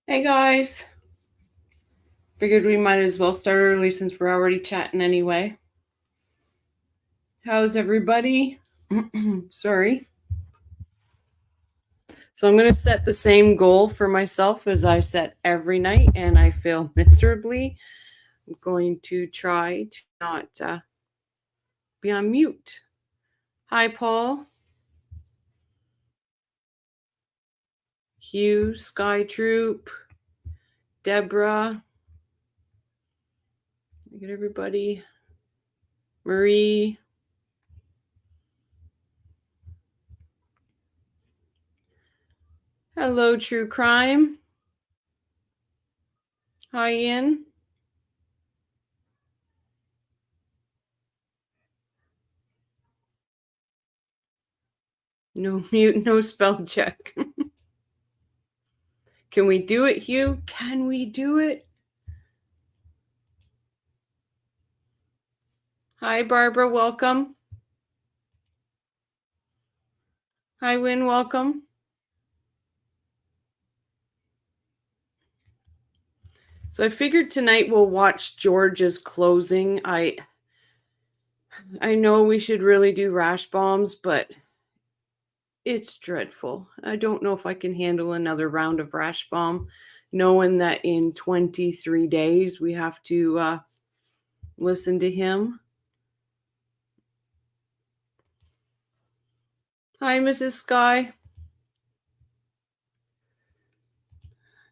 Hey guys, figured we might as well start early since we're already chatting anyway. How's everybody? Sorry. So I'm going to set the same goal for myself as I set every night, and I fail miserably. I'm going to try to not be on mute. Hi, Paul, Hugh, Sky Troop, Deborah. Look at everybody. Marie. Hello, True Crime. Hi, Ian. No mute, no spell check. Can we do it, Hugh? Can we do it? Hi, Barbara. Welcome. Hi, Win. Welcome. So I figured tonight we'll watch Georgia's closing. I know we should really do rash bombs, but it's dreadful. I don't know if I can handle another round of rash bomb, knowing that in 23 days we have to listen to him. Hi, Mrs. Sky.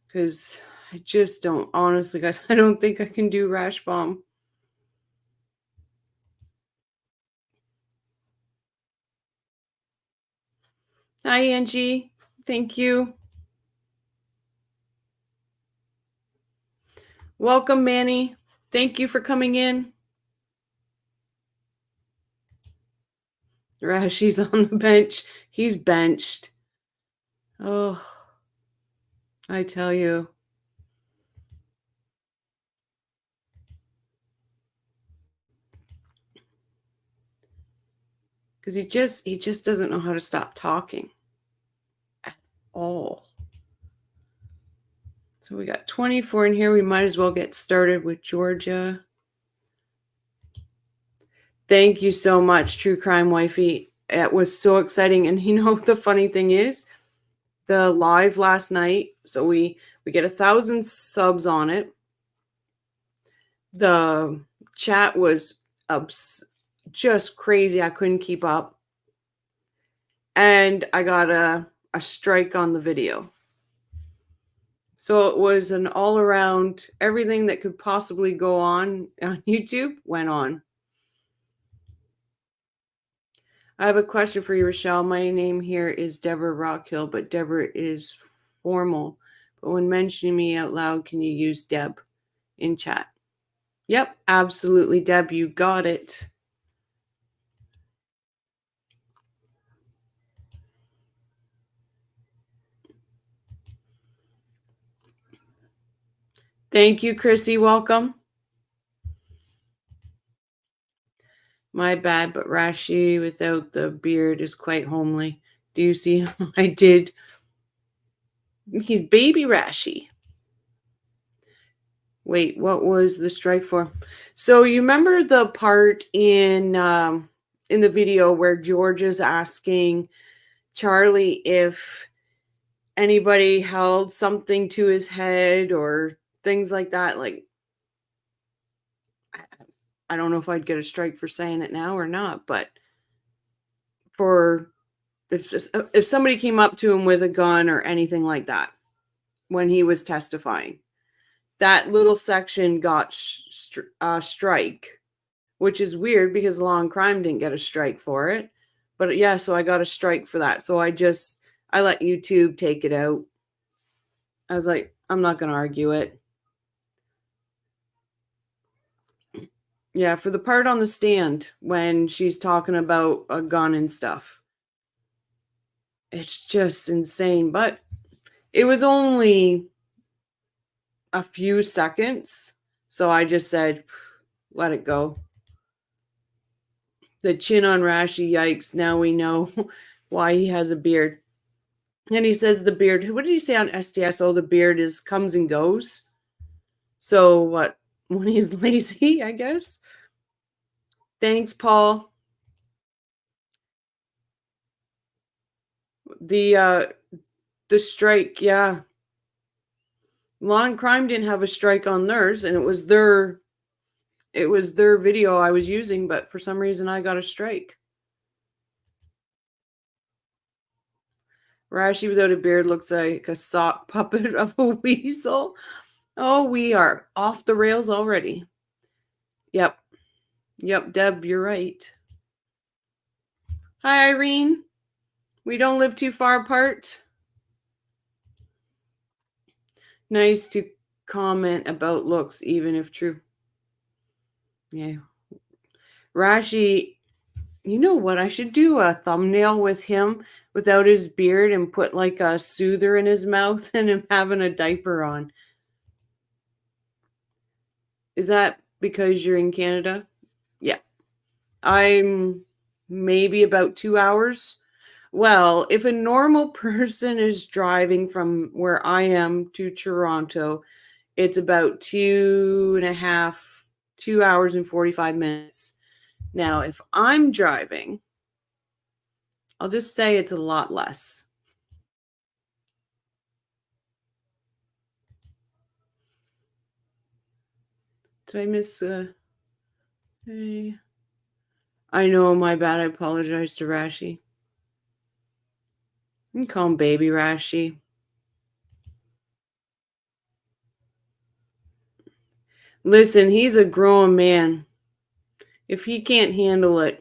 Because I just don't, honestly, guys, I don't think I can do rash bomb. Hi, Angie. Thank you. Welcome, Manny. Thank you for coming in. Rashi's on the bench. He's benched. Oh, I tell you. Because he just doesn't know how to stop talking at all. So we got 24 in here. We might as well get started with Georgia. Thank you so much, True Crime Wifey. It was so exciting. And you know, the funny thing is, the live last night, so we get 1,000 subs on it. The chat was just crazy. I couldn't keep up. And I got a strike on the video. So it was an all around, everything that could possibly go on YouTube went on. I have a question for you, Rochelle. My name here is Deborah Rockhill, but Deborah is formal. But when mentioning me out loud, can you use Deb in chat? Yep, absolutely, Deb. You got it. Thank you, Chrissy. Welcome. My bad, but Rashi without the beard is quite homely. Do you see how I did? He's baby Rashi. Wait, what was the strike for? So you remember the part in the video where George is asking Charlie if anybody held something to his head or things like that? Like, I don't know if I'd get a strike for saying it now or not, but for if somebody came up to him with a gun or anything like that when he was testifying, that little section got strike, which is weird because Law and Crime didn't get a strike for it. But yeah, so I got a strike for that. So I let YouTube take it out. I was like, I'm not going to argue it. Yeah, for the part on the stand when she's talking about a gun and stuff. It's just insane. But it was only a few seconds. So I just said, let it go. The chin on Rashi, yikes. Now we know why he has a beard. And he says the beard, what did he say on SDS? Oh, the beard comes and goes. So what? When he's lazy, I guess. Thanks, Paul. The strike, yeah. Law and Crime didn't have a strike on theirs, and it was their video I was using, but for some reason I got a strike. Rashi without a beard looks like a sock puppet of a weasel. Oh, we are off the rails already. Yep, Deb, you're right. Hi, Irene. We don't live too far apart. Nice to comment about looks, even if true. Yeah. Rashi, you know what? I should do a thumbnail with him without his beard and put like a soother in his mouth and him having a diaper on. Is that because you're in Canada? Yeah. I'm maybe about 2 hours. Well, if a normal person is driving from where I am to Toronto, it's about 2 hours and 45 minutes. Now, if I'm driving, I'll just say it's a lot less. Did I miss? Hey. I know, my bad. I apologize to Rashi. You can call him Baby Rashi. Listen, he's a grown man. If he can't handle it,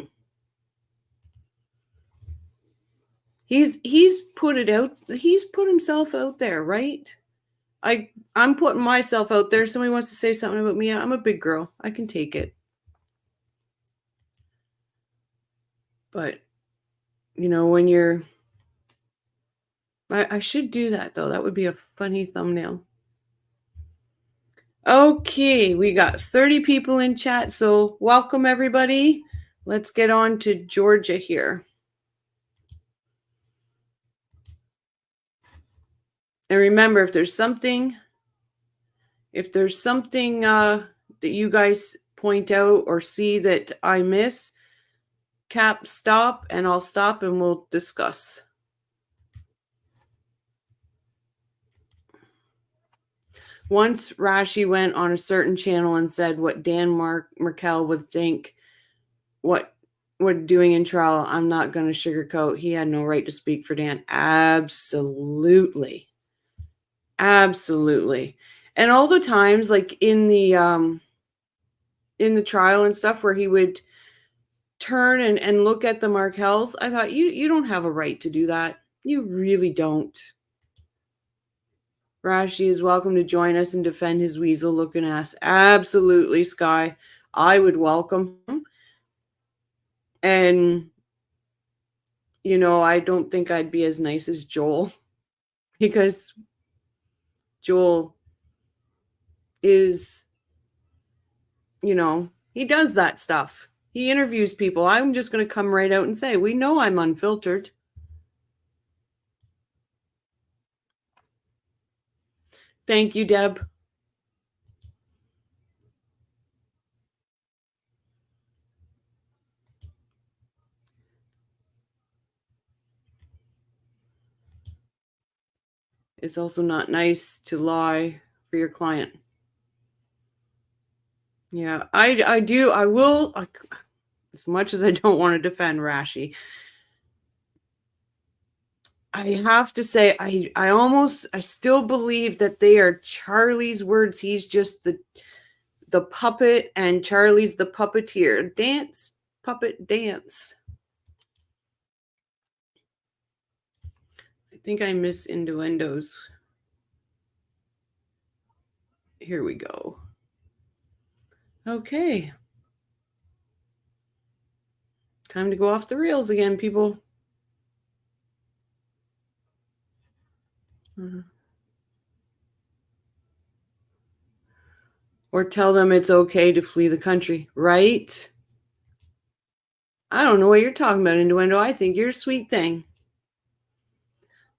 he's put it out. He's put himself out there, right? I'm putting myself out there. Somebody wants to say something about me. I'm a big girl. I can take it. But you know, when you're, I should do that though. That would be a funny thumbnail. Okay, we got 30 people in chat, so welcome everybody. Let's get on to Georgia here. And remember, if there's something that you guys point out or see that I miss, Cap, stop, and I'll stop and we'll discuss. Once Rashi went on a certain channel and said what Dan Markel would think what we're doing in trial, I'm not going to sugarcoat. He had no right to speak for Dan. Absolutely. Absolutely. And all the times, like in the trial and stuff where he would turn and look at the Markels, I thought, you don't have a right to do that. You really don't. Rashi is welcome to join us and defend his weasel-looking ass. Absolutely, Sky. I would welcome him. And, you know, I don't think I'd be as nice as Joel. Because Joel is, you know, he does that stuff. He interviews people. I'm just going to come right out and say, we know I'm unfiltered. Thank you, Deb. It's also not nice to lie for your client. Yeah, I will, as much as I don't want to defend Rashi, I have to say, I still believe that they are Charlie's words. He's just the puppet and Charlie's the puppeteer. Dance, puppet, dance. I think I miss innuendos. Here we go. Okay. Time to go off the rails again, people. Or tell them it's okay to flee the country, right? I don't know what you're talking about, innuendo. I think you're a sweet thing.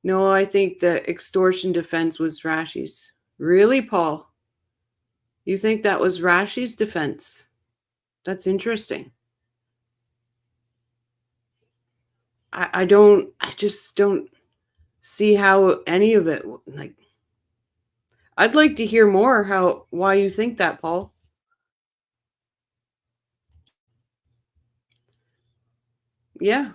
No, I think the extortion defense was Rashi's. Really, Paul? You think that was Rashi's defense? That's interesting. I just don't see how any of it, like, I'd like to hear more why you think that, Paul. Yeah.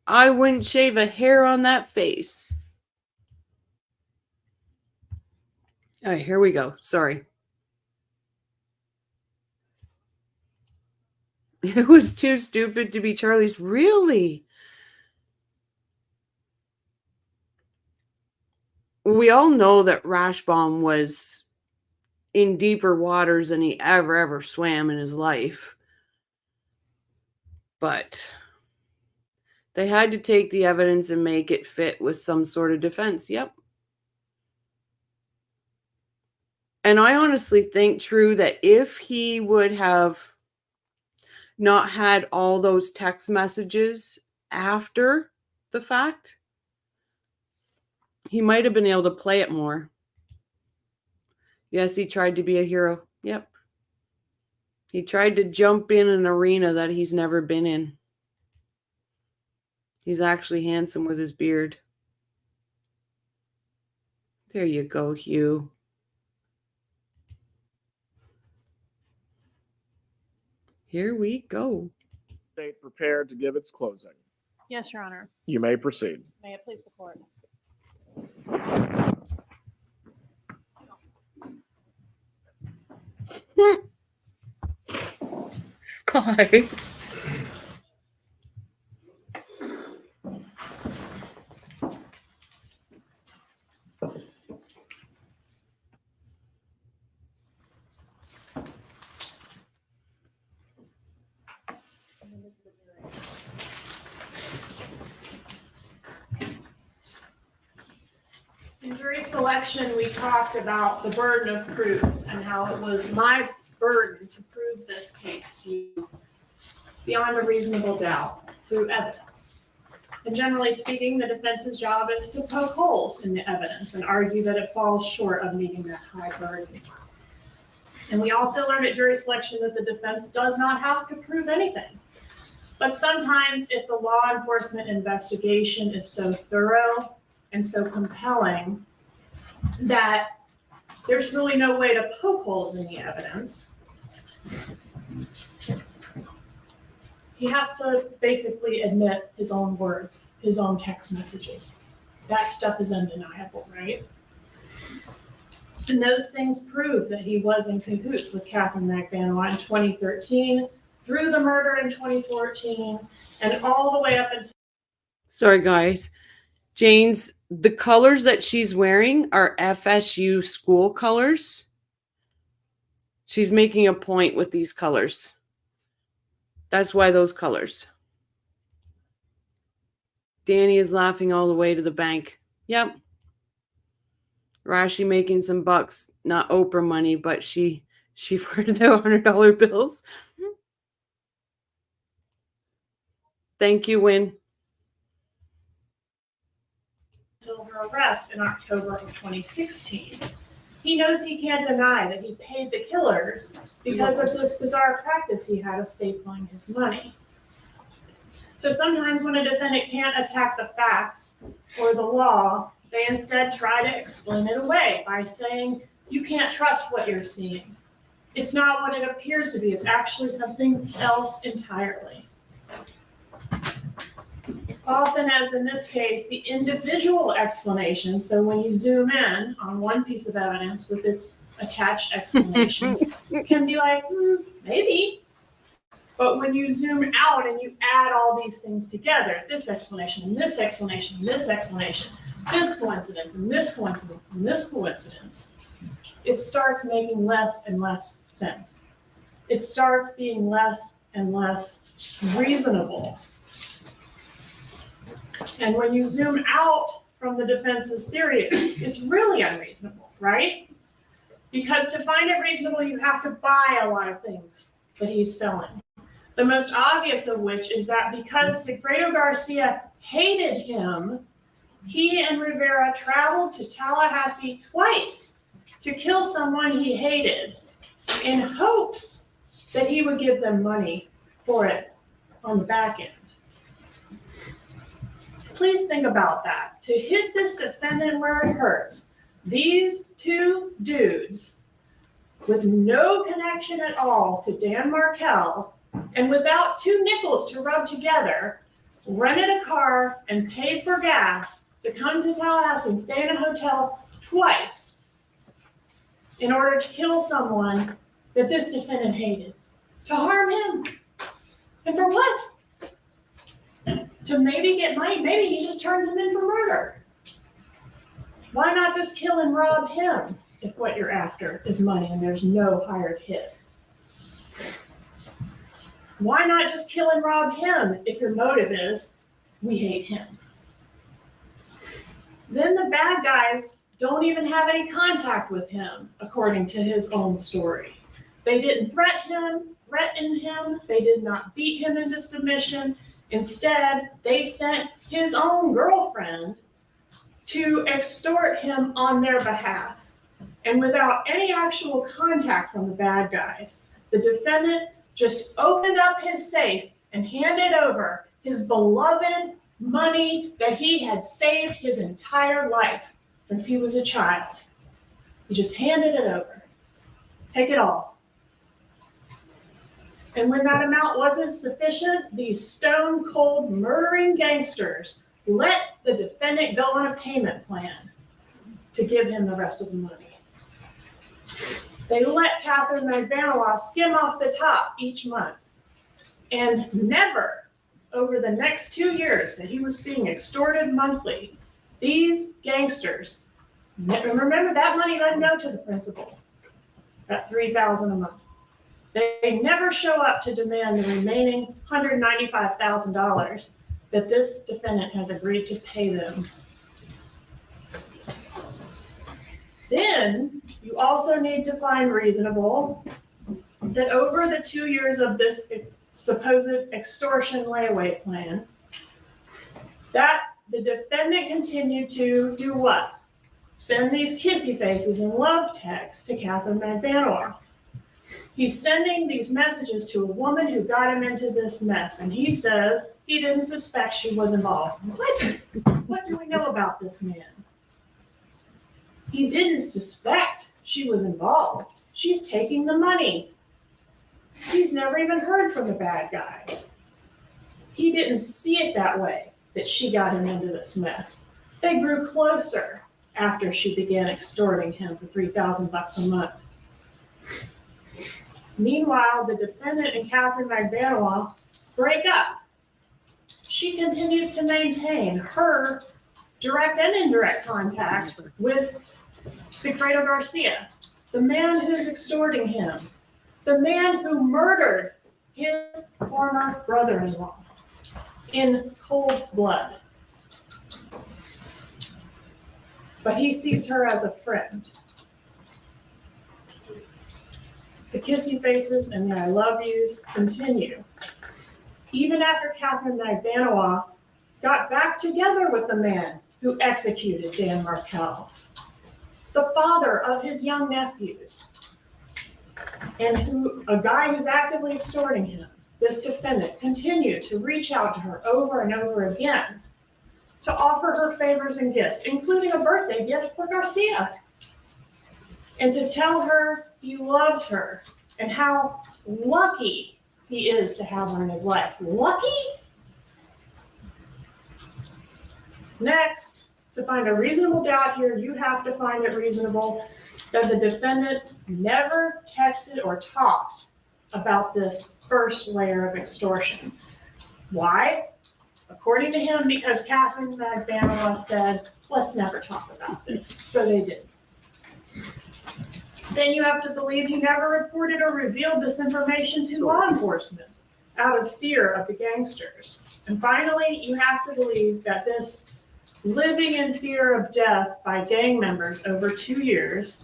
I wouldn't shave a hair on that face. All right, here we go. Sorry. It was too stupid to be Charlie's. Really? We all know that Rashbaum was in deeper waters than he ever swam in his life. But they had to take the evidence and make it fit with some sort of defense. Yep. And I honestly think, True, that if he would have not had all those text messages after the fact, he might have been able to play it more. Yes, he tried to be a hero. Yep. He tried to jump in an arena that he's never been in. He's actually handsome with his beard. There you go, Hugh. Here we go. State prepared to give its closing. Yes, Your Honor. You may proceed. May it please the court. Sky. In jury selection, we talked about the burden of proof and how it was my burden to prove this case to you beyond a reasonable doubt through evidence. And generally speaking, the defense's job is to poke holes in the evidence and argue that it falls short of meeting that high burden. And we also learned at jury selection that the defense does not have to prove anything. But sometimes if the law enforcement investigation is so thorough and so compelling that there's really no way to poke holes in the evidence, he has to basically admit his own words, his own text messages. That stuff is undeniable, right? And those things prove that he was in cahoots with Catherine McVanois in 2013, through the murder in 2014, and all the way up until... Sorry, guys. Jane's, the colors that she's wearing are FSU school colors. She's making a point with these colors. That's why those colors. Danny is laughing all the way to the bank. Yep. Rashi making some bucks. Not Oprah money, but she wears out $100 bills. Thank you, Win. Until her arrest in October of 2016. He knows he can't deny that he paid the killers because of this bizarre practice he had of stapling his money. So sometimes when a defendant can't attack the facts or the law, they instead try to explain it away by saying, you can't trust what you're seeing. It's not what it appears to be. It's actually something else entirely. Often, as in this case, the individual explanation, so when you zoom in on one piece of evidence with its attached explanation, can be like, maybe. But when you zoom out and you add all these things together, this explanation, and this explanation, and this explanation, this coincidence, and this coincidence, and this coincidence, it starts making less and less sense. It starts being less and less reasonable. And when you zoom out from the defense's theory, it's really unreasonable, right? Because to find it reasonable, you have to buy a lot of things that he's selling. The most obvious of which is that because Sigfredo Garcia hated him, He and Rivera traveled to Tallahassee twice to kill someone he hated in hopes that he would give them money for it on the back end. Please think about that. To hit this defendant where it hurts, these two dudes with no connection at all to Dan Markel and without 2 nickels to rub together, rented a car and paid for gas to come to Tallahassee and stay in a hotel twice in order to kill someone that this defendant hated, to harm him. And for what? To maybe get money. Maybe he just turns him in for murder. Why not just kill and rob him if what you're after is money and there's no hired hit? Why not just kill and rob him if your motive is, we hate him? Then the bad guys don't even have any contact with him, according to his own story. They didn't threaten him. They did not beat him into submission. Instead, they sent his own girlfriend to extort him on their behalf. And without any actual contact from the bad guys, the defendant just opened up his safe and handed over his beloved money that he had saved his entire life since he was a child. He just handed it over. Take it all. And when that amount wasn't sufficient, these stone-cold murdering gangsters let the defendant go on a payment plan to give him the rest of the money. They let Catherine Magbanua skim off the top each month. And never, over the next 2 years that he was being extorted monthly, these gangsters, remember that money doesn't go to the principal, that $3,000 a month. They never show up to demand the remaining $195,000 that this defendant has agreed to pay them. Then you also need to find reasonable that over the 2 years of this supposed extortion layaway plan, that the defendant continued to do what? Send these kissy faces and love texts to Catherine Magbanua. He's sending these messages to a woman who got him into this mess, and he says he didn't suspect she was involved. What? What do we know about this man? He didn't suspect she was involved. She's taking the money. He's never even heard from the bad guys. He didn't see it that way, that she got him into this mess. They grew closer after she began extorting him for $3,000 a month. Meanwhile, the defendant and Catherine Magbanua break up. She continues to maintain her direct and indirect contact with Sigfredo Garcia, the man who's extorting him, the man who murdered his former brother-in-law in cold blood. But he sees her as a friend. The kissy faces and the I love yous continue. Even after Catherine Magbanua got back together with the man who executed Dan Markel, the father of his young nephews, and a guy who's actively extorting him, this defendant continued to reach out to her over and over again to offer her favors and gifts, including a birthday gift for Garcia, and to tell her he loves her and how lucky he is to have her in his life. Lucky? Next, to find a reasonable doubt here, you have to find it reasonable that the defendant never texted or talked about this first layer of extortion. Why? According to him, because Catherine Magbanua said, let's never talk about this. So they did. Then you have to believe he never reported or revealed this information to law enforcement out of fear of the gangsters. And finally, you have to believe that this living in fear of death by gang members over 2 years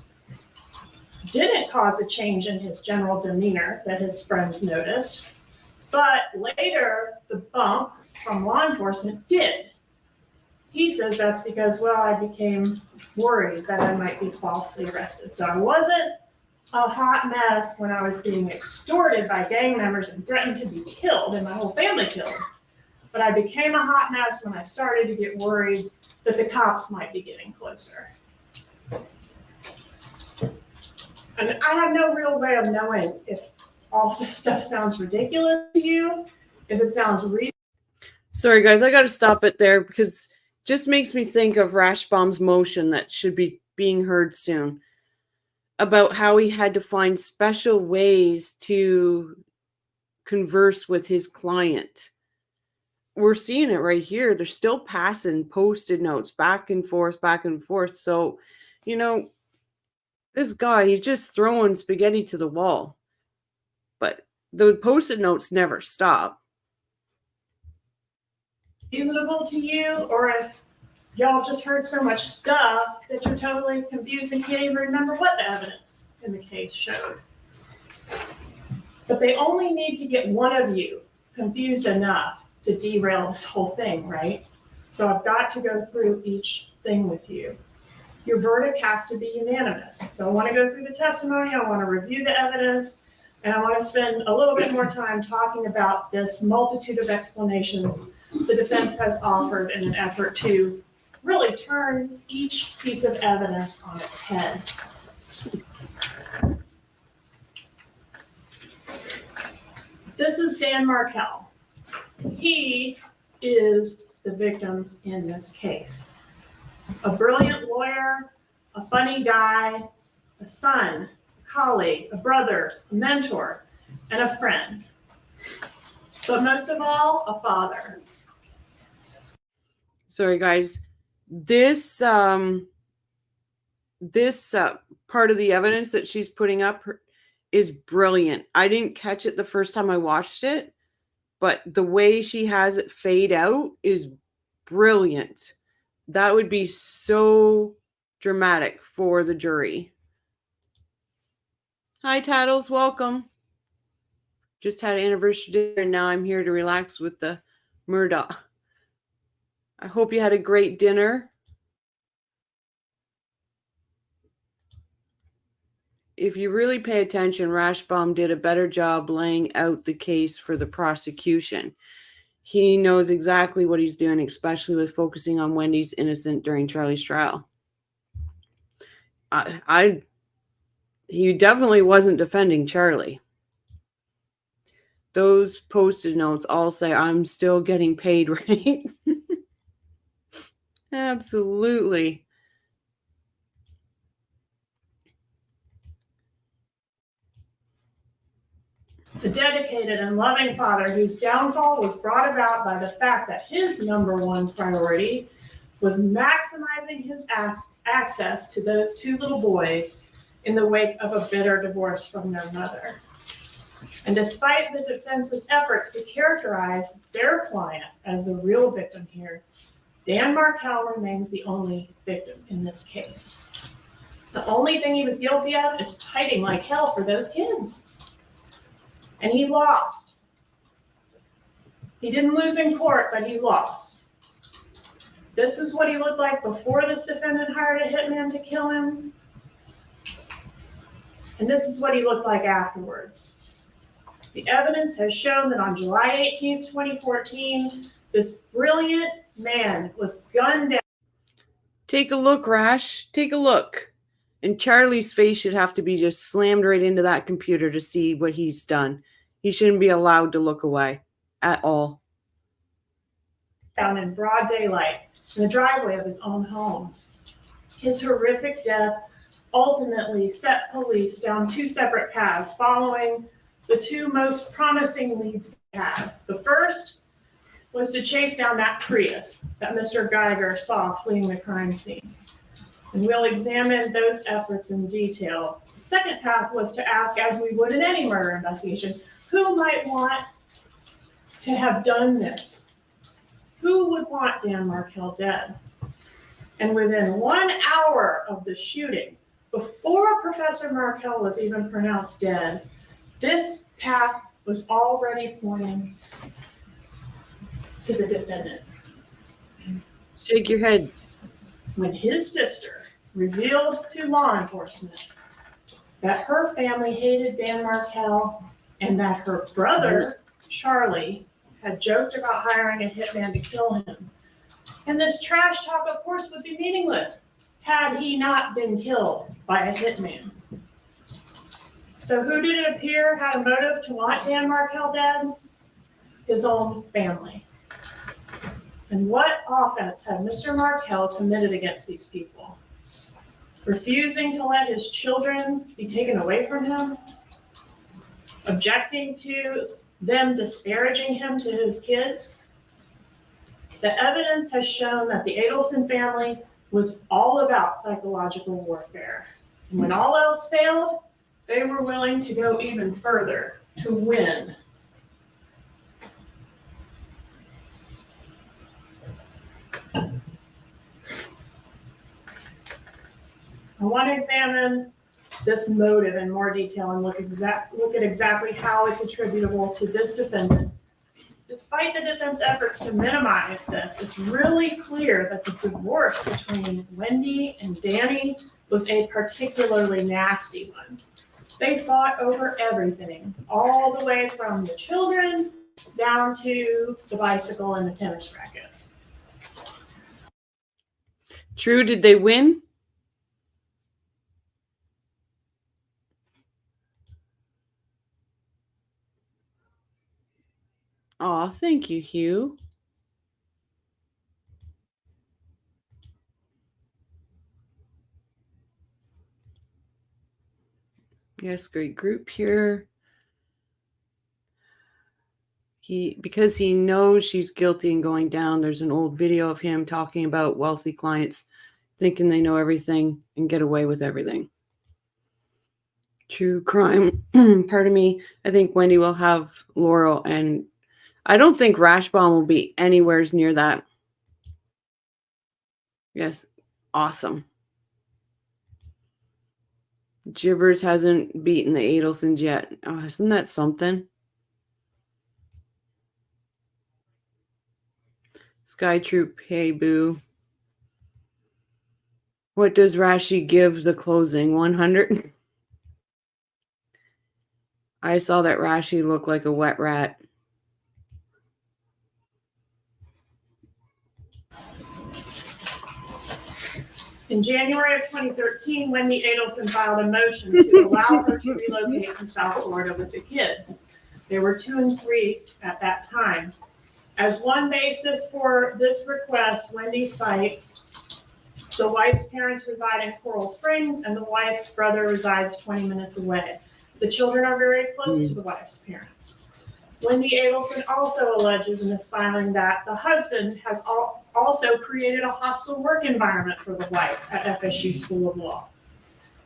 didn't cause a change in his general demeanor that his friends noticed, but later the bump from law enforcement did. He says that's because, well, I became worried that I might be falsely arrested. So I wasn't a hot mess when I was being extorted by gang members and threatened to be killed and my whole family killed. But I became a hot mess when I started to get worried that the cops might be getting closer. And I have no real way of knowing if all this stuff sounds ridiculous to you, if it sounds reasonable. Sorry, guys, I got to stop it there because it just makes me think of Rashbaum's motion that should be being heard soon about how he had to find special ways to converse with his client. We're seeing it right here. They're still passing Post-it notes back and forth, back and forth. So, you know, this guy, he's just throwing spaghetti to the wall. But the Post-it notes never stop. Reasonable to you, or if y'all just heard so much stuff that you're totally confused and can't even remember what the evidence in the case showed. But they only need to get one of you confused enough to derail this whole thing, right? So I've got to go through each thing with you. Your verdict has to be unanimous. So I want to go through the testimony, I want to review the evidence, and I want to spend a little bit more time talking about this multitude of explanations the defense has offered in an effort to really turn each piece of evidence on its head. This is Dan Markel. He is the victim in this case. A brilliant lawyer, a funny guy, a son, a colleague, a brother, a mentor, and a friend. But most of all, a father. Sorry, guys. This part of the evidence that she's putting up is brilliant. I didn't catch it the first time I watched it, but the way she has it fade out is brilliant. That would be so dramatic for the jury. Hi, Tattles. Welcome. Just had an anniversary dinner, and now I'm here to relax with the Murdaugh. I hope you had a great dinner. If you really pay attention, Rashbaum did a better job laying out the case for the prosecution. He knows exactly what he's doing, especially with focusing on Wendy's innocent during Charlie's trial. He definitely wasn't defending Charlie. Those Post-it notes all say, "I'm still getting paid," right? Absolutely. A dedicated and loving father whose downfall was brought about by the fact that his number one priority was maximizing his access to those two little boys in the wake of a bitter divorce from their mother. And despite the defense's efforts to characterize their client as the real victim here, Dan Markel remains the only victim in this case. The only thing he was guilty of is fighting like hell for those kids. And he lost. He didn't lose in court, but he lost. This is what he looked like before this defendant hired a hitman to kill him. And this is what he looked like afterwards. The evidence has shown that on July 18th, 2014, this brilliant man was gunned down. Take a look, Rash. Take a look. And Charlie's face should have to be just slammed right into that computer to see what he's done. He shouldn't be allowed to look away at all. Down in broad daylight in the driveway of his own home. His horrific death ultimately set police down two separate paths following the two most promising leads they had. The first was to chase down that Prius that Mr. Geiger saw fleeing the crime scene. And we'll examine those efforts in detail. The second path was to ask, as we would in any murder investigation, who might want to have done this? Who would want Dan Markel dead? And within 1 hour of the shooting, before Professor Markel was even pronounced dead, this path was already pointing to the defendant. Shake your head. When his sister revealed to law enforcement that her family hated Dan Markel and that her brother, Charlie, had joked about hiring a hitman to kill him. And this trash talk, of course, would be meaningless had he not been killed by a hitman. So who did it appear had a motive to want Dan Markel dead? His own family. And what offense had Mr. Markel committed against these people? Refusing to let his children be taken away from him? Objecting to them disparaging him to his kids? The evidence has shown that the Adelson family was all about psychological warfare. And when all else failed, they were willing to go even further to win. I want to examine this motive in more detail and look at exactly how it's attributable to this defendant. Despite the defense efforts to minimize this, it's really clear that the divorce between Wendy and Danny was a particularly nasty one. They fought over everything, all the way from the children down to the bicycle and the tennis racket. True, did they win? Aw, thank you, Hugh. Yes, great group here. Because he knows she's guilty and going down, there's an old video of him talking about wealthy clients thinking they know everything and get away with everything. True crime. Pardon me. I think Wendy will have Laurel, and I don't think Rashbaum will be anywhere near that. Yes. Awesome. Gibbers hasn't beaten the Adelsons yet. Oh, isn't that something? Sky Troop, hey boo. What does Rashi give the closing? 100? I saw that Rashi look like a wet rat. In January of 2013, Wendy Adelson filed a motion to allow her to relocate to South Florida with the kids. They were 2 and 3 at that time. As one basis for this request, Wendy cites the wife's parents reside in Coral Springs and the wife's brother resides 20 minutes away. The children are very close to the wife's parents. Wendy Adelson also alleges in this filing that the husband has also created a hostile work environment for the wife at FSU School of Law.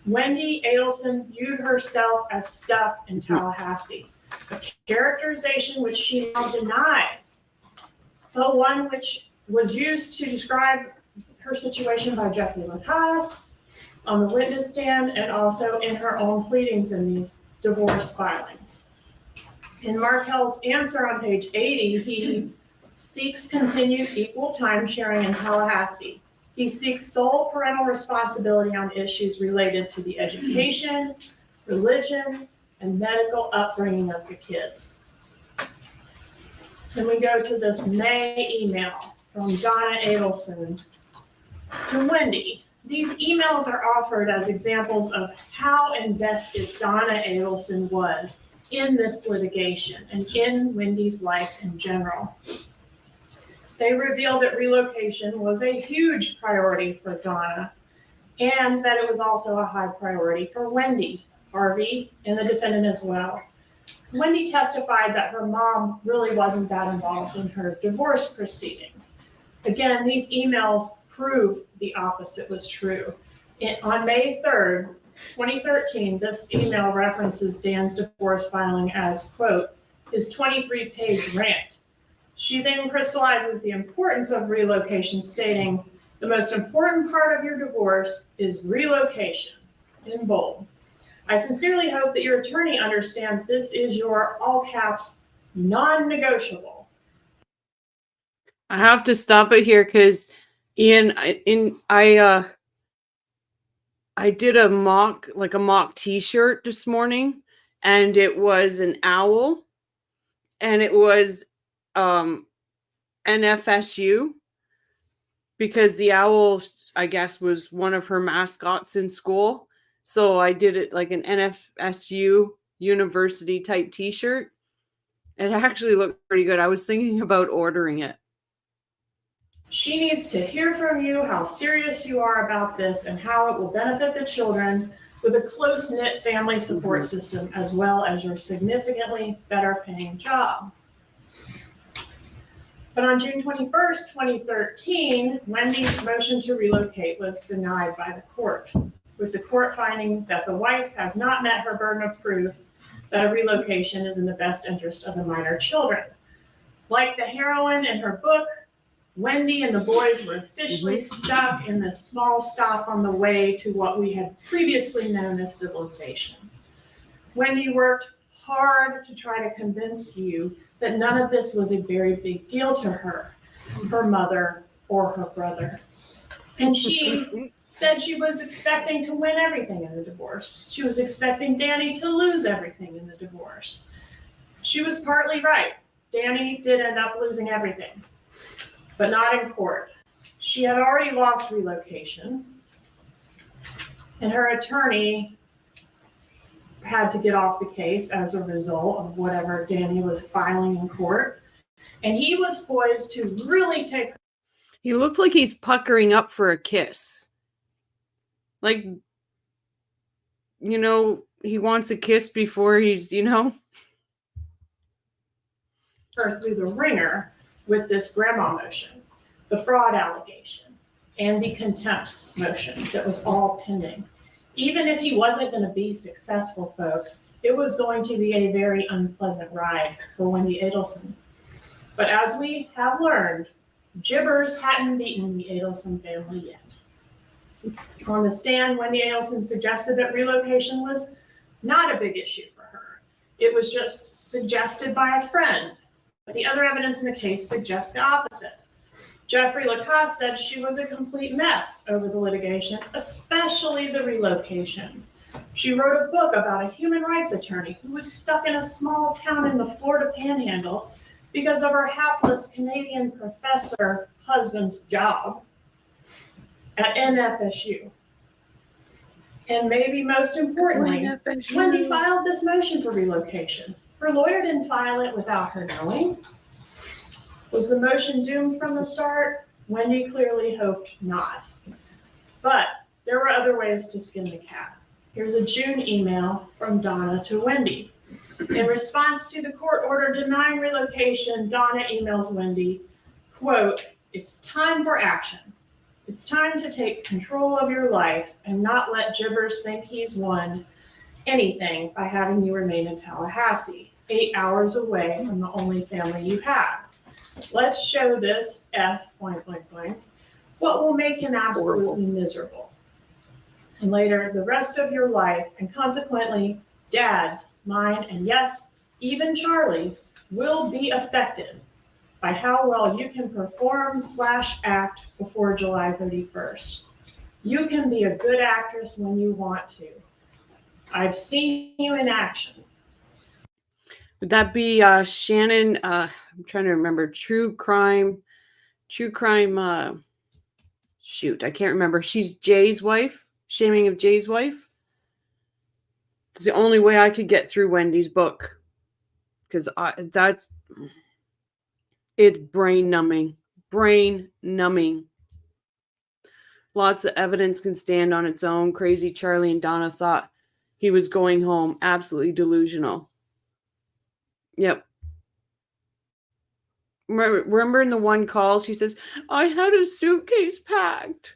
Wendy Adelson viewed herself as stuck in Tallahassee, a characterization which she now denies, but one which was used to describe her situation by Jeffrey Lacasse on the witness stand and also in her own pleadings in these divorce filings. In Markel's answer on page 80, he seeks continued equal time sharing in Tallahassee. He seeks sole parental responsibility on issues related to the education, religion, and medical upbringing of the kids. Then we go to this May email from Donna Adelson to Wendy. These emails are offered as examples of how invested Donna Adelson was in this litigation and in Wendy's life in general. They reveal that relocation was a huge priority for Donna and that it was also a high priority for Wendy, Harvey, and the defendant as well. Wendy testified that her mom really wasn't that involved in her divorce proceedings. Again, these emails prove the opposite was true. On May 3rd, 2013, this email references Dan's divorce filing as, quote, his 23-page rant. She then crystallizes the importance of relocation, stating, the most important part of your divorce is relocation, in bold. I sincerely hope that your attorney understands this is your, all caps, non-negotiable. I have to stop it here because Ian, I did a mock t-shirt this morning, and it was an owl, and it was NFSU, because the owl, I guess, was one of her mascots in school. So I did it like an NFSU university type t-shirt. It actually looked pretty good. I was thinking about ordering it. She needs to hear from you how serious you are about this and how it will benefit the children with a close-knit family support system, as well as your significantly better paying job. But on June 21st, 2013, Wendy's motion to relocate was denied by the court, with the court finding that the wife has not met her burden of proof that a relocation is in the best interest of the minor children. Like the heroine in her book, Wendy and the boys were officially stuck in this small stop on the way to what we had previously known as civilization. Wendy worked hard to try to convince you that none of this was a very big deal to her, her mother, or her brother. And she said she was expecting to win everything in the divorce. She was expecting Danny to lose everything in the divorce. She was partly right. Danny did end up losing everything, but not in court. She had already lost relocation, and her attorney had to get off the case as a result of whatever Danny was filing in court. And he was poised to really take. He looks like he's puckering up for a kiss. Like, you know, he wants a kiss before he's, you know. Her through the ringer with this grandma motion, the fraud allegation, and the contempt motion that was all pending. Even if he wasn't going to be successful, folks, it was going to be a very unpleasant ride for Wendy Adelson. But as we have learned, jibbers hadn't beaten the Adelson family yet. On the stand, Wendy Adelson suggested that relocation was not a big issue for her. It was just suggested by a friend. But the other evidence in the case suggests the opposite. Jeffrey Lacoste said she was a complete mess over the litigation, especially the relocation. She wrote a book about a human rights attorney who was stuck in a small town in the Florida Panhandle because of her hapless Canadian professor husband's job at NFSU. And maybe most importantly, Wendy filed this motion for relocation. Her lawyer didn't file it without her knowing. Was the motion doomed from the start? Wendy clearly hoped not. But there were other ways to skin the cat. Here's a June email from Donna to Wendy. In response to the court order denying relocation, Donna emails Wendy, quote, "It's time for action. It's time to take control of your life and not let jibbers think he's won anything by having you remain in Tallahassee, 8 hours away from the only family you have. Let's show this F blank, blank, blank, what will make him absolutely miserable. And later, the rest of your life, and consequently, Dad's, mine, and yes, even Charlie's, will be affected by how well you can perform/act before July 31st. You can be a good actress when you want to. I've seen you in action." Would that be Shannon? I'm trying to remember. True crime. Shoot, I can't remember. She's Jay's wife. Shaming of Jay's wife. It's the only way I could get through Wendy's book, because it's brain numbing. Lots of evidence can stand on its own. Crazy Charlie and Donna thought he was going home. Absolutely delusional. Yep. Remember in the one call, she says, "I had a suitcase packed."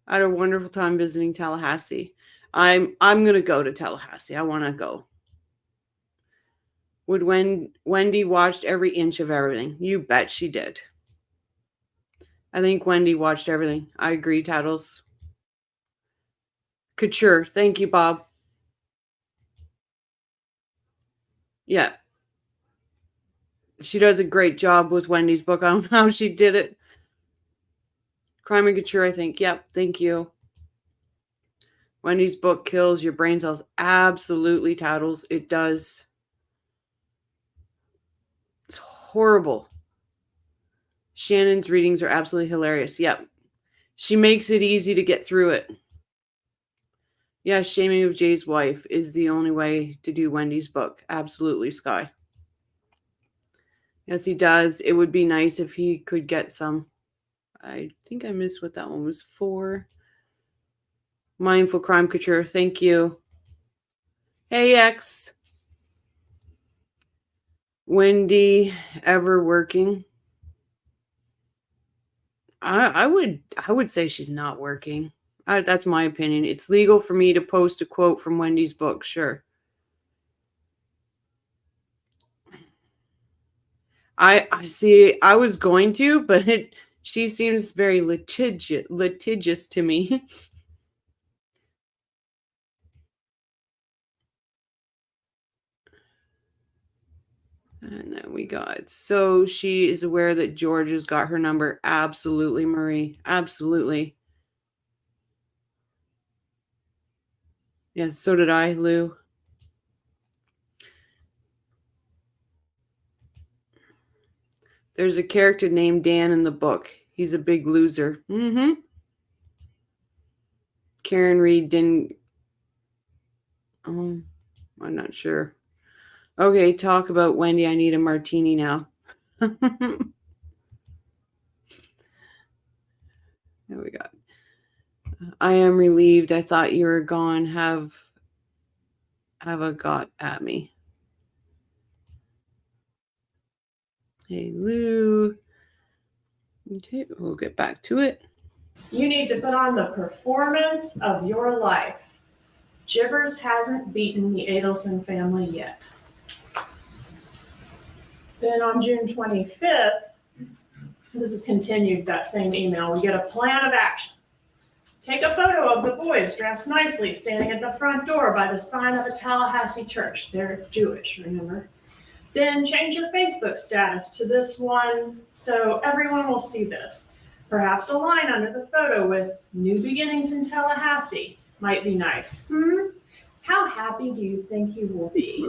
I had a wonderful time visiting Tallahassee. I'm going to go to Tallahassee. I want to go. Would Wendy watched every inch of everything? You bet she did. I think Wendy watched everything. I agree, Tattles. Couture. Thank you, Bob. Yeah. She does a great job with Wendy's book. I don't know how she did it, Caricature, I think. Yep, thank you. Wendy's book kills your brain cells. Absolutely, Tattles. It does. It's horrible. Shannon's readings are absolutely hilarious. Yep. She makes it easy to get through it. Yeah, shaming of Jay's wife is the only way to do Wendy's book. Absolutely, Sky. Yes, he does. It would be nice if he could get some. I think I missed what that one was for. Mindful Crime Couture. Thank you. Hey, X. Wendy ever working? I would say she's not working. That's my opinion. It's legal for me to post a quote from Wendy's book, sure. I see. I was going to, but she seems very litigious to me. And then we got, so she is aware that Georgia's got her number. Absolutely, Marie. Absolutely. Yeah, so did I, Lou. There's a character named Dan in the book. He's a big loser. Mm-hmm. Karen Reed didn't. I'm not sure. Okay, talk about Wendy. I need a martini now. There we go. I am relieved. I thought you were gone. Have a got at me. Hey, Lou. Okay, we'll get back to it. You need to put on the performance of your life. Jibbers hasn't beaten the Adelson family yet. Then on June 25th, this is continued, that same email, we get a plan of action. Take a photo of the boys dressed nicely, standing at the front door by the sign of the Tallahassee church. They're Jewish, remember? Then change your Facebook status to this one so everyone will see this. Perhaps a line under the photo with "New beginnings in Tallahassee" might be nice. How happy do you think you will be?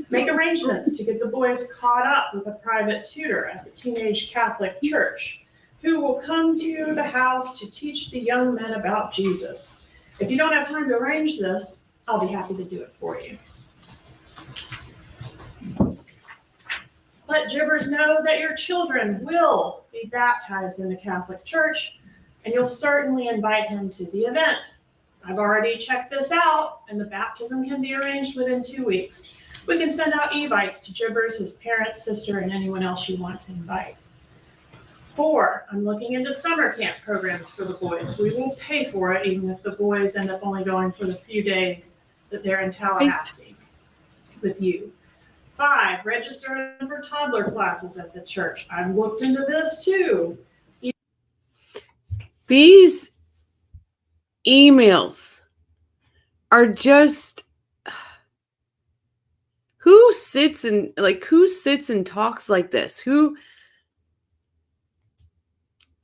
Make arrangements to get the boys caught up with a private tutor at the Teenage Catholic Church who will come to the house to teach the young men about Jesus. If you don't have time to arrange this, I'll be happy to do it for you. Let Jibbers know that your children will be baptized in the Catholic Church, and you'll certainly invite him to the event. I've already checked this out, and the baptism can be arranged within 2 weeks. We can send out e-bites to Jibbers, his parents, sister, and anyone else you want to invite. 4, I'm looking into summer camp programs for the boys. We will pay for it, even if the boys end up only going for the few days that they're in Tallahassee with you. 5, register for toddler classes at the church. I've looked into this too. These emails are just, who sits and talks like this?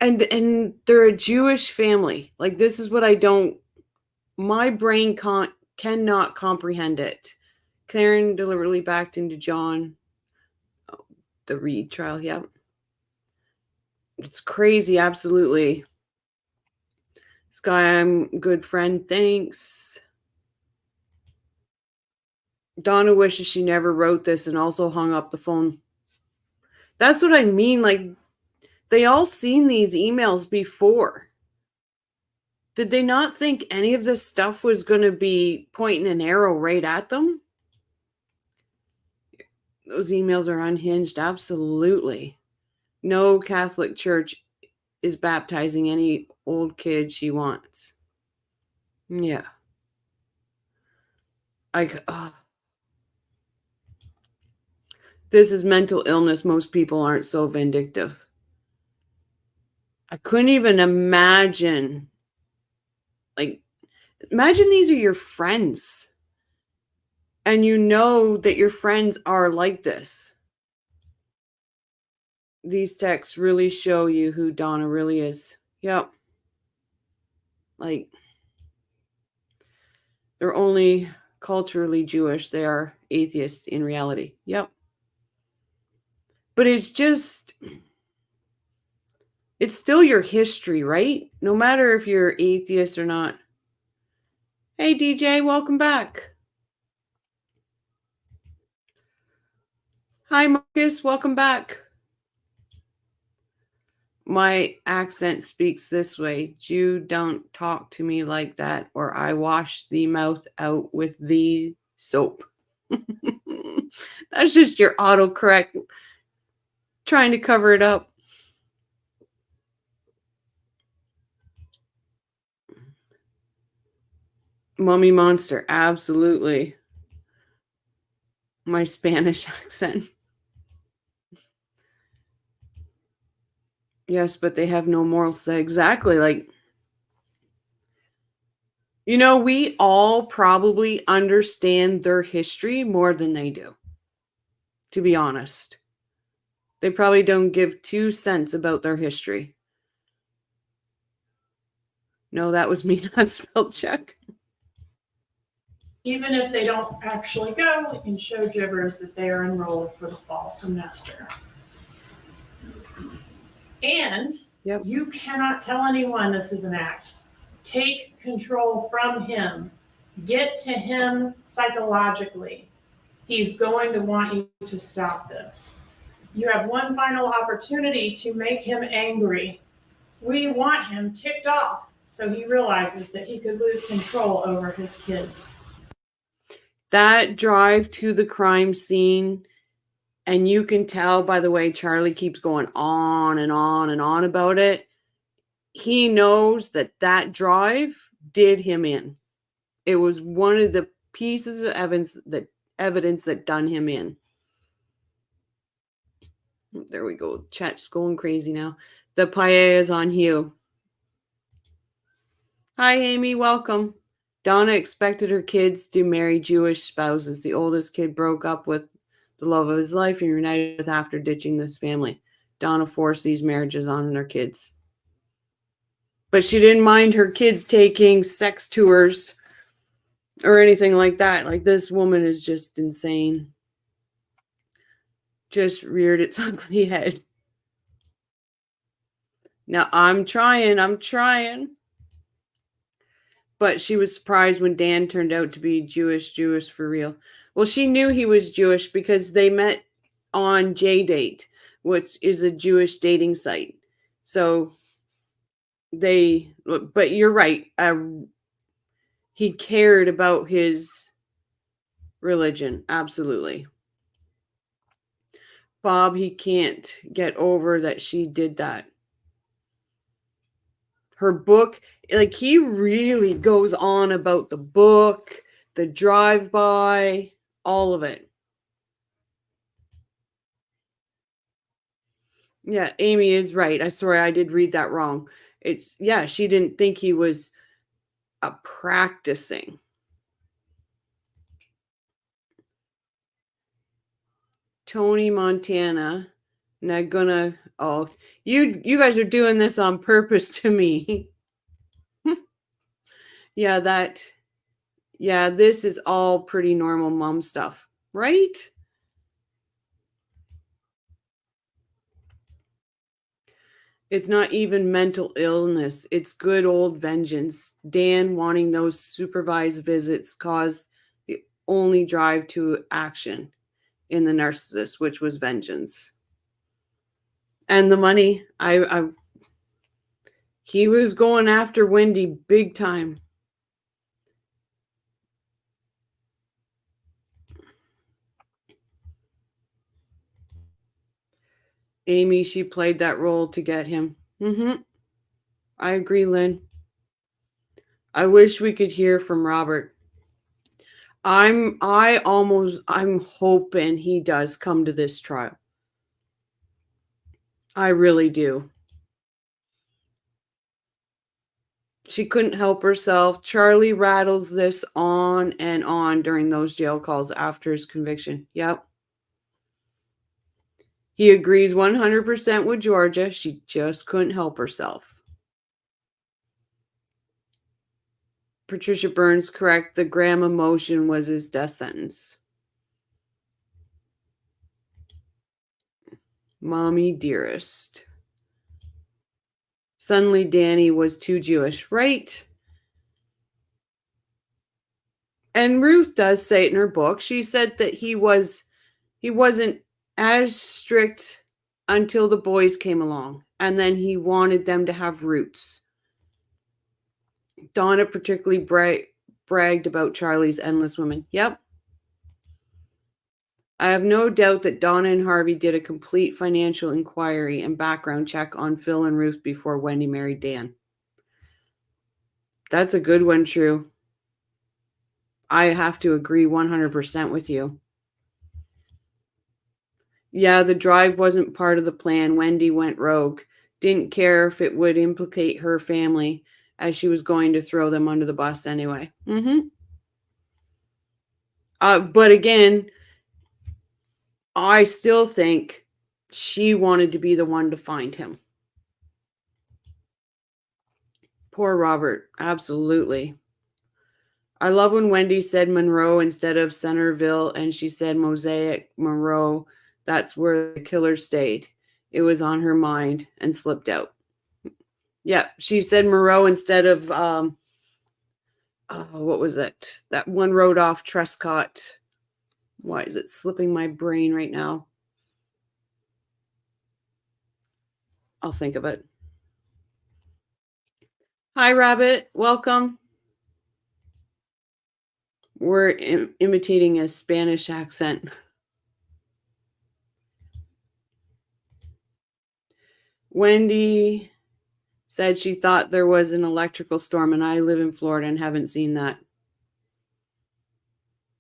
And they're a Jewish family. Like, this is what my brain cannot comprehend it. Karen deliberately backed into John. Oh, the Reed trial, yeah. It's crazy, absolutely. Sky, I'm good friend, thanks. Donna wishes she never wrote this and also hung up the phone. That's what I mean, like, they all seen these emails before. Did they not think any of this stuff was going to be pointing an arrow right at them? Those emails are unhinged, absolutely. No Catholic church is baptizing any old kid she wants. Yeah. This is mental illness. Most people aren't so vindictive. I couldn't even imagine. Like, imagine these are your friends. And you know that your friends are like this. These texts really show you who Donna really is. Yep. Like, they're only culturally Jewish. They are atheists in reality. Yep. But it's still your history, right? No matter if you're atheist or not. Hey, DJ, welcome back. Hi, Marcus, welcome back. My accent speaks this way. Jew, don't talk to me like that, or I wash the mouth out with the soap. That's just your autocorrect trying to cover it up. Mummy Monster, absolutely. My Spanish accent. Yes, but they have no morals. Exactly. Like, we all probably understand their history more than they do, to be honest. They probably don't give 2 cents about their history. No, that was me not spell check. Even if they don't actually go, we can show gibbers that they are enrolled for the fall semester. And Yep. You cannot tell anyone this is an act. Take control from him. Get to him psychologically. He's going to want you to stop this. You have one final opportunity to make him angry. We want him ticked off so he realizes that he could lose control over his kids. That drive to the crime scene, and you can tell by the way Charlie keeps going on and on and on about it, he knows that drive did him in. It was one of the pieces of evidence that done him in. There we go. Chat's going crazy now. The paella is on Hugh. Hi, Amy. Welcome. Donna expected her kids to marry Jewish spouses. The oldest kid broke up with the love of his life and reunited with after ditching this family. Donna forced these marriages on her kids. But she didn't mind her kids taking sex tours or anything like that. Like, this woman is just insane. Just reared its ugly head. Now, I'm trying. But she was surprised when Dan turned out to be Jewish for real. Well, she knew he was Jewish because they met on JDate, which is a Jewish dating site. So but you're right. He cared about his religion. Absolutely. Bob, he can't get over that she did that. Her book, like, he really goes on about the book, the drive-by, all of it. Yeah, Amy is right. I'm sorry, I did read that wrong. She didn't think he was practicing. Tony Montana. Not gonna. Oh, you guys are doing this on purpose to me. This is all pretty normal mom stuff, right? It's not even mental illness. It's good old vengeance. Dan wanting those supervised visits caused the only drive to action in the narcissist, which was vengeance. And the money, he was going after Wendy big time. Amy, she played that role to get him. I agree, Lynn. I wish we could hear from Robert. I'm hoping he does come to this trial. I really do. She couldn't help herself. Charlie rattles this on and on during those jail calls after his conviction. Yep. He agrees 100% with Georgia. She just couldn't help herself. Patricia Burns, correct. The Graham motion was his death sentence. Mommy dearest. Suddenly Danny was too Jewish, right? And Ruth does say it in her book. She said that he wasn't as strict until the boys came along, and then he wanted them to have roots. Donna particularly bragged about Charlie's endless women. Yep. I have no doubt that Donna and Harvey did a complete financial inquiry and background check on Phil and Ruth before Wendy married Dan. That's a good one, True. I have to agree 100% with you. Yeah, the drive wasn't part of the plan. Wendy went rogue. Didn't care if it would implicate her family, as she was going to throw them under the bus anyway. But again, I still think she wanted to be the one to find him. Poor Robert. Absolutely. I love when Wendy said Monroe instead of Centerville, and she said Mosaic, Monroe. That's where the killer stayed. It was on her mind and slipped out. Yeah, she said Monroe instead of, what was it? That one road off Trescott. Why is it slipping my brain right now? I'll think of it. Hi, Rabbit. Welcome. We're imitating a Spanish accent. Wendy said she thought there was an electrical storm, and I live in Florida and haven't seen that.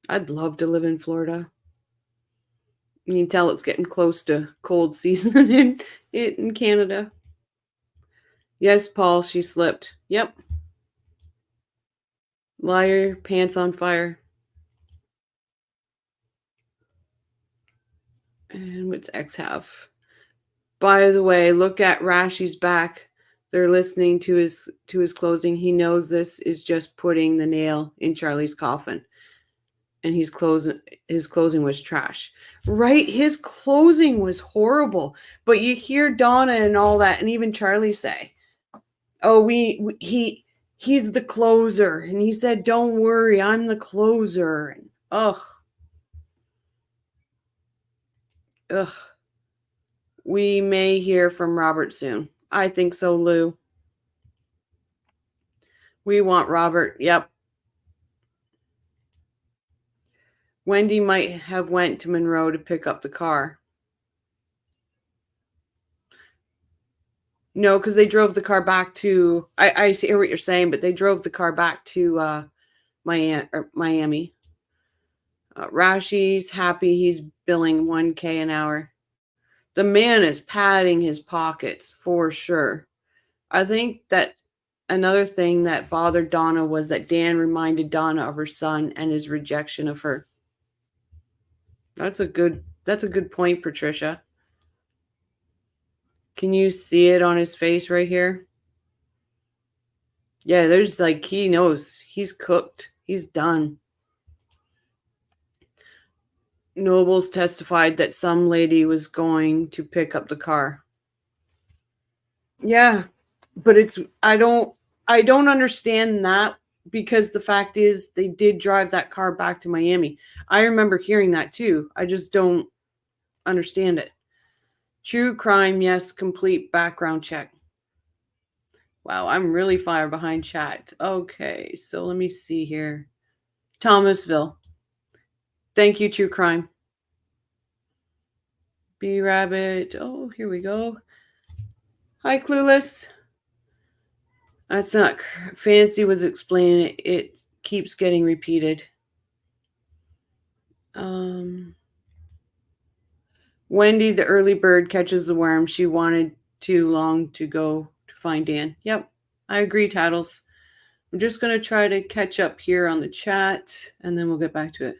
I'd love to live in Florida. You can tell it's getting close to cold season in Canada. Yes, Paul, she slipped. Yep. Liar, pants on fire. And what's X have? By the way, look at Rashi's back. They're listening to his closing. He knows this is just putting the nail in Charlie's coffin. And his closing was trash. Right? His closing was horrible. But you hear Donna and all that, and even Charlie say, oh, he's the closer. And he said, don't worry, I'm the closer. And ugh. We may hear from Robert soon. I think so, Lou. We want Robert. Yep. Wendy might have went to Monroe to pick up the car. No, because they drove the car back to, I hear what you're saying, but they drove the car back to Miami. Rashi's happy he's billing $1,000 an hour. The man is padding his pockets for sure. I think that another thing that bothered Donna was that Dan reminded Donna of her son and his rejection of her. That's a good point, Patricia. Can you see it on his face right here? Yeah, there's like, he knows he's cooked. He's done. Nobles testified that some lady was going to pick up the car. Yeah, but I don't understand that, because the fact is they did drive that car back to Miami. I remember hearing that too. I just don't understand it. True crime, yes, complete background check. Wow, I'm really far behind chat. Okay, so let me see here. Thomasville. Thank you, True Crime. B Rabbit. Oh, here we go. Hi, Clueless. That's not Fancy was explaining it. It keeps getting repeated. Wendy, the early bird, catches the worm. She wanted too long to go to find Dan. Yep, I agree, Tattles. I'm just going to try to catch up here on the chat, and then we'll get back to it.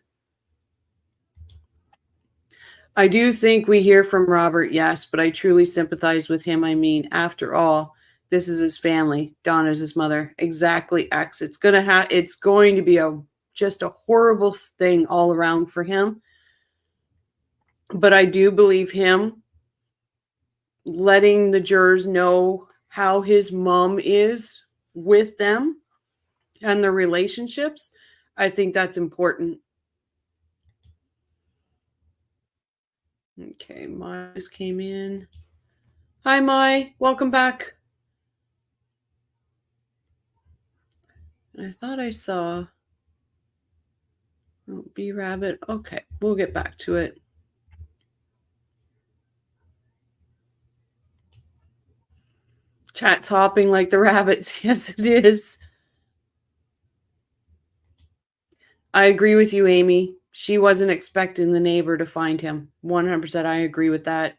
I do think we hear from Robert, yes, but I truly sympathize with him. I mean, after all, this is his family. Donna's his mother. Exactly X. It's going to be just a horrible thing all around for him. But I do believe him letting the jurors know how his mom is with them and the relationships. I think that's important. Okay, Mai just came in. Hi, Mai. Welcome back. I thought I saw B-Rabbit. Okay, we'll get back to it. Chat's hopping like the rabbits. Yes, it is. I agree with you, Amy. She wasn't expecting the neighbor to find him. 100%. I agree with that.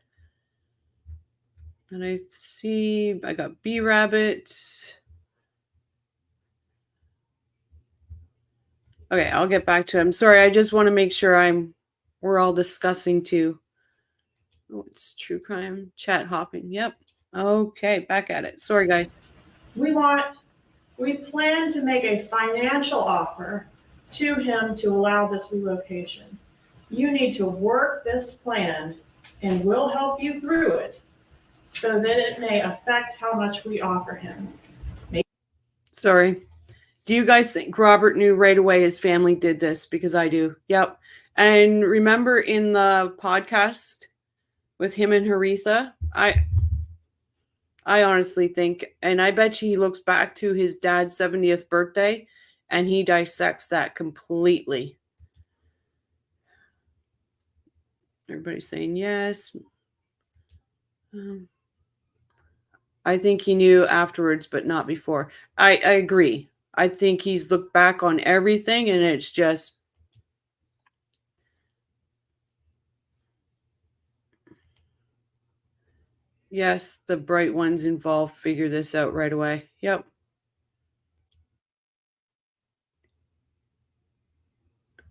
And I see I got B-Rabbit. Okay, I'll get back to him. Sorry, I just want to make sure we're all discussing too. Oh, it's true crime. Chat hopping. Yep. Okay, back at it. Sorry, guys. We plan to make a financial offer to him to allow this relocation. You need to work this plan and we'll help you through it so that it may affect how much we offer him. Sorry. Do you guys think Robert knew right away his family did this? Because I do. Yep. And remember in the podcast with him and Haritha, I honestly think, and I bet he looks back to his dad's 70th birthday and he dissects that completely. Everybody's saying yes. I think he knew afterwards, but not before. I agree. I think he's looked back on everything and it's just, yes, the bright ones involved figure this out right away. Yep.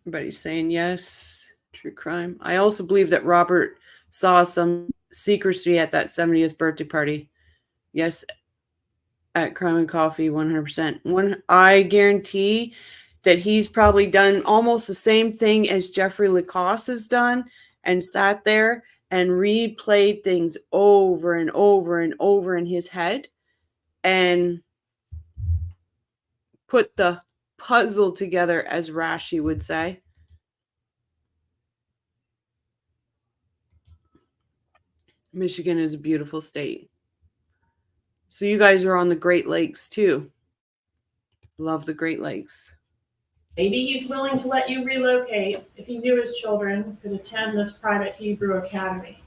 Everybody's saying yes. True crime. I also believe that Robert saw some secrecy at that 70th birthday party. Yes, at Crime and Coffee, 100%. I guarantee that he's probably done almost the same thing as Jeffrey Lacoste has done and sat there and replayed things over and over and over in his head and put the puzzle together, as Rashi would say. Michigan is a beautiful state. So you guys are on the Great Lakes too. Love the Great Lakes. Maybe he's willing to let you relocate if he knew his children could attend this private Hebrew academy.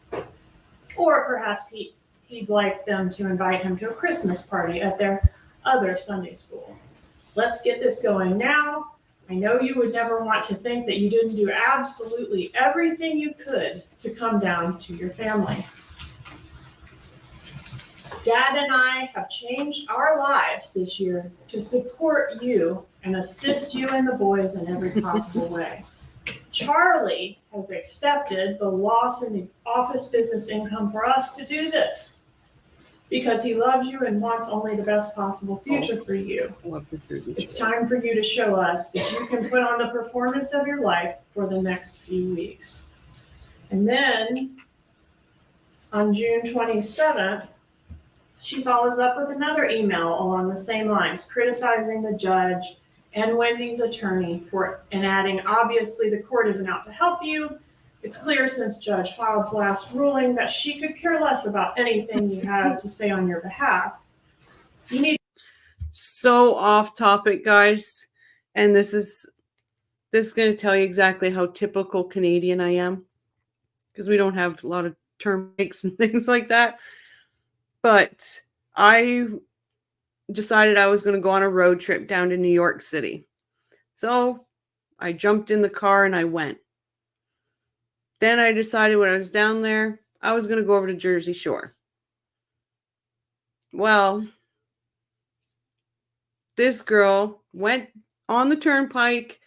Or perhaps he'd like them to invite him to a Christmas party at their other Sunday school. Let's get this going now. I know you would never want to think that you didn't do absolutely everything you could to come down to your family. Dad and I have changed our lives this year to support you and assist you and the boys in every possible way. Charlie has accepted the loss in the office business income for us to do this because he loves you and wants only the best possible future for you. It's time for you to show us that you can put on the performance of your life for the next few weeks. And then on June 27th, she follows up with another email along the same lines, criticizing the judge and Wendy's attorney and adding, obviously the court isn't out to help you. It's clear since Judge Hobbs' last ruling that she could care less about anything you have to say on your behalf. You need so off topic, guys. And this is going to tell you exactly how typical Canadian I am, because we don't have a lot of term breaks and things like that. But I decided I was going to go on a road trip down to New York City. So I jumped in the car and I went. Then I decided when I was down there, I was going to go over to Jersey Shore. Well, this girl went on the turnpike,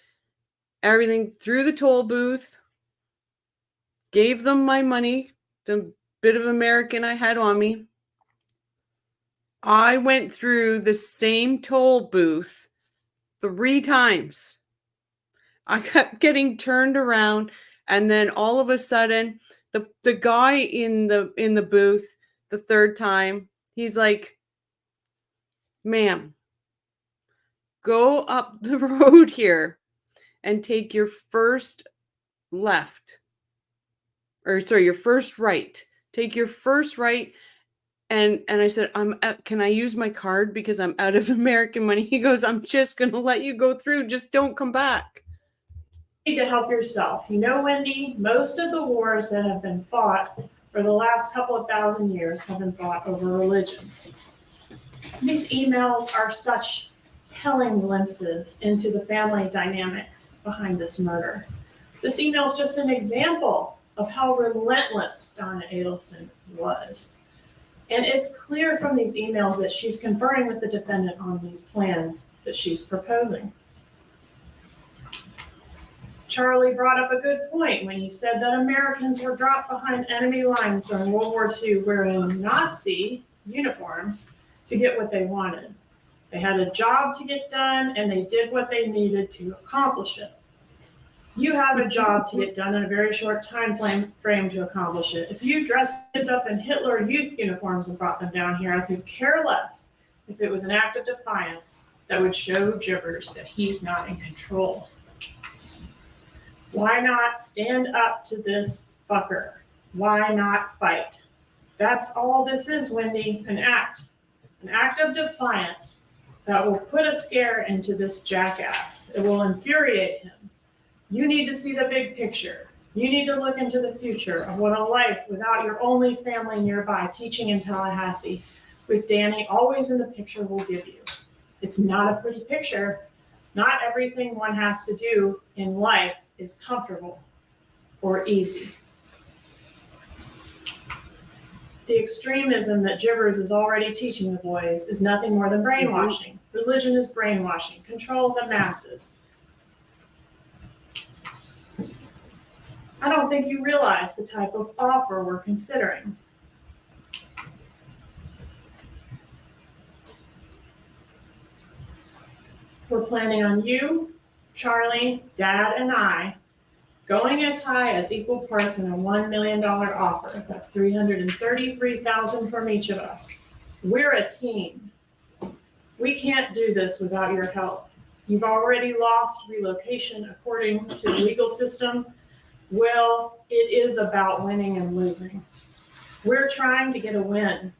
everything through the toll booth, gave them my money, the bit of American I had on me. I went through the same toll booth 3 times. I kept getting turned around, and then all of a sudden, the guy in the booth the third time, he's like, "Ma'am, go up the road here and take your first left, or sorry, your first right. Take your first right." And I said, "Can I use my card because I'm out of American money?" He goes, "I'm just gonna let you go through. Just don't come back." You need to help yourself. You know, Wendy, most of the wars that have been fought for the last couple of thousand years have been fought over religion. These emails are such telling glimpses into the family dynamics behind this murder. This email is just an example of how relentless Donna Adelson was. And it's clear from these emails that she's conferring with the defendant on these plans that she's proposing. Charlie brought up a good point when he said that Americans were dropped behind enemy lines during World War II wearing Nazi uniforms to get what they wanted. They had a job to get done, and they did what they needed to accomplish it. You have a job to get done in a very short time frame to accomplish it. If you dressed kids up in Hitler youth uniforms and brought them down here, I could care less if it was an act of defiance that would show Givers that he's not in control. Why not stand up to this fucker? Why not fight? That's all this is, Wendy, an act of defiance that will put a scare into this jackass. It will infuriate him. You need to see the big picture. You need to look into the future of what a life without your only family nearby teaching in Tallahassee with Danny always in the picture will give you. It's not a pretty picture. Not everything one has to do in life is comfortable or easy. The extremism that Givers is already teaching the boys is nothing more than brainwashing. Religion is brainwashing, control of the masses. I don't think you realize the type of offer we're considering. We're planning on you, Charlie, Dad, and I going as high as equal parts in a $1 million offer. That's $333,000 from each of us. We're a team. We can't do this without your help. You've already lost relocation according to the legal system. Well, it is about winning and losing. We're trying to get a win.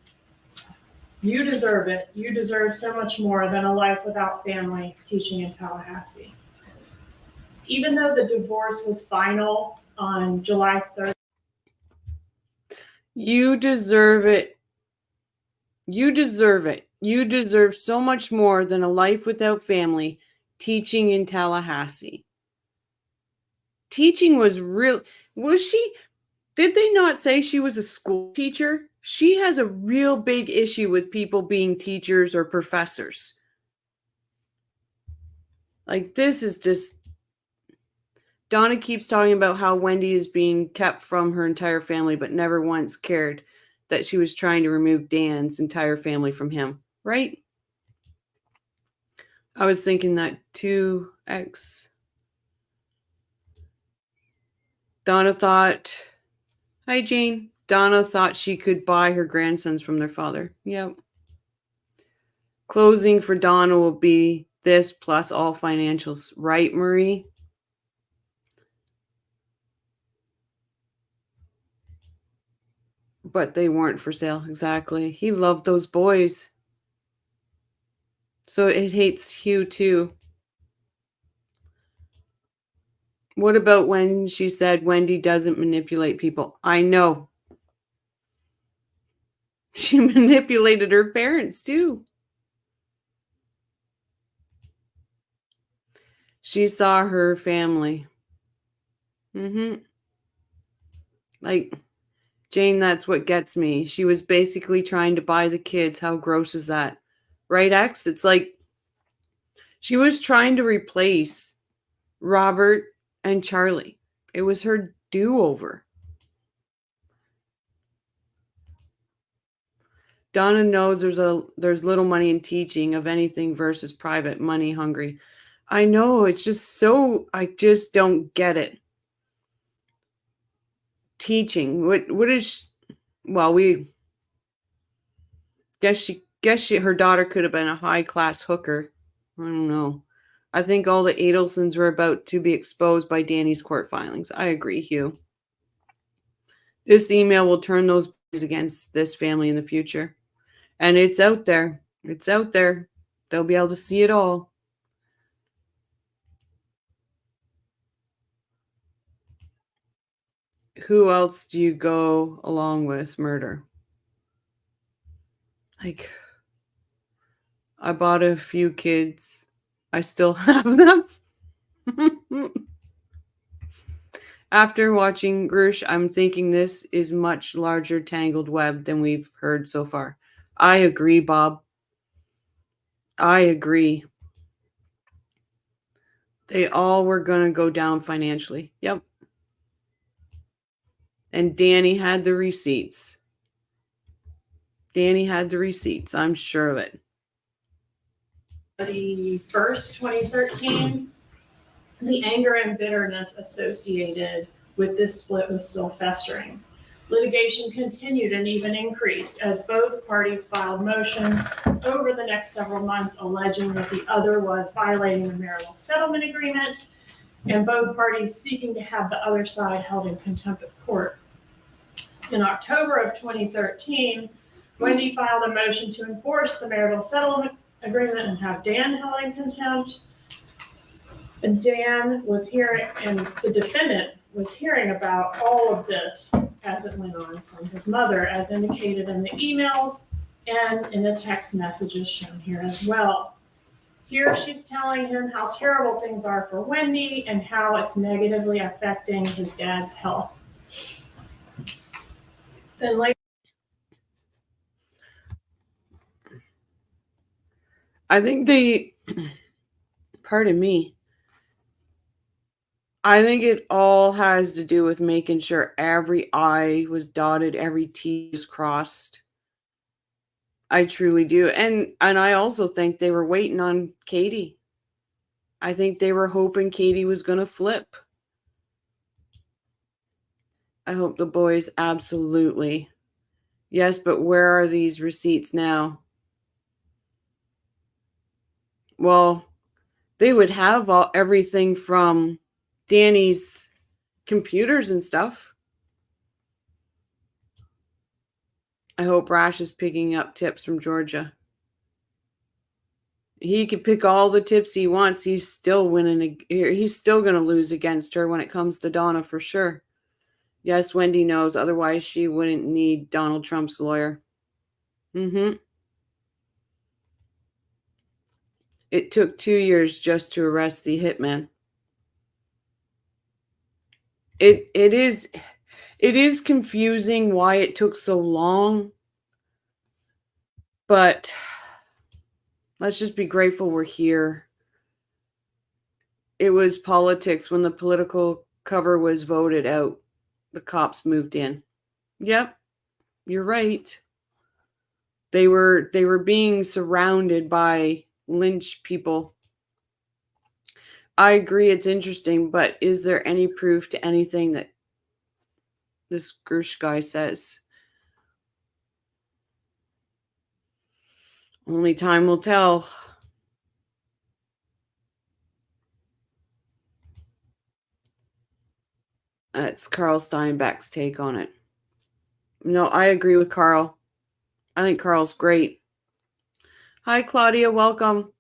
You deserve it. You deserve so much more than a life without family teaching in Tallahassee. Even though the divorce was final on July 3rd. You deserve it. You deserve it. You deserve so much more than a life without family teaching in Tallahassee. Teaching was real. Was she? Did they not say she was a school teacher? She has a real big issue with people being teachers or professors. Like, this is just... Donna keeps talking about how Wendy is being kept from her entire family, but never once cared that she was trying to remove Dan's entire family from him, right? I was thinking that too, Donna thought... Hi, Jane. Donna thought she could buy her grandsons from their father. Yep. Closing for Donna will be this plus all financials. Right, Marie? But they weren't for sale. Exactly. He loved those boys. So it hates Hugh too. What about when she said Wendy doesn't manipulate people? I know. She manipulated her parents too. She saw her family. Like, Jane, that's what gets me. She was basically trying to buy the kids. How gross is that? Right, X? It's like she was trying to replace Robert and Charlie. It was her do-over. Donna knows there's little money in teaching of anything versus private money hungry. I know, it's just so, I just don't get it. Teaching, what is, well, we guess her daughter could have been a high class hooker. I don't know. I think all the Adelsons were about to be exposed by Danny's court filings. I agree, Hugh. This email will turn those boys against this family in the future. And it's out there. It's out there. They'll be able to see it all. Who else do you go along with? Murder. Like, I bought a few kids. I still have them. After watching Gersh, I'm thinking this is much larger tangled web than we've heard so far. I agree, Bob. I agree. They all were going to go down financially. Yep. And Danny had the receipts. Danny had the receipts. I'm sure of it. The 1st, 2013, the anger and bitterness associated with this split was still festering. Litigation continued and even increased as both parties filed motions over the next several months alleging that the other was violating the marital settlement agreement, and both parties seeking to have the other side held in contempt of court. In October of 2013, Wendy filed a motion to enforce the marital settlement agreement and have Dan held in contempt. And Dan was hearing, and the defendant was hearing about all of this as it went on from his mother, as indicated in the emails and in the text messages shown here as well. Here she's telling him how terrible things are for Wendy and how it's negatively affecting his dad's health. Then later, I think pardon me. I think it all has to do with making sure every I was dotted, every T was crossed. I truly do. And I also think they were waiting on Katie. I think they were hoping Katie was going to flip. I hope the boys absolutely. Yes, but where are these receipts now? Well, they would have everything from Danny's computers and stuff. I hope Rash is picking up tips from Georgia. He could pick all the tips he wants. He's still winning. He's still going to lose against her when it comes to Donna for sure. Yes, Wendy knows. Otherwise, she wouldn't need Donald Trump's lawyer. It took 2 years just to arrest the hitman. It is confusing why it took so long, but let's just be grateful we're here. It was politics. When the political cover was voted out, the cops moved in. Yep, you're right. They were being surrounded by lynch people. I agree, it's interesting, but is there any proof to anything that this Gersh guy says? Only time will tell. That's Carl Steinbeck's take on it. No, I agree with Carl. I think Carl's great. Hi, Claudia. Welcome.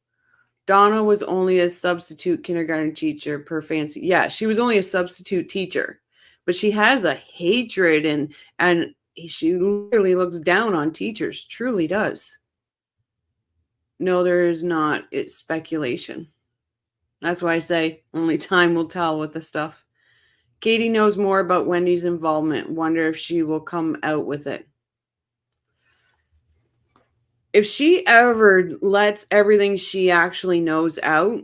Donna was only a substitute kindergarten teacher per fancy. Yeah, she was only a substitute teacher, but she has a hatred and she literally looks down on teachers. Truly does. No, there is not. It's speculation. That's why I say only time will tell with the stuff. Katie knows more about Wendy's involvement. Wonder if she will come out with it. If she ever lets everything she actually knows out,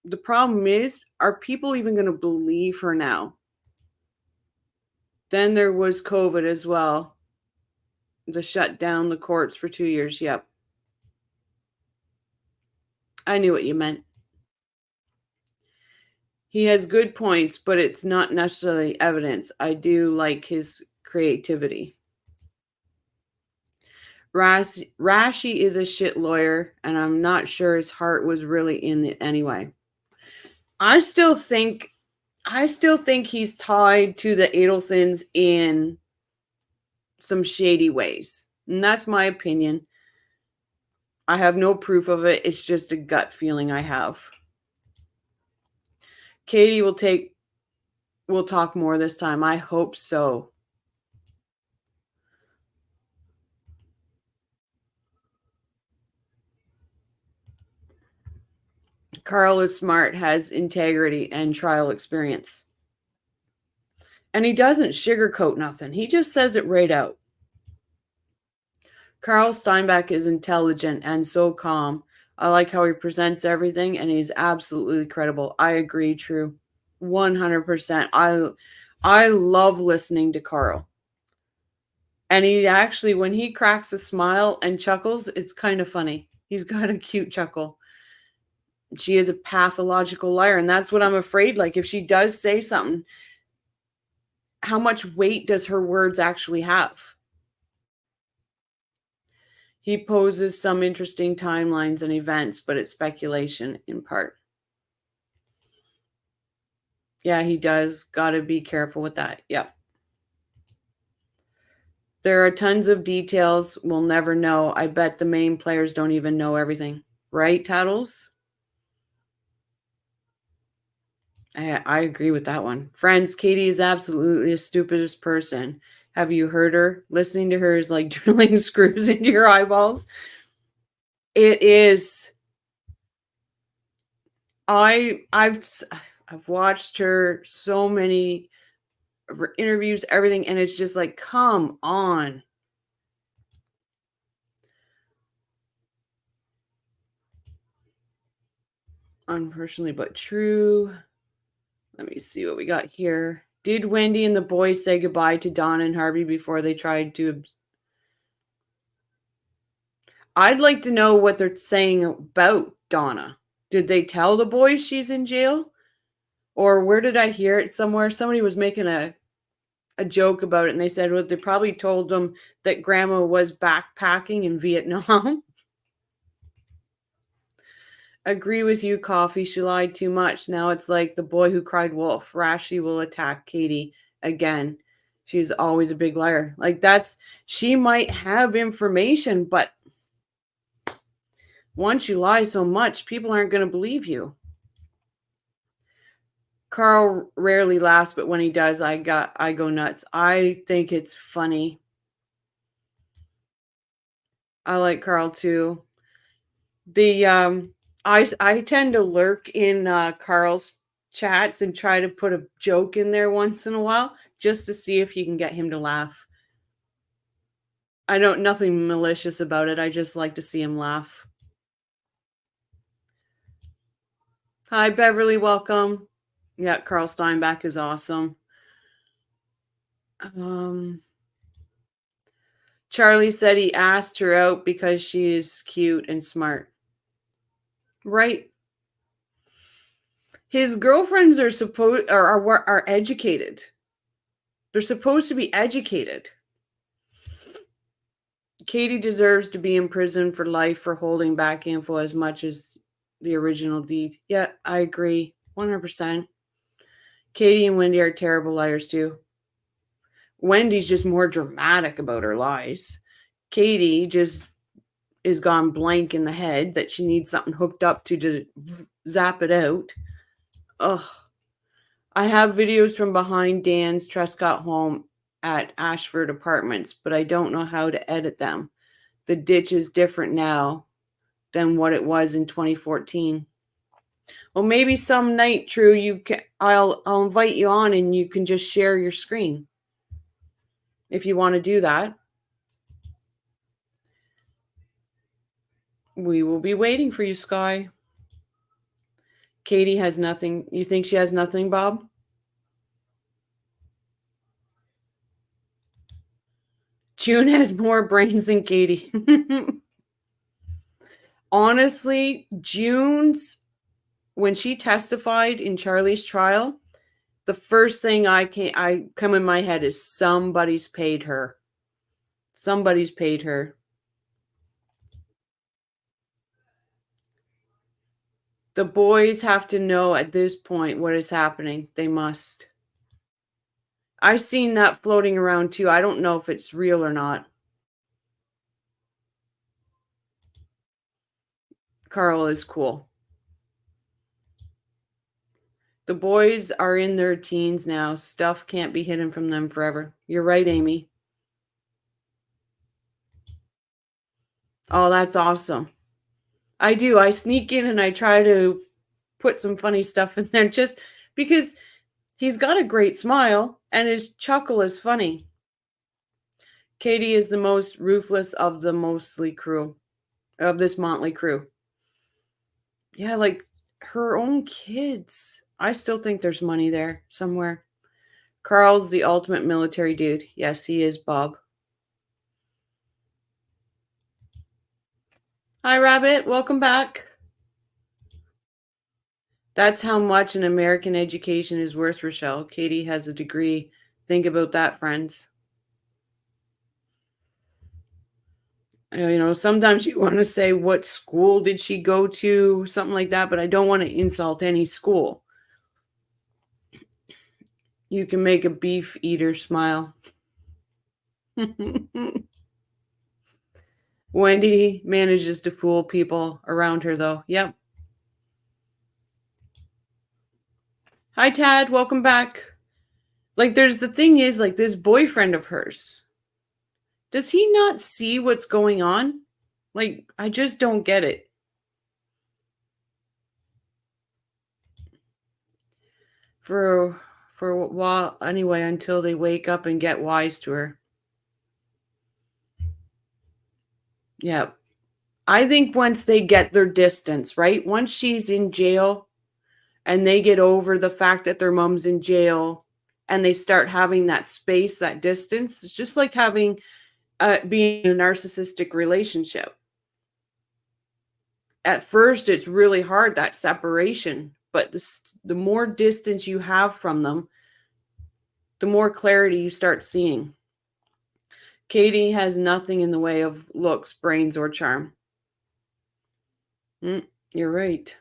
the problem is, are people even going to believe her now? Then there was COVID as well. The shut down the courts for 2 years. Yep. I knew what you meant. He has good points, but it's not necessarily evidence. I do like his creativity. Rashi is a shit lawyer, and I'm not sure his heart was really in it anyway. I still think he's tied to the Adelsons in some shady ways. And that's my opinion. I have no proof of it. It's just a gut feeling I have. Katie will talk more this time. I hope so. Carl is smart, has integrity and trial experience. And he doesn't sugarcoat nothing. He just says it right out. Carl Steinbeck is intelligent and so calm. I like how he presents everything, and he's absolutely credible. I agree, True. 100%. I love listening to Carl. And he actually, when he cracks a smile and chuckles, it's kind of funny. He's got a cute chuckle. She is a pathological liar, and that's what I'm afraid. Like, if she does say something, how much weight does her words actually have? He poses some interesting timelines and events, but it's speculation in part. Yeah, he does. Got to be careful with that. Yep. There are tons of details we'll never know. I bet the main players don't even know everything. Right, Tattles? I agree with that one. Friends, Katie is absolutely the stupidest person. Have you heard her? Listening to her is like drilling screws into your eyeballs. It is. I've watched her so many interviews, everything, and it's just like, come on. Unfortunately, but true. Let me see what we got here. Did Wendy and the boys say goodbye to Donna and Harvey before they tried to... I'd like to know what they're saying about Donna. Did they tell the boys she's in jail? Or where did I hear it somewhere? Somebody was making a joke about it, and they said, well, they probably told them that Grandma was backpacking in Vietnam. Agree with you, Coffee. She lied too much. Now it's like the boy who cried wolf. Rashi will attack Katie again. She's always a big liar. Like, she might have information, but once you lie so much, people aren't going to believe you. Carl rarely laughs, but when he does, I go nuts. I think it's funny. I like Carl too. I tend to lurk in Carl's chats and try to put a joke in there once in a while just to see if you can get him to laugh. I don't, nothing malicious about it. I just like to see him laugh. Hi, Beverly. Welcome. Yeah, Carl Steinbeck is awesome. Charlie said he asked her out because she is cute and smart. Right. His girlfriends are educated. They're supposed to be educated. Katie deserves to be in prison for life for holding back info as much as the original deed. Yeah, I agree. 100%. Katie and Wendy are terrible liars too. Wendy's just more dramatic about her lies. Katie just is gone blank in the head that she needs something hooked up to just zap it out. Ugh. I have videos from behind Dan's Trescott home at Ashford Apartments, but I don't know how to edit them. The ditch is different now than what it was in 2014. Well, maybe some night, True, I'll invite you on and you can just share your screen if you want to do that. We will be waiting for you, Sky. Katie has nothing. You think she has nothing, Bob? June has more brains than Katie. Honestly, when she testified in Charlie's trial, the first thing I come in my head is somebody's paid her. Somebody's paid her. The boys have to know at this point what is happening. They must. I've seen that floating around too. I don't know if it's real or not. Carl is cool. The boys are in their teens now. Stuff can't be hidden from them forever. You're right, Amy. Oh, that's awesome. I do. I sneak in and I try to put some funny stuff in there just because he's got a great smile and his chuckle is funny. Katie is the most ruthless of the mostly crew, of this motley crew. Yeah, like her own kids. I still think there's money there somewhere. Carl's the ultimate military dude. Yes, he is, Bob. Hi, Rabbit. Welcome back. That's how much an American education is worth, Rochelle. Katie has a degree. Think about that, friends. You know, sometimes you want to say, what school did she go to? Something like that, but I don't want to insult any school. You can make a beef eater smile. Wendy manages to fool people around her, though. Yep. Hi, Tad. Welcome back. Like, the thing is, like, this boyfriend of hers, does he not see what's going on? Like, I just don't get it. For a while, anyway, until they wake up and get wise to her. Yeah. I think once they get their distance, right? Once she's in jail and they get over the fact that their mom's in jail and they start having that space, that distance, it's just like having being in a narcissistic relationship. At first, it's really hard, that separation, but the more distance you have from them, the more clarity you start seeing. Katie has nothing in the way of looks, brains, or charm. You're right.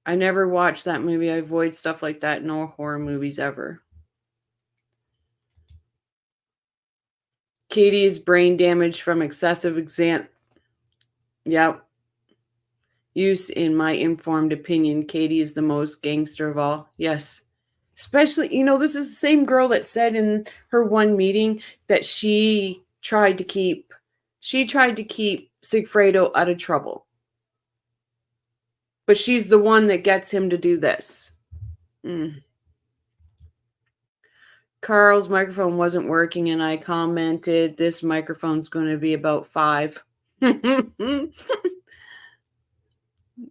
I never watched that movie. I avoid stuff like that. No horror movies ever. Katie is brain damaged from excessive exam. Yep. Use, in my informed opinion, Katie is the most gangster of all. Yes. Especially, you know, this is the same girl that said in her one meeting that she tried to keep Sigfredo out of trouble. But she's the one that gets him to do this. Carl's microphone wasn't working, and I commented, this microphone's going to be about 5.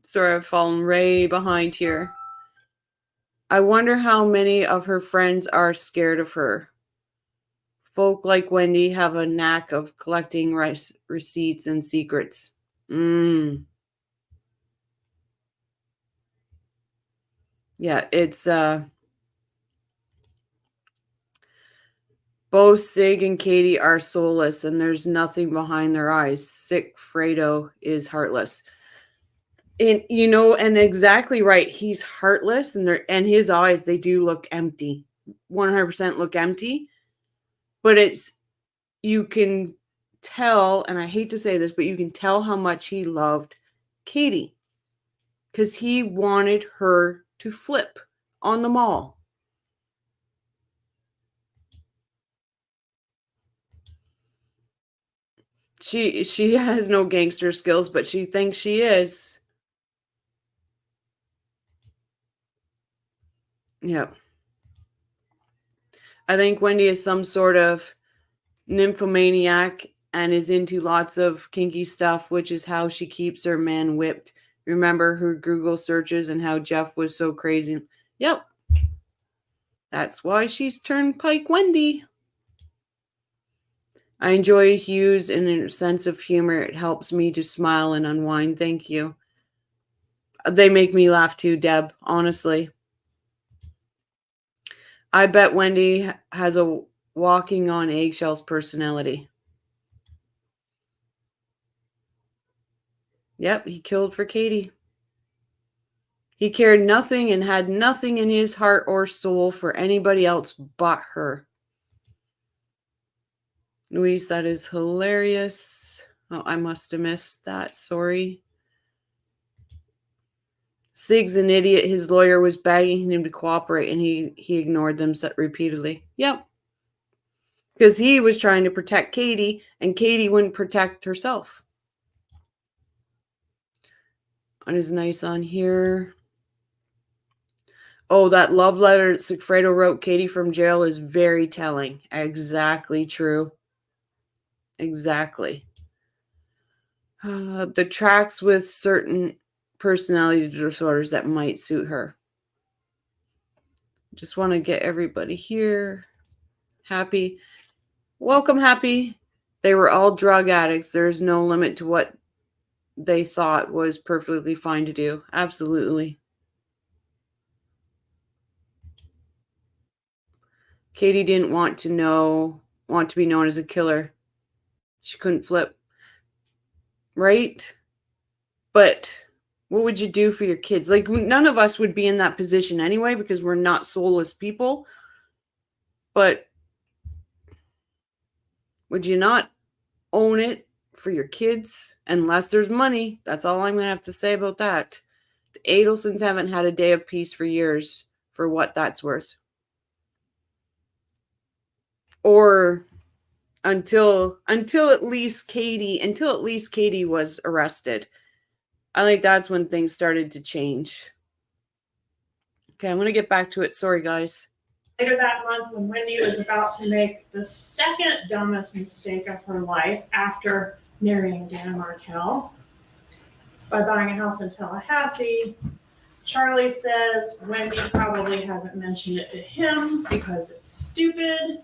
Sorry, I've fallen way behind here. I wonder how many of her friends are scared of her. Folk like Wendy have a knack of collecting receipts and secrets. Yeah, it's both Sig and Katie are soulless, and there's nothing behind their eyes. Sigfredo is heartless. And you know, and exactly right, he's heartless, and his eyes, they do look empty. 100% look empty. But you can tell, and I hate to say this, but you can tell how much he loved Katie. Because he wanted her to flip on them all. She has no gangster skills, but she thinks she is. Yep. I think Wendy is some sort of nymphomaniac and is into lots of kinky stuff, which is how she keeps her man whipped. Remember her Google searches and how Jeff was so crazy? Yep. That's why she's Turnpike Wendy. I enjoy Hughes and a sense of humor. It helps me to smile and unwind. Thank you. They make me laugh too, Deb, honestly. I bet Wendy has a walking on eggshells personality. Yep, he killed for Katie. He cared nothing and had nothing in his heart or soul for anybody else but her. Louise, that is hilarious. Oh, I must have missed that. Sorry. Sig's an idiot. His lawyer was begging him to cooperate, and he ignored them repeatedly. Yep. Because he was trying to protect Katie, and Katie wouldn't protect herself. What is nice on here? Oh, that love letter that Sigfredo wrote Katie from jail is very telling. Exactly true. Exactly. The tracks with certain personality disorders that might suit her. Just want to get everybody here happy. Welcome, Happy. They were all drug addicts. There's no limit to what they thought was perfectly fine to do. Absolutely. Katie didn't want to be known as a killer. She couldn't flip. Right? But what would you do for your kids? Like, none of us would be in that position anyway because we're not soulless people. But would you not own it for your kids unless there's money? That's all I'm going to have to say about that. The Adelsons haven't had a day of peace for years, for what that's worth. Or until at least Katie was arrested. I think that's when things started to change. Okay, I'm going to get back to it. Sorry, guys. Later that month, when Wendy was about to make the second dumbest mistake of her life after marrying Dan Markel by buying a house in Tallahassee, Charlie says Wendy probably hasn't mentioned it to him because it's stupid.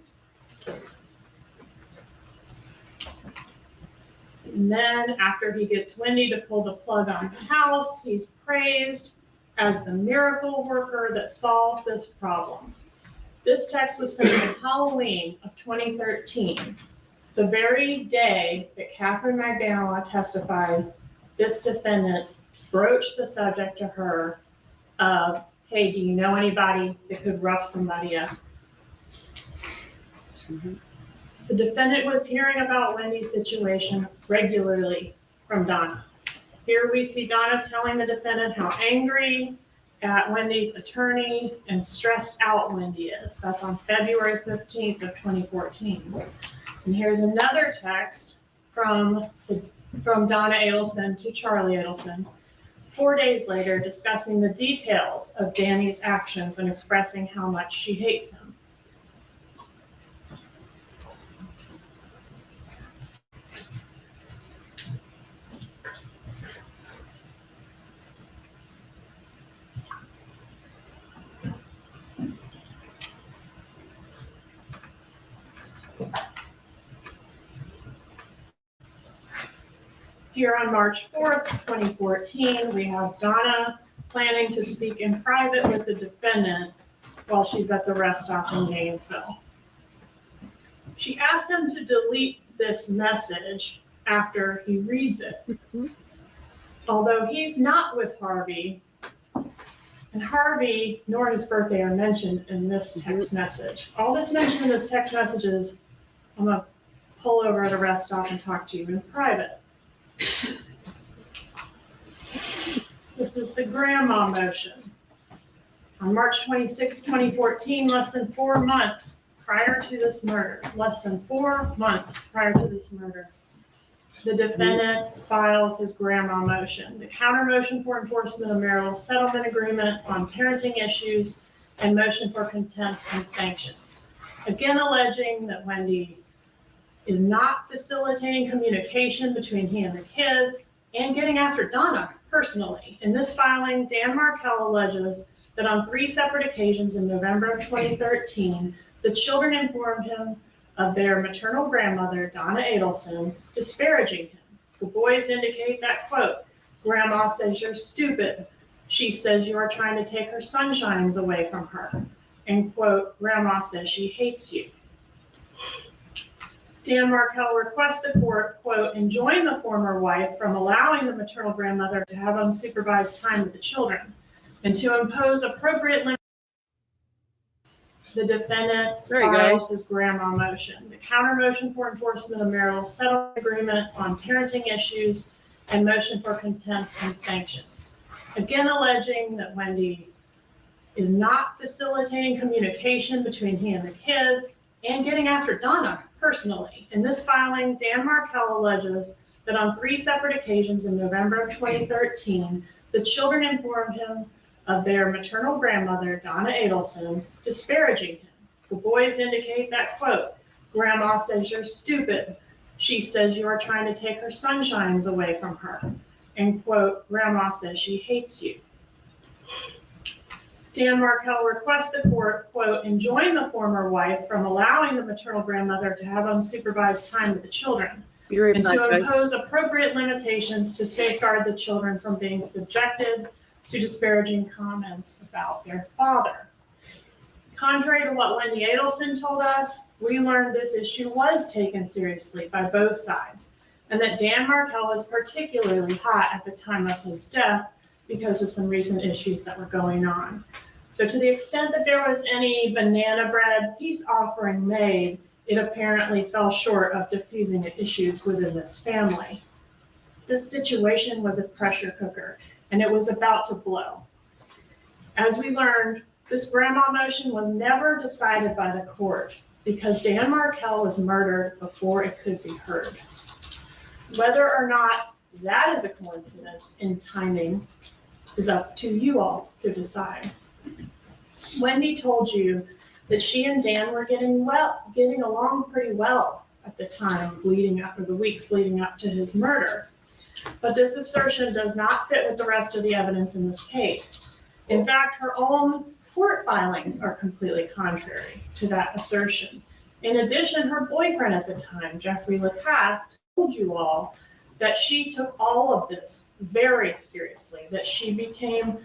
And then after he gets Wendy to pull the plug on the house, he's praised as the miracle worker that solved this problem. This text was sent on Halloween of 2013, the very day that Catherine Magdala testified this defendant broached the subject to her of, hey, do you know anybody that could rough somebody up? Mm-hmm. The defendant was hearing about Wendy's situation regularly from Donna. Here we see Donna telling the defendant how angry at Wendy's attorney and stressed out Wendy is. That's on February 15th of 2014. And here's another text from Donna Adelson to Charlie Adelson 4 days later, discussing the details of Danny's actions and expressing how much she hates him. Here on March 4th, 2014, we have Donna planning to speak in private with the defendant while she's at the rest stop in Gainesville. She asks him to delete this message after he reads it. Although he's not with Harvey, and Harvey nor his birthday are mentioned in this text message. All that's mentioned in this text message is, I'm going to pull over at a rest stop and talk to you in private. This is the grandma motion. On March 26, 2014, less than 4 months prior to this murder, the defendant files his grandma motion, the counter motion for enforcement of marital settlement agreement on parenting issues, and motion for contempt and sanctions. Again, alleging that Wendy is not facilitating communication between he and the kids and getting after Donna personally. In this filing, Dan Markel alleges that on 3 separate occasions in November of 2013, the children informed him of their maternal grandmother, Donna Adelson, disparaging him. The boys indicate that, quote, "Grandma says you're stupid. She says you are trying to take her sunshines away from her." And, quote, "Grandma says she hates you." Dan Markel requests the court, quote, "enjoin the former wife from allowing the maternal grandmother to have unsupervised time with the children and to impose appropriate limits." The defendant files his grandma motion, the counter motion for enforcement of marital settlement agreement on parenting issues, and motion for contempt and sanctions. Again, alleging that Wendy is not facilitating communication between he and the kids and getting after Donna personally. In this filing, Dan Markel alleges that on 3 separate occasions in November of 2013, the children informed him of their maternal grandmother, Donna Adelson, disparaging him. The boys indicate that, quote, "Grandma says you're stupid. She says you are trying to take her sunshines away from her." And, quote, "Grandma says she hates you." Dan Markel requests the court, quote, "enjoin the former wife from allowing the maternal grandmother to have unsupervised time with the children and to impose appropriate limitations to safeguard the children from being subjected to disparaging comments about their father." Contrary to what Wendy Adelson told us, we learned this issue was taken seriously by both sides, and that Dan Markel was particularly hot at the time of his death because of some recent issues that were going on. So to the extent that there was any banana bread peace offering made, it apparently fell short of diffusing the issues within this family. This situation was a pressure cooker, and it was about to blow. As we learned, this grandma motion was never decided by the court because Dan Markel was murdered before it could be heard. Whether or not that is a coincidence in timing is up to you all to decide. Wendy told you that she and Dan were getting along pretty well at the time leading up, or the weeks leading up to his murder. But this assertion does not fit with the rest of the evidence in this case. In fact, her own court filings are completely contrary to that assertion. In addition, her boyfriend at the time, Jeffrey Lacaste, told you all that she took all of this very seriously, that she became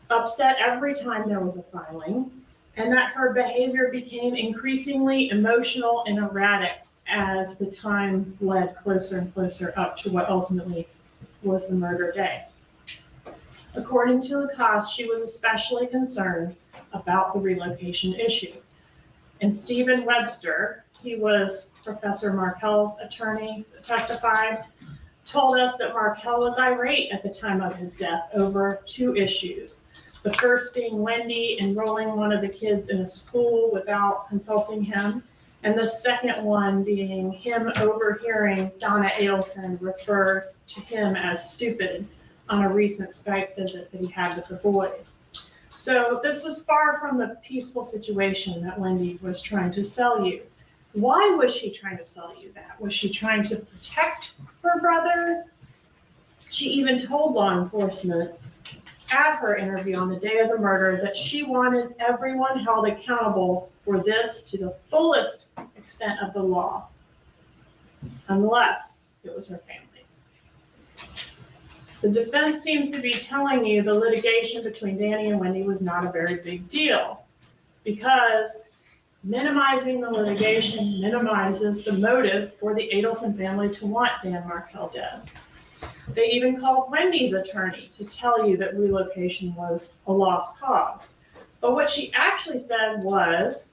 upset every time there was a filing, and that her behavior became increasingly emotional and erratic as the time led closer and closer up to what ultimately was the murder day. According to Lacaste, she was especially concerned about the relocation issue. And Stephen Webster, he was Professor Markel's attorney, testified, told us that Markel was irate at the time of his death over 2 issues. The first being Wendy enrolling one of the kids in a school without consulting him, and the second one being him overhearing Donna Adelson refer to him as stupid on a recent Skype visit that he had with the boys. So this was far from the peaceful situation that Wendy was trying to sell you. Why was she trying to sell you that? Was she trying to protect her brother? She even told law enforcement at her interview on the day of the murder that she wanted everyone held accountable for this to the fullest extent of the law, unless it was her family. The defense seems to be telling you the litigation between Danny and Wendy was not a very big deal because minimizing the litigation minimizes the motive for the Adelson family to want Dan Markel dead. They even called Wendy's attorney to tell you that relocation was a lost cause. But what she actually said was,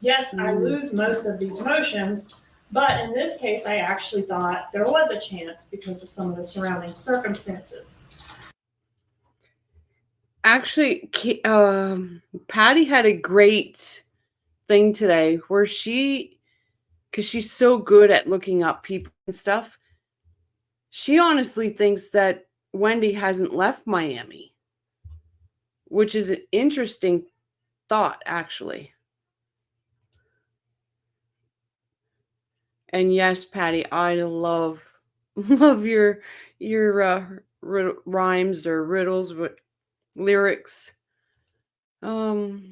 yes, I lose most of these motions, but in this case, I actually thought there was a chance because of some of the surrounding circumstances. Actually, Patty had a great thing today where because she's so good at looking up people and stuff, she honestly thinks that Wendy hasn't left Miami, which is an interesting thought, actually. And yes, Patty, I love your rhymes or riddles with lyrics. There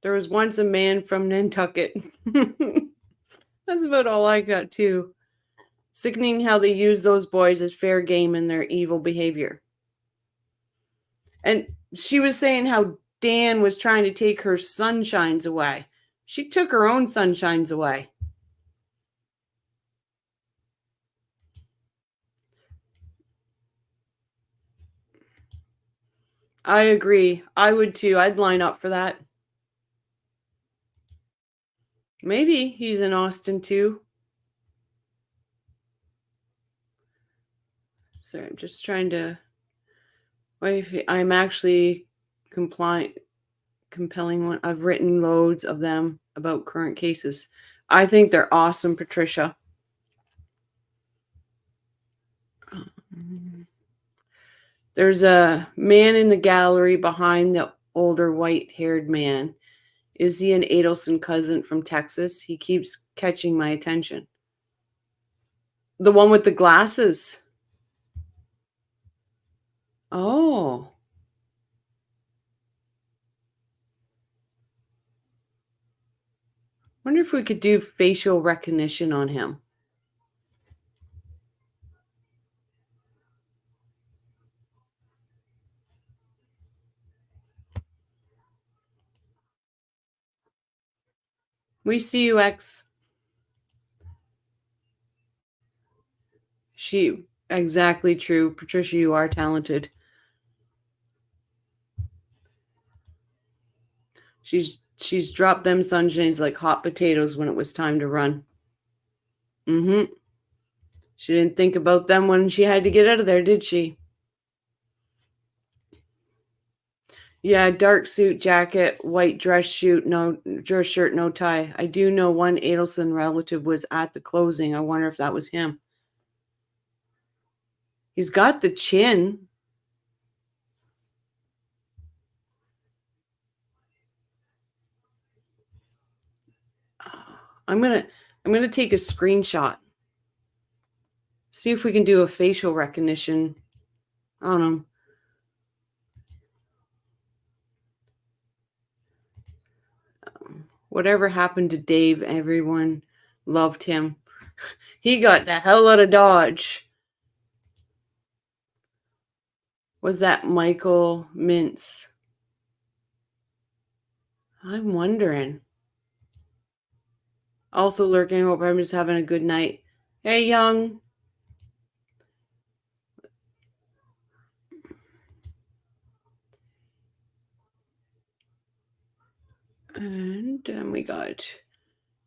was once a man from Nantucket. That's about all I got, too. Sickening how they use those boys as fair game in their evil behavior. And she was saying how Dan was trying to take her sunshines away. She took her own sunshines away. I agree. I would too. I'd line up for that. Maybe he's in Austin too. Sorry, I'm just trying to. I'm actually compelling one. I've written loads of them about current cases. I think they're awesome, Patricia. There's a man in the gallery behind the older white-haired man. Is he an Adelson cousin from Texas? He keeps catching my attention. The one with the glasses. Oh. Wonder if we could do facial recognition on him. We see you, X. Exactly true. Patricia, you are talented. She's dropped them sunshines like hot potatoes when it was time to run. Mm-hmm. She didn't think about them when she had to get out of there, did she? Yeah, dark suit, jacket, white dress shirt, no tie. I do know one Adelson relative was at the closing. I wonder if that was him. He's got the chin. I'm gonna take a screenshot. See if we can do a facial recognition on him. Whatever happened to Dave, everyone loved him. He got the hell out of Dodge. Was that Michael Mintz? I'm wondering. Also lurking. Hope I'm just having a good night. Hey, Young. And we got,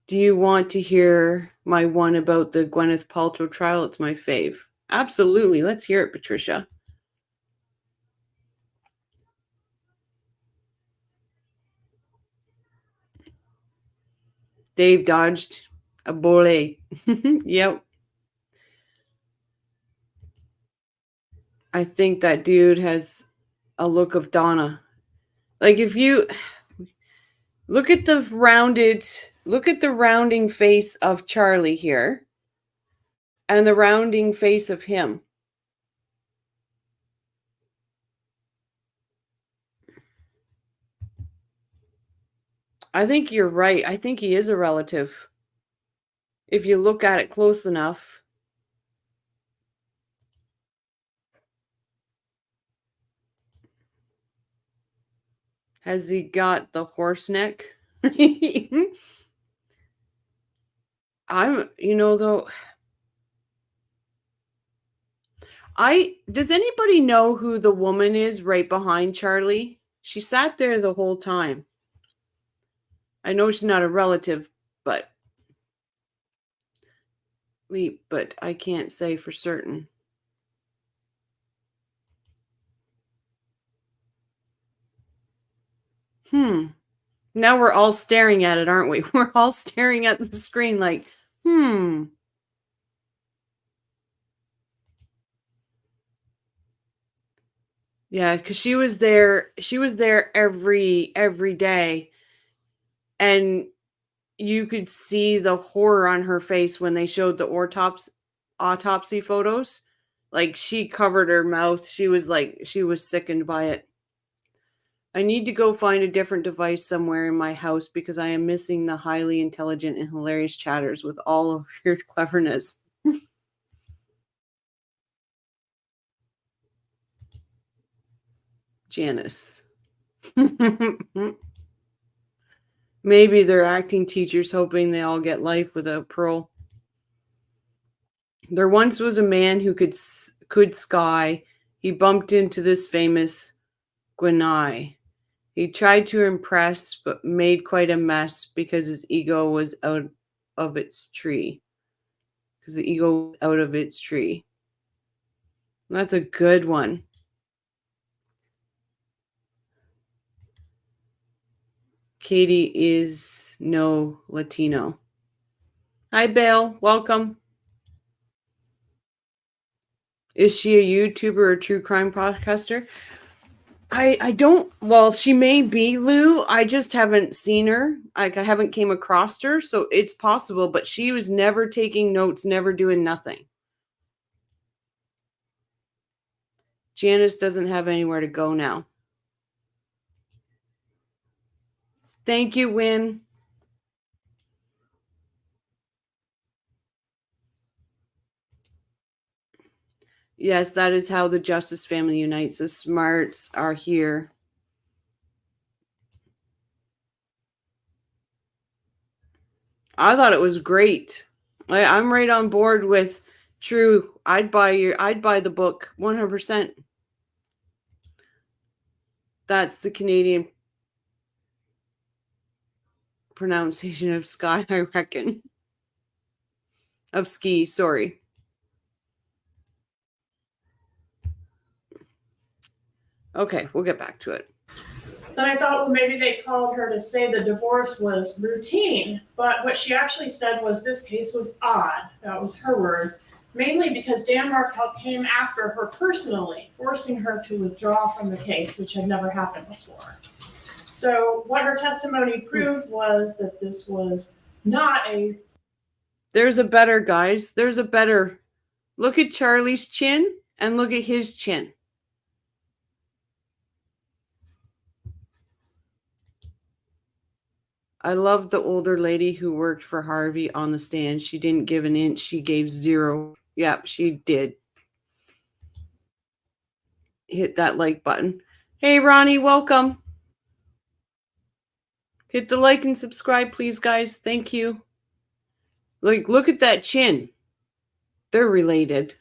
do you want to hear my one about the Gwyneth Paltrow trial? It's my fave. Absolutely. Let's hear it, Patricia. Dave dodged a bullet. Yep. I think that dude has a look of Donna. Like if you look at the rounding face of Charlie here and the rounding face of him. I think you're right. I think he is a relative. If you look at it close enough. Has he got the horse neck? Does anybody know who the woman is right behind Charlie? She sat there the whole time. I know she's not a relative, but I can't say for certain. Now we're all staring at it, aren't we? We're all staring at the screen like, Yeah, because she was there every day. And you could see the horror on her face when they showed the autopsy photos. Like she covered her mouth. She was sickened by it. I need to go find a different device somewhere in my house because I am missing the highly intelligent and hilarious chatters with all of your cleverness. Janice. Maybe they're acting teachers hoping they all get life without parole. There once was a man who could sky. He bumped into this famous Gwenai. He tried to impress, but made quite a mess because his ego was out of its tree. Because the ego was out of its tree. That's a good one. Katie is no Latino. Hi, Belle. Welcome. Is she a YouTuber or true crime podcaster? I don't, well, she may be, Lou. I just haven't seen her. Like, I haven't came across her, so it's possible, but she was never taking notes, never doing nothing. Janice doesn't have anywhere to go now. Thank you, Win. Yes, that is how the Justice family unites. The smarts are here. I thought it was great. I'm right on board with True. I'd buy the book 100%. That's the Canadian pronunciation of sky, I reckon. Of ski, sorry. Okay, we'll get back to it. Then I thought, well, maybe they called her to say the divorce was routine. But what she actually said was this case was odd. That was her word. Mainly because Dan Markel came after her personally, forcing her to withdraw from the case, which had never happened before. So what her testimony proved was that this was not a... There's a better, guys. There's a better. Look at Charlie's chin and look at his chin. I love the older lady who worked for Harvey on the stand. She didn't give an inch. She gave 0. Yep, she did. Hit that like button. Hey, Ronnie, welcome. Hit the like and subscribe, please, guys. Thank you. Like, look at that chin. They're related.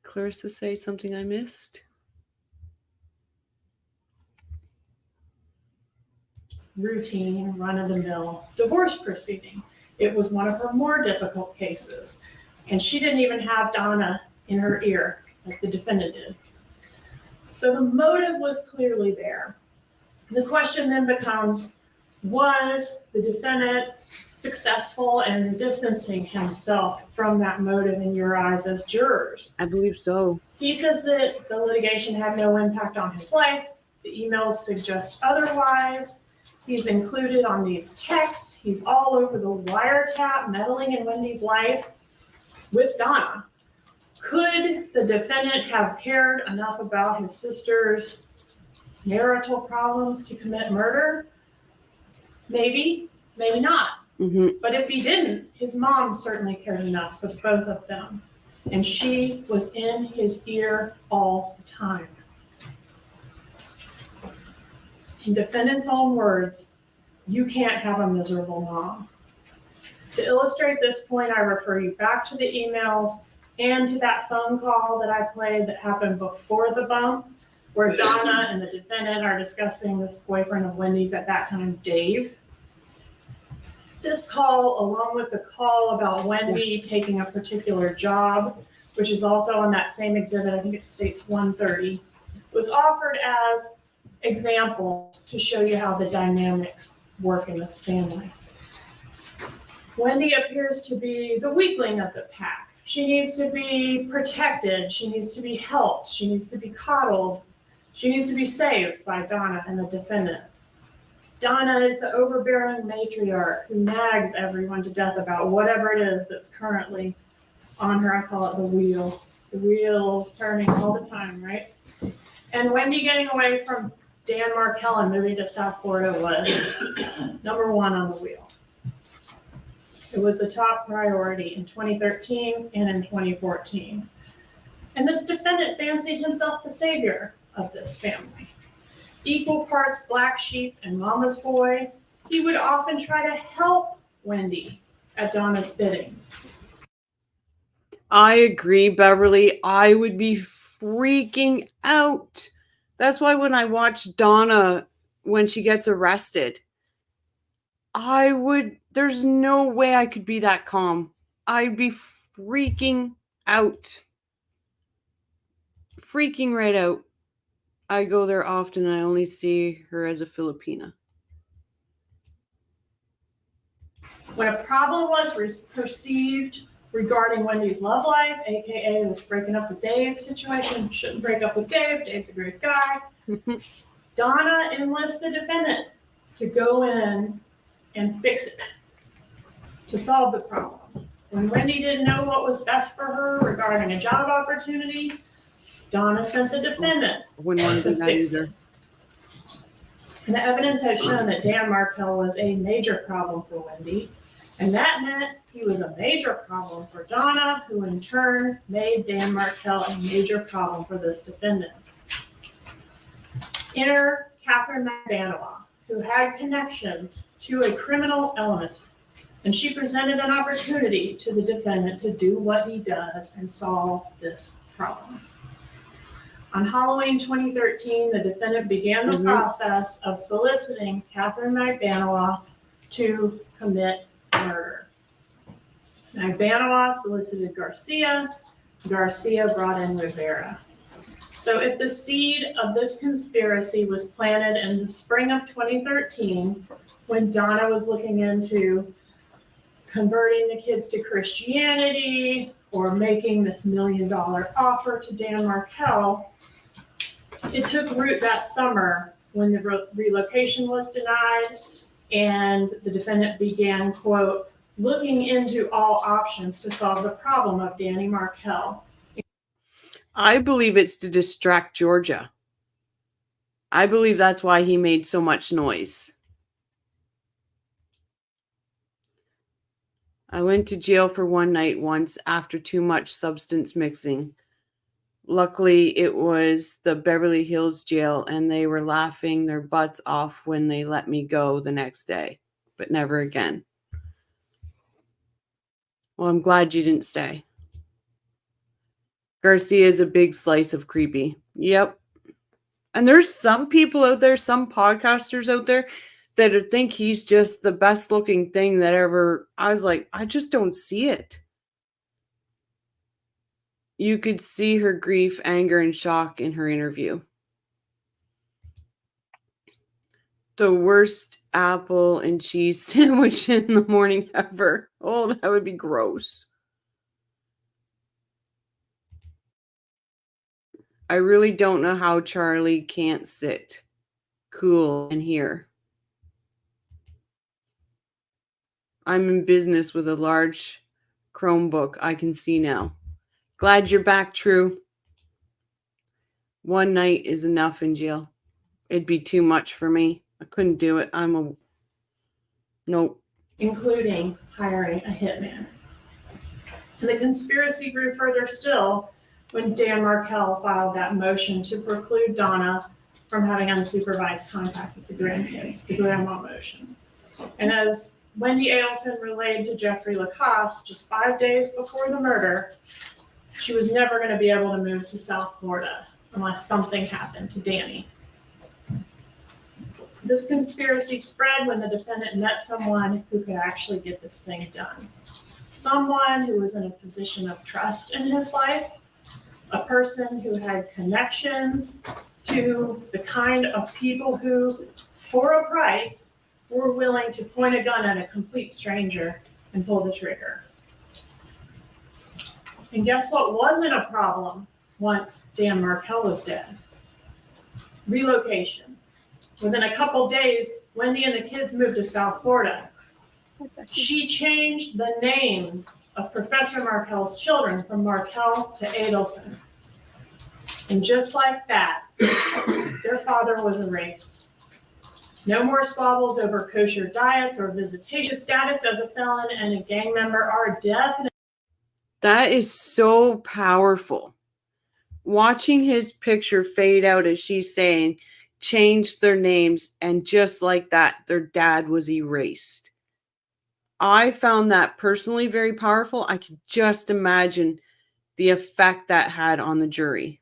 Clarissa say something I missed? Routine, run-of-the-mill divorce proceeding. It was one of her more difficult cases. And she didn't even have Donna in her ear like the defendant did. So the motive was clearly there. The question then becomes, was the defendant successful in distancing himself from that motive in your eyes as jurors? I believe so. He says that the litigation had no impact on his life. The emails suggest otherwise. He's included on these texts. He's all over the wiretap, meddling in Wendy's life with Donna. Could the defendant have cared enough about his sister's marital problems to commit murder? Maybe, maybe not. Mm-hmm. But if he didn't, his mom certainly cared enough for both of them. And she was in his ear all the time. In defendant's own words, you can't have a miserable mom. To illustrate this point, I refer you back to the emails and to that phone call that I played that happened before the bump, where Donna and the defendant are discussing this boyfriend of Wendy's at that time, Dave. This call, along with the call about Wendy taking a particular job, which is also on that same exhibit, I think it states 130, was offered as examples to show you how the dynamics work in this family. Wendy appears to be the weakling of the pack. She needs to be protected. She needs to be helped. She needs to be coddled. She needs to be saved by Donna and the defendant. Donna is the overbearing matriarch who nags everyone to death about whatever it is that's currently on her. I call it the wheel. The wheel's turning all the time, right? And Wendy getting away from Dan Markel and moving to South Florida was number one on the wheel. It was the top priority in 2013 and in 2014. And this defendant fancied himself the savior of this family. Equal parts black sheep and mama's boy, he would often try to help Wendy at Donna's bidding. I agree, Beverly. I would be freaking out. That's why when I watch Donna when she gets arrested, there's no way I could be that calm. I'd be freaking out. Freaking right out. I go there often. I only see her as a Filipina. When a problem was perceived regarding Wendy's love life, aka this breaking up with Dave situation, shouldn't break up with Dave, Dave's a great guy, Donna enlists the defendant to go in and fix it, to solve the problem. When Wendy didn't know what was best for her regarding a job opportunity, Donna sent the defendant to fix it. And the evidence has shown that Dan Markel was a major problem for Wendy, and that meant he was a major problem for Donna, who in turn made Dan Markel a major problem for this defendant. Enter Catherine McBanowa, who had connections to a criminal element, and she presented an opportunity to the defendant to do what he does and solve this problem. On Halloween 2013, the defendant began the process of soliciting Catherine McBanowa to commit murder. McBanowa solicited Garcia. Garcia brought in Rivera. So if the seed of this conspiracy was planted in the spring of 2013, when Donna was looking into converting the kids to Christianity or making this $1 million offer to Dan Markel, it took root that summer when the relocation was denied and the defendant began, quote, looking into all options to solve the problem of Danny Markel. I believe it's to distract Georgia. I believe that's why he made so much noise. I went to jail for one night once after too much substance mixing. Luckily, it was the Beverly Hills jail, and they were laughing their butts off when they let me go the next day, but never again. Well, I'm glad you didn't stay. Garcia is a big slice of creepy. Yep. And there's some people out there, some podcasters out there that think he's just the best looking thing that ever. I was like, I just don't see it. You could see her grief, anger, and shock in her interview. The worst apple and cheese sandwich in the morning ever. Oh, that would be gross. I really don't know how Charlie can't sit cool and hear. I'm in business with a large Chromebook. I can see now. Glad you're back, True. One night is enough in jail. It'd be too much for me. I couldn't do it. Nope. Including hiring a hitman. And the conspiracy grew further still when Dan Markel filed that motion to preclude Donna from having unsupervised contact with the grandkids, the grandma motion. And as Wendy Adelson relayed to Jeffrey Lacoste just 5 days before the murder, she was never going to be able to move to South Florida unless something happened to Danny. This conspiracy spread when the defendant met someone who could actually get this thing done. Someone who was in a position of trust in his life, a person who had connections to the kind of people who, for a price, were willing to point a gun at a complete stranger and pull the trigger. And guess what wasn't a problem once Dan Markel was dead? Relocation. Within a couple days, Wendy and the kids moved to South Florida. She changed the names of Professor Markel's children from Markel to Adelson. And just like that, their father was erased. No more squabbles over kosher diets or visitation. Status as a felon and a gang member are definitely. That is so powerful. Watching his picture fade out as she's saying, changed their names, and just like that, their dad was erased. I found that personally very powerful. I could just imagine the effect that had on the jury.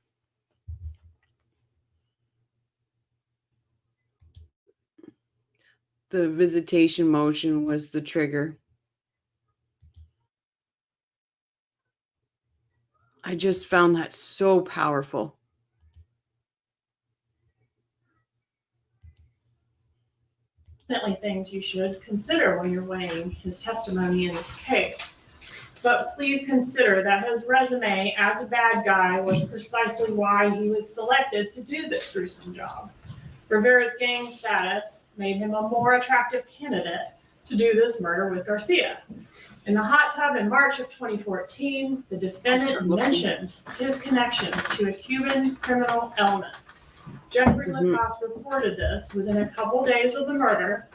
The visitation motion was the trigger. I just found that so powerful. Definitely things you should consider when you're weighing his testimony in this case. But please consider that his resume as a bad guy was precisely why he was selected to do this gruesome job. Rivera's gang status made him a more attractive candidate to do this murder with Garcia. In the hot tub in March of 2014, the defendant mentions his connection to a Cuban criminal element. Jeffrey Lacoste reported this within a couple days of the murder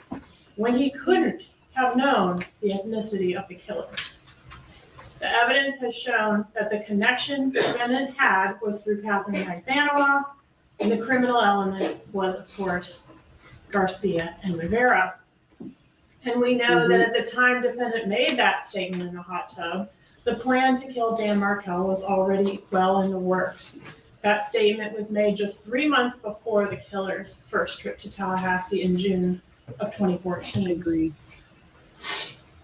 when he couldn't have known the ethnicity of the killer. The evidence has shown that the connection the defendant had was through Catherine Magbanua, and the criminal element was, of course, Garcia and Rivera. And we know that at the time defendant made that statement in the hot tub, the plan to kill Dan Markel was already well in the works. That statement was made just 3 months before the killer's first trip to Tallahassee in June of 2014. Agreed.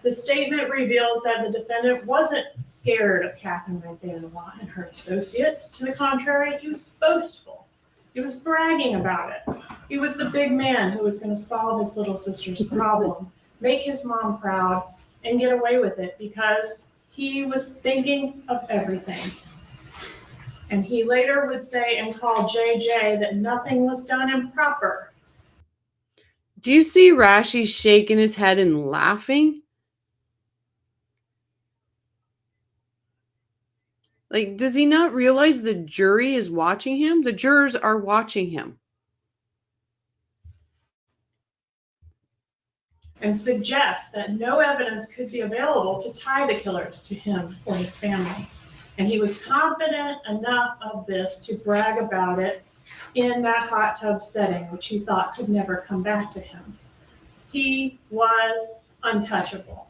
The statement reveals that the defendant wasn't scared of Catherine Magbanua and her associates. To the contrary, he was boastful. He was bragging about it. He was the big man who was going to solve his little sister's problem, make his mom proud, and get away with it because he was thinking of everything. And he later would say and call JJ that nothing was done improper. Do you see Rashi shaking his head and laughing? Like, does he not realize the jury is watching him? The jurors are watching him. And suggest that no evidence could be available to tie the killers to him or his family. And he was confident enough of this to brag about it in that hot tub setting, which he thought could never come back to him. He was untouchable.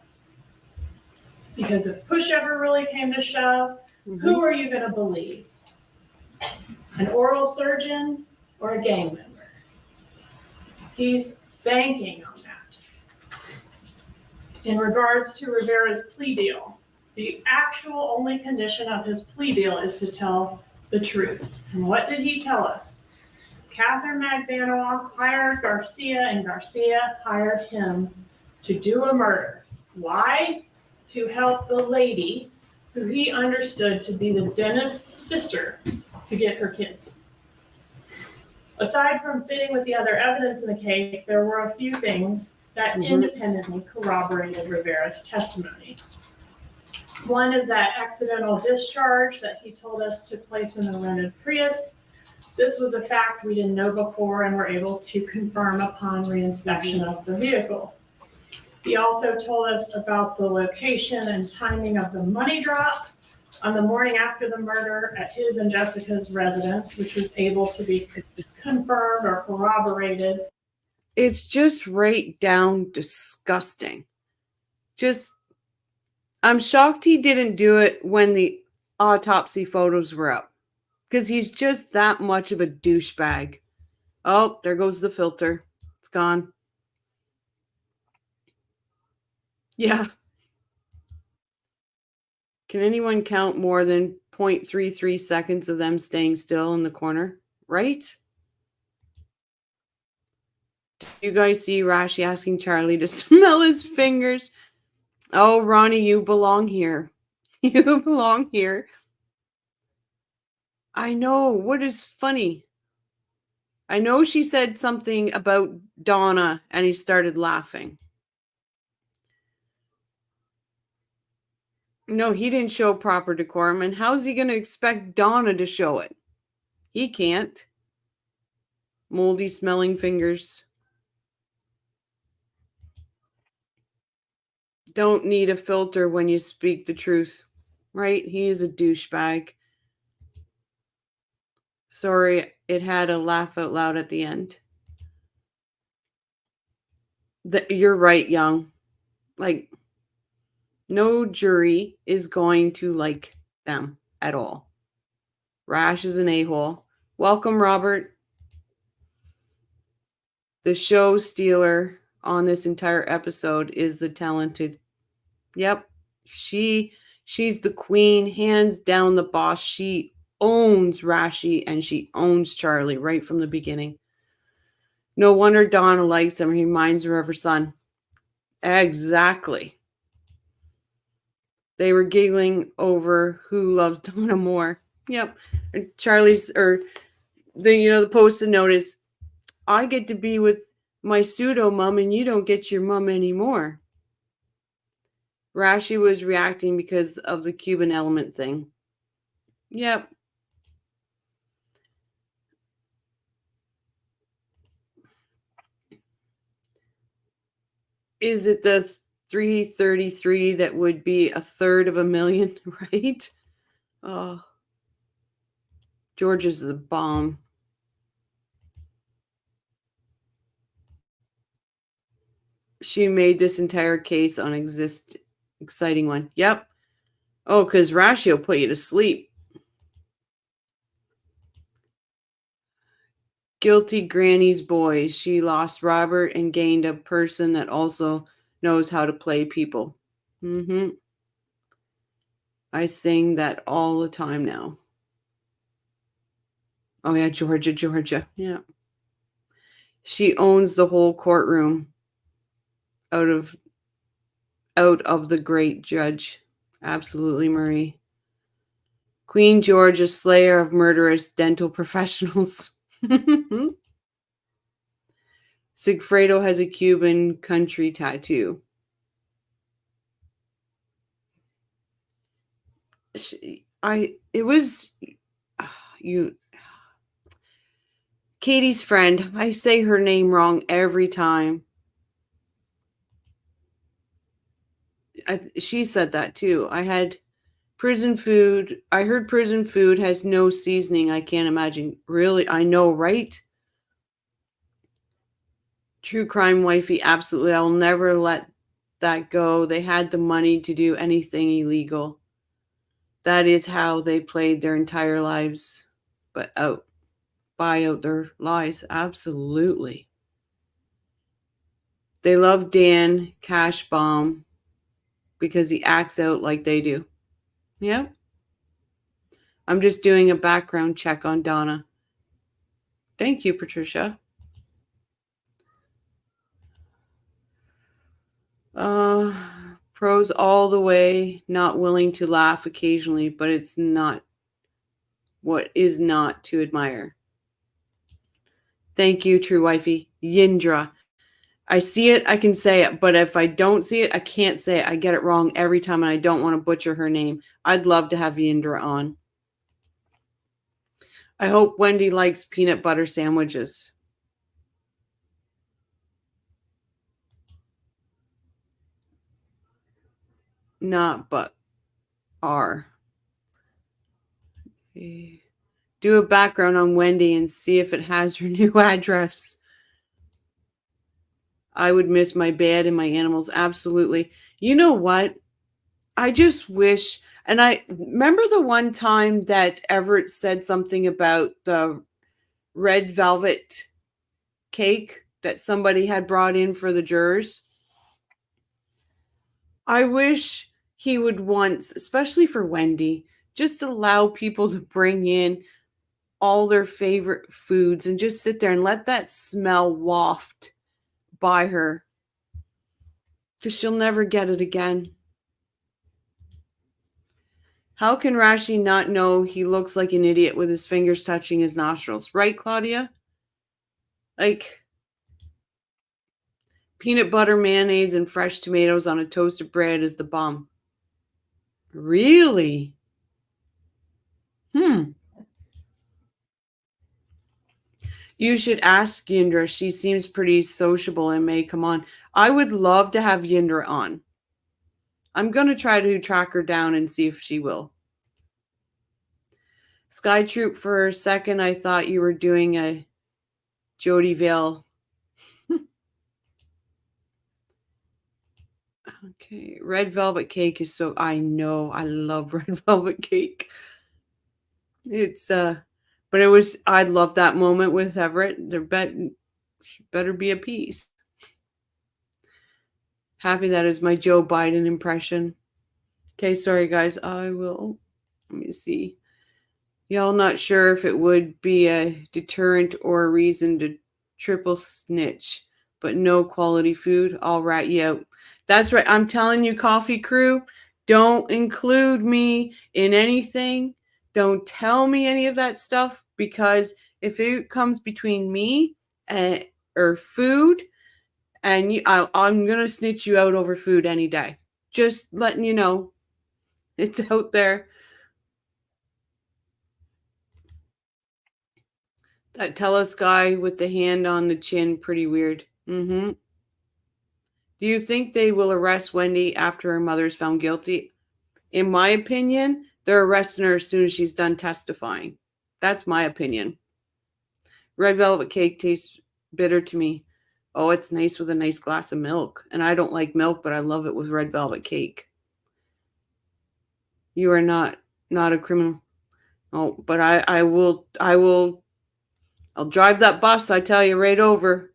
Because if push ever really came to shove, who are you going to believe? An oral surgeon or a gang member? He's banking on that. In regards to Rivera's plea deal, the actual only condition of his plea deal is to tell the truth. And what did he tell us? Catherine Magbanua hired Garcia, and Garcia hired him to do a murder. Why? To help the lady who he understood to be the dentist's sister to get her kids. Aside from fitting with the other evidence in the case, there were a few things that independently corroborated Rivera's testimony. One is that accidental discharge that he told us took place in a rented Prius. This was a fact we didn't know before and were able to confirm upon reinspection of the vehicle. He also told us about the location and timing of the money drop on the morning after the murder at his and Jessica's residence, which was able to be confirmed or corroborated. It's just right down disgusting. I'm shocked he didn't do it when the autopsy photos were up, because he's just that much of a douchebag. Oh, there goes the filter. It's gone. Yeah. Can anyone count more than 0.33 seconds of them staying still in the corner? Right? Do you guys see Rashi asking Charlie to smell his fingers? Oh, Ronnie, you belong here. You belong here. I know. What is funny? I know she said something about Donna and he started laughing. No, he didn't show proper decorum. And how's he going to expect Donna to show it? He can't. Moldy smelling fingers. Don't need a filter when you speak the truth. Right? He is a douchebag. Sorry, it had a laugh out loud at the end. You're right, Young. Like, no jury is going to like them at all. Rash is an a-hole. Welcome, Robert. The show stealer on this entire episode is the talented. Yep. She's the queen, hands down the boss. She owns Rashi and she owns Charlie right from the beginning. No wonder Donna likes him. He reminds her of her son. Exactly. They were giggling over who loves Donna more. Yep. And Charlie's, or the post-it notice, I get to be with my pseudo mom and you don't get your mom anymore. Rashi was reacting because of the Cuban element thing. Yep. Is it the 333 that would be a third of a million, right? Oh, George is the bomb. She made this entire case on exciting one. Yep. Oh, because Rashi will put you to sleep. Guilty Granny's boys. She lost Robert and gained a person that also knows how to play people. I sing that all the time now. Oh yeah, Georgia. Yeah. She owns the whole courtroom out of the great judge. Absolutely, Marie. Queen Georgia, slayer of murderous dental professionals. Sigfredo has a Cuban country tattoo. Katie's friend. I say her name wrong every time. She said that too. I had prison food. I heard prison food has no seasoning. I can't imagine. Really? I know, right? True crime wifey. Absolutely. I'll never let that go. They had the money to do anything illegal. That is how they played their entire lives. But buy out their lies. Absolutely. They love Dan Cash Bomb because he acts out like they do. Yeah. I'm just doing a background check on Donna. Thank you, Patricia. Pros all the way, not willing to laugh occasionally, but it's not what is not to admire. Thank you, true wifey. Yindra. I see it, I can say it, but if I don't see it, I can't say it. I get it wrong every time, and I don't want to butcher her name. I'd love to have Yindra on. I hope Wendy likes peanut butter sandwiches. Not, but are. Do a background on Wendy and see if it has her new address. I would miss my bed and my animals. Absolutely. You know what? I just wish, and I remember the one time that Everett said something about the red velvet cake that somebody had brought in for the jurors. I wish he would once, especially for Wendy, just allow people to bring in all their favorite foods and just sit there and let that smell waft by her, because she'll never get it again. How can Rashi not know he looks like an idiot with his fingers touching his nostrils? Right, Claudia? Like peanut butter, mayonnaise, and fresh tomatoes on a toasted bread is the bomb. Really? You should ask Yindra. She seems pretty sociable and may come on. I would love to have Yindra on. I'm going to try to track her down and see if she will. Sky Troop, for a second, I thought you were doing a Jody Vale. Okay. Red velvet cake is so, I know. I love red velvet cake. It's, but it was, I love that moment with Everett. There better be a piece. Happy that is my Joe Biden impression. Okay, sorry guys. I will, let me see. Y'all not sure if it would be a deterrent or a reason to triple snitch, but no quality food. I'll rat you out. That's right. I'm telling you, coffee crew, don't include me in anything. Don't tell me any of that stuff, because if it comes between me or food, and I'm going to snitch you out over food any day. Just letting you know. It's out there. That Tellus guy with the hand on the chin, pretty weird. Mm-hmm. Do you think they will arrest Wendy after her mother is found guilty? In my opinion, they're arresting her as soon as she's done testifying. That's my opinion. Red velvet cake tastes bitter to me. Oh, it's nice with a nice glass of milk. And I don't like milk, but I love it with red velvet cake. You are not a criminal. Oh, but I'll drive that bus, I tell you, right over.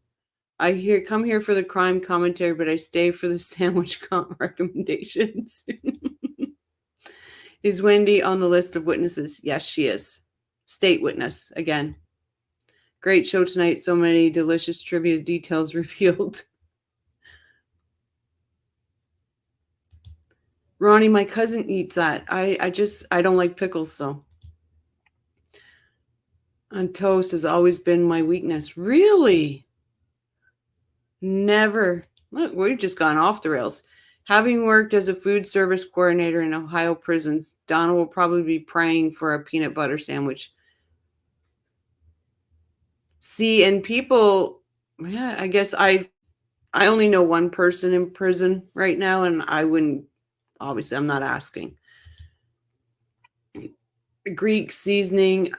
I come here for the crime commentary, but I stay for the sandwich recommendations. Is Wendy on the list of witnesses? Yes, she is. State witness, again. Great show tonight. So many delicious trivia details revealed. Ronnie, my cousin eats that. I don't like pickles, so. On toast has always been my weakness. Really? Never. Look, we've just gone off the rails. Having worked as a food service coordinator in Ohio prisons, Donna will probably be praying for a peanut butter sandwich. See, and people, yeah, I guess I only know one person in prison right now, and I wouldn't, obviously, I'm not asking. Greek seasoning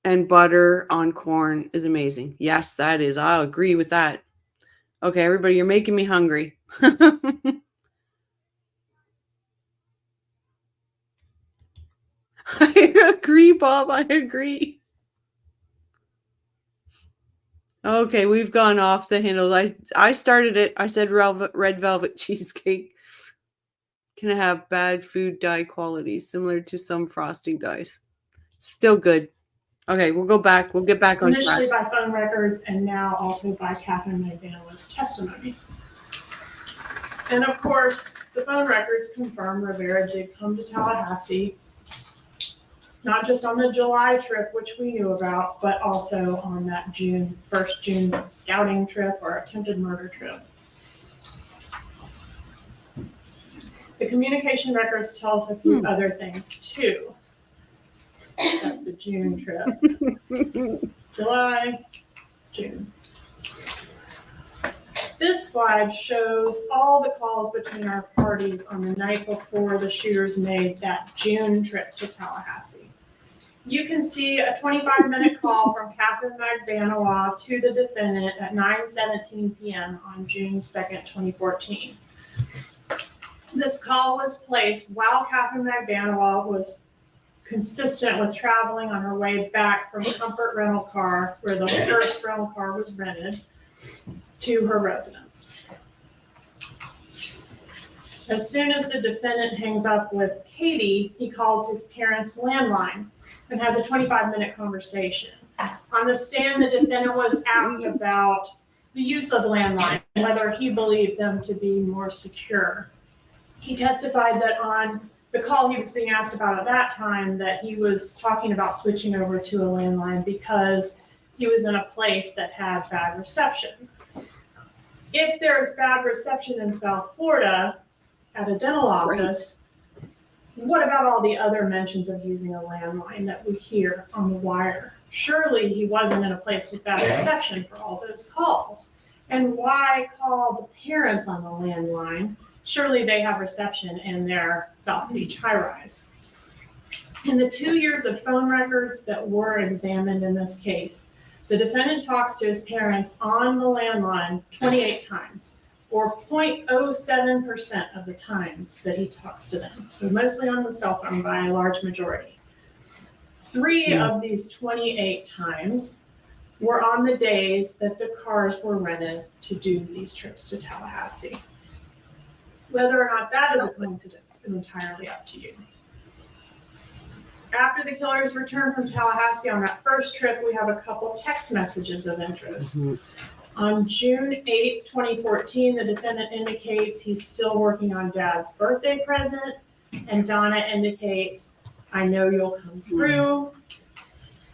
and butter on corn is amazing. Yes, that is. I'll agree with that. Okay, everybody, you're making me hungry. I agree, Bob. I agree. Okay, we've gone off the handle. I started it. I said red velvet cheesecake can have bad food dye qualities, similar to some frosting dyes. Still good. Okay, we'll go back. We'll get back on track. Initially by phone records and now also by Catherine McDaniel's testimony. And of course, the phone records confirm Rivera did come to Tallahassee, not just on the July trip, which we knew about, but also on that first June scouting trip or attempted murder trip. The communication records tell us a few other things too. That's the June trip. July, June. This slide shows all the calls between our parties on the night before the shooters made that June trip to Tallahassee. You can see a 25-minute call from Catherine McDaniel to the defendant at 9:17 p.m. on June 2nd, 2014. This call was placed while Catherine McDaniel was consistent with traveling on her way back from Comfort Rental Car, where the first rental car was rented, to her residence. As soon as the defendant hangs up with Katie, he calls his parents' landline and has a 25-minute conversation. On the stand, the defendant was asked about the use of landline and whether he believed them to be more secure. He testified that on the call he was being asked about at that time, that he was talking about switching over to a landline because he was in a place that had bad reception. If there's bad reception in South Florida at a dental office, what about all the other mentions of using a landline that we hear on the wire? Surely he wasn't in a place with bad reception for all those calls. And why call the parents on the landline? Surely they have reception in their South Beach high-rise. In the 2 years of phone records that were examined in this case, the defendant talks to his parents on the landline 28 times, or 0.07% of the times that he talks to them. So mostly on the cell phone by a large majority. 3 of these 28 times were on the days that the cars were rented to do these trips to Tallahassee. Whether or not that is a coincidence is entirely up to you. After the killers returned from Tallahassee on that first trip, we have a couple text messages of interest. On June 8th, 2014, the defendant indicates he's still working on Dad's birthday present, and Donna indicates, I know you'll come through.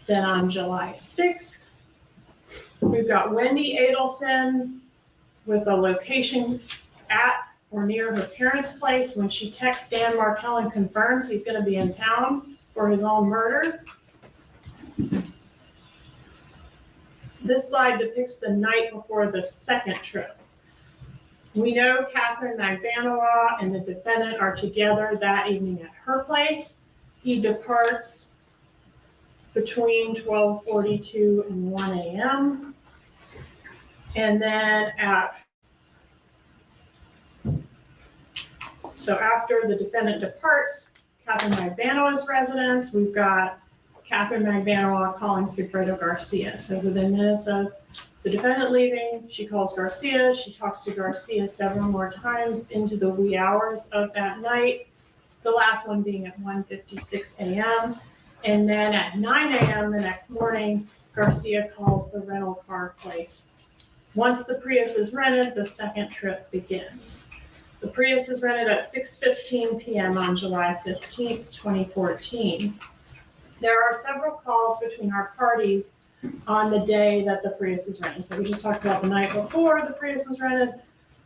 Then on July 6th, we've got Wendy Adelson with a location at or near her parents' place when she texts Dan Markel and confirms he's going to be in town for his own murder. This slide depicts the night before the second trip. We know Catherine Magbanua and the defendant are together that evening at her place. He departs between 12:42 and 1 a.m. And then so after the defendant departs Catherine Magbanua's residence, we've got Catherine Magbanua calling Sigfredo Garcia. So within minutes of the defendant leaving, she calls Garcia. She talks to Garcia several more times into the wee hours of that night, the last one being at 1:56 a.m. And then at 9 a.m. the next morning, Garcia calls the rental car place. Once the Prius is rented, the second trip begins. The Prius is rented at 6:15 p.m. on July 15th, 2014. There are several calls between our parties on the day that the Prius is rented. So we just talked about the night before the Prius was rented.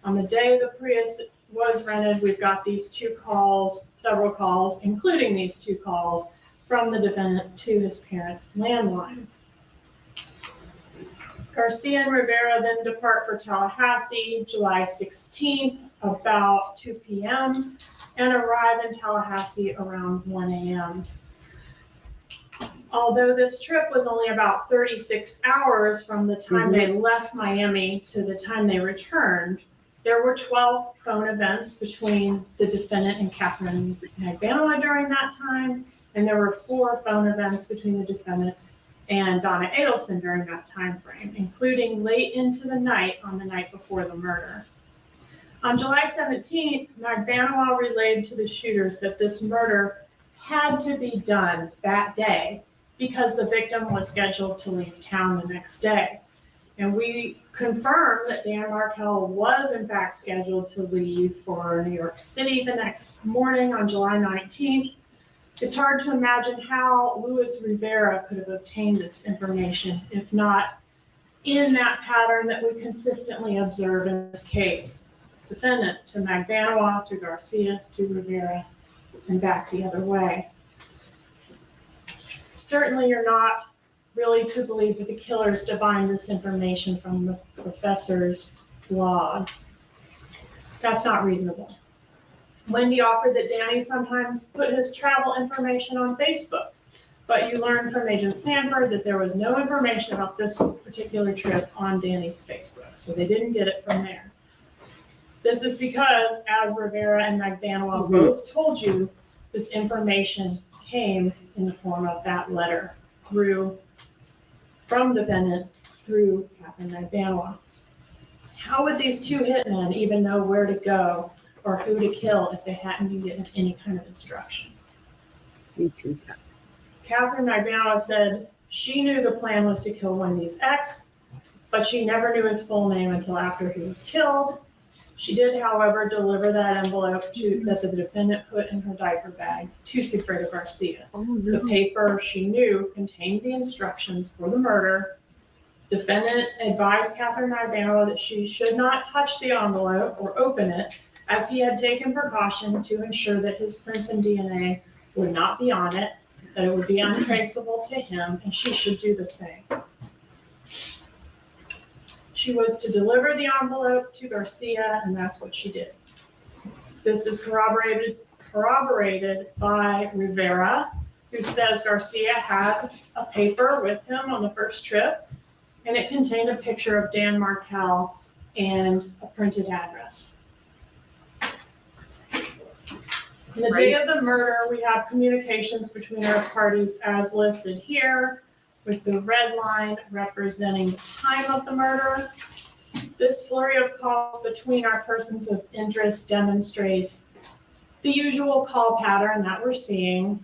On the day the Prius was rented, we've got these 2 calls, several calls, including these 2 calls from the defendant to his parents' landline. Garcia and Rivera then depart for Tallahassee July 16th, about 2 p.m., and arrive in Tallahassee around 1 a.m. Although this trip was only about 36 hours from the time they left Miami to the time they returned, there were 12 phone events between the defendant and Catherine Magbanua during that time, and there were 4 phone events between the defendant and Donna Adelson during that time frame, including late into the night on the night before the murder. On July 17th, Magbanua relayed to the shooters that this murder had to be done that day because the victim was scheduled to leave town the next day. And we confirmed that Dan Markel was in fact scheduled to leave for New York City the next morning on July 19th. It's hard to imagine how Luis Rivera could have obtained this information, if not in that pattern that we consistently observe in this case. Defendant to Magbanua, to Garcia, to Rivera, and back the other way. Certainly you're not really to believe that the killers divined this information from the professor's blog. That's not reasonable. Wendy offered that Danny sometimes put his travel information on Facebook, but you learned from Agent Sanford that there was no information about this particular trip on Danny's Facebook, so they didn't get it from there. This is because, as Rivera and Magbanua both told you, this information came in the form of that letter from defendant through Catherine Magbanua. How would these 2 hitmen even know where to go or who to kill if they hadn't been given any kind of instruction? Catherine Magbanua said she knew the plan was to kill Wendy's ex, but she never knew his full name until after he was killed. She did, however, deliver that envelope that the defendant put in her diaper bag to Sigfredo Garcia. The paper she knew contained the instructions for the murder Defendant advised Catherine Ivanova that she should not touch the envelope or open it, as he had taken precaution to ensure that his prints and DNA would not be on it, that it would be untraceable to him, and she should do the same. She was to deliver the envelope to Garcia, and that's what she did. This is corroborated by Rivera, who says Garcia had a paper with him on the first trip, and it contained a picture of Dan Markel and a printed address. On the day of the murder, we have communications between our parties as listed here, with the red line representing the time of the murder. This flurry of calls between our persons of interest demonstrates the usual call pattern that we're seeing.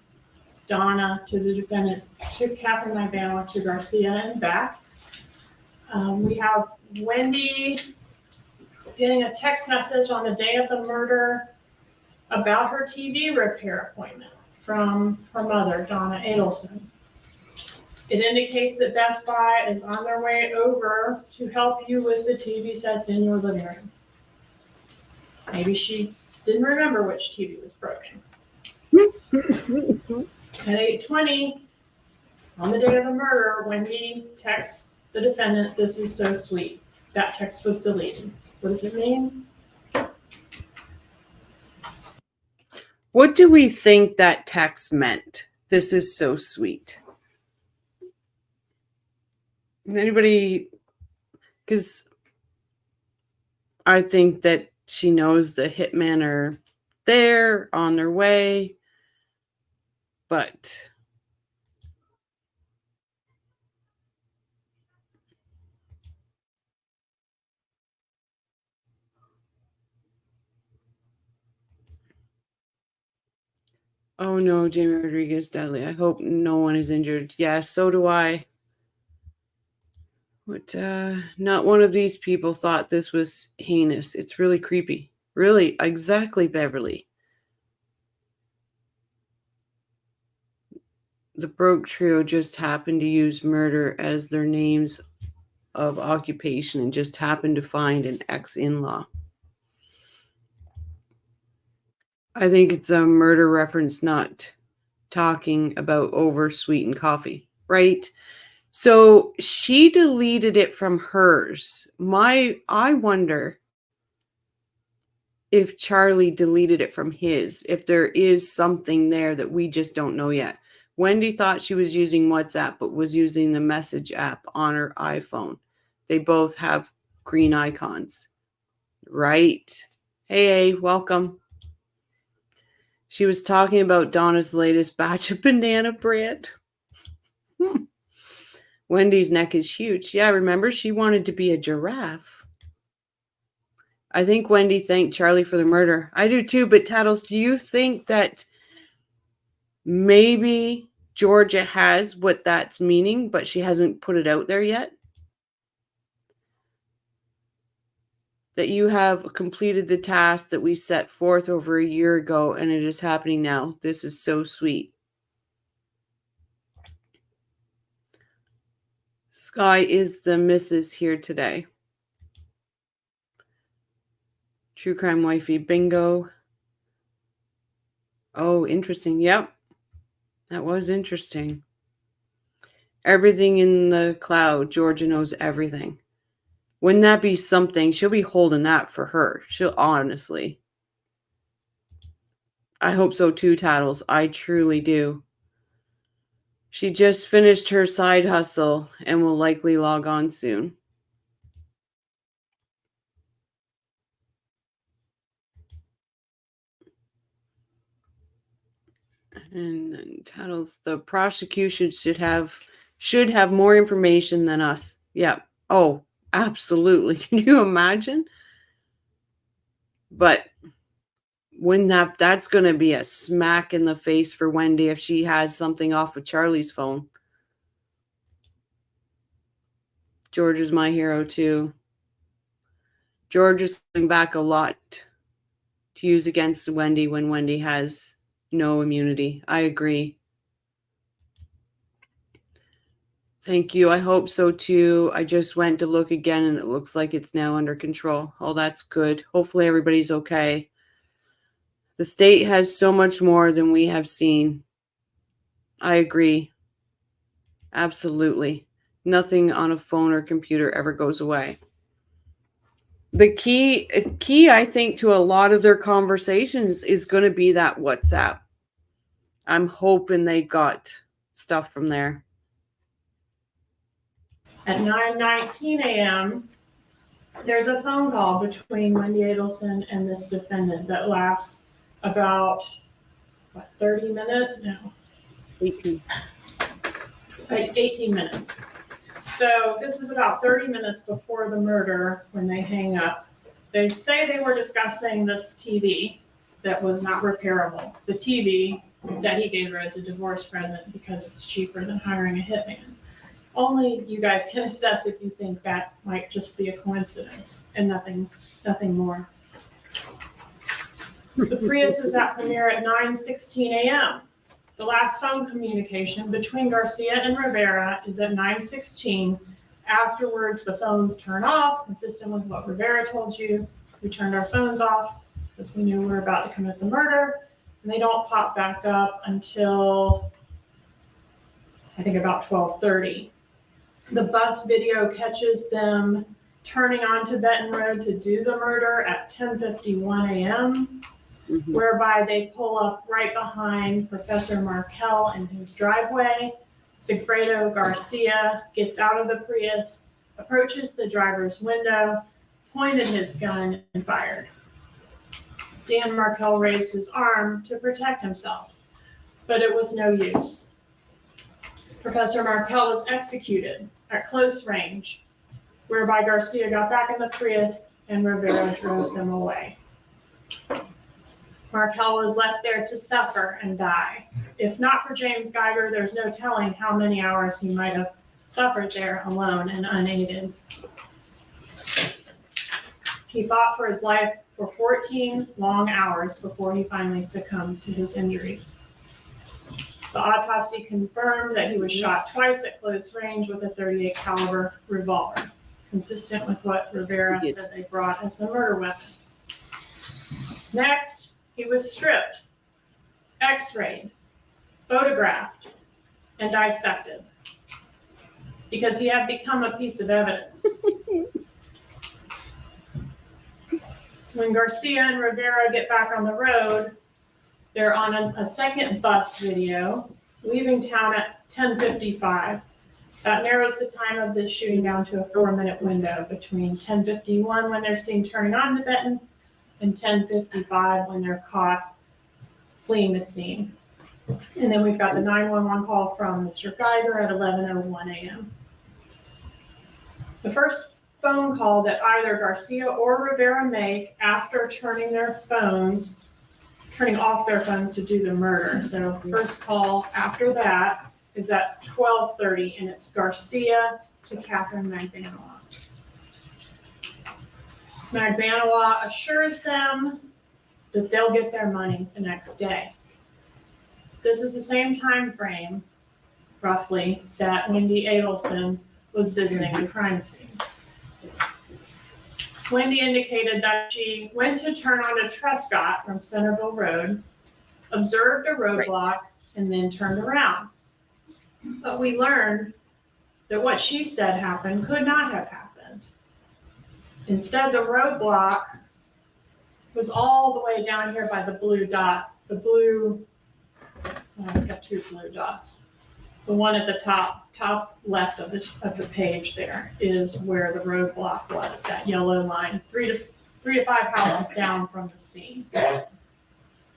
Donna to the defendant, to Catherine Ivanova, to Garcia, and back. We have Wendy getting a text message on the day of the murder about her TV repair appointment from her mother, Donna Adelson. It indicates that Best Buy is on their way over to help you with the TV sets in your living room. Maybe she didn't remember which TV was broken. At 8:20, on the day of the murder, Wendy texts the defendant, "This is so sweet." That text was deleted. What does it mean? What do we think that text meant? This is so sweet. Anybody? Because I think that she knows the hitmen are there, on their way. But oh no, Jamie Rodriguez deadly. I hope no one is injured. Yeah, so do I. But not one of these people thought this was heinous. It's really creepy. Really, exactly, Beverly. The Broke Trio just happened to use murder as their names of occupation and just happened to find an ex-in-law. I think it's a murder reference, not talking about over-sweetened coffee, right? So she deleted it from hers. I wonder if Charlie deleted it from his, if there is something there that we just don't know yet. Wendy thought she was using WhatsApp, but was using the message app on her iPhone. They both have green icons, right? Hey, welcome. She was talking about Donna's latest batch of banana bread. Wendy's neck is huge. Yeah, remember, she wanted to be a giraffe. I think Wendy thanked Charlie for the murder. I do too, but Tattles, do you think that maybe Georgia has what that's meaning, but she hasn't put it out there yet? That you have completed the task that we set forth over a year ago, and it is happening now. This is so sweet. Sky is the missus here today. True crime wifey bingo. Oh, interesting. Yep. That was interesting. Everything in the cloud. Georgia knows everything. Wouldn't that be something? She'll be holding that for her. She'll honestly. I hope so too, Tattles. I truly do. She just finished her side hustle and will likely log on soon. And then Tattles, the prosecution should have more information than us. Yeah. Oh, absolutely. Can you imagine? But when that's going to be a smack in the face for Wendy if she has something off of Charlie's phone. George is my hero too. George is coming back a lot to use against Wendy when Wendy has no immunity. I agree. Thank you. I hope so too. I just went to look again and it looks like it's now under control. Oh, that's good. Hopefully everybody's okay. The state has so much more than we have seen. I agree. Absolutely. Nothing on a phone or computer ever goes away. The key, I think, to a lot of their conversations is going to be that WhatsApp. I'm hoping they got stuff from there. At 9:19 a.m., there's a phone call between Wendy Adelson and this defendant that lasts about, 30 minutes? No, 18. 18 minutes. So this is about 30 minutes before the murder when they hang up. They say they were discussing this TV that was not repairable. The TV that he gave her as a divorce present because it's cheaper than hiring a hitman. Only you guys can assess if you think that might just be a coincidence and nothing more. The Prius is at Premier at 9:16 a.m. The last phone communication between Garcia and Rivera is at 9:16. Afterwards, the phones turn off, consistent with what Rivera told you. We turned our phones off because we knew we were about to commit the murder, and they don't pop back up until, I think, about 12:30. The bus video catches them turning onto Benton Road to do the murder at 10:51 a.m., whereby they pull up right behind Professor Markel in his driveway. Sigfredo Garcia gets out of the Prius, approaches the driver's window, pointed his gun, and fired. Dan Markel raised his arm to protect himself, but it was no use. Professor Markel was executed at close range, whereby Garcia got back in the Prius and Rivera drove them away. Markel was left there to suffer and die. If not for James Geiger, there's no telling how many hours he might have suffered there alone and unaided. He fought for his life for 14 long hours before he finally succumbed to his injuries. The autopsy confirmed that he was shot twice at close range with a .38 caliber revolver, consistent with what Rivera said they brought as the murder weapon. Next, he was stripped, x-rayed, photographed, and dissected because he had become a piece of evidence. When Garcia and Rivera get back on the road, they're on a second bus video, leaving town at 10:55. That narrows the time of this shooting down to a 4-minute window between 10:51 when they're seen turning on to Benton and 10:55 when they're caught fleeing the scene. And then we've got the 911 call from Mr. Geiger at 11:01 a.m. The first phone call that either Garcia or Rivera make after turning off their phones to do the murder. So first call after that is at 12:30, and it's Garcia to Catherine Magbanawa. Magbanawa assures them that they'll get their money the next day. This is the same time frame, roughly, that Wendy Adelson was visiting the crime scene. Wendy indicated that she went to turn onto Trescott from Centerville Road, observed a roadblock, and then turned around. But we learned that what she said happened could not have happened. Instead, the roadblock was all the way down here by the blue dot. I've got two blue dots. The one at the top left of the page there is where the roadblock was, that yellow line, 3 to 5 houses down from the scene.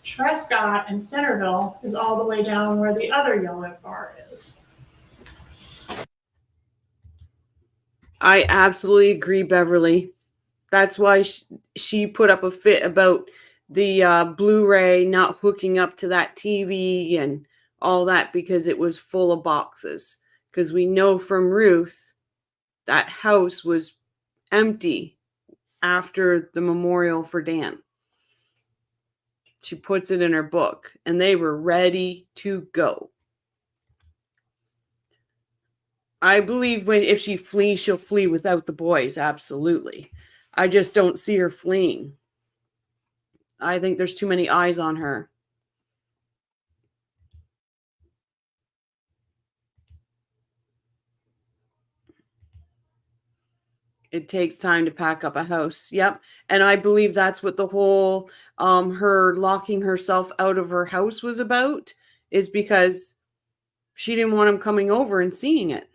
Trescott and Centerville is all the way down where the other yellow bar is. I absolutely agree, Beverly. That's why she put up a fit about the Blu-ray not hooking up to that TV and all that, because it was full of boxes. Because we know from Ruth that house was empty after the memorial for Dan. She puts it in her book, and they were ready to go. I believe if she flees, she'll flee without the boys. Absolutely. I just don't see her fleeing. I think there's too many eyes on her. It takes time to pack up a house. Yep. And I believe that's what the whole her locking herself out of her house was about, is because she didn't want him coming over and seeing it.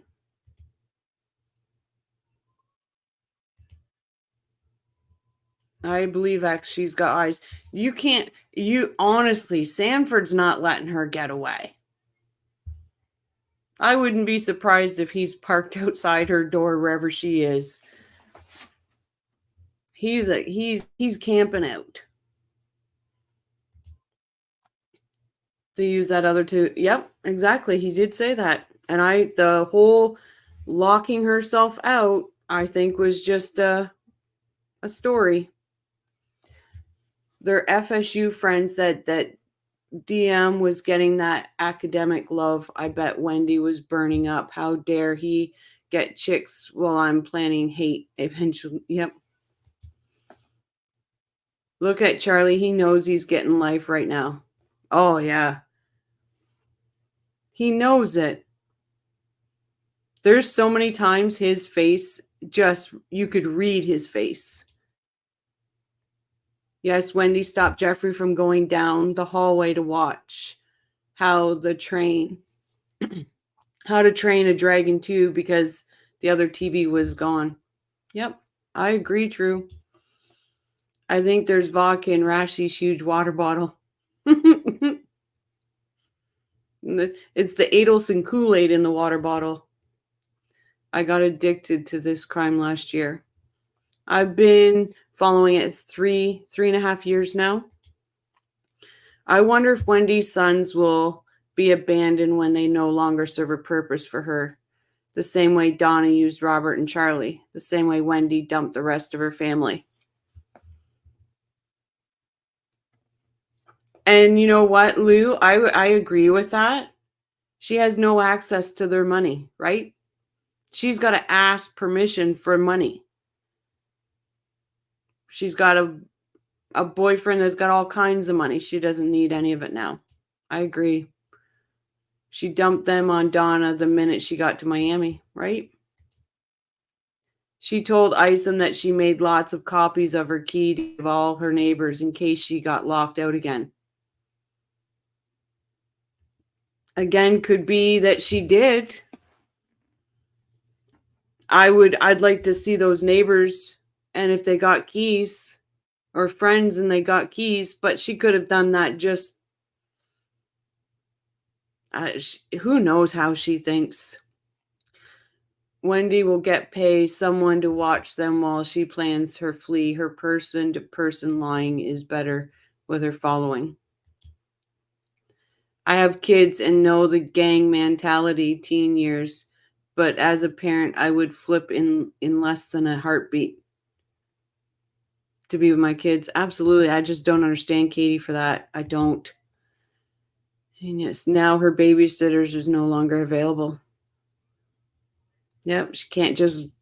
I believe she's got eyes. You honestly, Sanford's not letting her get away. I wouldn't be surprised if he's parked outside her door wherever she is. He's camping out. They use that other two. Yep, exactly. He did say that. And the whole locking herself out, I think, was just a story. Their FSU friends said that DM was getting that academic love. I bet Wendy was burning up. How dare he get chicks while I'm planning hate eventually. Yep. Look at Charlie. He knows he's getting life right now. Oh, yeah. He knows it. There's so many times his face, you could read his face. Yes, Wendy stopped Jeffrey from going down the hallway to watch how to train a dragon too, because the other TV was gone. Yep, I agree, True. I think there's vodka in Rashi's huge water bottle. It's the Adelson Kool-Aid in the water bottle. I got addicted to this crime last year. I've been following it 3.5 years now. I wonder if Wendy's sons will be abandoned when they no longer serve a purpose for her. The same way Donna used Robert and Charlie. The same way Wendy dumped the rest of her family. And you know what, Lou? I agree with that. She has no access to their money, right? She's got to ask permission for money. She's got a boyfriend that's got all kinds of money. She doesn't need any of it now. I agree. She dumped them on Donna the minute she got to Miami, right? She told Isom that she made lots of copies of her key to give all her neighbors in case she got locked out again. Again, could be that she did. I'd like to see those neighbors, and if they got keys, or friends and they got keys, but she could have done that just, who knows how she thinks. Wendy will get paid someone to watch them while she plans her flee. Her person-to-person lying is better with her following. I have kids and know the gang mentality teen years, but as a parent, I would flip in less than a heartbeat to be with my kids. Absolutely. I just don't understand Katie for that. I don't. And yes, now her babysitters is no longer available. Yep, she can't just.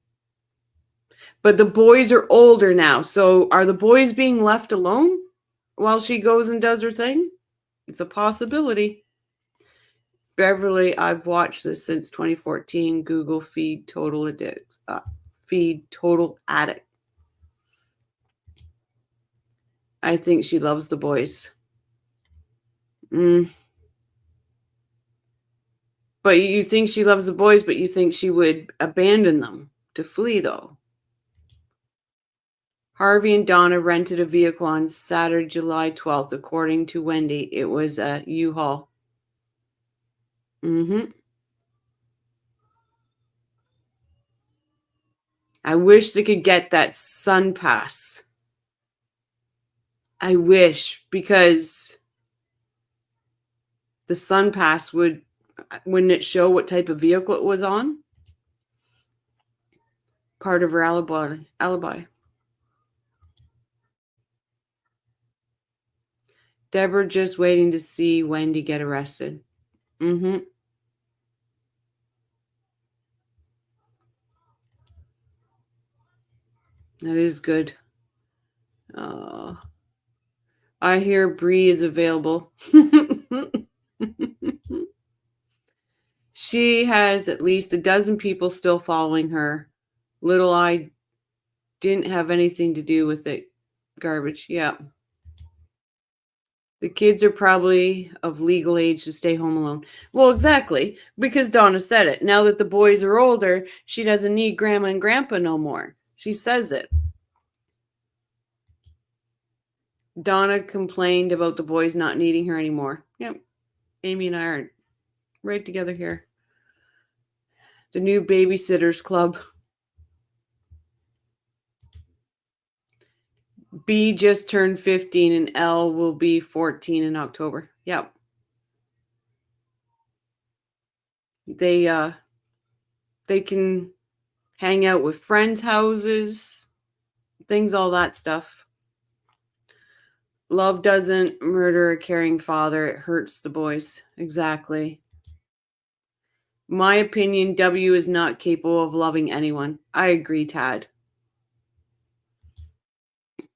But the boys are older now. So are the boys being left alone while she goes and does her thing? It's a possibility. Beverly, I've watched this since 2014. Google feed total addict. Feed total addict. I think she loves the boys. But you think she loves the boys, but you think she would abandon them to flee, though. Harvey and Donna rented a vehicle on Saturday, July 12th. According to Wendy, it was a U-Haul. I wish they could get that Sun Pass. I wish, because the Sun Pass wouldn't it show what type of vehicle it was on? Part of her alibi. Deborah just waiting to see Wendy get arrested. That is good. I hear Bree is available. She has at least a dozen people still following her. Little I didn't have anything to do with it. Garbage. Yeah. The kids are probably of legal age to stay home alone. Well, exactly. Because Donna said it. Now that the boys are older, she doesn't need grandma and grandpa no more. She says it. Donna complained about the boys not needing her anymore. Yep. Amy and I are right together here. The new babysitters club. B just turned 15 and L will be 14 in October. Yep. They can hang out with friends' houses, things, all that stuff. Love doesn't murder a caring father. It hurts the boys. Exactly. My opinion, W is not capable of loving anyone. I agree, Tad.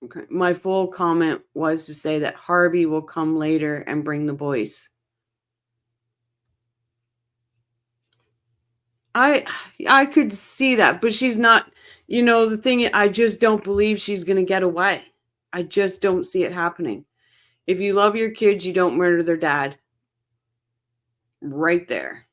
Okay. My full comment was to say that Harvey will come later and bring the boys. I could see that, but she's not, the thing, I just don't believe she's going to get away. I just don't see it happening. If you love your kids, you don't murder their dad. Right there.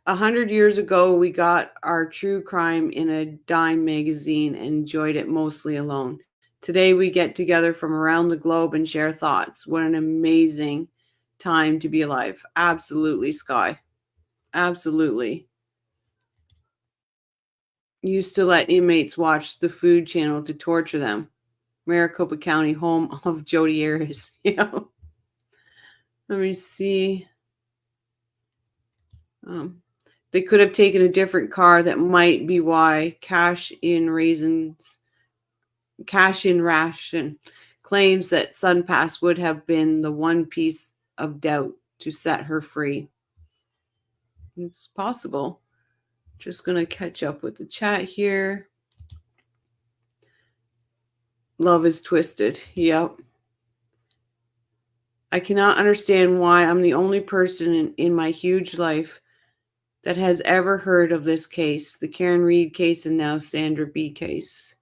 100 years ago, we got our true crime in a dime magazine and enjoyed it mostly alone. Today, we get together from around the globe and share thoughts. What an amazing time to be alive. Absolutely, Sky. Absolutely. Used to let inmates watch the Food Channel to torture them. Maricopa County, home of Jodi Arias. Let me see. They could have taken a different car. That might be why Cash in Ration claims that SunPass would have been the one piece of doubt to set her free. It's possible. Just going to catch up with the chat here. Love is twisted. Yep. I cannot understand why I'm the only person in my huge life that has ever heard of this case, the Karen Reed case and now Sandra B case.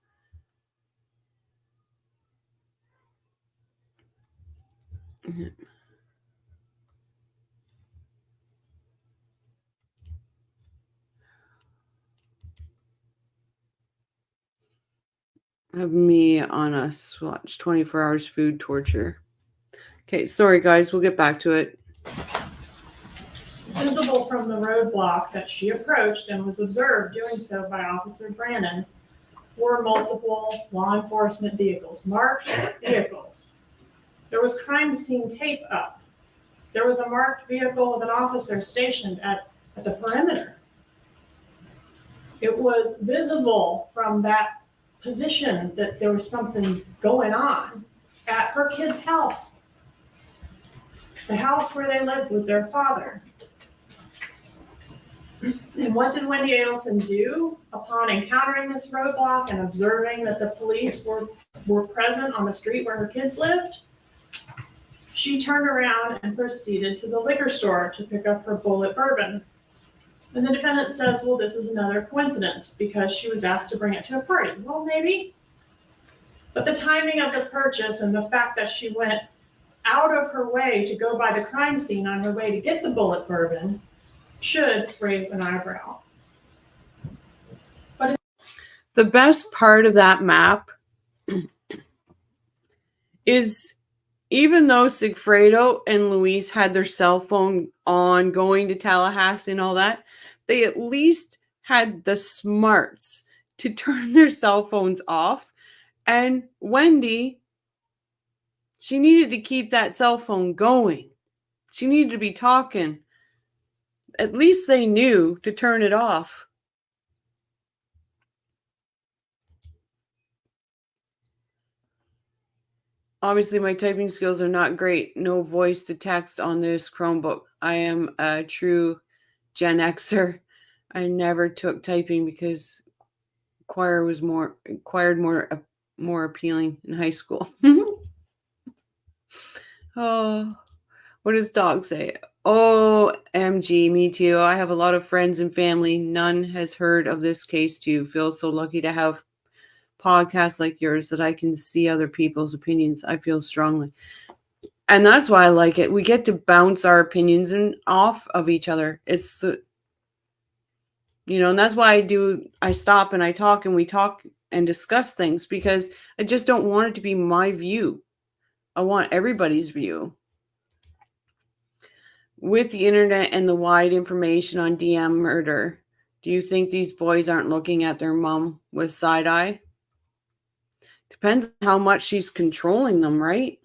Have me on a swatch, 24 hours food torture. Okay, sorry guys, we'll get back to it. Visible from the roadblock that she approached and was observed doing so by Officer Brannon were multiple law enforcement vehicles, marked vehicles. There was crime scene tape up. There was a marked vehicle with an officer stationed at the perimeter. It was visible from that position that there was something going on at her kid's house, the house where they lived with their father. And what did Wendy Adelson do upon encountering this roadblock and observing that the police were present on the street where her kids lived? She turned around and proceeded to the liquor store to pick up her bullet bourbon. And the defendant says, well, this is another coincidence because she was asked to bring it to a party. Well, maybe. But the timing of the purchase and the fact that she went out of her way to go by the crime scene on her way to get the bullet bourbon should raise an eyebrow. But the best part of that map is even though Sigfredo and Luis had their cell phone on going to Tallahassee and all that, they at least had the smarts to turn their cell phones off. And Wendy, she needed to keep that cell phone going. She needed to be talking. At least they knew to turn it off. Obviously, my typing skills are not great. No voice to text on this Chromebook. I am a true Gen Xer. I never took typing because acquired more appealing in high school. Oh, what does dog say? Oh, MG, me too. I have a lot of friends and family. None has heard of this case too. Feel so lucky to have podcasts like yours that I can see other people's opinions. I feel strongly. And that's why I like it. We get to bounce our opinions and off of each other. It's the, and that's why I stop and I talk and we talk and discuss things, because I just don't want it to be my view. I want everybody's view. With the internet and the wide information on DM murder, do you think these boys aren't looking at their mom with side eye? Depends on how much she's controlling them, right?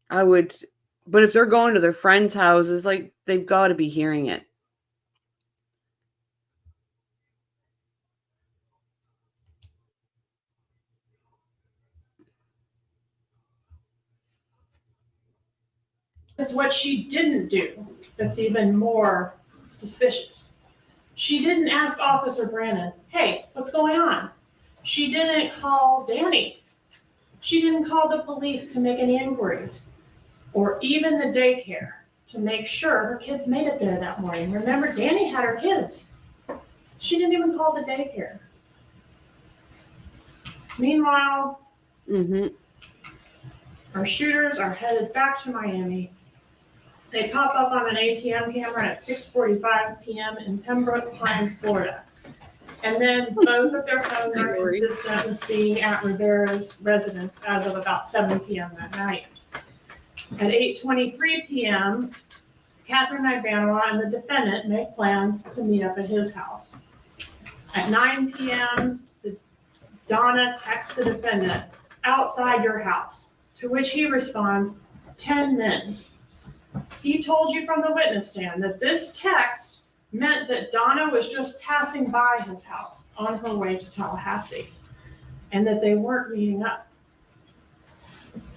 But if they're going to their friends' houses, like, they've got to be hearing it. It's what she didn't do that's even more suspicious. She didn't ask Officer Brandon, hey, what's going on? She didn't call Danny. She didn't call the police to make any inquiries, or even the daycare to make sure her kids made it there that morning. Remember, Danny had her kids. She didn't even call the daycare. Meanwhile, our shooters are headed back to Miami. They pop up on an ATM camera at 6:45 p.m. in Pembroke Pines, Florida. And then both of their phones are consistent with being at Rivera's residence as of about 7 p.m. that night. At 8:23 p.m., Catherine Ivanova and the defendant make plans to meet up at his house. At 9 p.m., Donna texts the defendant, outside your house, to which he responds, 10 men. He told you from the witness stand that this text meant that Donna was just passing by his house on her way to Tallahassee, and that they weren't meeting up.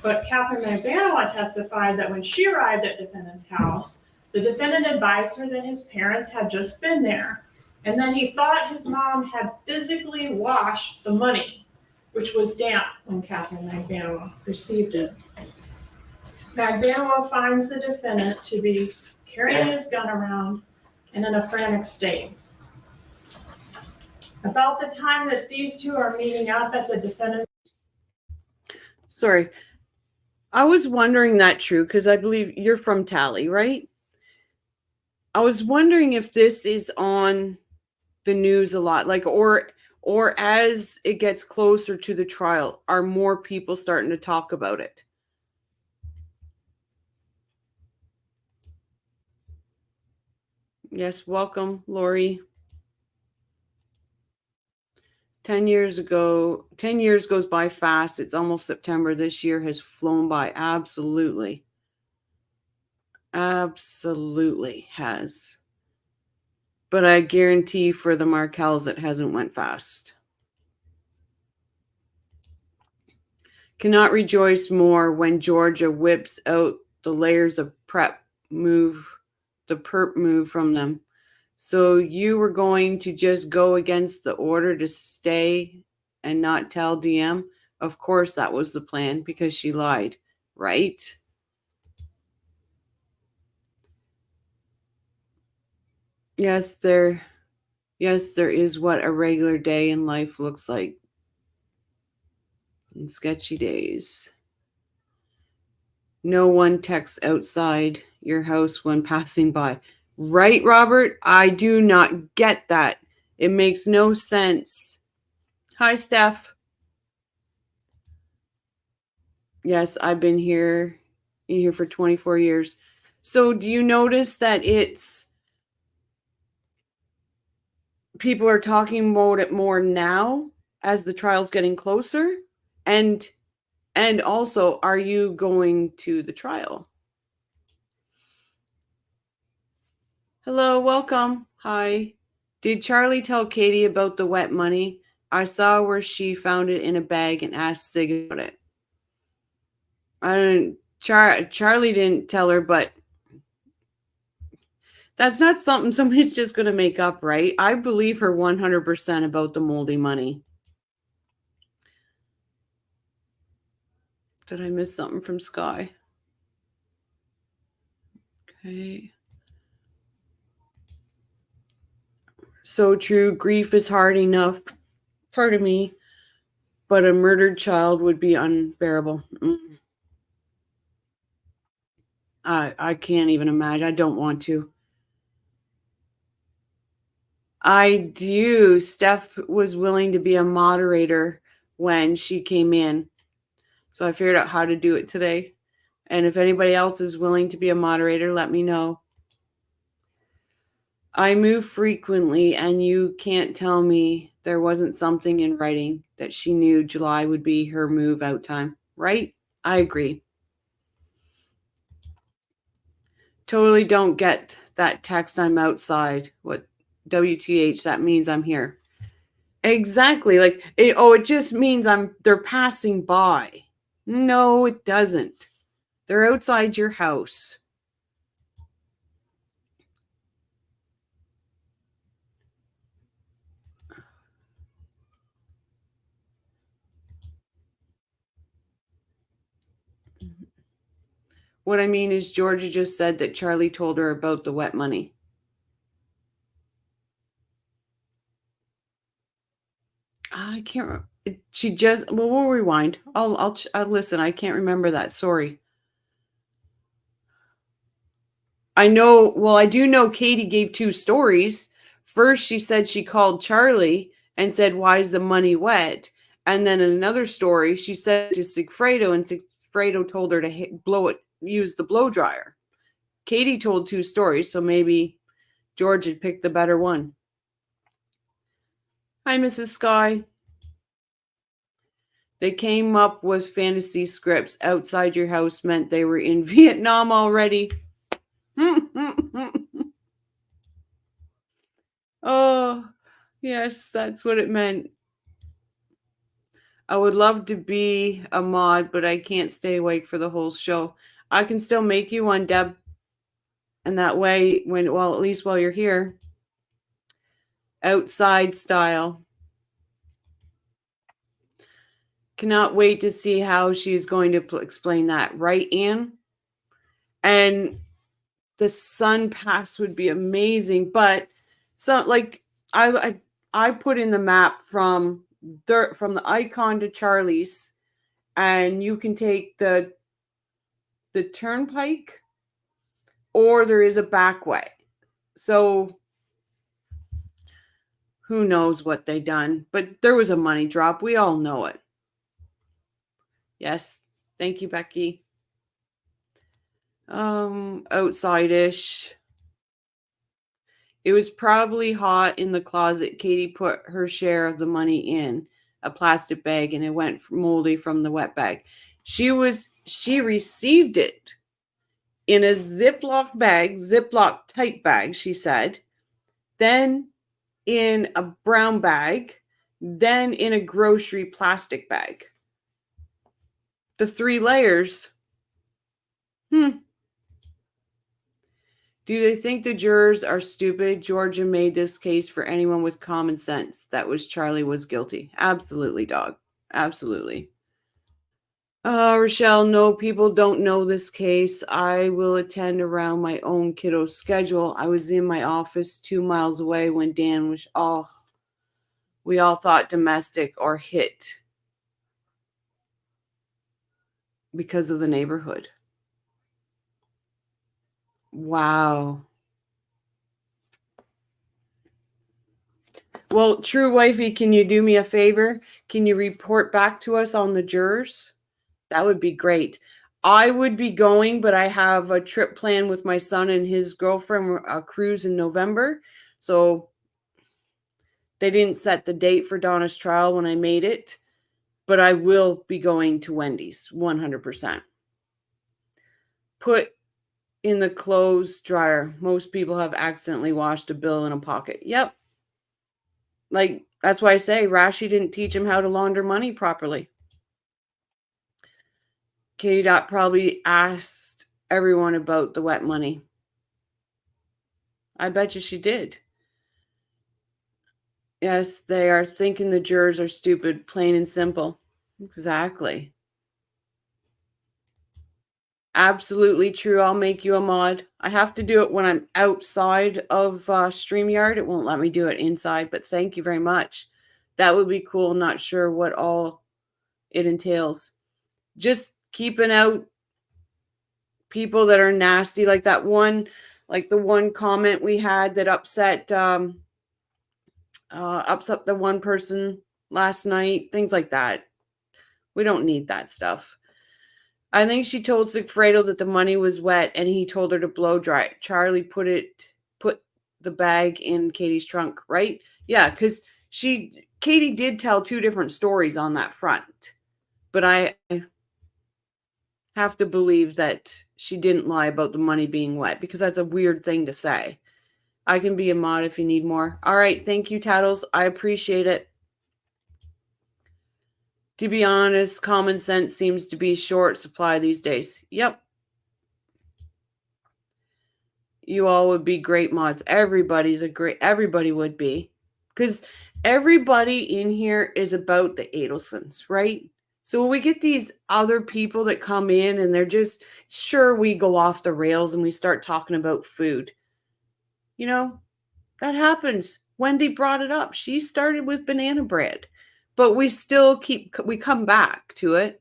But Catherine Ivanova testified that when she arrived at defendant's house, the defendant advised her that his parents had just been there, and then he thought his mom had physically washed the money, which was damp when Catherine Ivanova received it. Magbanua finds the defendant to be carrying his gun around and in a frantic state. About the time that these two are meeting up at the defendant. Sorry. I was wondering that true, because I believe you're from Tally, right? I was wondering if this is on the news a lot, like, or as it gets closer to the trial, are more people starting to talk about it? Yes, welcome, Lori. 10 years goes by fast. It's almost September. This year has flown by. Absolutely. Absolutely has. But I guarantee for the Markels, it hasn't went fast. Cannot rejoice more when Georgia whips out the layers of perp move from them. So you were going to just go against the order to stay and not tell DM? Of course that was the plan, because she lied, right? Yes, there is what a regular day in life looks like. In sketchy days. No one texts outside your house when passing by. Right, Robert? I do not get that. It makes no sense. Hi, Steph. Yes, I've been here for 24 years. So do you notice that people are talking about it more now as the trial's getting closer? And also, are you going to the trial? Hello, welcome. Hi. Did Charlie tell Katie about the wet money? I saw where she found it in a bag and asked Sig about it. Charlie didn't tell her, but That's not something somebody's just going to make up, right? I believe her 100% about the moldy money. Did I miss something from Sky? Okay. So true. Grief is hard enough. Pardon me. But a murdered child would be unbearable. I can't even imagine. I don't want to. I do. Steph was willing to be a moderator when she came in. So I figured out how to do it today. And if anybody else is willing to be a moderator, let me know. I move frequently, and you can't tell me there wasn't something in writing that she knew July would be her move out time, right? I agree. Totally don't get that text I'm outside. What WTH, that means I'm here. Exactly. Like, it just means they're passing by. No, it doesn't. They're outside your house. What I mean is Georgia just said that Charlie told her about the wet money. I can't remember. She just, well, we'll rewind. I'll listen. I can't remember that. Sorry. I know, well, I do know Katie gave two stories. First, she said she called Charlie and said, "Why is the money wet?" And then in another story, she said to Sigfredo, and Sigfredo told her to use the blow dryer. Katie told two stories, so maybe George had picked the better one. Hi, Mrs. Sky. They came up with fantasy scripts. Outside your house meant they were in Vietnam already. Oh, yes, that's what it meant. I would love to be a mod, but I can't stay awake for the whole show. I can still make you one, Deb. And that way, at least while you're here, outside style. Cannot wait to see how she's going to explain that. Right, Anne? And the sun pass would be amazing. But I put in the map from the icon to Charlie's, and you can take the turnpike, or there is a back way. So who knows what they done, but there was a money drop. We all know it. Yes. Thank you, Becky. Outside-ish. It was probably hot in the closet. Katie put her share of the money in a plastic bag, and it went moldy from the wet bag. She received it in a Ziploc bag, Ziploc type bag, she said, then in a brown bag, then in a grocery plastic bag. The 3 layers. Do they think the jurors are stupid? Georgia made this case for anyone with common sense. That was Charlie was guilty. Absolutely, dog. Absolutely. Rochelle, no, people don't know this case. I will attend around my own kiddo's schedule. I was in my office 2 miles away when Dan was, we all thought domestic or hit because of the neighborhood. Wow. Well, True Wifey, can you do me a favor? Can you report back to us on the jurors? That would be great. I would be going, but I have a trip planned with my son and his girlfriend, a cruise in November. So they didn't set the date for Donna's trial when I made it, but I will be going to Wendy's 100%. Put in the clothes dryer. Most people have accidentally washed a bill in a pocket. Yep. Like, that's why I say Rashi didn't teach him how to launder money properly. Katie Dot probably asked everyone about the wet money. I bet you she did. Yes, they are thinking the jurors are stupid, plain and simple. Exactly. Absolutely true. I'll make you a mod. I have to do it when I'm outside of StreamYard. It won't let me do it inside, but thank you very much. That would be cool. Not sure what all it entails. Just keeping out people that are nasty, like that one, like the one comment we had that upset the one person last night, things like that. We don't need that stuff. I think she told Sigfredo that the money was wet and he told her to blow dry it. Charlie put the bag in Katie's trunk, right? Yeah, because Katie did tell two different stories on that front. But I have to believe that she didn't lie about the money being wet, because that's a weird thing to say. I can be a mod if you need more. All right, thank you, Tattles. I appreciate it. To be honest, common sense seems to be short supply these days. Yep. You all would be great mods. Everybody would be. Because everybody in here is about the Adelsons, right? So when we get these other people that come in and they're just, sure, we go off the rails and we start talking about food. You know, that happens. Wendy brought it up. She started with banana bread. But we come back to it.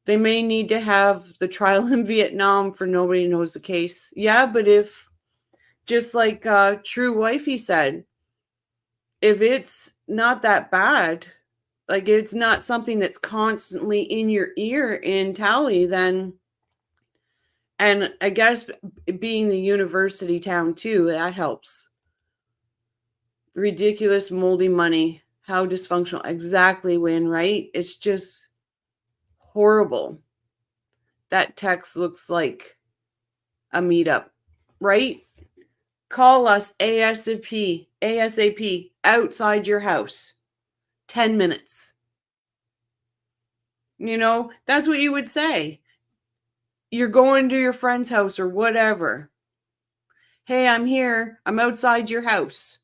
They may need to have the trial in Vietnam for nobody knows the case. Yeah, but if, just like True Wifey said, if it's not that bad, like it's not something that's constantly in your ear in Tally, then, and I guess being the university town too, that helps. Ridiculous, moldy money. How dysfunctional. Exactly, Win, right? It's just horrible. That text looks like a meetup, right? Call us ASAP, outside your house. 10 minutes. You know, that's what you would say. You're going to your friend's house or whatever. Hey, I'm here. I'm outside your house.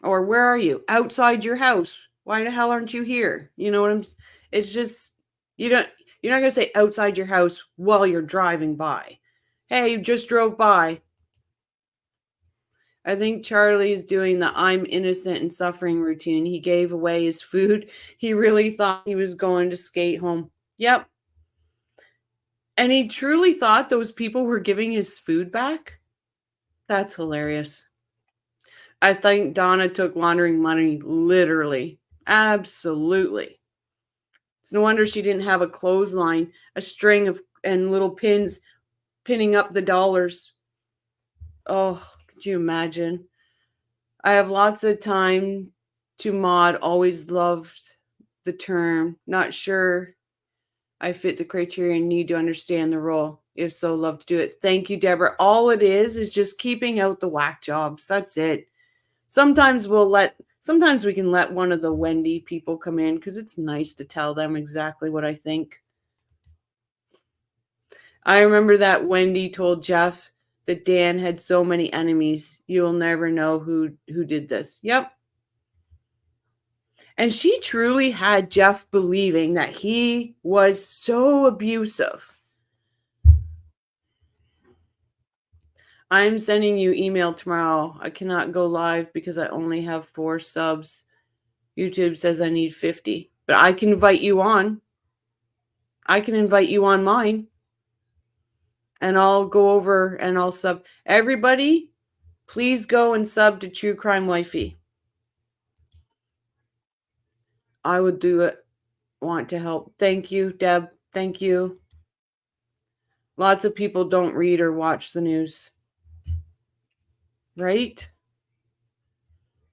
Or where are you? Outside your house. Why the hell aren't you here? You know what I'm, it's just, you're not going to say outside your house while you're driving by. Hey, you just drove by. I think Charlie is doing the I'm innocent and suffering routine. He gave away his food. He really thought he was going to skate home. Yep. And he truly thought those people were giving his food back? That's hilarious. I think Donna took laundering money literally. Absolutely. It's no wonder she didn't have a clothesline, a string of and little pins pinning up the dollars. Oh, could you imagine? I have lots of time to mod. Always loved the term. Not sure I fit the criteria and need to understand the role. If so, love to do it. Thank you, Deborah. All it is just keeping out the whack jobs. That's it. Sometimes we can let one of the Wendy people come in because it's nice to tell them exactly what I think. I remember that Wendy told Jeff that Dan had so many enemies. You will never know who did this. Yep. And she truly had Jeff believing that he was so abusive. I'm sending you email tomorrow. I cannot go live because I only have 4 subs. YouTube says I need 50. But I can invite you on. I can invite you on mine. And I'll go over and I'll sub. Everybody, please go and sub to True Crime Wifey. I would do it. Want to help. Thank you, Deb. Thank you. Lots of people don't read or watch the news. Right?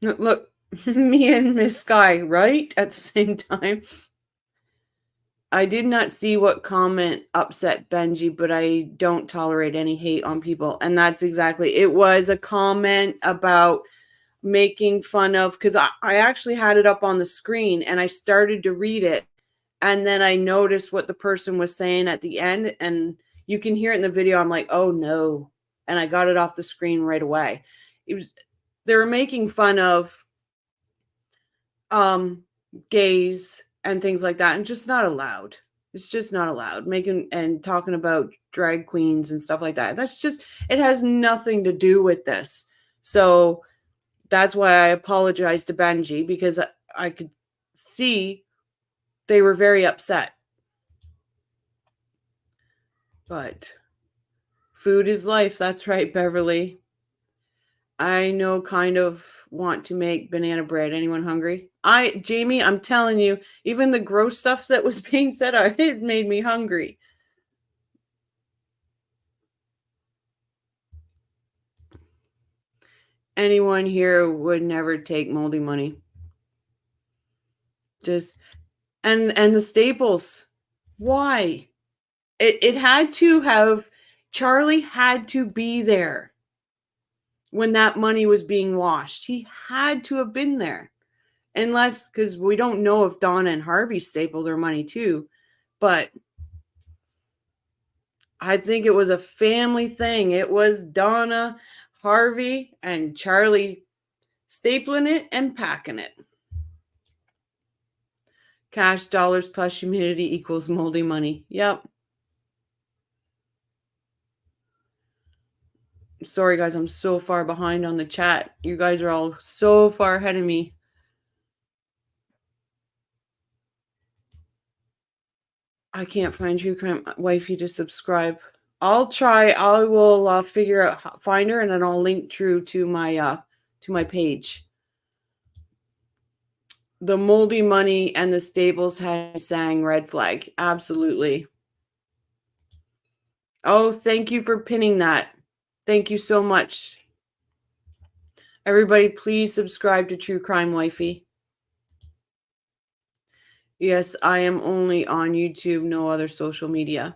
Look, me and Miss Sky, right? At the same time. I did not see what comment upset Benji, but I don't tolerate any hate on people. And that's exactly, it was a comment about making fun of, because I actually had it up on the screen and I started to read it. And then I noticed what the person was saying at the end. And you can hear it in the video. I'm like, oh no. and I got it off the screen right away. They were making fun of gays and things like that, and just not allowed. It's just not allowed. Making and talking about drag queens and stuff like that. That's just, it has nothing to do with this. So that's why I apologized to Benji, because I could see they were very upset. But food is life. That's right, Beverly. I know kind of want to make banana bread. Anyone hungry? Jamie, I'm telling you, even the gross stuff that was being said, it made me hungry. Anyone here would never take moldy money. Just, and the staples. Why? It had to have, Charlie had to be there when that money was being washed. He had to have been there. Unless, because we don't know if Donna and Harvey stapled their money too. But I think it was a family thing. It was Donna, Harvey, and Charlie stapling it and packing it. Cash dollars plus humidity equals moldy money. Yep. Sorry, guys. I'm so far behind on the chat. You guys are all so far ahead of me. I can't find True Crime Wifey to subscribe. I'll try. I will figure out, find her, and then I'll link True to my page. The moldy money and the Staples had sang red flag. Absolutely. Oh, thank you for pinning that. Thank you so much. Everybody, please subscribe to True Crime Wifey. Yes, I am only on YouTube, no other social media.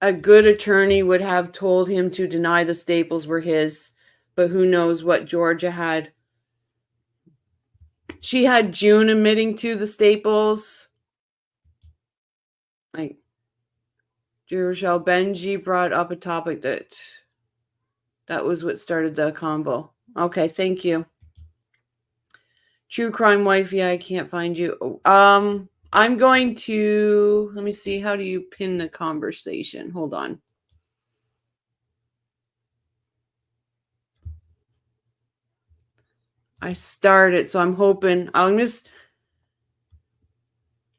A good attorney would have told him to deny the staples were his, but who knows what Georgia had. She had June admitting to the staples. Like, Rochelle, Benji brought up a topic that was what started the combo. Okay, thank you. True Crime Wifey, I can't find you. I'm going to, let me see, how do you pin the conversation? Hold on. I started, so I'm hoping,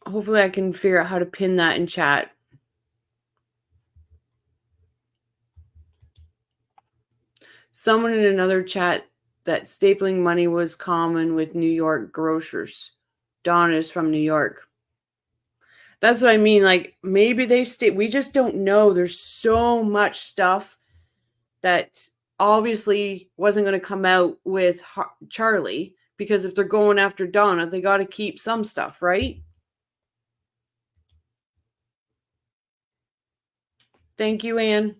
hopefully I can figure out how to pin that in chat. Someone in another chat that stapling money was common with New York grocers. Donna is from New York. That's what I mean. Like, maybe we just don't know. There's so much stuff that obviously wasn't going to come out with Charlie, because if they're going after Donna, they got to keep some stuff, right? Thank you, Anne.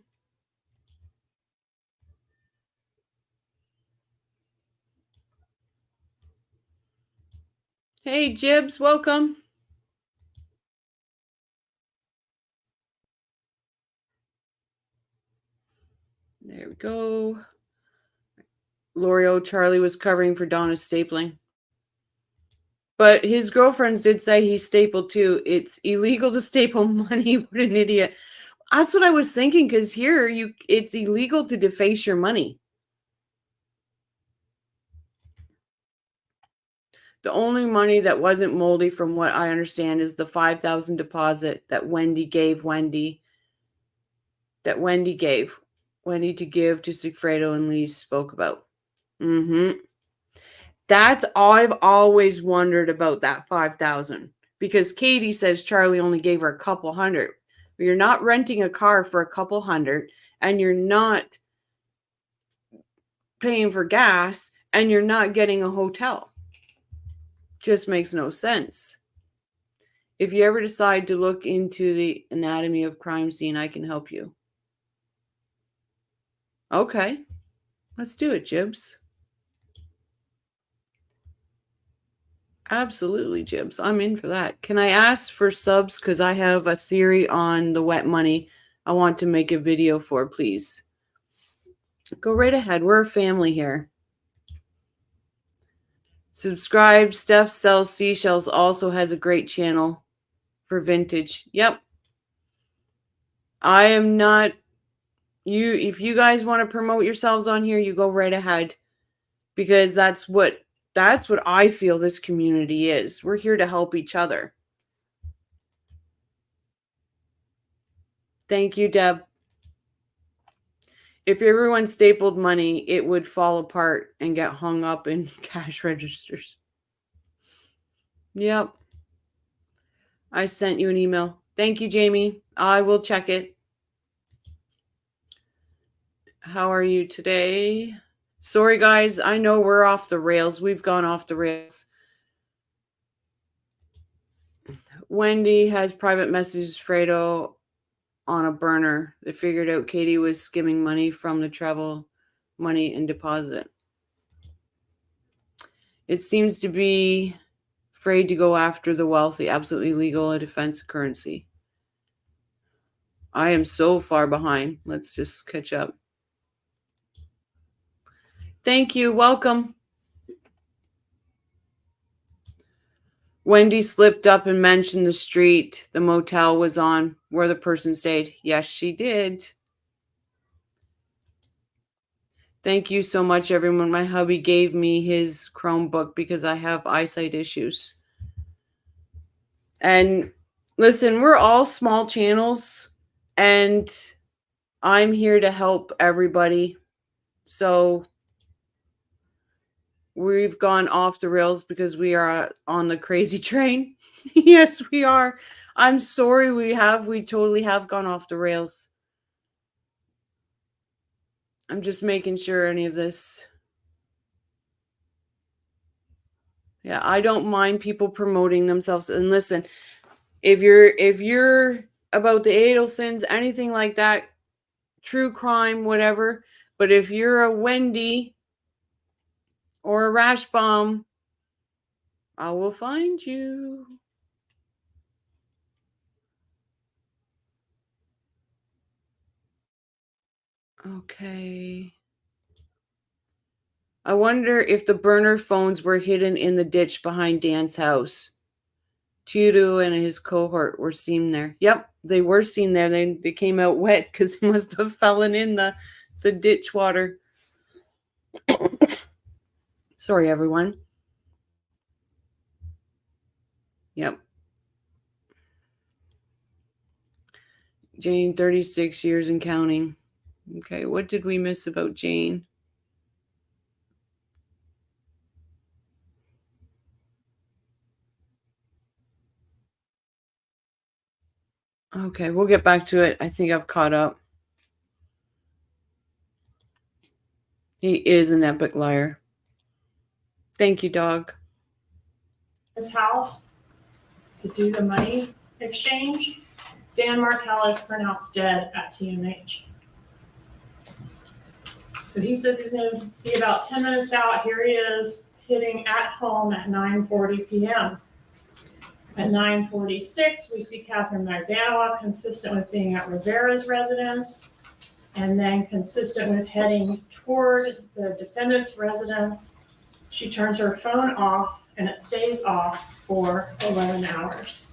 Hey, Jibs, welcome. There we go. L'Oreal, Charlie was covering for Donna's stapling. But his girlfriends did say he stapled too. It's illegal to staple money. What an idiot. That's what I was thinking, because here it's illegal to deface your money. The only money that wasn't moldy, from what I understand, is the $5,000 deposit that Wendy gave Wendy. That Wendy gave Wendy to give to Sigfredo and Lee spoke about. That's all I've always wondered about that 5,000, because Katie says Charlie only gave her a couple hundred. But you're not renting a car for a couple hundred, and you're not paying for gas, and you're not getting a hotel. Just makes no sense. If you ever decide to look into the anatomy of crime scene, I can help you. Okay, let's do it, Jibs. Absolutely, Jibs. I'm in for that. Can I ask for subs? Because I have a theory on the wet money I want to make a video for, please. Go right ahead. We're a family here. Subscribe. Steph Sells Seashells also has a great channel for vintage. Yep. I am not you. If you guys want to promote yourselves on here, you go right ahead, because that's what I feel this community is. We're here to help each other. Thank you, Deb. If everyone stapled money, it would fall apart and get hung up in cash registers. Yep. I sent you an email. Thank you, Jamie. I will check it. How are you today? Sorry, guys. I know we're off the rails. We've gone off the rails. Wendy has private messages Fredo on a burner. They figured out Katie was skimming money from the travel money and deposit. It seems to be afraid to go after the wealthy. Absolutely legal, a defense currency. I am so far behind. Let's just catch up. Thank you. Welcome. Wendy slipped up and mentioned the street the motel was on where the person stayed. Yes, she did. Thank you so much, everyone. My hubby gave me his Chromebook because I have eyesight issues. And listen, we're all small channels, and I'm here to help everybody. So we've gone off the rails because we are on the crazy train. Yes, we are. I'm sorry we totally have gone off the rails. I'm just making sure any of this. Yeah, I don't mind people promoting themselves. And listen, if you're about the Adelsons, anything like that, true crime, whatever. But if you're a Wendy or a Rash Bomb, I will find you. Okay. I wonder if the burner phones were hidden in the ditch behind Dan's house. Tudu and his cohort were seen there. Yep, they were seen there. They came out wet because they must have fallen in the ditch water. Sorry, everyone. Yep. Jane, 36 years and counting. Okay, what did we miss about Jane? Okay, we'll get back to it. I think I've caught up. He is an epic liar. Thank you, dog. His house to do the money exchange. Dan Markel is pronounced dead at TMH. So he says he's going to be about 10 minutes out. Here he is hitting at home at 9:40 p.m. At 9:46, we see Catherine Magdanoa, consistent with being at Rivera's residence, and then consistent with heading toward the defendant's residence. She turns her phone off, and it stays off for 11 hours.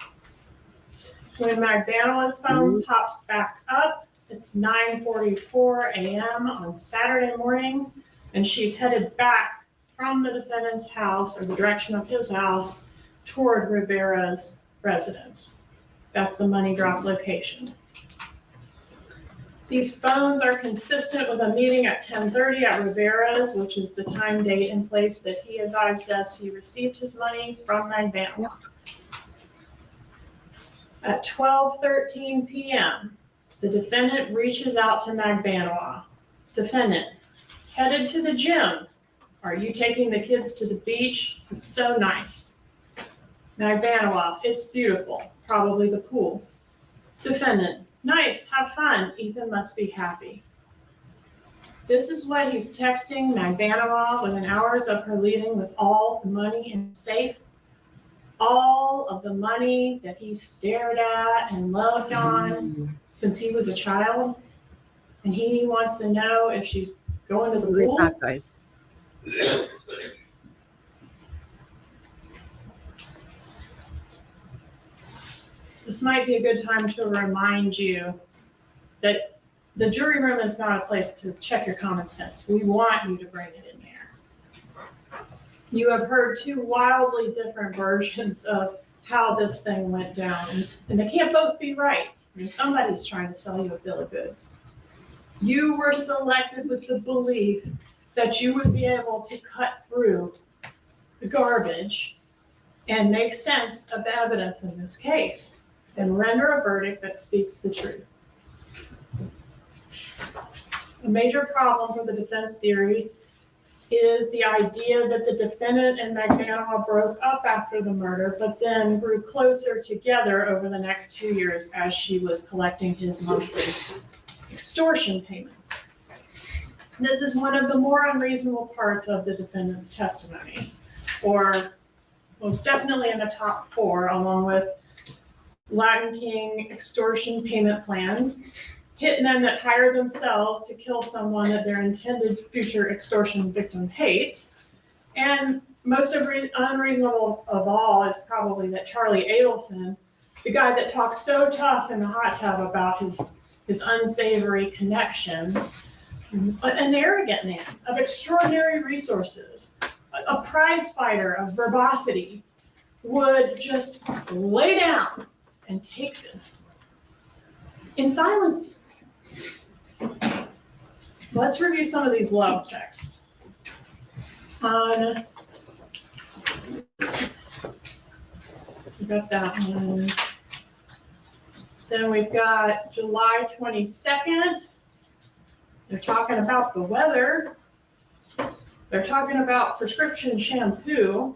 When Magdanoa's phone pops back up, it's 9:44 a.m. on Saturday morning, and she's headed back from the defendant's house, or the direction of his house, toward Rivera's residence. That's the money drop location. These phones are consistent with a meeting at 10:30 at Rivera's, which is the time, date, and place that he advised us he received his money from Magdanoa. At 12:13 p.m., the defendant reaches out to Magdanoa. Defendant, headed to the gym. Are you taking the kids to the beach? It's so nice. Magdanoa, it's beautiful. Probably the pool. Defendant, nice, have fun. Ethan must be happy. This is what he's texting Magdanoa within hours of her leaving with all the money in the safe. all of the money that he stared at and loved on since he was a child, and he wants to know if she's going to the Great pool. back, guys. This might be a good time to remind you that the jury room is not a place to check your common sense. We want you to bring it in there. You have heard two wildly different versions of how this thing went down, and they can't both be right. I mean, somebody's trying to sell you a bill of goods. You were selected with the belief that you would be able to cut through the garbage and make sense of the evidence in this case and render a verdict that speaks the truth. A major problem for the defense theory is the idea that the defendant and Magbanua broke up after the murder, but then grew closer together over the next 2 years as she was collecting his monthly extortion payments. This is one of the more unreasonable parts of the defendant's testimony, well, it's definitely in the top 4, along with Latin King extortion payment plans, hitmen that hire themselves to kill someone that their intended future extortion victim hates. And most unreasonable of all is probably that Charlie Adelson, the guy that talks so tough in the hot tub about his unsavory connections, an arrogant man of extraordinary resources, a prize fighter of verbosity, would just lay down and take this in silence. Let's review some of these love texts. We got that one. Then we've got July 22nd. They're talking about the weather. They're talking about prescription shampoo.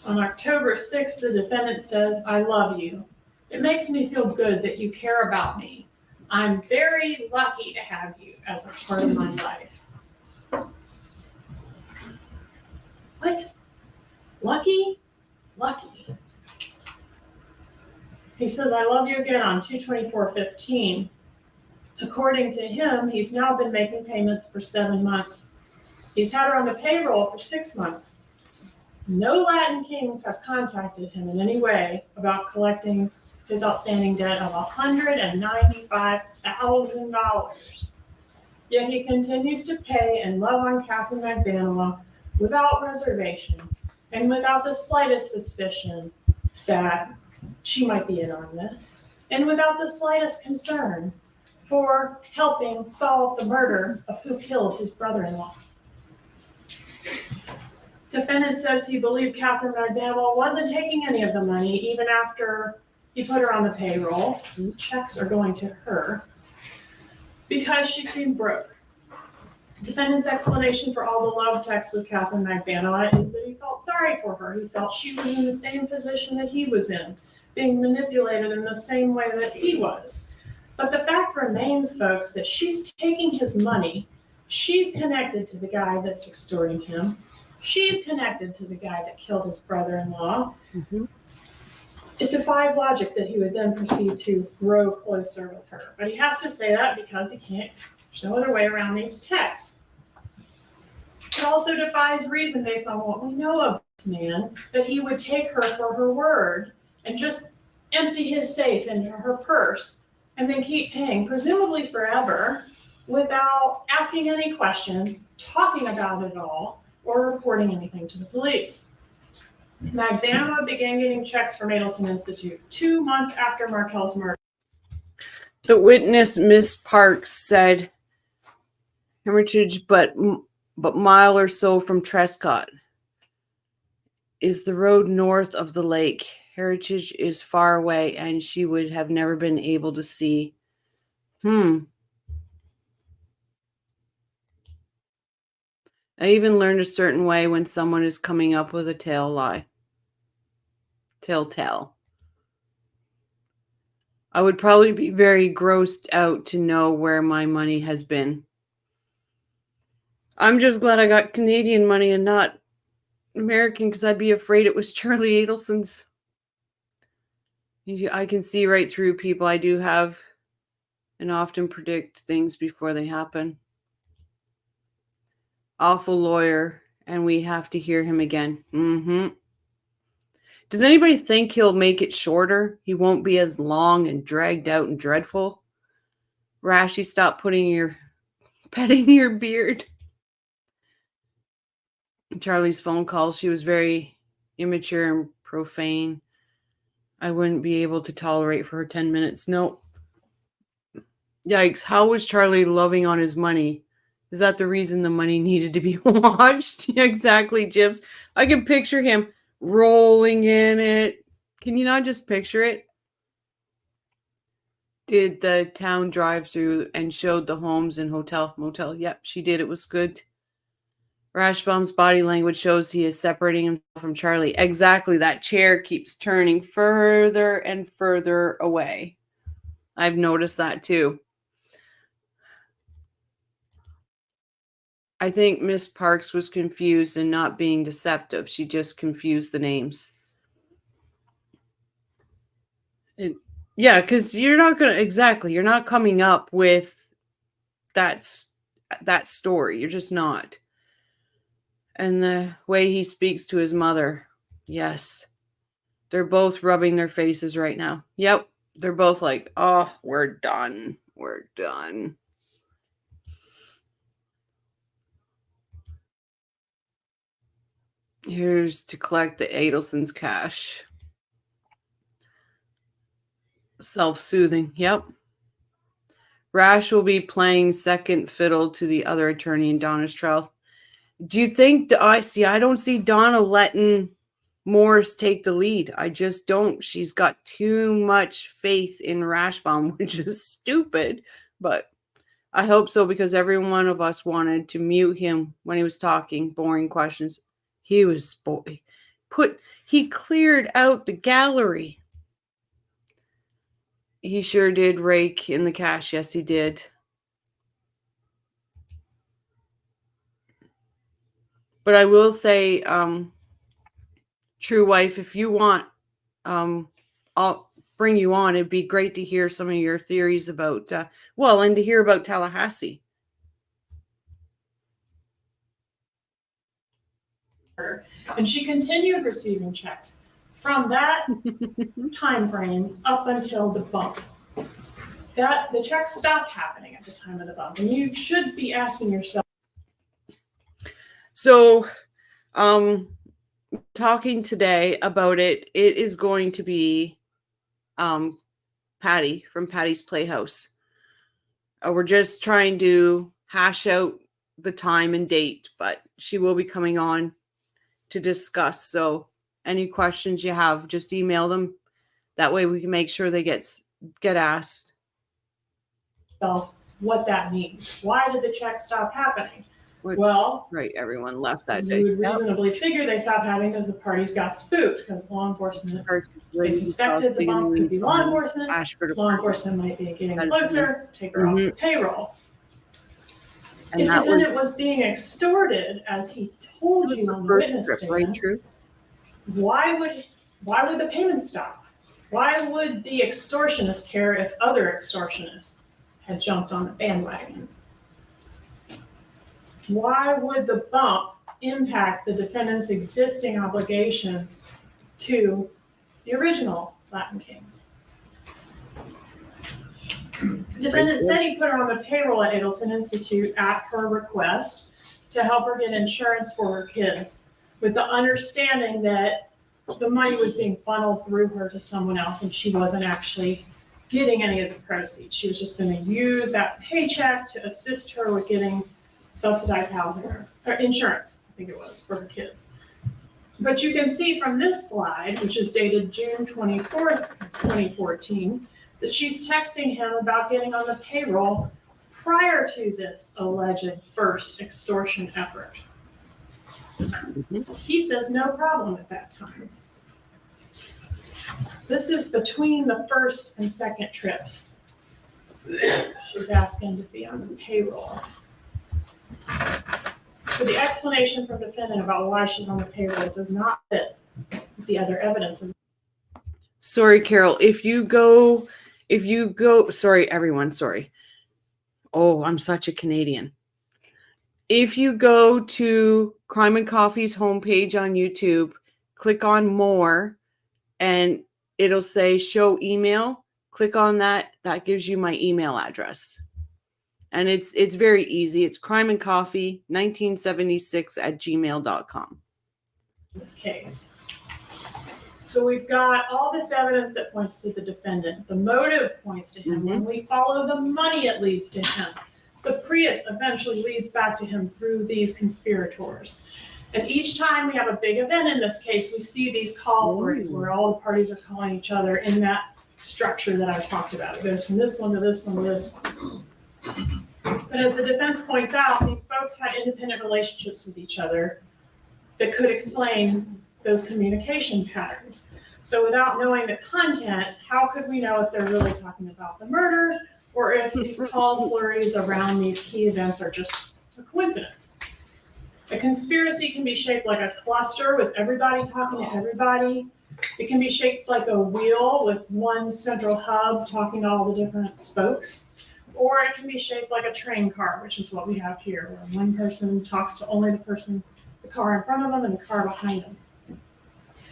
On October 6th, the defendant says, "I love you. It makes me feel good that you care about me. I'm very lucky to have you as a part of my life." What? Lucky? Lucky. He says, "I love you" again on 2/24/15. According to him, he's now been making payments for 7 months. He's had her on the payroll for 6 months. No Latin Kings have contacted him in any way about collecting his outstanding debt of $195,000. Yet he continues to pay and love on Catherine Magbanua without reservation and without the slightest suspicion that she might be in on this, and without the slightest concern for helping solve the murder of who killed his brother-in-law. Defendant says he believed Catherine Magbanua wasn't taking any of the money even after he put her on the payroll. Checks are going to her because she seemed broke. Defendant's explanation for all the love texts with Catherine Magbanua is that he felt sorry for her. He felt she was in the same position that he was in, being manipulated in the same way that he was. But the fact remains, folks, that she's taking his money. She's connected to the guy that's extorting him. She's connected to the guy that killed his brother-in-law. Mm-hmm. It defies logic that he would then proceed to grow closer with her. But he has to say that because he can't. There's no other way around these texts. It also defies reason based on what we know of this man, that he would take her for her word and just empty his safe into her purse and then keep paying, presumably forever, without asking any questions, talking about it all, or reporting anything to the police. Magbanua began getting checks from Adelson Institute 2 months after Markel's murder. The witness, Miss Parks, said Hermitage, but mile or so from Trescott is the road north of the lake. Heritage is far away, and she would have never been able to see. I even learned a certain way when someone is coming up with a tell. I would probably be very grossed out to know where my money has been. I'm just glad I got Canadian money and not American because I'd be afraid it was Charlie Adelson's. I can see right through people. I do have and often predict things before they happen. Awful lawyer, and we have to hear him again. Does anybody think he'll make it shorter? He won't be as long and dragged out and dreadful? Rashi, stop petting your beard. Charlie's phone calls, she was very immature and profane. I wouldn't be able to tolerate for her 10 minutes. No. Yikes. How was Charlie loving on his money? Is that the reason the money needed to be watched? Exactly, Jibs. I can picture him rolling in it. Can you not just picture it? Did the town drive through and showed the homes and motel? Yep, she did. It was good. Rashbaum's body language shows he is separating himself from Charlie. Exactly. That chair keeps turning further and further away. I've noticed that too. I think Miss Parks was confused and not being deceptive. She just confused the names. Yeah, because you're not going to, you're not coming up with that story. You're just not. And the way he speaks to his mother, yes. They're both rubbing their faces right now. Yep. They're both like, oh, we're done. We're done. Here's to collect the Adelson's cash. Self-soothing. Yep. Rash will be playing second fiddle to the other attorney in Donna's trial. Do you think, I don't see Donna letting Morris take the lead. I just don't. She's got too much faith in Rashbaum, which is stupid, but I hope so because every one of us wanted to mute him when he was talking boring questions. He was he cleared out the gallery. He sure did rake in the cash. Yes, he did. But I will say, True Wife, if you want, I'll bring you on. It'd be great to hear some of your theories about, and to hear about Tallahassee. And she continued receiving checks from that time frame up until the bump. The checks stopped happening at the time of the bump, and you should be asking yourself. So, talking today about it, it is going to be Patty from Patty's Playhouse. We're just trying to hash out the time and date, but she will be coming on to discuss. So any questions you have, just email them. That way we can make sure they get asked. So what that means. Why did the checks stop happening? Right, everyone left that day. You would reasonably figure they stopped happening because the parties got spooked, because law enforcement, they suspected the bump could be law enforcement. Law enforcement might be getting closer, take her off the payroll. And if the defendant was being extorted, as he told you on the witness stand, right, true. Why would the payment stop? Why would the extortionist care if other extortionists had jumped on the bandwagon? Why would the bump impact the defendant's existing obligations to the original Latin Kings? The defendant said he put her on the payroll at Adelson Institute at her request to help her get insurance for her kids, with the understanding that the money was being funneled through her to someone else and she wasn't actually getting any of the proceeds. She was just going to use that paycheck to assist her with getting subsidized housing or insurance, I think it was, for her kids. But you can see from this slide, which is dated June 24th, 2014, that she's texting him about getting on the payroll prior to this alleged first extortion effort. He says no problem at that time. This is between the first and second trips. She's asking to be on the payroll. So the explanation from defendant about why she's on the payroll does not fit with the other evidence. Sorry, Carol. If you go, sorry, everyone, sorry. Oh, I'm such a Canadian. If you go to Crime and Coffee's homepage on YouTube, click on more, and it'll say show email. Click on that. That gives you my email address. And it's very easy. It's crimeandcoffee1976@gmail.com. In this case. So we've got all this evidence that points to the defendant. The motive points to him. When we follow the money, it leads to him. The Prius eventually leads back to him through these conspirators. And each time we have a big event in this case, we see these call flurries where all the parties are calling each other in that structure that I talked about. It goes from this one to this one to this one. But as the defense points out, these folks had independent relationships with each other that could explain those communication patterns. So without knowing the content, how could we know if they're really talking about the murder or if these call flurries around these key events are just a coincidence? A conspiracy can be shaped like a cluster with everybody talking to everybody. It can be shaped like a wheel with one central hub talking to all the different spokes. Or it can be shaped like a train car, which is what we have here, where one person talks to only the car in front of them and the car behind them.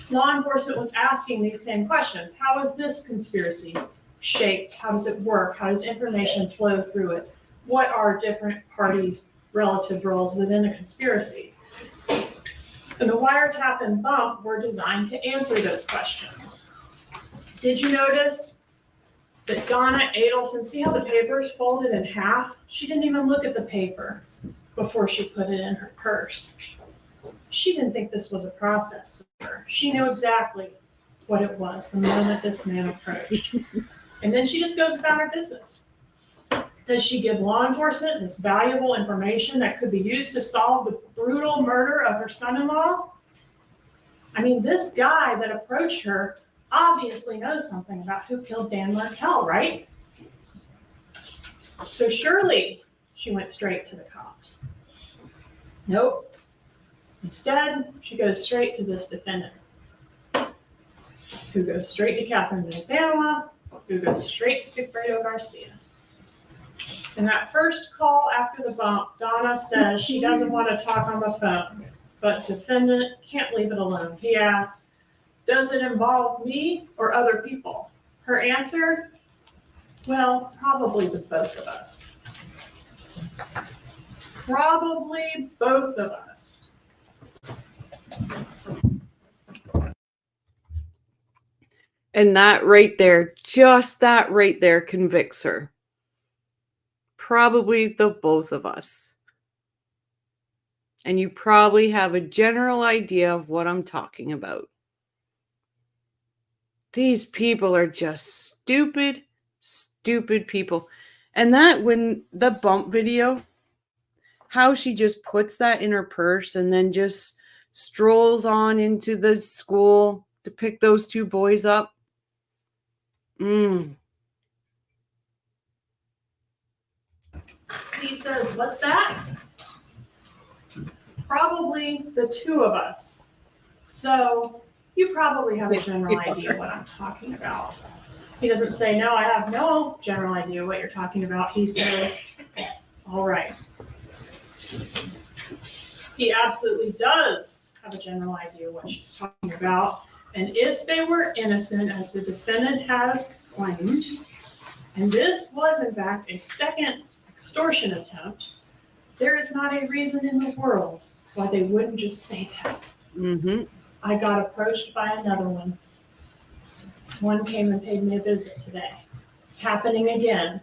Law enforcement was asking these same questions. How is this conspiracy shaped? How does it work? How does information flow through it? What are different parties' relative roles within a conspiracy? And the wiretap and bump were designed to answer those questions. Did you notice that Donna Adelson, see how the paper is folded in half? She didn't even look at the paper before she put it in her purse. She didn't think this was a process server. She knew exactly what it was the moment this man approached. And then she just goes about her business. Does she give law enforcement this valuable information that could be used to solve the brutal murder of her son-in-law? I mean, this guy that approached her obviously knows something about who killed Dan Markel, right? So surely she went straight to the cops. Nope. Instead, she goes straight to this defendant, who goes straight to Catherine de Panama, who goes straight to Sigfredo Garcia. In that first call after the bump, Donna says she doesn't want to talk on the phone, but defendant can't leave it alone. He asks, does it involve me or other people? Her answer, well, probably the both of us. Probably both of us. And that right there, just that right there convicts her. Probably the both of us. And you probably have a general idea of what I'm talking about. These people are just stupid, stupid people. And that, when the bump video, how she just puts that in her purse and then just strolls on into the school to pick those two boys up. He says, what's that? Probably the two of us. So you probably have a general idea what I'm talking about. He doesn't say, no, I have no general idea what you're talking about. He says, all right. He absolutely does have a general idea what she's talking about. And if they were innocent, as the defendant has claimed, and this was in fact a second extortion attempt, there is not a reason in the world why they wouldn't just say that. I got approached by another one. One came and paid me a visit today. It's happening again.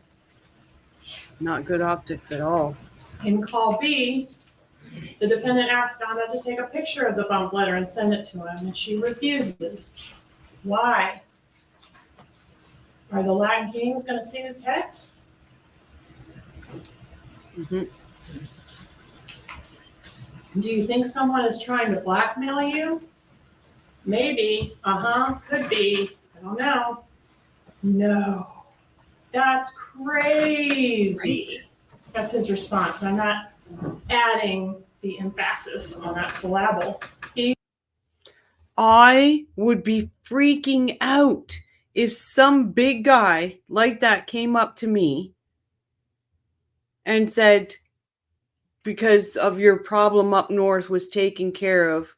Not good optics at all. In call B, the defendant asked Donna to take a picture of the bump letter and send it to him, and she refuses. Why? Are the Latin Kings going to see the text? Do you think someone is trying to blackmail you? Maybe. Could be. I don't know. No. That's crazy. Right. That's his response. And I'm not adding the emphasis on that syllable. I would be freaking out if some big guy like that came up to me and said, because of your problem up north was taken care of,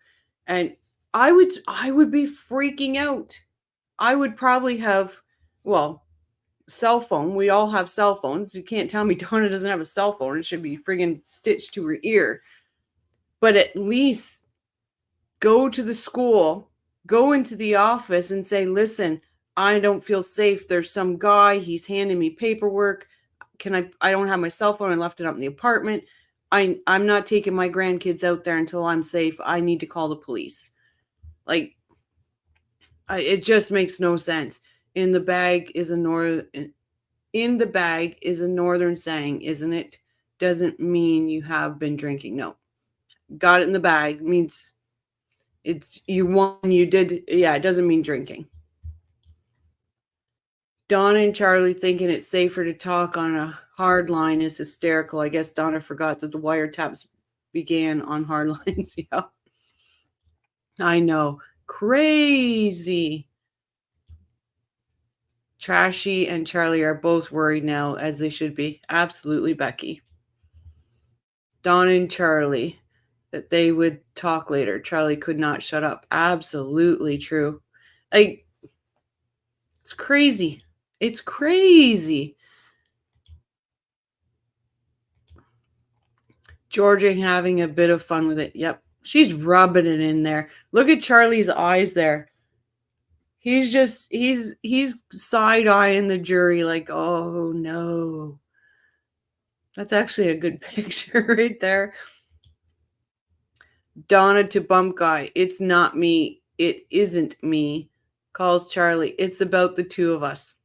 and I would be freaking out. I would probably have, well, cell phone. We all have cell phones. You can't tell me Donna doesn't have a cell phone. It should be friggin' stitched to her ear. But at least go to the school, go into the office and say, listen, I don't feel safe. There's some guy, he's handing me paperwork. I don't have my cell phone. I left it up in the apartment. I'm not taking my grandkids out there until I'm safe. I need to call the police. Like, it just makes no sense. In the bag is a northern saying, isn't it? Doesn't mean you have been drinking. No. Got it in the bag means it's you won, you did. Yeah, it doesn't mean drinking. Donna and Charlie thinking it's safer to talk on a hard line is hysterical. I guess Donna forgot that the wiretaps began on hard lines. Yeah. I know. Crazy. Trashy and Charlie are both worried now, as they should be. Absolutely, Becky. Donna and Charlie, that they would talk later. Charlie could not shut up. Absolutely true. It's crazy. It's crazy. Georgia having a bit of fun with it. Yep. She's rubbing it in there. Look at Charlie's eyes there. He's side-eyeing the jury like, oh no. That's actually a good picture right there. Donna to bump guy. It's not me. It isn't me. Calls Charlie. It's about the two of us.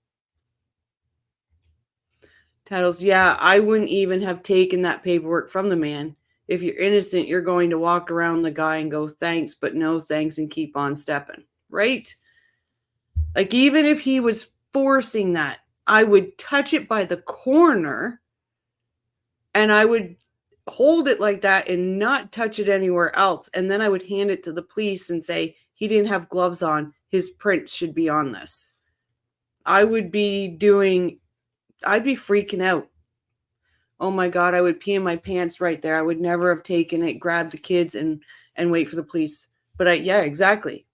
Titles. Yeah, I wouldn't even have taken that paperwork from the man. If you're innocent, you're going to walk around the guy and go, thanks, but no thanks, and keep on stepping. Right? Like, even if he was forcing that, I would touch it by the corner and I would hold it like that and not touch it anywhere else. And then I would hand it to the police and say, he didn't have gloves on. His print should be on this. I'd be freaking out. Oh my God, I would pee in my pants right there. I would never have taken it, grabbed the kids and wait for the police. But yeah, exactly.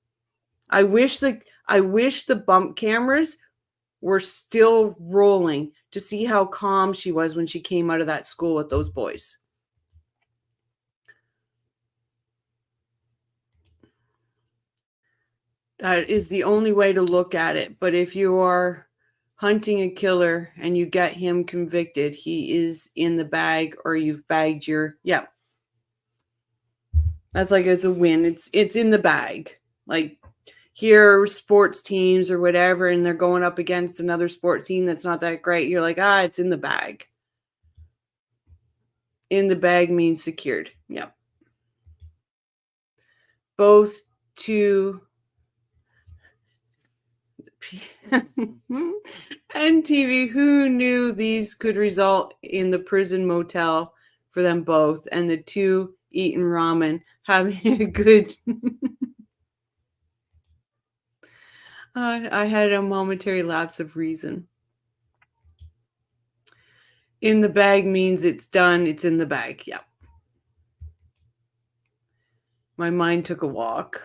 I wish the bump cameras were still rolling to see how calm she was when she came out of that school with those boys. That is the only way to look at it. But if you are hunting a killer and you get him convicted, he is in the bag, or you've bagged your, yeah. That's like, it's a win. It's in the bag. Like, here, sports teams or whatever, and they're going up against another sports team that's not that great. You're like, it's in the bag. In the bag means secured. Yeah. Both to and TV, who knew these could result in the prison motel for them both, and the two eating ramen, having a good I had a momentary lapse of reason. In the bag means it's done. It's in the bag. Yeah. My mind took a walk.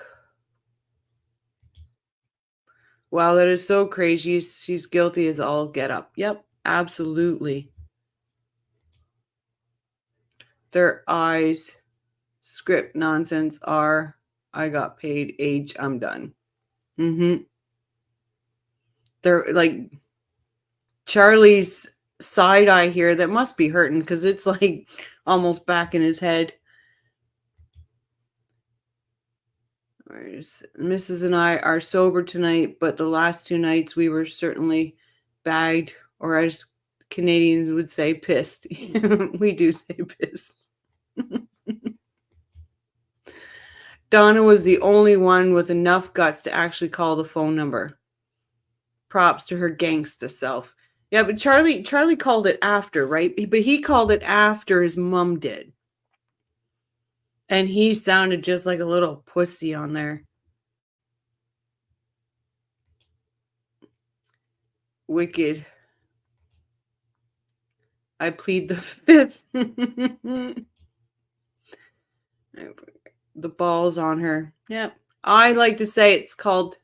Wow, that is so crazy. She's guilty as all get up. Yep, absolutely. Their eyes, script nonsense are, I got paid, age, I'm done. They're like Charlie's side eye here that must be hurting because it's like almost back in his head. Mrs. and I are sober tonight, but the last two nights we were certainly bagged, or as Canadians would say, pissed. We do say pissed. Donna was the only one with enough guts to actually call the phone number. Props to her gangsta self. Yeah, but Charlie called it after, right? But he called it after his mom did. And he sounded just like a little pussy on there. Wicked. I plead the fifth. The ball's on her. Yep. I like to say it's called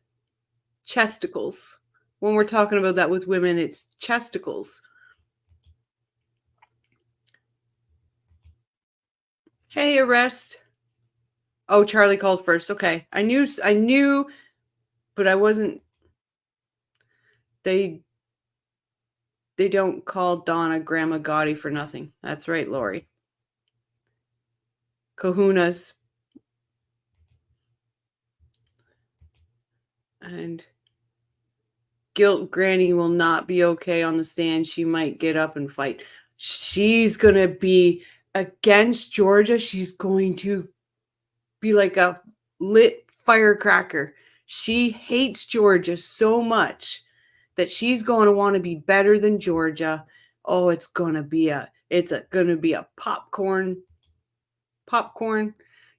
chesticles. When we're talking about that with women, it's chesticles. Hey, arrest. Oh, Charlie called first. Okay. I knew, but I wasn't. They don't call Donna Grandma Gotti for nothing. That's right, Lori. Kahunas. And Guilt Granny will not be okay on the stand. She might get up and fight. She's going to be against Georgia. She's going to be like a lit firecracker. She hates Georgia so much that she's going to want to be better than Georgia. Oh, it's going to be a popcorn.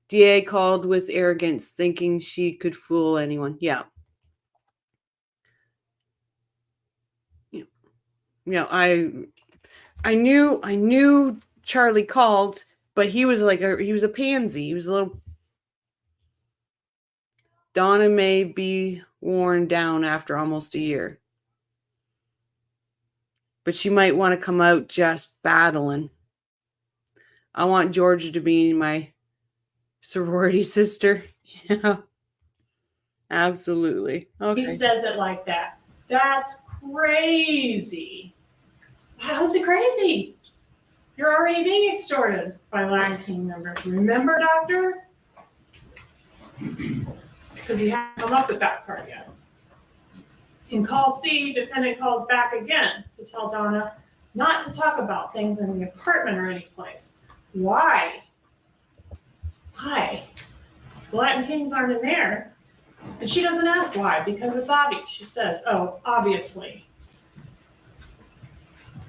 DA called with arrogance, thinking she could fool anyone. Yeah. I knew Charlie called, but he was a pansy. He was a little. Donna may be worn down after almost a year, but she might want to come out just battling. I want Georgia to be my sorority sister. Yeah, absolutely. Okay. He says it like that. That's crazy. How is it crazy? You're already being extorted by Lion King members. Remember, doctor? It's because he hasn't come up with that part yet. In call C, defendant calls back again to tell Donna not to talk about things in the apartment or any place. Why? Latin Kings aren't in there. And she doesn't ask why, because it's obvious. She says, oh, obviously.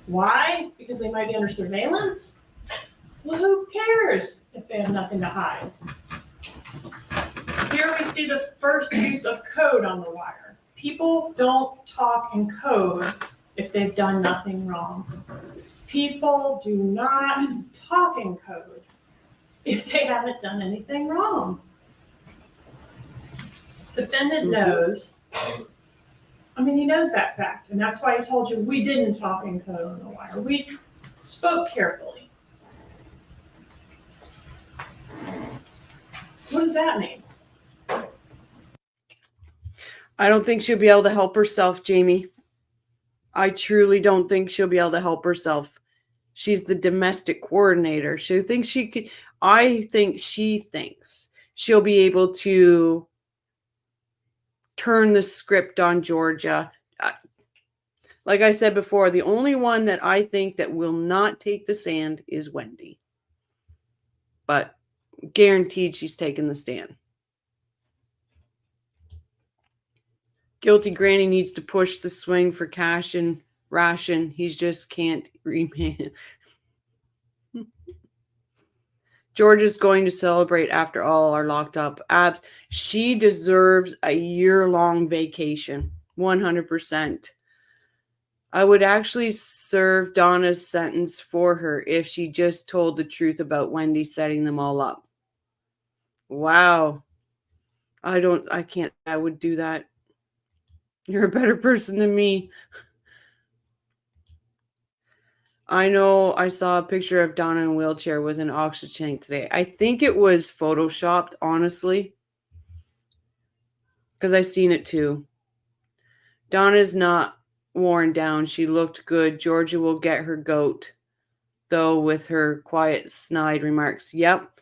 Why? Because they might be under surveillance? Well, who cares if they have nothing to hide? Here we see the first use of code on the wire. People don't talk in code if they've done nothing wrong. People do not talk in code if they haven't done anything wrong. Defendant knows. He knows that fact, and that's why he told you we didn't talk in code on the wire. We spoke carefully. What does that mean? I don't think she'll be able to help herself, Jamie. I truly don't think she'll be able to help herself. She's the domestic coordinator. I think she thinks she'll be able to turn the script on Georgia. Like I said before, the only one that I think that will not take the stand is Wendy. But guaranteed she's taking the stand. Guilty Granny needs to push the swing for cash and ration. He just can't remain. Georgia's going to celebrate after all are locked up. She deserves a year-long vacation. 100%. I would actually serve Donna's sentence for her if she just told the truth about Wendy setting them all up. Wow. I would do that. You're a better person than me. I know I saw a picture of Donna in a wheelchair with an oxygen tank today. I think it was photoshopped, honestly. Because I've seen it too. Donna's not worn down. She looked good. Georgia will get her goat, though, with her quiet, snide remarks. Yep.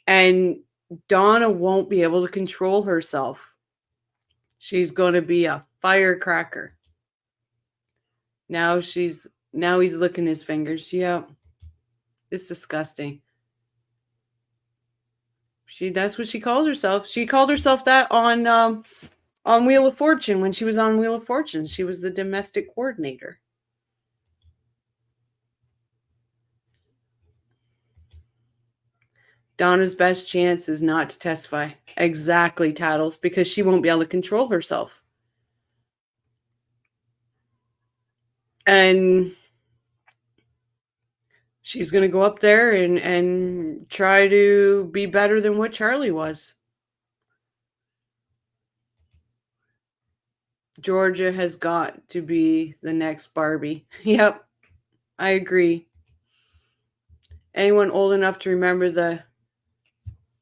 And Donna won't be able to control herself. She's going to be a firecracker. Now he's licking his fingers. Yep. It's disgusting. That's what she calls herself. She called herself that on Wheel of Fortune. When she was on Wheel of Fortune, she was the domestic coordinator. Donna's best chance is not to testify. Exactly, Tattles, because she won't be able to control herself. And she's going to go up there and try to be better than what Charlie was. Georgia has got to be the next Barbie. Yep, I agree. Anyone old enough to remember the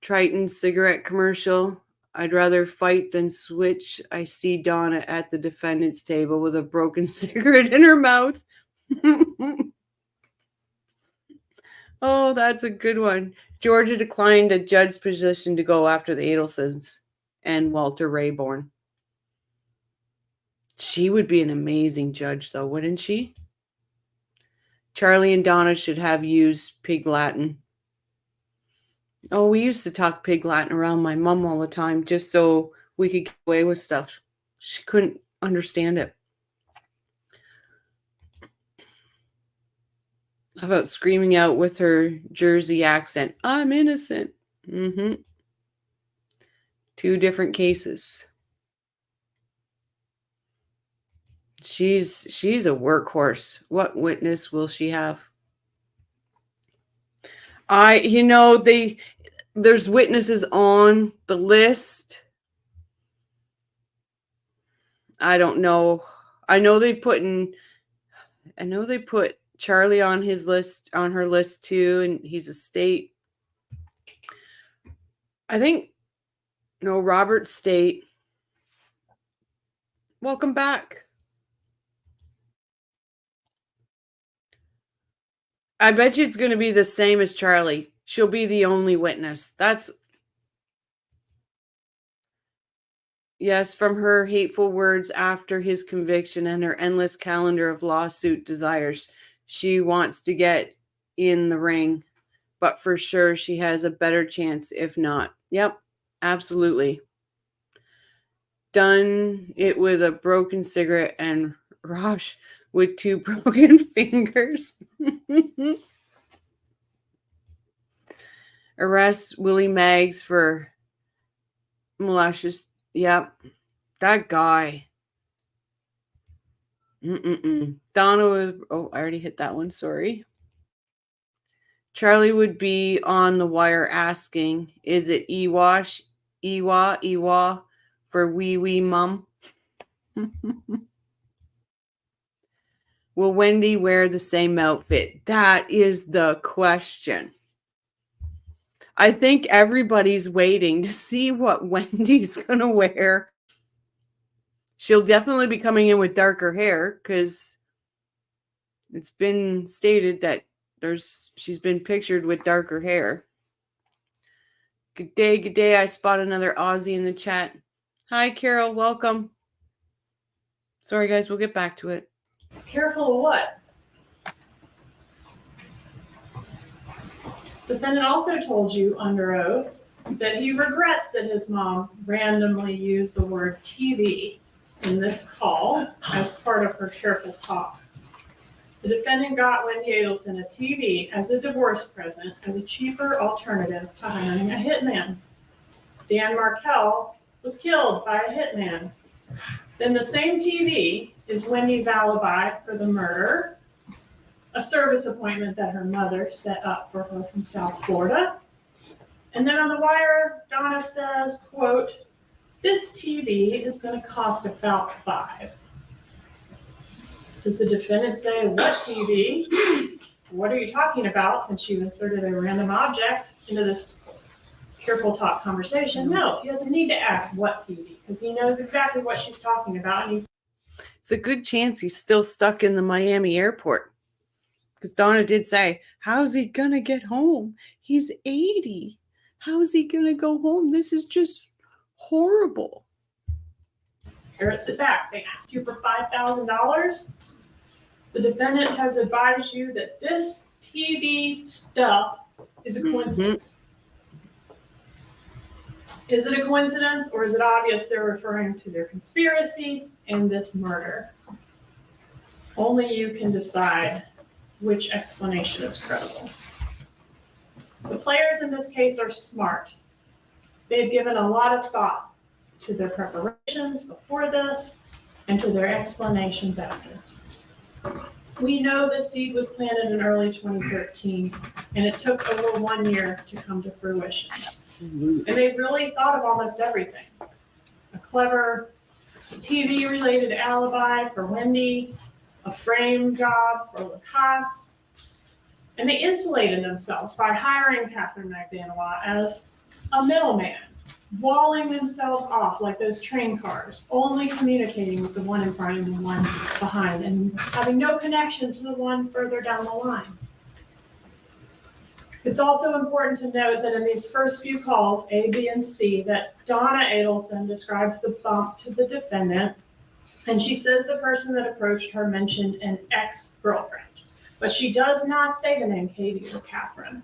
Triton cigarette commercial? I'd rather fight than switch. I see Donna at the defendant's table with a broken cigarette in her mouth. Oh, that's a good one. Georgia declined a judge's position to go after the Adelsons and Walter Rayborn. She would be an amazing judge, though, wouldn't she? Charlie and Donna should have used Pig Latin. Oh, we used to talk Pig Latin around my mom all the time just so we could get away with stuff. She couldn't understand it. How about screaming out with her Jersey accent, "I'm innocent." Mm-hmm. 2 different cases. She's a workhorse. What witness will she have? There's witnesses on the list. I don't know. I know they put Charlie on his list, on her list too, and he's a state. I think Robert State. Welcome back. I bet you it's going to be the same as Charlie. She'll be the only witness. Yes, from her hateful words after his conviction and her endless calendar of lawsuit desires, she wants to get in the ring. But for sure, she has a better chance if not. Yep, absolutely. Done it with a broken cigarette and Rosh with 2 broken fingers. Arrest Willie Maggs for malicious. Yep, that guy. Donna was. Oh, I already hit that one. Sorry. Charlie would be on the wire asking, "Is it Ewa for wee wee mum?" Will Wendy wear the same outfit? That is the question. I think everybody's waiting to see what Wendy's going to wear. She'll definitely be coming in with darker hair because it's been stated that she's been pictured with darker hair. Good day, good day. I spot another Aussie in the chat. Hi, Carol. Welcome. Sorry, guys. We'll get back to it. Careful of what? Defendant also told you under oath that he regrets that his mom randomly used the word TV in this call as part of her careful talk. The defendant got Wendy Adelson a TV as a divorce present as a cheaper alternative to hiring a hitman. Dan Markel was killed by a hitman. Then the same TV is Wendy's alibi for the murder, a service appointment that her mother set up for her from South Florida. And then on the wire, Donna says, quote, "This TV is going to cost about $5." Does the defendant say, "What TV? What are you talking about?" since you inserted a random object into this careful talk conversation? No, he doesn't need to ask what TV because he knows exactly what she's talking about. And it's a good chance he's still stuck in the Miami airport. Because Donna did say, how's he going to get home? He's 80. How's he going to go home? This is just horrible. Carrots it back. They asked you for $5,000. The defendant has advised you that this TV stuff is a coincidence. Is it a coincidence, or is it obvious they're referring to their conspiracy and this murder? Only you can decide which explanation is credible. The players in this case are smart. They've given a lot of thought to their preparations before this and to their explanations after. We know the seed was planted in early 2013, and it took over 1 year to come to fruition. And they really thought of almost everything. A clever TV-related alibi for Wendy, a frame job for Lacasse, and they insulated themselves by hiring Catherine McVanois as a middleman, walling themselves off like those train cars, only communicating with the one in front and the one behind, and having no connection to the one further down the line. It's also important to note that in these first few calls, A, B, and C, that Donna Adelson describes the bump to the defendant, and she says the person that approached her mentioned an ex-girlfriend, but she does not say the name Katie or Catherine.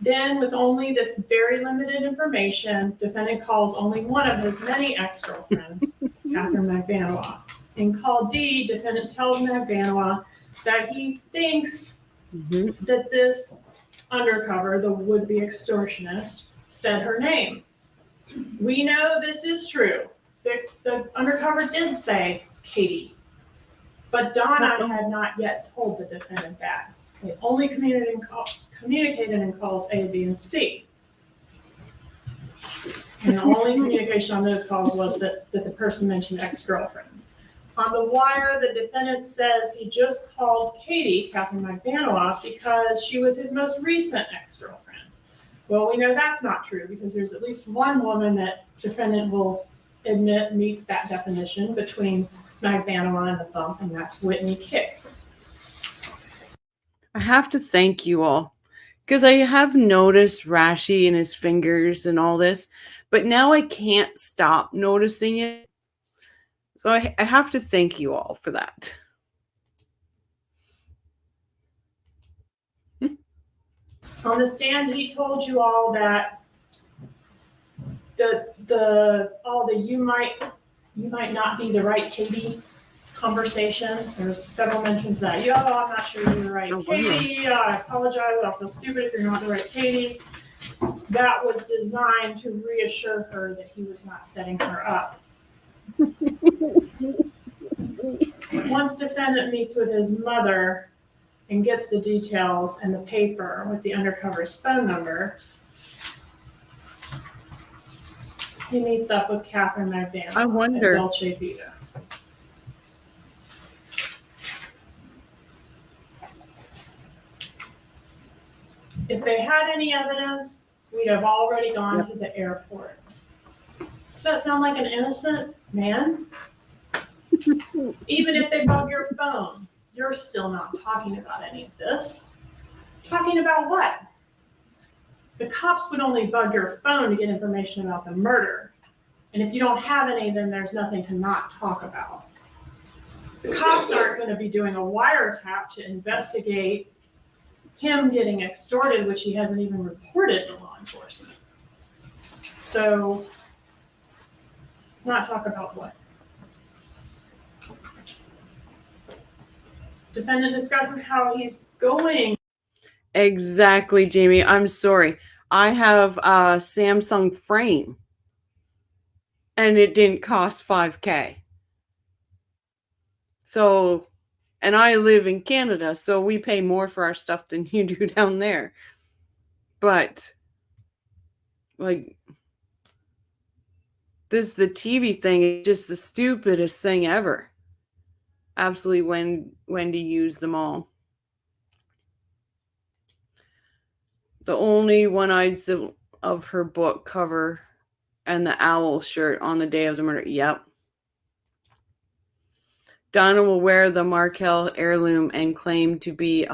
Then, with only this very limited information, defendant calls only one of his many ex-girlfriends, Catherine McVanois. In call D, defendant tells McVanois that he thinks that this undercover, the would-be extortionist, said her name. We know this is true. The undercover did say Katie, but Donna had not yet told the defendant that. They only communicated in calls A, B, and C. And the only communication on those calls was that the person mentioned ex-girlfriend. On the wire, the defendant says he just called Katie, Catherine McVanois, because she was his most recent ex-girlfriend. Well, we know that's not true because there's at least one woman that defendant will admit meets that definition between McVanois and the bump, and that's Whitney Kick. I have to thank you all because I have noticed Rashi and his fingers and all this, but now I can't stop noticing it. So I have to thank you all for that. On the stand, he told you all that all the you might not be the right Katie conversation. There's several mentions that, I'm not sure you're the right Katie. I apologize. I'll feel stupid if you're not the right Katie. That was designed to reassure her that he was not setting her up. Once defendant meets with his mother and gets the details and the paper with the undercover's phone number, he meets up with Catherine McVanois. I wonder. At Dolce Vita. If they had any evidence, we'd have already gone to the airport. Does that sound like an innocent man? Even if they bug your phone, you're still not talking about any of this. Talking about what? The cops would only bug your phone to get information about the murder. And if you don't have any, then there's nothing to not talk about. The cops aren't going to be doing a wiretap to investigate him getting extorted, which he hasn't even reported to law enforcement. So, not talk about what? Defendant discusses how he's going. Exactly, Jamie. I'm sorry. I have a Samsung frame and it didn't cost $5,000. So, and I live in Canada, so we pay more for our stuff than you do down there. But, like, the TV thing is just the stupidest thing ever. Absolutely Wendy used them all. The only one-eyed of her book cover and the owl shirt on the day of the murder. Yep. Donna will wear the Markel heirloom and claim to be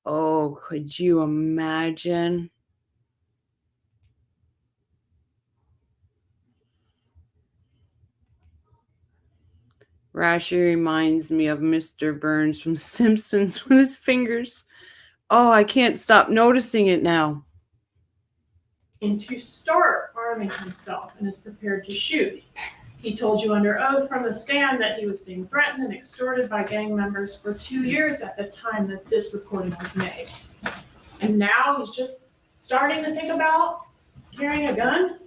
could you imagine? Rashi reminds me of Mr. Burns from The Simpsons with his fingers. Oh, I can't stop noticing it now. And to start arming himself and is prepared to shoot. He told you under oath from the stand that he was being threatened and extorted by gang members for 2 years at the time that this recording was made. And now he's just starting to think about carrying a gun?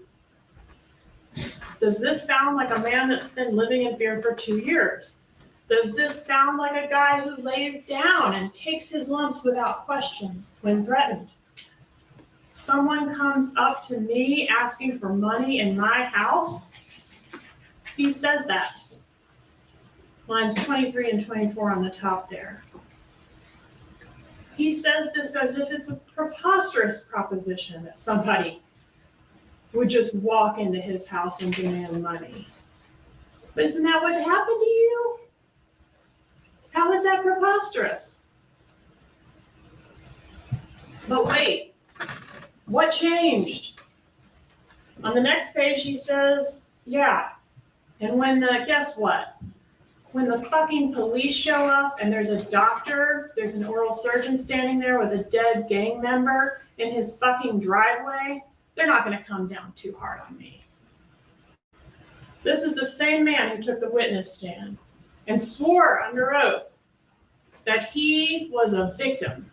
Does this sound like a man that's been living in fear for 2 years? Does this sound like a guy who lays down and takes his lumps without question when threatened? Someone comes up to me asking for money in my house? He says that. Lines 23 and 24 on the top there. He says this as if it's a preposterous proposition that somebody would just walk into his house and demand money. But isn't that what happened to you? How is that preposterous? But wait, what changed? On the next page he says, yeah, and guess what? When the fucking police show up and there's a doctor, there's an oral surgeon standing there with a dead gang member in his fucking driveway, they're not going to come down too hard on me. This is the same man who took the witness stand and swore under oath that he was a victim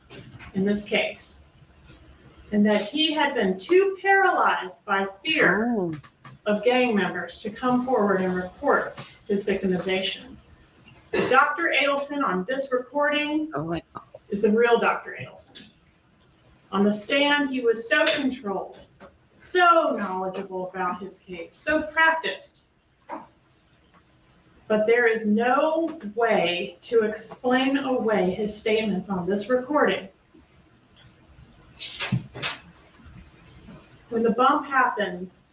in this case and that he had been too paralyzed by fear of gang members to come forward and report his victimization. Dr. Adelson on this recording is the real Dr. Adelson. On the stand, he was so controlled, so knowledgeable about his case, so practiced. But there is no way to explain away his statements on this recording. When the bump happens,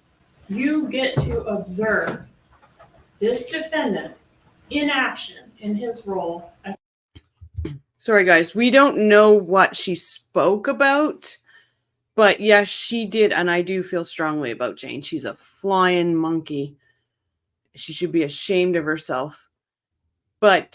you get to observe this defendant in action in his role as. Sorry, guys. We don't know what she spoke about, but yes, she did. And I do feel strongly about Jane. She's a flying monkey. She should be ashamed of herself. But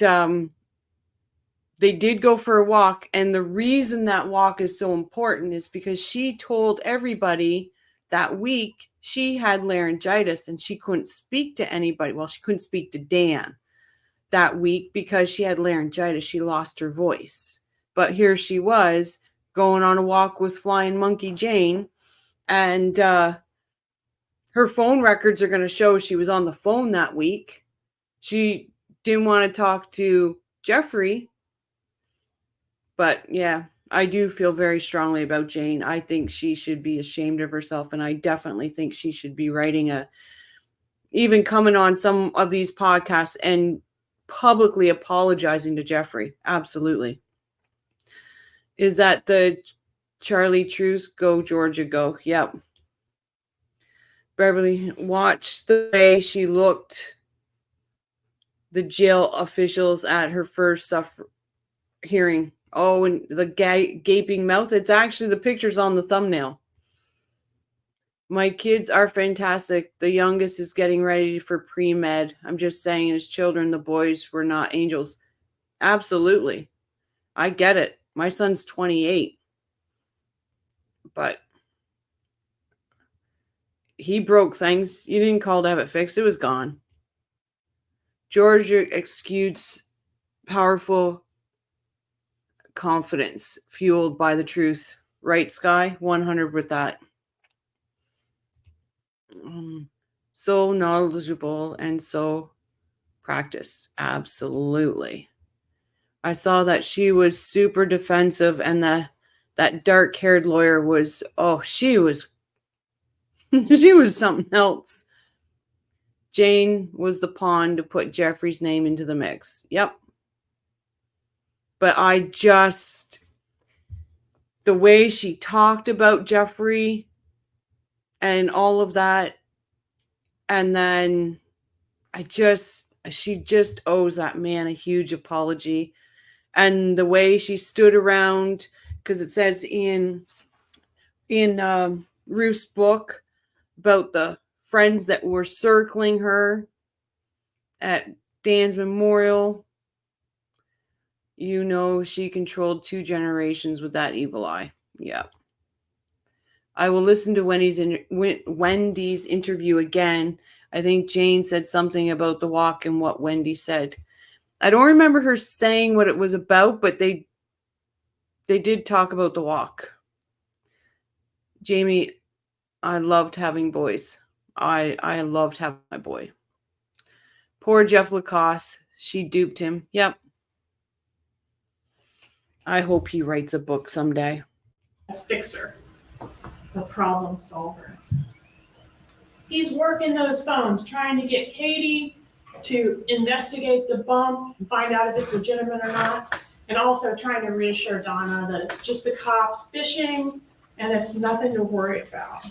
they did go for a walk. And the reason that walk is so important is because she told everybody that week she had laryngitis and she couldn't speak to anybody. Well, she couldn't speak to Dan that week because she had laryngitis. She lost her voice. But here she was going on a walk with Flying Monkey Jane. And her phone records are going to show she was on the phone that week. She didn't want to talk to Jeffrey. But yeah, I do feel very strongly about Jane. I think she should be ashamed of herself. And I definitely think she should be writing even coming on some of these podcasts and publicly apologizing to Jeffrey. Absolutely. Is that the Charlie truth? Go, Georgia, go. Yep. Beverly, watch the way she looked the jail officials at her first hearing. Oh, and the gaping mouth. It's actually the pictures on the thumbnail. My kids are fantastic. The youngest is getting ready for pre-med. I'm just saying, as children, the boys were not angels. Absolutely. I get it. My son's 28. But he broke things. You didn't call to have it fixed. It was gone. Georgia exudes powerful confidence fueled by the truth. Right, Sky? 100 with that. So knowledgeable and so practiced. Absolutely. I saw that she was super defensive and that dark-haired lawyer was, she was she was something else. Jane was the pawn to put Jeffrey's name into the mix. Yep. But the way she talked about Jeffrey and all of that, and then she just owes that man a huge apology. And the way she stood around, because it says in Ruth's book about the friends that were circling her at Dan's memorial. You know, she controlled 2 generations with that evil eye. Yeah. I will listen to Wendy's interview again. I think Jane said something about the walk and what Wendy said. I don't remember her saying what it was about, but they did talk about the walk. Jamie, I loved having boys. I loved having my boy. Poor Jeff Lacoste. She duped him. Yep. I hope he writes a book someday. As fixer, a problem solver. He's working those phones, trying to get Katie to investigate the bump and find out if it's legitimate or not, and also trying to reassure Donna that it's just the cops fishing and it's nothing to worry about.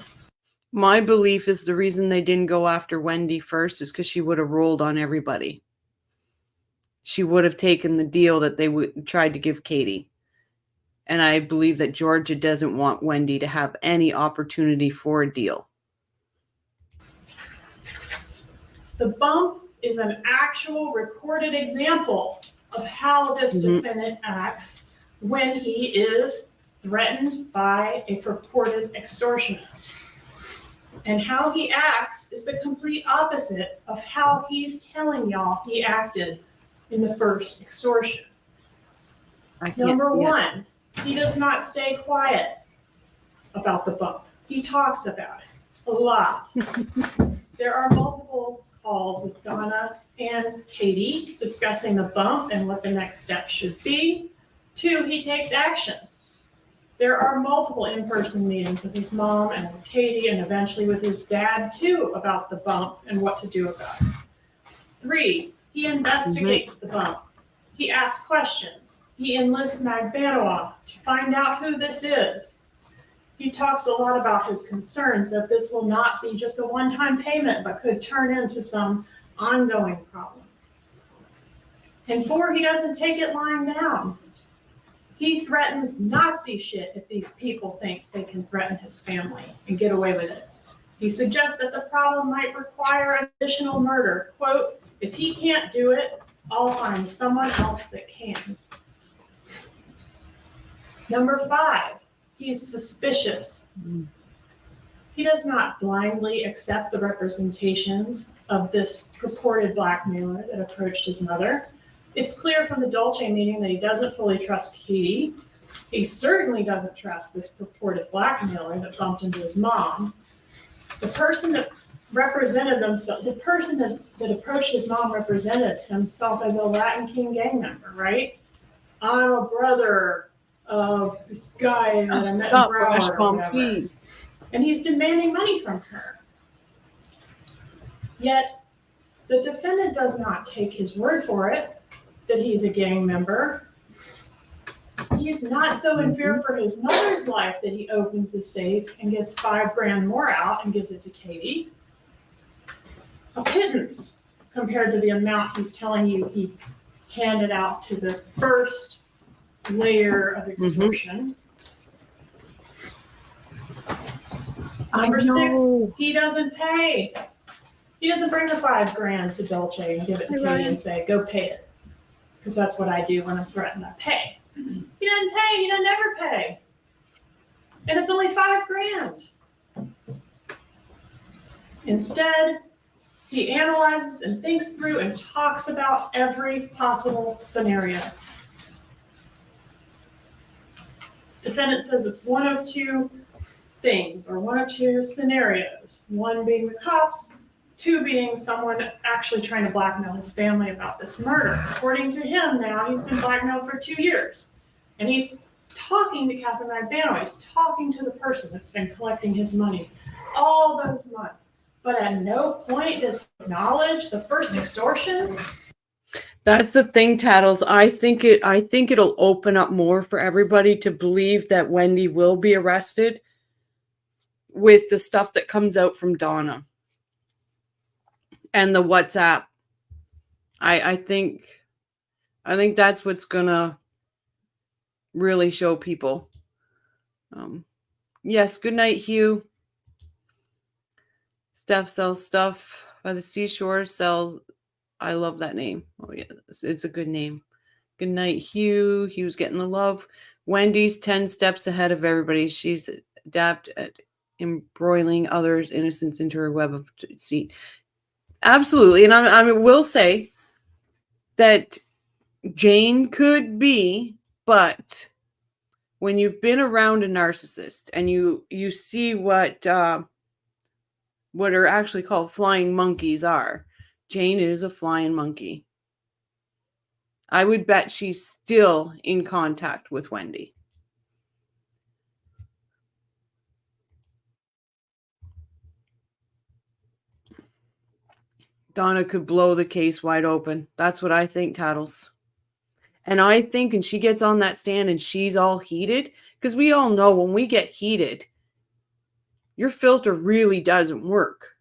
My belief is the reason they didn't go after Wendy first is because she would have rolled on everybody. She would have taken the deal that they tried to give Katie. And I believe that Georgia doesn't want Wendy to have any opportunity for a deal. The bump is an actual recorded example of how this defendant acts when he is threatened by a purported extortionist. And how he acts is the complete opposite of how he's telling y'all he acted in the first extortion. Number one, he does not stay quiet about the bump. He talks about it a lot. There are multiple calls with Donna and Katie discussing the bump and what the next step should be. Two, he takes action. There are multiple in-person meetings with his mom and with Katie and eventually with his dad too about the bump and what to do about it. Three, he investigates the bump. He asks questions. He enlists Magbanua to find out who this is. He talks a lot about his concerns that this will not be just a one-time payment, but could turn into some ongoing problem. And four, he doesn't take it lying down. He threatens Nazi shit if these people think they can threaten his family and get away with it. He suggests that the problem might require additional murder. Quote, if he can't do it, I'll find someone else that can. Number five, he's suspicious. He does not blindly accept the representations of this purported blackmailer that approached his mother. It's clear from the Dolce meeting that he doesn't fully trust Katie. He certainly doesn't trust this purported blackmailer that bumped into his mom. The person that represented themselves, the person that approached his mom represented himself as a Latin King gang member, right? I'm a brother of this guy that I met in Broward or whatever. Please. And he's demanding money from her. Yet the defendant does not take his word for it that he's a gang member. He's not so in fear for his mother's life that he opens the safe and gets $5,000 more out and gives it to Katie. A pittance compared to the amount he's telling you he handed out to the first layer of extortion. Number six, he doesn't pay. He doesn't bring the $5,000 to Dolce and give it to Katie and say, go pay it. Because that's what I do when I'm threatened, I pay. He doesn't pay, he doesn't ever pay. And it's only $5,000. Instead, he analyzes and thinks through and talks about every possible scenario. Defendant says it's one of two things or one of two scenarios. One being the cops, two being someone actually trying to blackmail his family about this murder. According to him now, he's been blackmailed for 2 years. And he's talking to Catherine Magbanua. He's talking to the person that's been collecting his money all those months. But at no point does he acknowledge the first extortion. That's the thing, Tattles. I think it'll open up more for everybody to believe that Wendy will be arrested with the stuff that comes out from Donna and the WhatsApp. I think that's what's gonna really show people. Yes, good night, Hugh. Steph sells stuff by the seashore. I love that name. Oh yeah, it's a good name. Good night, Hugh. Hugh's getting the love. Wendy's 10 steps ahead of everybody. She's adept at embroiling others' innocence into her web of deceit. Absolutely. And I will say that Jane could be, but when you've been around a narcissist and you see what are actually called flying monkeys are. Jane is a flying monkey. I would bet she's still in contact with Wendy. Donna could blow the case wide open. That's what I think, Tattles. And I think when she gets on that stand and she's all heated, because we all know when we get heated, your filter really doesn't work.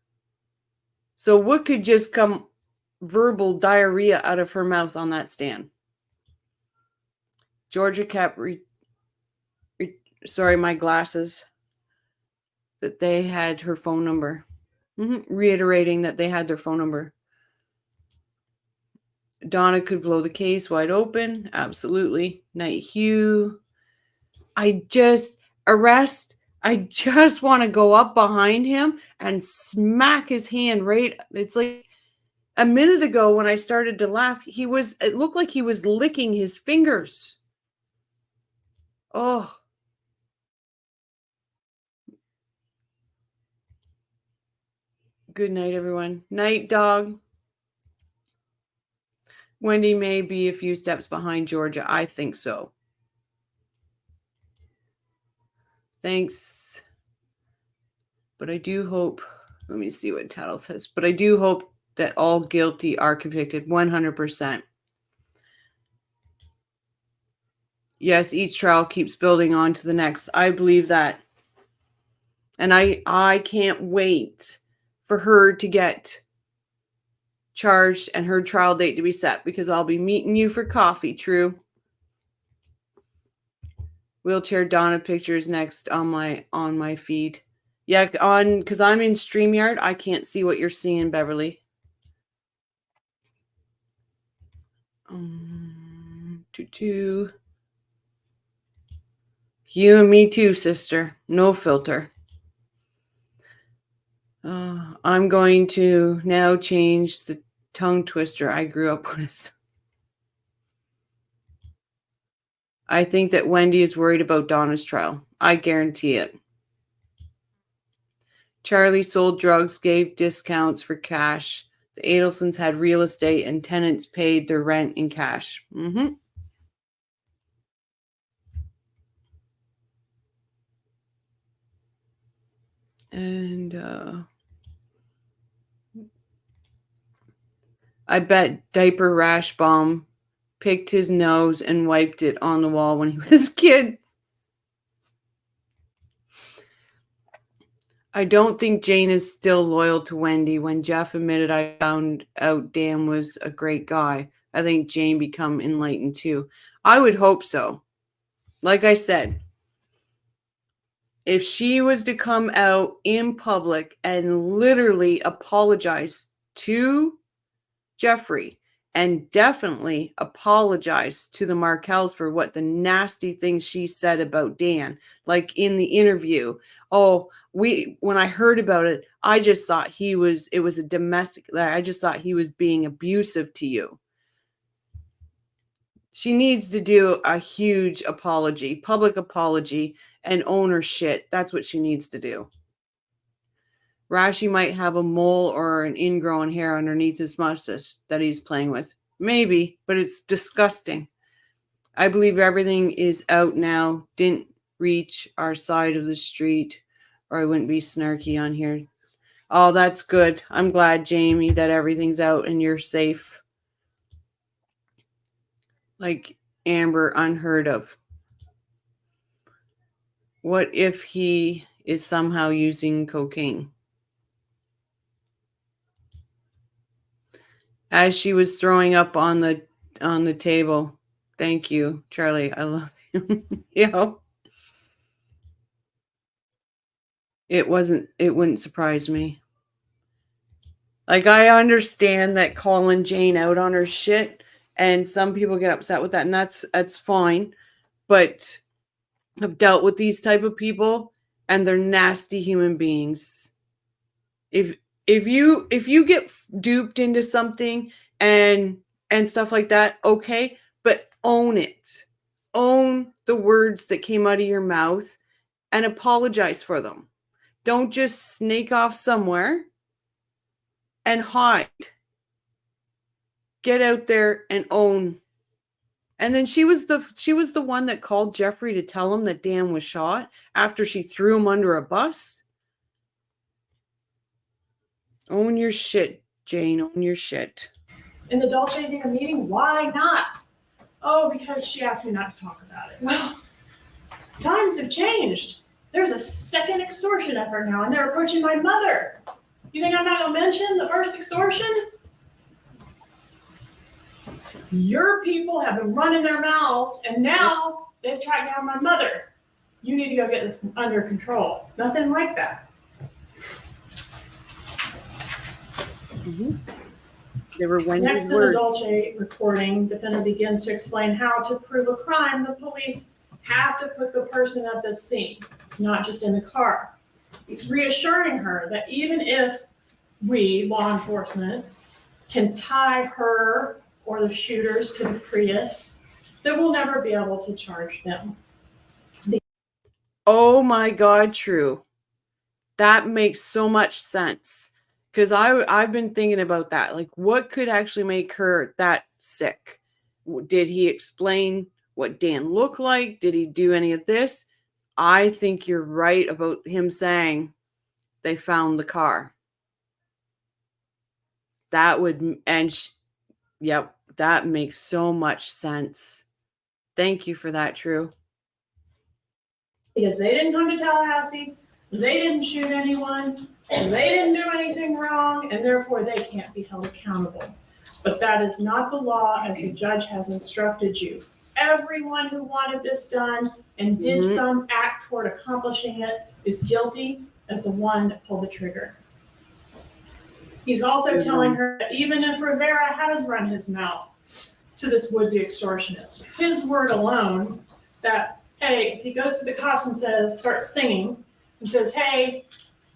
So what could just come verbal diarrhea out of her mouth on that stand? Georgia kept, sorry, my glasses, that they had her phone number. Reiterating that they had their phone number. Donna could blow the case wide open. Absolutely. Night Hugh. I just want to go up behind him and smack his hand right. It's like a minute ago when I started to laugh, it looked like he was licking his fingers. Oh. Good night, everyone. Night, dog. Wendy may be a few steps behind Georgia. I think so. Thanks. But I do hope, let me see what Tattle says, but I do hope that all guilty are convicted 100%. Yes, each trial keeps building on to the next. I believe that. And I can't wait for her to get charged and her trial date to be set, because I'll be meeting you for coffee, True. Wheelchair Donna pictures next on my feed. Yeah, because I'm in StreamYard, I can't see what you're seeing, Beverly. You and me too, sister. No filter. I'm going to now change the tongue twister I grew up with. I think that Wendy is worried about Donna's trial. I guarantee it. Charlie sold drugs, gave discounts for cash. The Adelsons had real estate and tenants paid their rent in cash. And I bet Diaper Rash Bomb picked his nose and wiped it on the wall when he was a kid. I don't think Jane is still loyal to Wendy. When Jeff admitted I found out Dan was a great guy, I think Jane become enlightened too. I would hope so. Like I said, if she was to come out in public and literally apologize to Jeffrey and definitely apologize to the Markels for what the nasty things she said about Dan, like in the interview. When I heard about it, I just thought it was a domestic, I just thought he was being abusive to you. She needs to do a huge apology, public apology, and own her shit. That's what she needs to do. Rashi might have a mole or an ingrown hair underneath his mustache that he's playing with. Maybe, but it's disgusting. I believe everything is out now. Didn't reach our side of the street, or I wouldn't be snarky on here. Oh, that's good. I'm glad, Jamie, that everything's out and you're safe. Like Amber, unheard of. What if he is somehow using cocaine? As she was throwing up on the table. Thank you, Charlie. I love you. It wouldn't surprise me. Like, I understand that calling Jane out on her shit, and some people get upset with that, and that's fine. But I've dealt with these type of people, and they're nasty human beings. If you get duped into something and stuff like that, okay, but own it. Own the words that came out of your mouth and apologize for them. Don't just snake off somewhere and hide. Get out there and own. And then she was the one that called Jeffrey to tell him that Dan was shot after she threw him under a bus. Own your shit, Jane. Own your shit. In the Dolce Vita meeting, why not? Oh, because she asked me not to talk about it. Well, times have changed. There's a second extortion effort now, and they're approaching my mother. You think I'm not going to mention the first extortion? Your people have been running their mouths, and now they've tracked down my mother. You need to go get this under control. Nothing like that. Mm-hmm. They were Wendy's Next to the words. Dolce recording, defendant begins to explain how to prove a crime. The police have to put the person at the scene, not just in the car. He's reassuring her that even if we, law enforcement, can tie her or the shooters to the Prius, that we'll never be able to charge them. Oh my God, true. That makes so much sense. Because I've been thinking about that. Like, what could actually make her that sick? Did he explain what Dan looked like? Did he do any of this? I think you're right about him saying they found the car. That would, yep, that makes so much sense. Thank you for that, True. Because they didn't come to Tallahassee, they didn't shoot anyone, they didn't do anything wrong, and therefore they can't be held accountable. But that is not the law as the judge has instructed you. Everyone who wanted this done and did some act toward accomplishing it is guilty as the one that pulled the trigger. He's also telling her that even if Rivera has run his mouth to this would-be extortionist, his word alone that, hey, if he goes to the cops and starts singing and says, hey,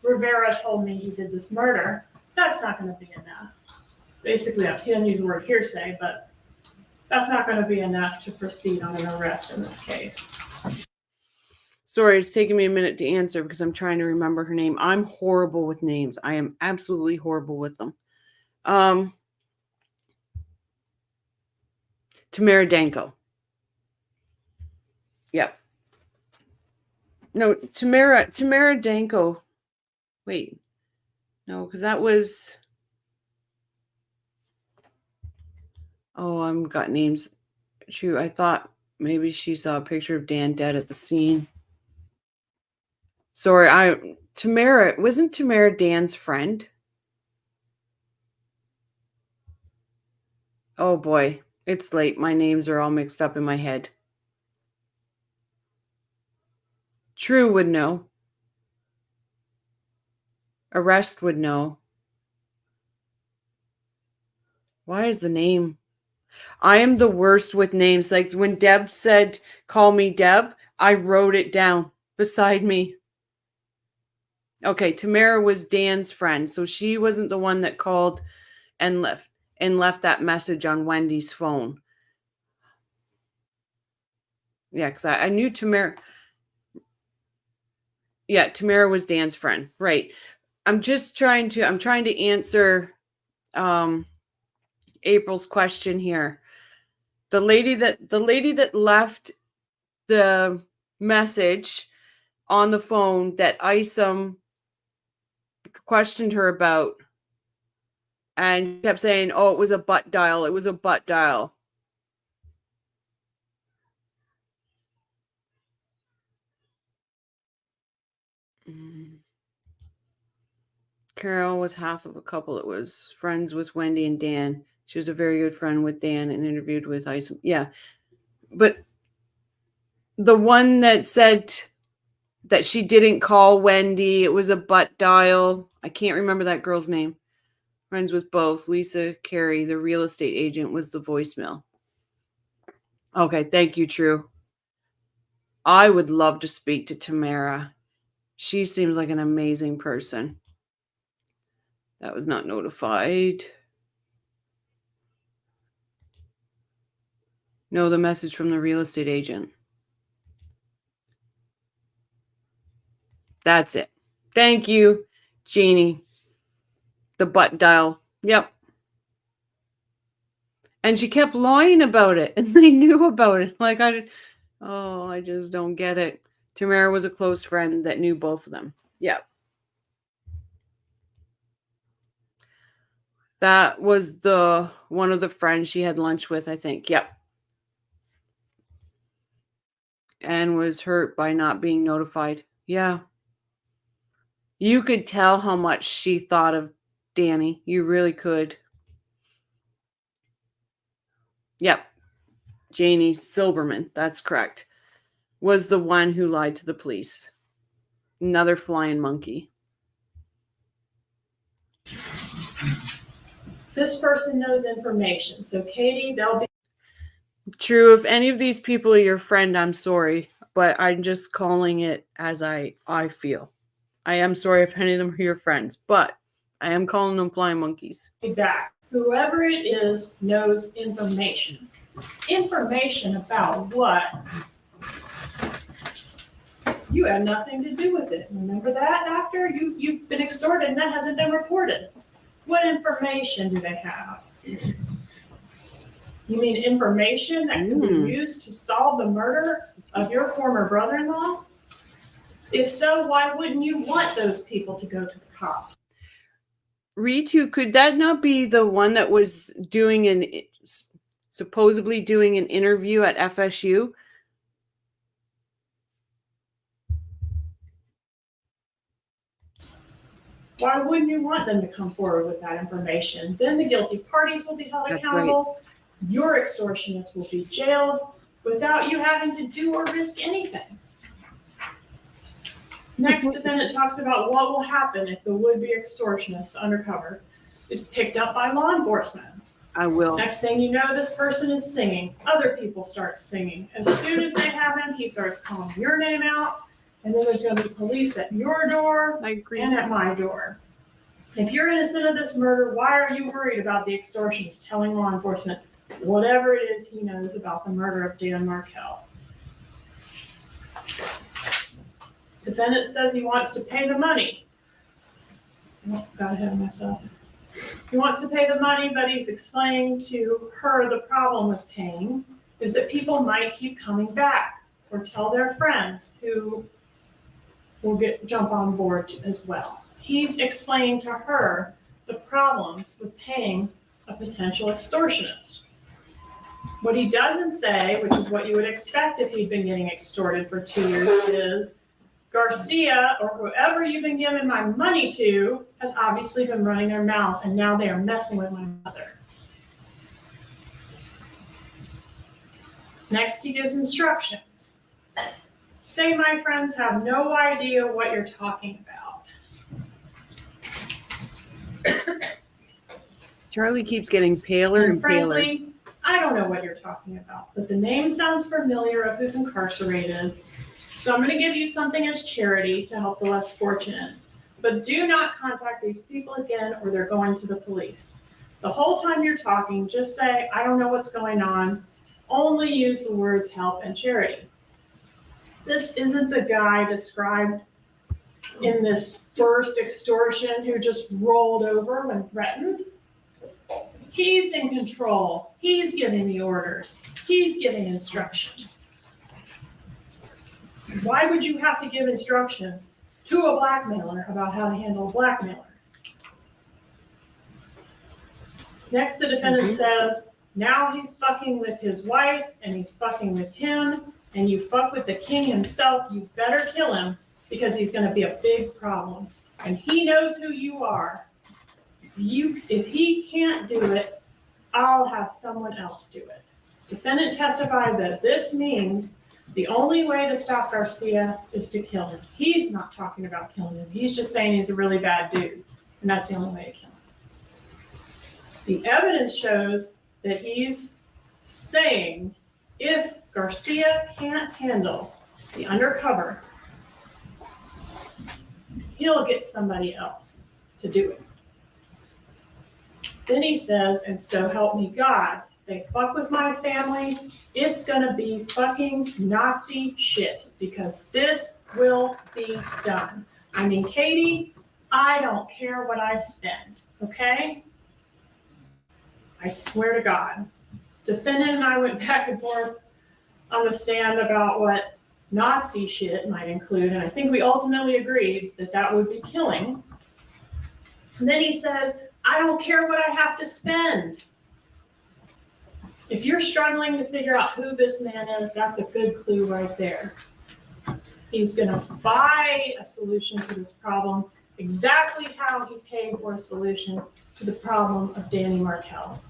Rivera told me he did this murder, that's not going to be enough. Basically, he didn't use the word hearsay, but that's not going to be enough to proceed on an arrest in this case. Sorry, it's taking me a minute to answer because I'm trying to remember her name. I'm horrible with names. I am absolutely horrible with them. Tamara Danko. Yep. No, Tamara Danko. Wait. No, because that was... Oh, I've got names. True, I thought maybe she saw a picture of Dan dead at the scene. Sorry, wasn't Tamara Dan's friend? Oh boy, it's late. My names are all mixed up in my head. True would know. Arrest would know. Why is the name? I am the worst with names. Like when Deb said, call me Deb, I wrote it down beside me. Okay, Tamara was Dan's friend, so she wasn't the one that called and left that message on Wendy's phone. Yeah, because I knew Tamara. Yeah, Tamara was Dan's friend. Right. I'm trying to answer April's question here. The lady that left the message on the phone that Isom questioned her about and kept saying, oh, it was a butt dial. It was a butt dial. Carol was half of a couple that was friends with Wendy and Dan. She was a very good friend with Dan and interviewed with Isom. Yeah. But the one that said that she didn't call Wendy, it was a butt dial. I can't remember that girl's name. Friends with both. Lisa Carey, the real estate agent, was the voicemail. Okay, thank you, True. I would love to speak to Tamara. She seems like an amazing person. That was not notified. No, the message from the real estate agent. That's it. Thank you, Jeannie. The butt dial. Yep. And she kept lying about it, and they knew about it. Like, I just don't get it. Tamara was a close friend that knew both of them. Yep. That was one of the friends she had lunch with, I think. Yep. And was hurt by not being notified. Yeah. You could tell how much she thought of Danny. You really could. Yep. Janie Silberman, that's correct, was the one who lied to the police. Another flying monkey. This person knows information. So, Katie, they'll be. True, if any of these people are your friend, I'm sorry, but I'm just calling it as I feel. I am sorry if any of them are your friends, but I am calling them flying monkeys. Back. Whoever it is knows information. Information about what? You had nothing to do with it. Remember that, doctor? You've been extorted and that hasn't been reported. What information do they have? You mean information that could be used to solve the murder of your former brother-in-law? If so, why wouldn't you want those people to go to the cops? Ritu, could that not be the one that was supposedly doing an interview at FSU? Why wouldn't you want them to come forward with that information? Then the guilty parties will be held accountable. Right. Your extortionists will be jailed without you having to do or risk anything. Next defendant talks about what will happen if the would-be extortionist, the undercover, is picked up by law enforcement. I will. Next thing you know, this person is singing. Other people start singing. As soon as they have him, he starts calling your name out. And then there's going to be police at your door and at my door. If you're innocent of this murder, why are you worried about the extortionist telling law enforcement whatever it is he knows about the murder of Dan Markel? Defendant says he wants to pay the money. Oh, got ahead of myself. He wants to pay the money, but he's explaining to her the problem with paying is that people might keep coming back or tell their friends who will jump on board as well. He's explaining to her the problems with paying a potential extortionist. What he doesn't say, which is what you would expect if he'd been getting extorted for 2 years, is Garcia or whoever you've been giving my money to has obviously been running their mouths and now they are messing with my mother. Next, he gives instructions. Say my friends have no idea what you're talking about. Charlie keeps getting paler and paler. Frankly, I don't know what you're talking about, but the name sounds familiar of who's incarcerated. So I'm going to give you something as charity to help the less fortunate. But do not contact these people again or they're going to the police. The whole time you're talking, just say, I don't know what's going on. Only use the words help and charity. This isn't the guy described in this first extortion who just rolled over when threatened. He's in control. He's giving the orders. He's giving instructions. Why would you have to give instructions to a blackmailer about how to handle a blackmailer? Next, the defendant says, now he's fucking with his wife and he's fucking with him and you fuck with the king himself, you better kill him because he's going to be a big problem. And he knows who you are. If he can't do it, I'll have someone else do it. Defendant testified that this means the only way to stop Garcia is to kill him. He's not talking about killing him. He's just saying he's a really bad dude, and that's the only way to kill him. The evidence shows that he's saying if Garcia can't handle the undercover, he'll get somebody else to do it. Then he says, and so help me God, they fuck with my family, it's gonna be fucking Nazi shit because this will be done. I mean, Katie, I don't care what I spend, okay? I swear to God. Defendant and I went back and forth on the stand about what Nazi shit might include, and I think we ultimately agreed that that would be killing. And then he says, I don't care what I have to spend. If you're struggling to figure out who this man is, that's a good clue right there. He's going to buy a solution to this problem exactly how he paid for a solution to the problem of Danny Markel.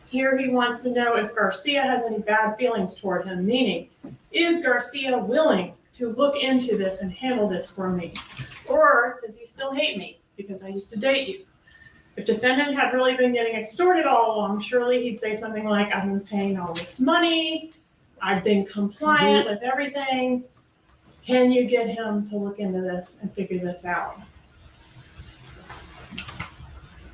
Here he wants to know if Garcia has any bad feelings toward him, meaning, is Garcia willing to look into this and handle this for me? Or does he still hate me because I used to date you? If defendant had really been getting extorted all along, surely he'd say something like, I've been paying all this money, I've been compliant with everything. Can you get him to look into this and figure this out?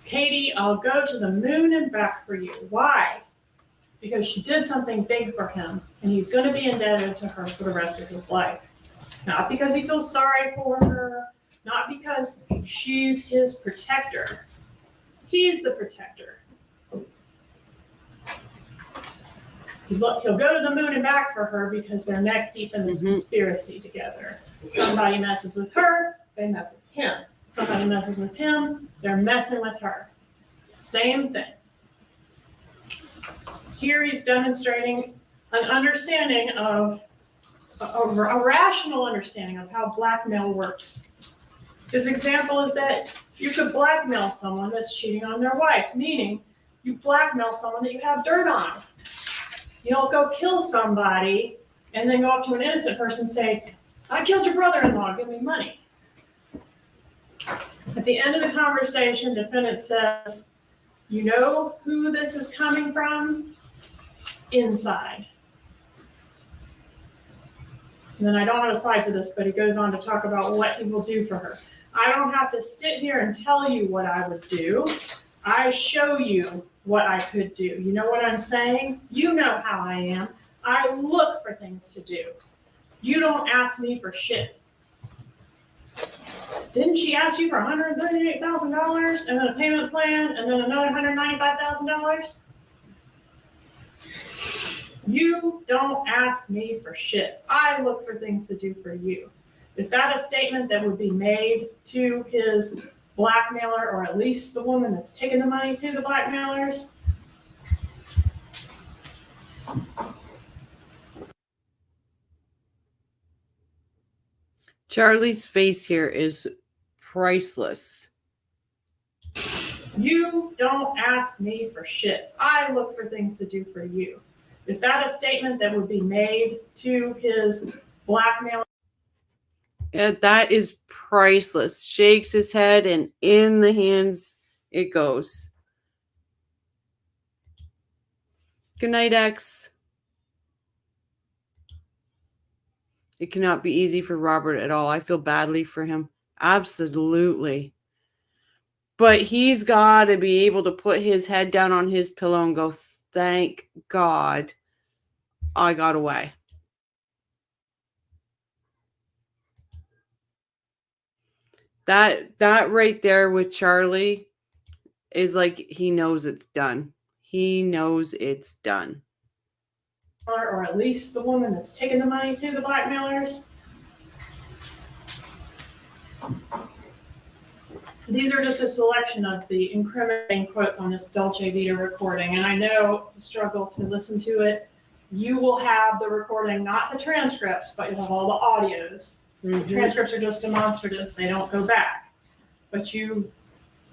Katie, I'll go to the moon and back for you. Why? Because she did something big for him, and he's going to be indebted to her for the rest of his life. Not because he feels sorry for her, not because she's his protector. He's the protector. He'll go to the moon and back for her because they're neck deep in this conspiracy together. Somebody messes with her, they mess with him. Somebody messes with him, they're messing with her. It's the same thing. Here he's demonstrating an understanding of, a rational understanding of how blackmail works. His example is that you could blackmail someone that's cheating on their wife, meaning you blackmail someone that you have dirt on. You don't go kill somebody and then go up to an innocent person and say, I killed your brother-in-law, give me money. At the end of the conversation, defendant says, you know who this is coming from? Inside. And then I don't have a slide for this, but he goes on to talk about what he will do for her. I don't have to sit here and tell you what I would do. I show you what I could do. You know what I'm saying? You know how I am. I look for things to do. You don't ask me for shit. Didn't she ask you for $138,000 and then a payment plan and then another $195,000? You don't ask me for shit. I look for things to do for you. Is that a statement that would be made to his blackmailer, or at least the woman that's taking the money to the blackmailers? Charlie's face here is priceless. You don't ask me for shit. I look for things to do for you. Is that a statement that would be made to his blackmailer? Yeah, that is priceless. Shakes his head, and in the hands it goes. Good night, X. It cannot be easy for Robert at all. I feel badly for him. Absolutely. But he's got to be able to put his head down on his pillow and go, thank God I got away. That right there with Charlie is like he knows it's done. He knows it's done. Or at least the woman that's taking the money to the blackmailers. These are just a selection of the incriminating quotes on this Dolce Vita recording, and I know it's a struggle to listen to it. You will have the recording, not the transcripts, but you'll have all the audios. The transcripts are just demonstratives, they don't go back. But you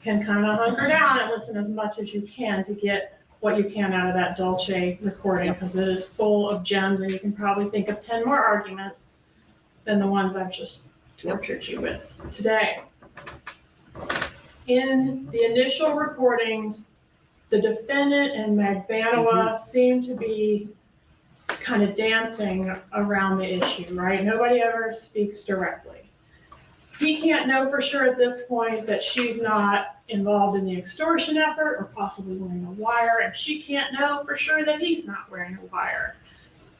can kind of hunker down and listen as much as you can to get what you can out of that Dolce recording, because it is full of gems, and you can probably think of 10 more arguments than the ones I've just tortured you with today. In the initial recordings, the defendant and Magbanua seem to be kind of dancing around the issue, right? Nobody ever speaks directly. He can't know for sure at this point that she's not involved in the extortion effort or possibly wearing a wire, and she can't know for sure that he's not wearing a wire.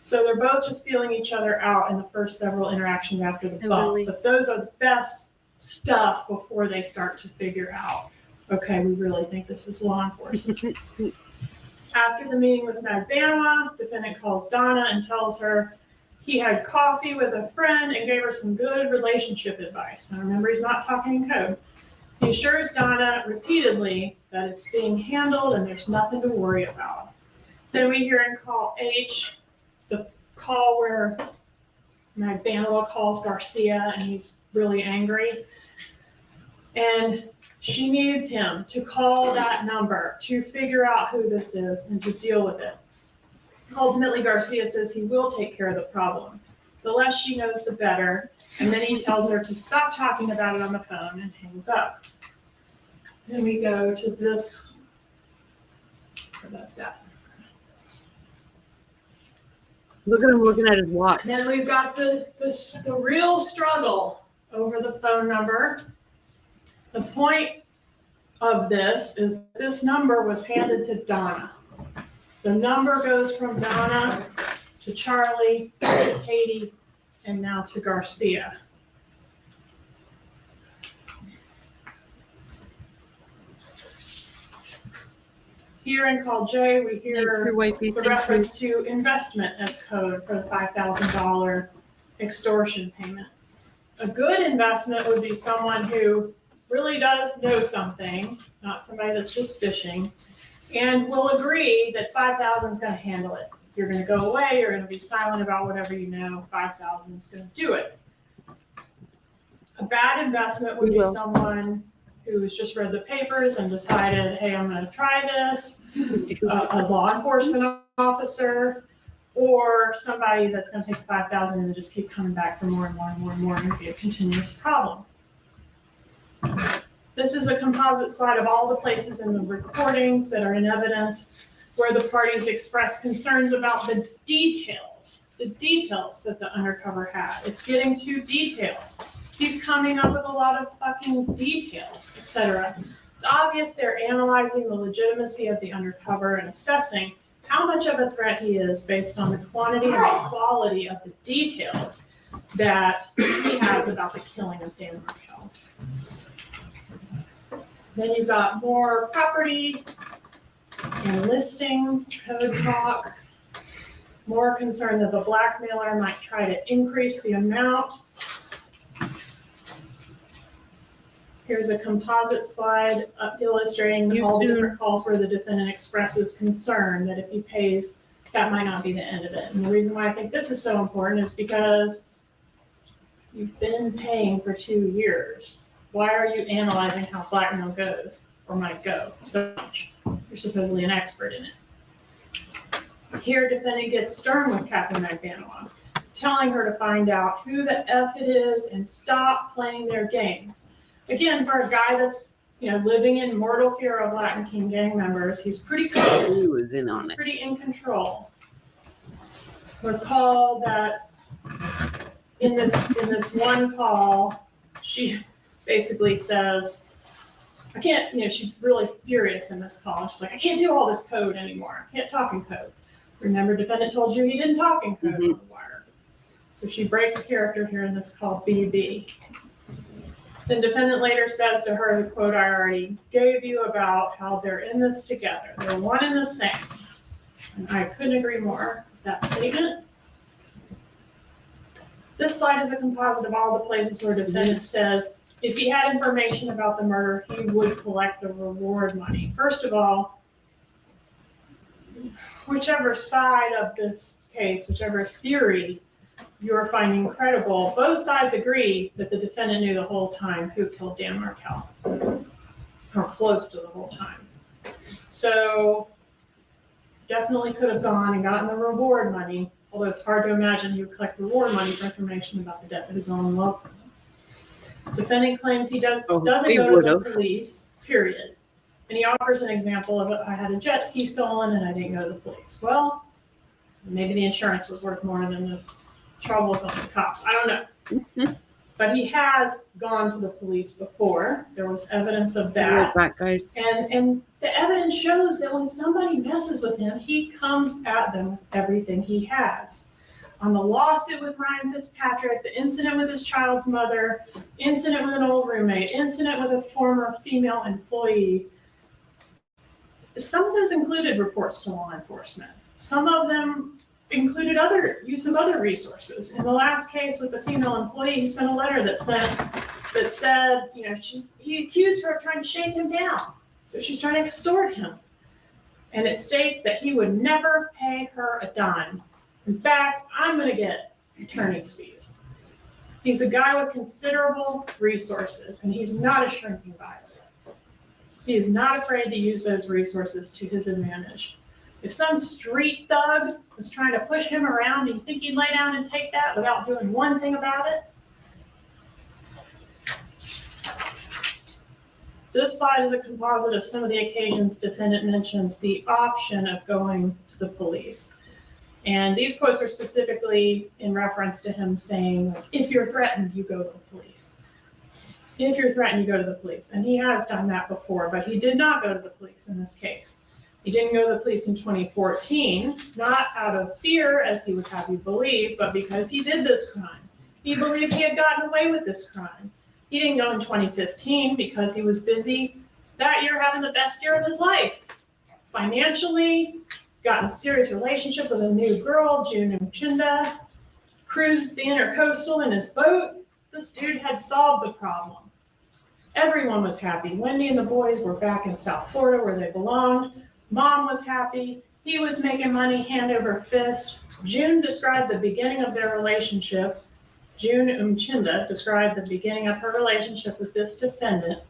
So they're both just feeling each other out in the first several interactions after the bump. Really? But those are the best stuff before they start to figure out, okay, we really think this is law enforcement. After the meeting with Magbanua, defendant calls Donna and tells her he had coffee with a friend and gave her some good relationship advice. Now remember, he's not talking in code. He assures Donna repeatedly that it's being handled and there's nothing to worry about. Then we hear in call H, the call where Magbanua calls Garcia and he's really angry. And she needs him to call that number to figure out who this is and to deal with it. Ultimately, Garcia says he will take care of the problem. The less she knows, the better. And then he tells her to stop talking about it on the phone and hangs up. Then we go to this, or that's that. Look at him looking at his watch. Then we've got the real struggle over the phone number. The point of this is this number was handed to Donna. The number goes from Donna to Charlie, to Katie, and now to Garcia. Here in call J, we hear the reference to investment as code for the $5,000 extortion payment. A good investment would be someone who really does know something, not somebody that's just fishing, and will agree that 5,000 is going to handle it. You're going to go away, you're going to be silent about whatever you know, 5,000 is going to do it. A bad investment would be someone who's just read the papers and decided, hey, I'm going to try this, a law enforcement officer, or somebody that's going to take 5,000 and just keep coming back for more and more and more and more and be a continuous problem. This is a composite slide of all the places in the recordings that are in evidence where the parties express concerns about the details that the undercover had. It's getting too detailed. He's coming up with a lot of fucking details, etc. It's obvious they're analyzing the legitimacy of the undercover and assessing how much of a threat he is based on the quantity and the quality of the details that he has about the killing of Dan Markel. Then you've got more property and listing, code talk, more concern that the blackmailer might try to increase the amount. Here's a composite slide illustrating all the different calls where the defendant expresses concern that if he pays, that might not be the end of it. And the reason why I think this is so important is because you've been paying for 2 years. Why are you analyzing how blackmail goes or might go so much? You're supposedly an expert in it. Here, defendant gets stern with Captain Magbanua, telling her to find out who the F it is and stop playing their games. Again, for a guy that's living in mortal fear of Latin King gang members, he's pretty cool. He was in on He's it. pretty in control. Recall that in this one call, she basically says, I can't, she's really furious in this call. She's like, I can't do all this code anymore. I can't talk in code. Remember, defendant told you he didn't talk in code on the wire. So she breaks character here in this call BB. Then defendant later says to her the quote I already gave you about how they're in this together. They're one and the same. And I couldn't agree more with that statement. This slide is a composite of all the places where defendant says if he had information about the murder, he would collect the reward money. First of all, whichever side of this case, whichever theory you're finding credible, both sides agree that the defendant knew the whole time who killed Dan Markel, or close to the whole time. So definitely could have gone and gotten the reward money, although it's hard to imagine he would collect reward money for information about the death of his own loved one. Defendant claims he doesn't go to the police, period. And he offers an example of I had a jet ski stolen and I didn't go to the police. Well, maybe the insurance was worth more than the trouble with the cops. I don't know. But he has gone to the police before. There was evidence of that. Guys. And the evidence shows that when somebody messes with him, he comes at them with everything he has. on the lawsuit with Ryan Fitzpatrick, the incident with his child's mother, incident with an old roommate, incident with a former female employee. Some of those included reports to law enforcement. Some of them included use of other resources. In the last case with the female employee, he sent a letter that said, you know, he accused her of trying to shake him down. So she's trying to extort him. And it states that he would never pay her a dime. In fact, I'm going to get attorney's fees. He's a guy with considerable resources, and he's not a shrinking violet. He is not afraid to use those resources to his advantage. If some street thug was trying to push him around, do you think he'd lay down and take that without doing one thing about it? This slide is a composite of some of the occasions defendant mentions the option of going to the police. And these quotes are specifically in reference to him saying, if you're threatened, you go to the police. If you're threatened, you go to the police. And he has done that before, but he did not go to the police in this case. He didn't go to the police in 2014, not out of fear, as he would have you believe, but because he did this crime. He believed he had gotten away with this crime. He didn't go in 2015 because he was busy that year having the best year of his life. Financially, got in a serious relationship with a new girl, June Umchinda, cruised the intercoastal in his boat. This dude had solved the problem. Everyone was happy. Wendy and the boys were back in South Florida where they belonged. Mom was happy. He was making money hand over fist. June described the beginning of their relationship. June Umchinda described the beginning of her relationship with this defendant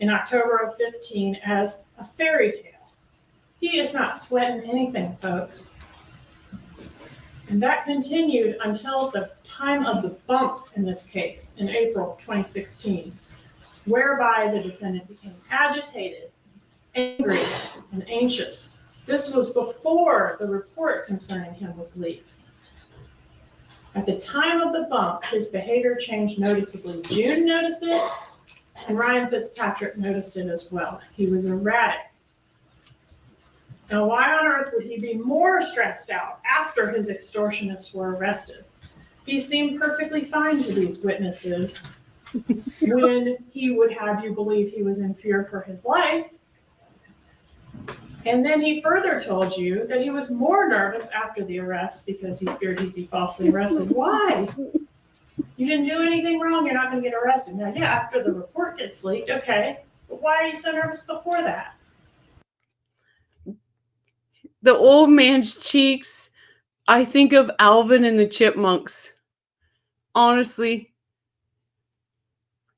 in October of 15 as a fairy tale. He is not sweating anything, folks. And that continued until the time of the bump in this case in April 2016, whereby the defendant became agitated, angry, and anxious. This was before the report concerning him was leaked. At the time of the bump, his behavior changed noticeably. June noticed it, and Ryan Fitzpatrick noticed it as well. He was erratic. Now, why on earth would he be more stressed out after his extortionists were arrested? He seemed perfectly fine to these witnesses when he would have you believe he was in fear for his life. And then he further told you that he was more nervous after the arrest because he feared he'd be falsely arrested. Why? You didn't do anything wrong, you're not going to get arrested. Now, yeah, after the report gets leaked, okay, but why are you so nervous before that? The old man's cheeks, I think of Alvin and the Chipmunks. Honestly.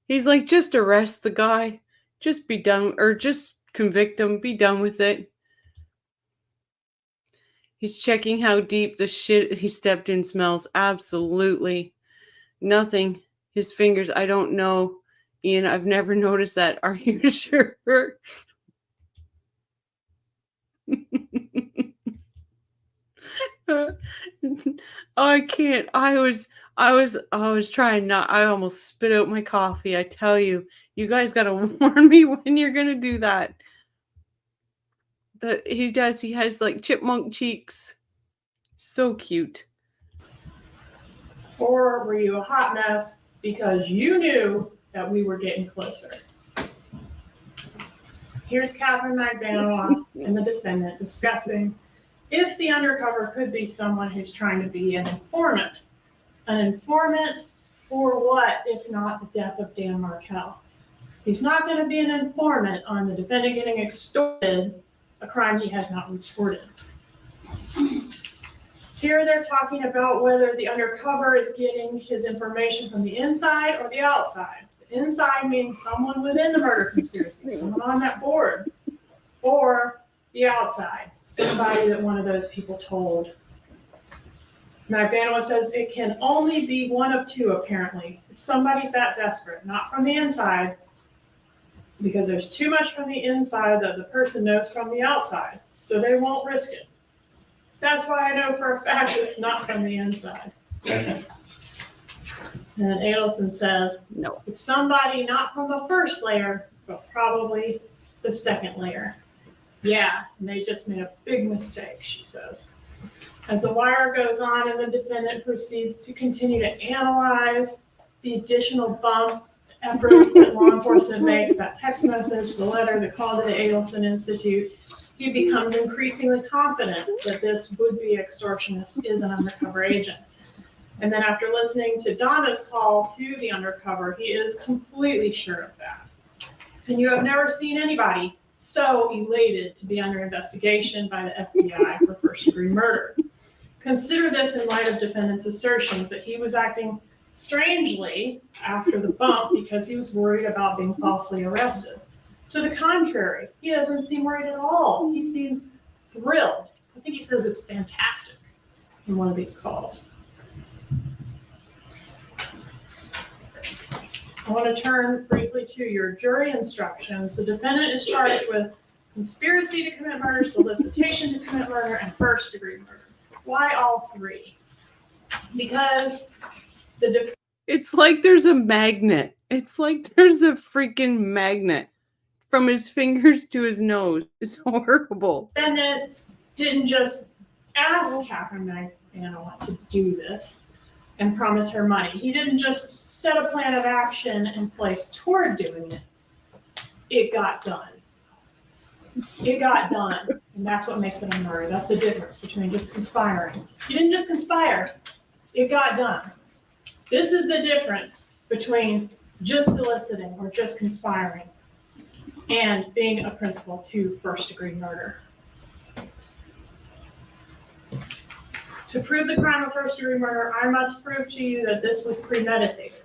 He's like, just arrest the guy. Just be done, or just convict him. Be done with it. He's checking how deep the shit he stepped in smells. Absolutely nothing. His fingers, I don't know. Ian, I've never noticed that. Are you sure? I can't. I was trying not. I almost spit out my coffee. I tell you, you guys got to warn me when you're going to do that. He does. He has like chipmunk cheeks. So cute. Or were you a hot mess because you knew that we were getting closer? Here's Catherine McBanoff and the defendant discussing if the undercover could be someone who's trying to be an informant. An informant for what, if not the death of Dan Markel? He's not going to be an informant on the defendant getting extorted, a crime he has not reported. Here they're talking about whether the undercover is getting his information from the inside or the outside. The inside meaning someone within the murder conspiracy, someone on that board, or the outside, somebody that one of those people told. McBanoff says it can only be one of two, apparently. If somebody's that desperate, not from the inside, because there's too much from the inside that the person knows from the outside, so they won't risk it. That's why I know for a fact it's not from the inside. And then Adelson says, No. It's somebody not from the first layer, but probably the second layer. Yeah, and they just made a big mistake, she says. As the wire goes on and the defendant proceeds to continue to analyze the additional bump efforts that law enforcement makes, that text message, the letter, the call to the Adelson Institute, he becomes increasingly confident that this would-be extortionist is an undercover agent. And then after listening to Donna's call to the undercover, he is completely sure of that. And you have never seen anybody so elated to be under investigation by the FBI for first-degree murder. Consider this in light of defendant's assertions that he was acting strangely after the bump because he was worried about being falsely arrested. To the contrary, he doesn't seem worried at all. He seems thrilled. I think he says it's fantastic in one of these calls. I want to turn briefly to your jury instructions. The defendant is charged with conspiracy to commit murder, solicitation to commit murder, and first-degree murder. Why all three? Because it's like there's a magnet. It's like there's a freaking magnet from his fingers to his nose. It's horrible. defendant didn't just ask Catherine Magdalene to do this and promise her money. He didn't just set a plan of action in place toward doing it. It got done. It got done. And that's what makes it a murder. That's the difference between just conspiring. You didn't just conspire. It got done. This is the difference between just soliciting or just conspiring and being a principal to first-degree murder. To prove the crime of first-degree murder, I must prove to you that this was premeditated.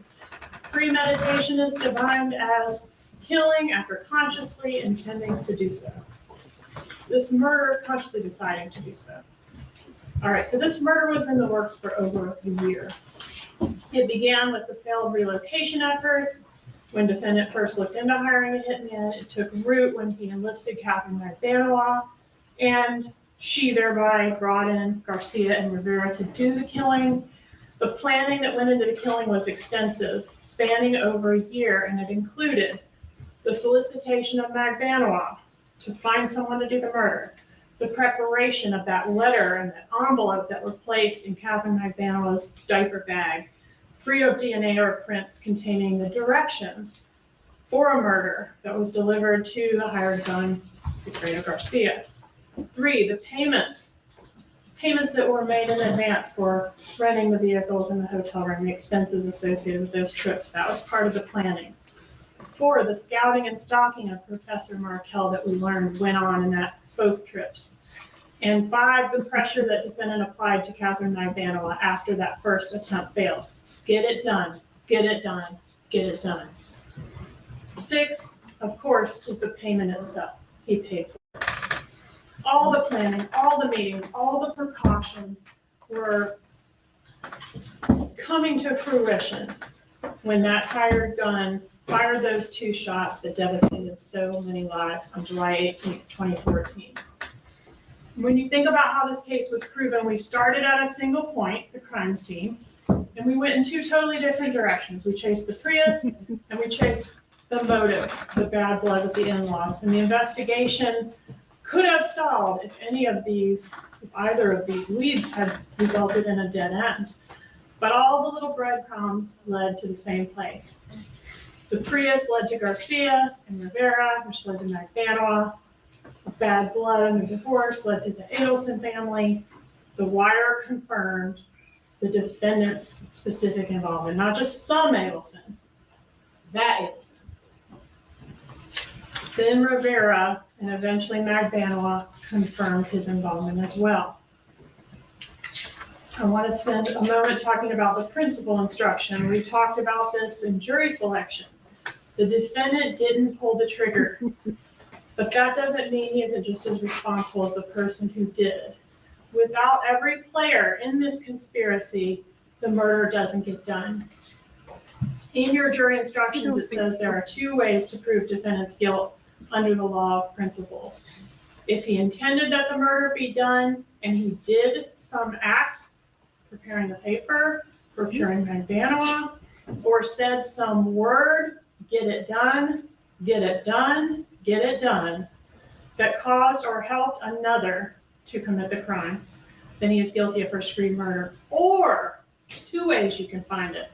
Premeditation is defined as killing after consciously intending to do so. This murder, consciously deciding to do so. All right, so this murder was in the works for over a year. It began with the failed relocation efforts. When defendant first looked into hiring a hitman, it took root when he enlisted Catherine Magdalene, and she thereby brought in Garcia and Rivera to do the killing. The planning that went into the killing was extensive, spanning over a year, and it included the solicitation of Magdalene to find someone to do the murder, the preparation of that letter and that envelope that were placed in Catherine Magdalene's diaper bag, free of DNA or prints containing the directions for a murder that was delivered to the hired gun, Secreto Garcia. 3, the payments that were made in advance for renting the vehicles in the hotel room, the expenses associated with those trips. That was part of the planning. 4, the scouting and stalking of Professor Markel that we learned went on in both trips. And 5, the pressure that defendant applied to Catherine Magdalene after that first attempt failed. Get it done, get it done, get it done. 6, of course, is the payment itself. He paid for it. All the planning, all the meetings, all the precautions were coming to fruition when that hired gun fired those 2 shots that devastated so many lives on July 18th, 2014. When you think about how this case was proven, we started at a single point, the crime scene, and we went in 2 totally different directions. We chased the Prius and we chased the motive, the bad blood of the in-laws. And the investigation could have stalled if either of these leads had resulted in a dead end. But all the little breadcrumbs led to the same place. The Prius led to Garcia and Rivera, which led to Magdalene. The bad blood and the divorce led to the Adelson family. The wire confirmed the defendant's specific involvement, not just some Adelson, that Adelson. Then Rivera and eventually Magdalene confirmed his involvement as well. I want to spend a moment talking about the principal instruction. We talked about this in jury selection. The defendant didn't pull the trigger, but that doesn't mean he isn't just as responsible as the person who did. Without every player in this conspiracy, the murder doesn't get done. In your jury instructions, it says there are 2 ways to prove defendant's guilt under the law of principles. If he intended that the murder be done and he did some act, preparing the paper, procuring Magdalene, or said some word, get it done, get it done, get it done, that caused or helped another to commit the crime, then he is guilty of first-degree murder. Or, two ways you can find it.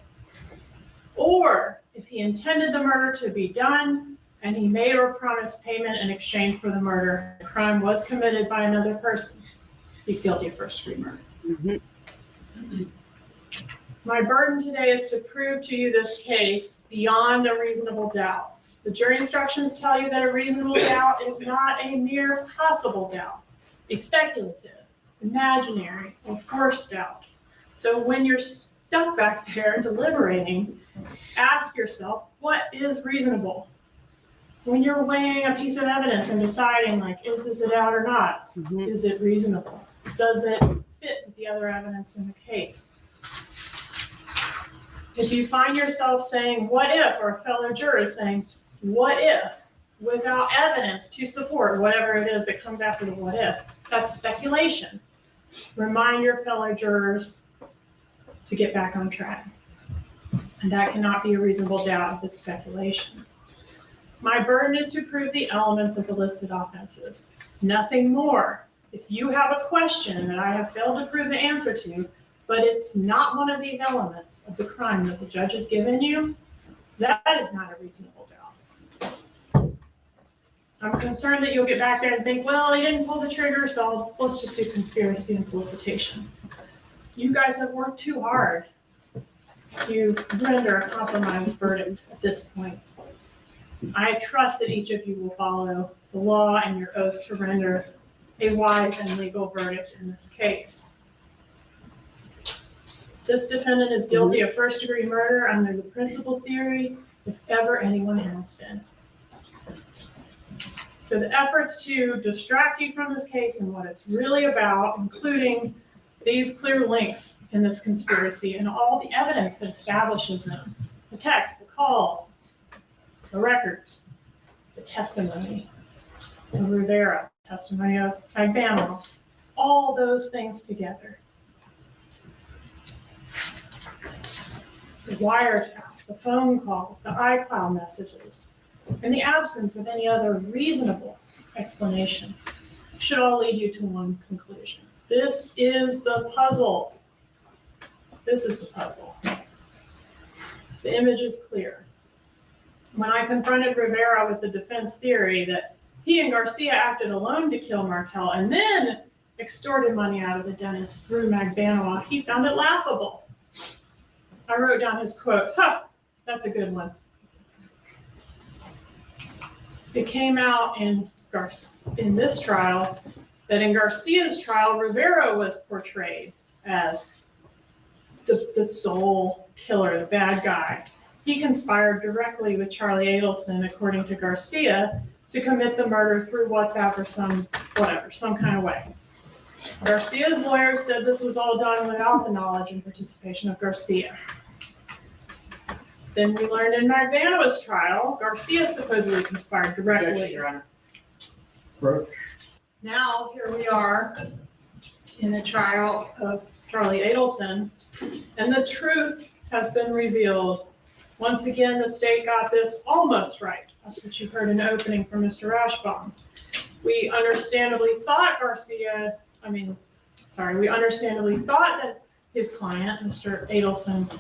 Or, if he intended the murder to be done, and he made or promised payment in exchange for the murder, the crime was committed by another person, he's guilty of first-degree murder. Mm-hmm. My burden today is to prove to you this case beyond a reasonable doubt. The jury instructions tell you that a reasonable doubt is not a mere possible doubt, a speculative, imaginary, or forced doubt. So when you're stuck back there deliberating, ask yourself, what is reasonable? When you're weighing a piece of evidence and deciding, like, is this a doubt or not? Mm-hmm. Is it reasonable? Does it fit with the other evidence in the case? If you find yourself saying, what if, or a fellow juror is saying, what if, without evidence to support whatever it is that comes after the what if, that's speculation. Remind your fellow jurors to get back on track. And that cannot be a reasonable doubt if it's speculation. My burden is to prove the elements of the listed offenses. Nothing more. If you have a question that I have failed to prove the answer to, but it's not one of these elements of the crime that the judge has given you, that is not a reasonable doubt. I'm concerned that you'll get back there and think, well, he didn't pull the trigger, so let's just do conspiracy and solicitation. You guys have worked too hard to render a compromised verdict at this point. I trust that each of you will follow the law and your oath to render a wise and legal verdict in this case. This defendant is guilty of first-degree murder under the principal theory, if ever anyone has been. So the efforts to distract you from this case and what it's really about, including these clear links in this conspiracy and all the evidence that establishes them, the text, the calls, the records, the testimony of Rivera, testimony of Agbano, all those things together. The wiretap, the phone calls, the iCloud messages, and the absence of any other reasonable explanation should all lead you to one conclusion. This is the puzzle. This is the puzzle. The image is clear. When I confronted Rivera with the defense theory that he and Garcia acted alone to kill Markel and then extorted money out of the dentist through Magbanoa, he found it laughable. I wrote down his quote, that's a good one. It came out in this trial that in Garcia's trial, Rivera was portrayed as the sole killer, the bad guy. He conspired directly with Charlie Adelson, according to Garcia, to commit the murder through WhatsApp or some kind of way. Garcia's lawyers said this was all done without the knowledge and participation of Garcia. Then we learned in Magbanoa's trial, Garcia supposedly conspired directly. Your Honor. Now, here we are in the trial of Charlie Adelson, and the truth has been revealed. Once again, the state got this almost right. That's what you heard in the opening from Mr. Rashbaum. We understandably thought that his client, Mr. Adelson,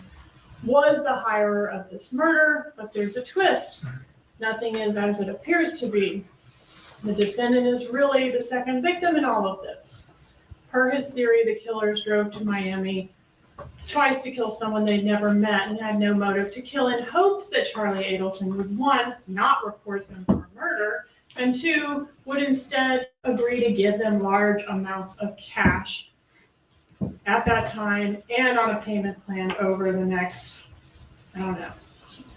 was the hirer of this murder, but there's a twist. Nothing is as it appears to be. The defendant is really the second victim in all of this. Per his theory, the killers drove to Miami twice to kill someone they'd never met and had no motive to kill, in hopes that Charlie Adelson would, one, not report them for murder, and two, would instead agree to give them large amounts of cash at that time and on a payment plan over the next,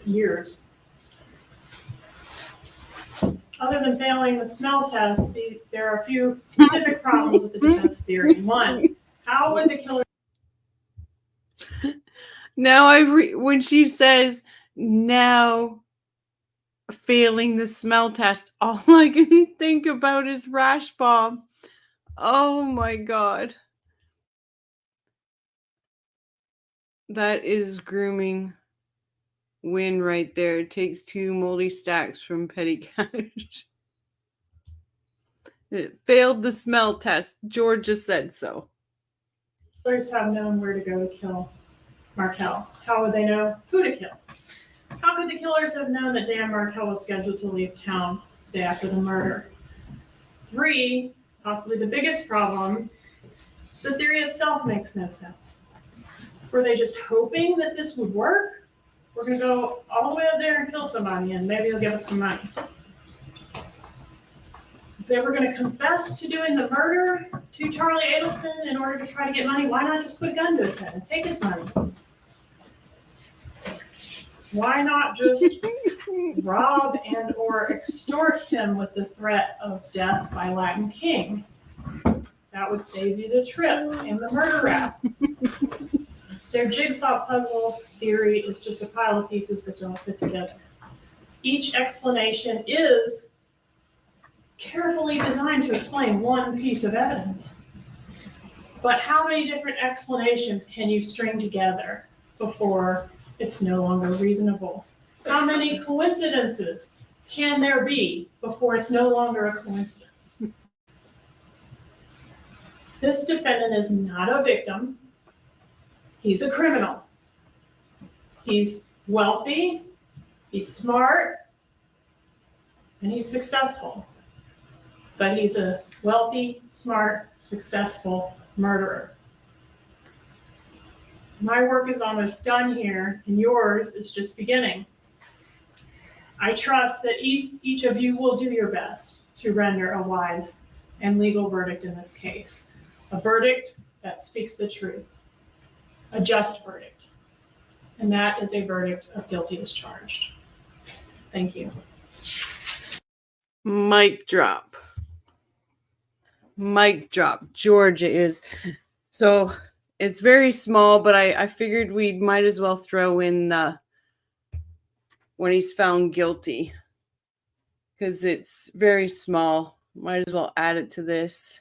years. Other than failing the smell test, there are a few specific problems with the defense theory. One, how would the killer... Now when she says, now failing the smell test, all I can think about is Rashbaum. Oh my God. That is grooming win right there. It takes 2 moldy stacks from petty cash. It failed the smell test. Georgia said so. killers have known where to go to kill Markel? How would they know who to kill? How could the killers have known that Dan Markel was scheduled to leave town the day after the murder? 3, possibly the biggest problem, the theory itself makes no sense. Were they just hoping that this would work? We're going to go all the way out there and kill somebody, and maybe they'll give us some money. If they were going to confess to doing the murder to Charlie Adelson in order to try to get money, why not just put a gun to his head and take his money? Why not just rob and or extort him with the threat of death by Latin King? That would save you the trip and the murder rap. Their jigsaw puzzle theory is just a pile of pieces that don't fit together. Each explanation is carefully designed to explain one piece of evidence. But how many different explanations can you string together before it's no longer reasonable? How many coincidences can there be before it's no longer a coincidence? This defendant is not a victim. He's a criminal. He's wealthy, he's smart, and he's successful. But he's a wealthy, smart, successful murderer. My work is almost done here, and yours is just beginning. I trust that each of you will do your best to render a wise and legal verdict in this case. A verdict that speaks the truth. A just verdict. And that is a verdict of guilty as charged. Thank you. Mic drop. Mic drop. Georgia is. So it's very small, but I figured we might as well throw in when he's found guilty. Because it's very small. Might as well add it to this.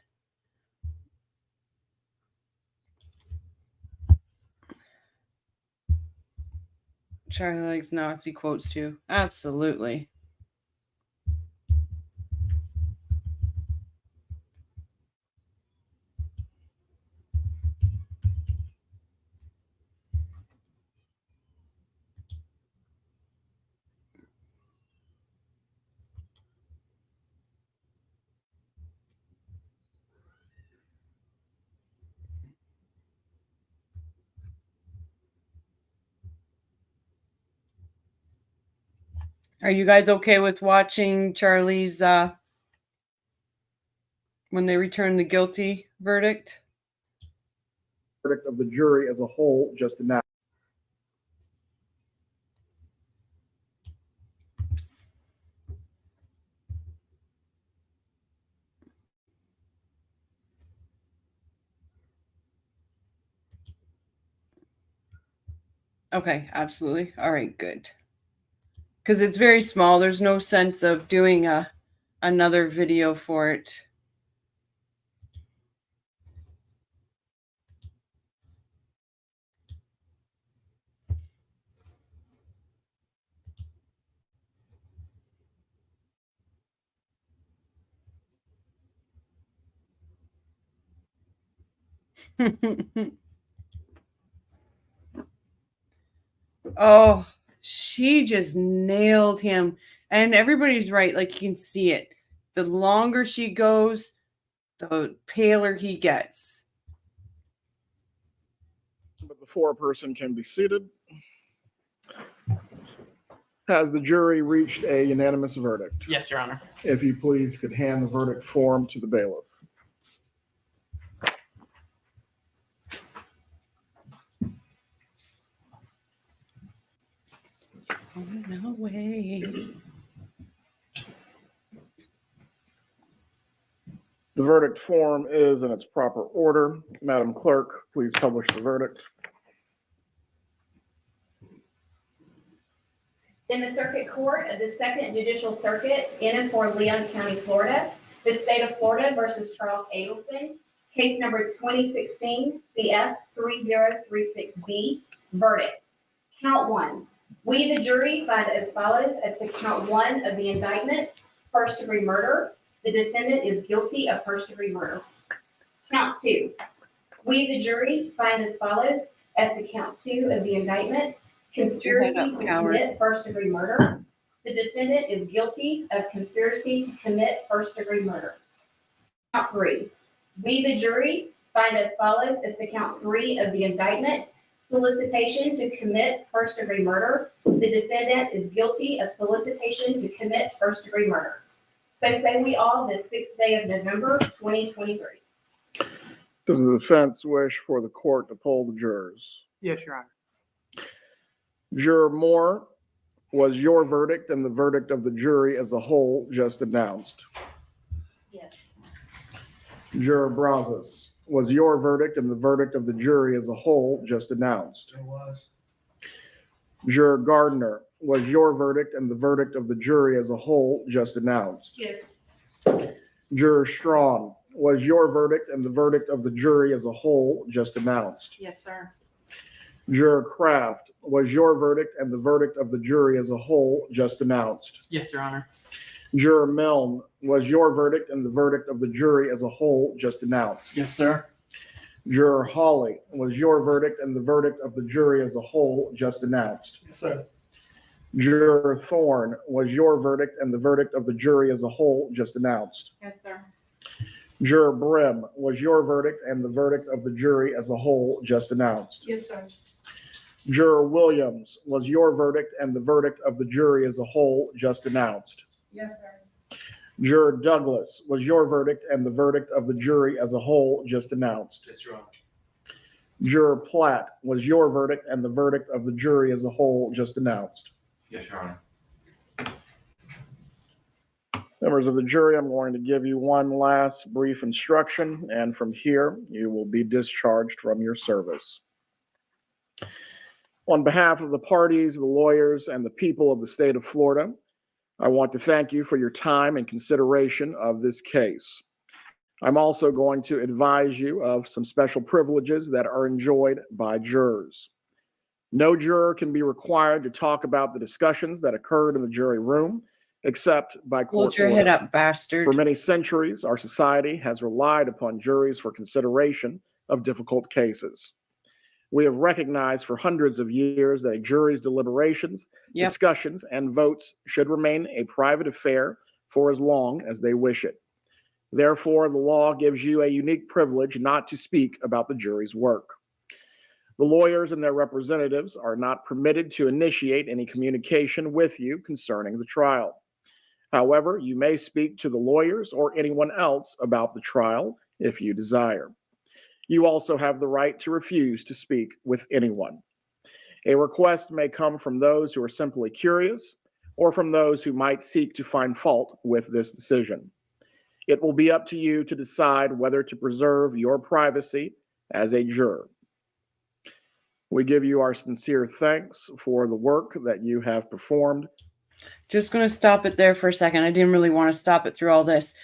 Charlie likes Nazi quotes too. Absolutely. Are you guys okay with watching Charlie's when they return the guilty verdict? Verdict of the jury as a whole just announced. Okay, absolutely. All right, good. Because it's very small. There's no sense of doing another video for it. Oh, she just nailed him. And everybody's right. Like, you can see it. The longer she goes, the paler he gets. But the foreperson can be seated. Has the jury reached a unanimous verdict? Yes, Your Honor. If you please could hand the verdict form to the bailiff. No way. The verdict form is in its proper order. Madam Clerk, please publish the verdict. In the Circuit Court of the Second Judicial Circuit in and for Leon County, Florida, the state of Florida versus Charles Adelson, case number 2016 CF 3036B, verdict. Count 1. We, the jury, find as follows as to count 1 of the indictment, first-degree murder. The defendant is guilty of first-degree murder. Count 2. We, the jury, find as follows as to count 2 of the indictment: conspiracy Your head up, to coward. commit first-degree murder. The defendant is guilty of conspiracy to commit first-degree murder. Count 3. We, the jury, find as follows as to count 3 of the indictment: solicitation to commit first-degree murder. The defendant is guilty of solicitation to commit first-degree murder. So say we all this 6th day of November, 2023. Does the defense wish for the court to poll the jurors? Yes, Your Honor. Juror Moore, was your verdict and the verdict of the jury as a whole just announced? Yes. Juror Brazos, was your verdict and the verdict of the jury as a whole just announced? It was. Juror Gardner, was your verdict and the verdict of the jury as a whole just announced? Yes. Juror Strawn, was your verdict and the verdict of the jury as a whole just announced? Yes, sir. Juror Kraft, was your verdict and the verdict of the jury as a whole just announced? Yes, Your Honor. Juror Milne, was your verdict and the verdict of the jury as a whole just announced? Yes, sir. Juror Hawley, was your verdict and the verdict of the jury as a whole just announced? Yes, sir. Juror Thorne, was your verdict and the verdict of the jury as a whole just announced? Yes, sir. Juror Brim, was your verdict and the verdict of the jury as a whole just announced? Yes, sir. Juror Williams, was your verdict and the verdict of the jury as a whole just announced? Yes, sir. Juror Douglas, was your verdict and the verdict of the jury as a whole just announced? Yes, Your Honor. Juror Platt, was your verdict and the verdict of the jury as a whole just announced? Yes, Your Honor. Members of the jury, I'm going to give you one last brief instruction, and from here, you will be discharged from your service. On behalf of the parties, the lawyers, and the people of the state of Florida, I want to thank you for your time and consideration of this case. I'm also going to advise you of some special privileges that are enjoyed by jurors. No juror can be required to talk about the discussions that occurred in the jury room, except by court Hold your order. head up, bastard. For many centuries, our society has relied upon juries for consideration of difficult cases. We have recognized for hundreds of years that a jury's deliberations, Yep. discussions, and votes should remain a private affair for as long as they wish it. Therefore, the law gives you a unique privilege not to speak about the jury's work. The lawyers and their representatives are not permitted to initiate any communication with you concerning the trial. However, you may speak to the lawyers or anyone else about the trial if you desire. You also have the right to refuse to speak with anyone. A request may come from those who are simply curious or from those who might seek to find fault with this decision. It will be up to you to decide whether to preserve your privacy as a juror. We give you our sincere thanks for the work that you have performed. Just going to stop it there for a second. I didn't really want to stop it through all this.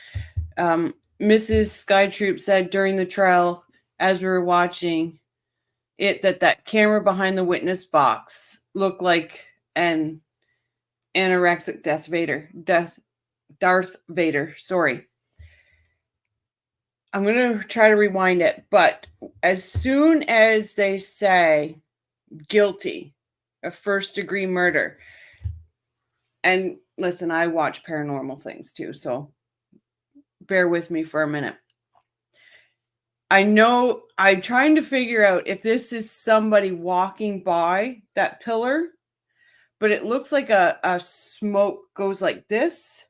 Mrs. Skytroop said during the trial, as we were watching it, that camera behind the witness box looked like an anorexic Darth Vader. Sorry. I'm going to try to rewind it, but as soon as they say guilty of first-degree murder, and listen, I watch paranormal things too, so bear with me for a minute. I know I'm trying to figure out if this is somebody walking by that pillar, but it looks like a smoke goes like this.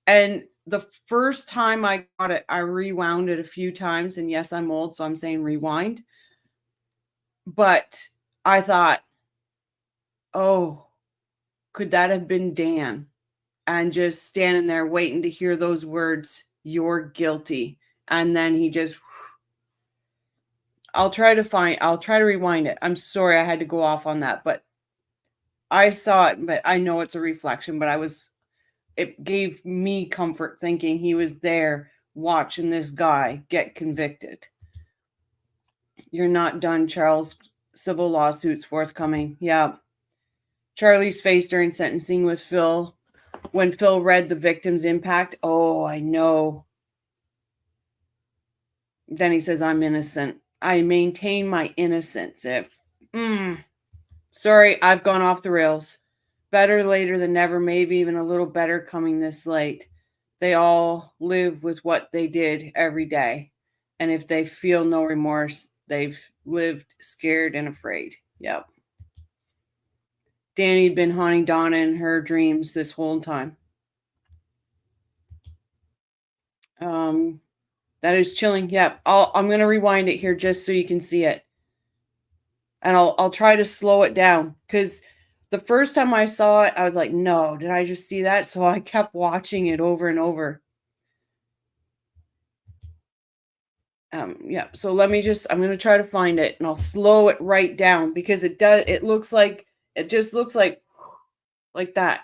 And the first time I got it, I rewound it a few times. And yes, I'm old, so I'm saying rewind. But I thought, oh, could that have been Dan? And just standing there waiting to hear those words, "You're guilty." And then he just, I'll try to rewind it. I'm sorry I had to go off on that, but I saw it, but I know it's a reflection, but it gave me comfort thinking he was there watching this guy get convicted. You're not done, Charles. Civil lawsuits forthcoming. Yeah. Charlie's face during sentencing was when Phil read the victim's impact. Oh, I know. Then he says, I'm innocent. I maintain my innocence. Sorry, I've gone off the rails. Better later than never, maybe even a little better coming this late. They all live with what they did every day. And if they feel no remorse, they've lived scared and afraid. Yep. Danny'd been haunting Donna in her dreams this whole time. That is chilling. Yep. I'm going to rewind it here just so you can see it. And I'll try to slow it down because the first time I saw it, I was like, no, did I just see that? So I kept watching it over and over. Yeah, so I'm going to try to find it and I'll slow it right down because it just looks like that.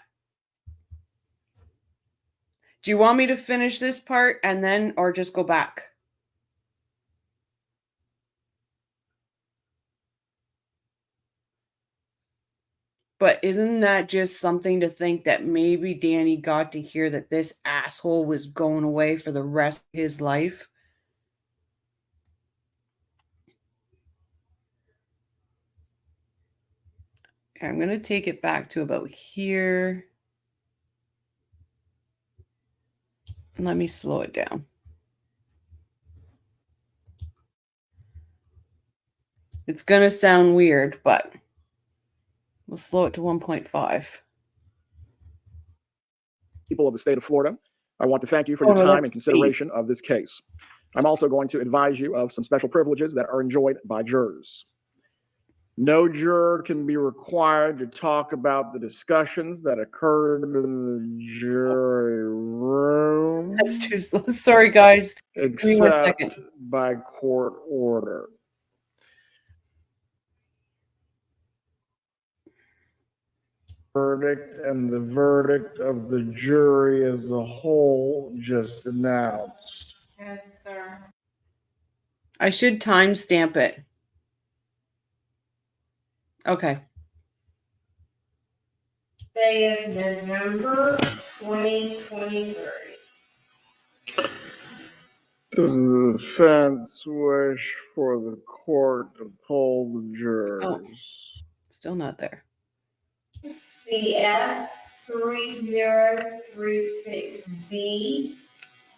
Do you want me to finish this part and then, or just go back? But isn't that just something to think that maybe Danny got to hear that this asshole was going away for the rest of his life? Okay, I'm going to take it back to about here. Let me slow it down. It's going to sound weird, but we'll slow it to 1.5. People of the state of Florida, I want to thank you for your time and consideration of this case. I'm also going to advise you of some special privileges that are enjoyed by jurors. No juror can be required to talk about the discussions that occurred in the jury room. That's too slow. Sorry, guys. Give me 1 second. Except by court order. Verdict and the verdict of the jury as a whole just announced. Yes, sir. I should timestamp it. Okay. Day of November 2023. Does the defense wish for the court to poll the jurors? Oh, still not there. CF 3036B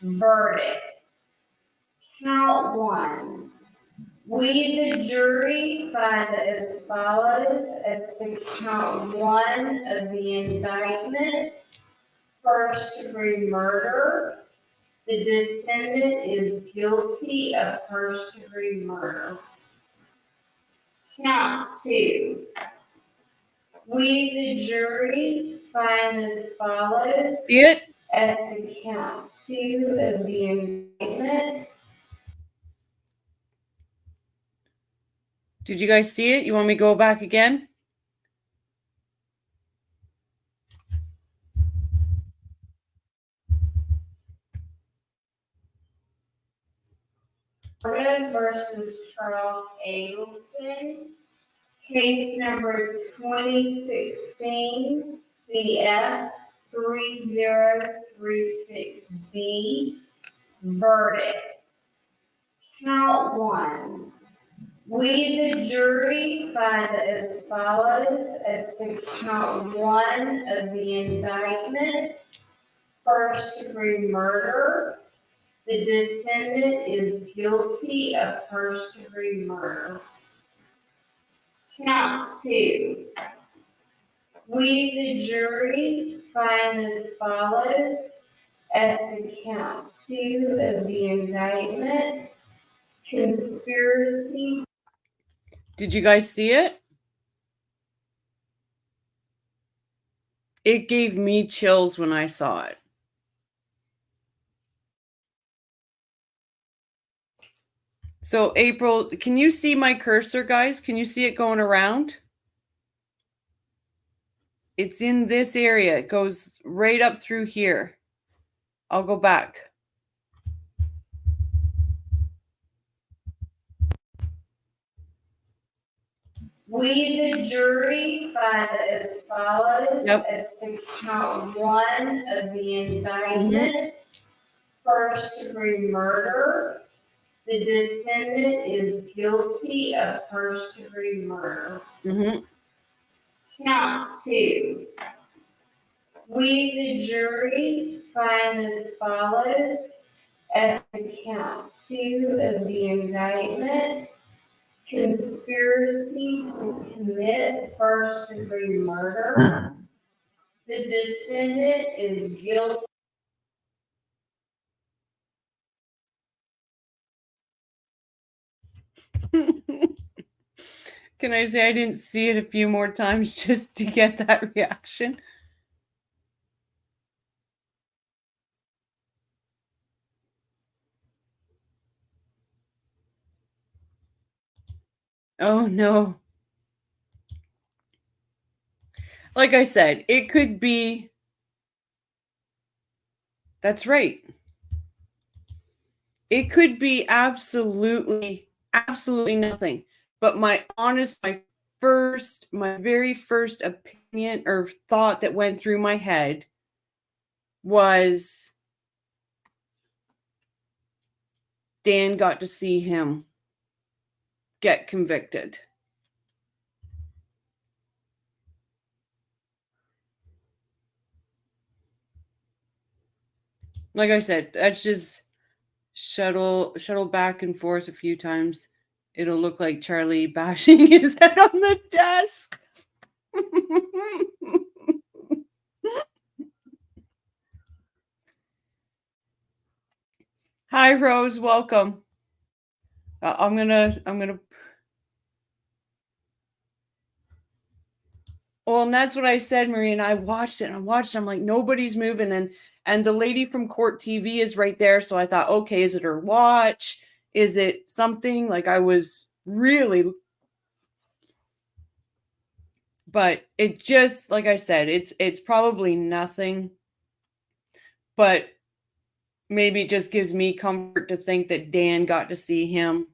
verdict. Count 1. We, the jury, find as follows as to count 1 of the indictment. First-degree murder. The defendant is guilty of first-degree murder. Count 2. We, the jury, find as follows See it? as to count 2 of the indictment. Did you guys see it? You want me to go back again? Markel versus Charlie Adelson. Case number 2016 CF 3036B. Verdict. Count 1. We, the jury, find as follows as to count 1 of the indictment. First-degree murder. The defendant is guilty of first-degree murder. Count 2. We, the jury, find as follows as to count 2 of the indictment. Conspiracy. Did you guys see it? It gave me chills when I saw it. So, April, can you see my cursor, guys? Can you see it going around? It's in this area. It goes right up through here. I'll go back. We, the jury, find as follows as to count 1 of the indictment. First-degree murder. The defendant is guilty of first-degree murder. Mm-hmm. Count 2. We, the jury, find as follows as to count 2 of the indictment: conspiracy to commit first-degree murder. The defendant is guilty. Can I say I didn't see it a few more times just to get that reaction? Oh no. Like I said, it could be. That's right. It could be absolutely nothing. But my very first opinion or thought that went through my head was Dan got to see him get convicted. Like I said, that's just shuttle back and forth a few times. It'll look like Charlie bashing his head on the desk. Hi, Rose. Welcome. I'm gonna. Well, and that's what I said, Marie. And I watched it. I'm like, nobody's moving, and the lady from Court TV is right there. So I thought, okay, is it her watch? Is it something? Like I was really, but it just, like I said, it's probably nothing. But maybe it just gives me comfort to think that Dan got to see him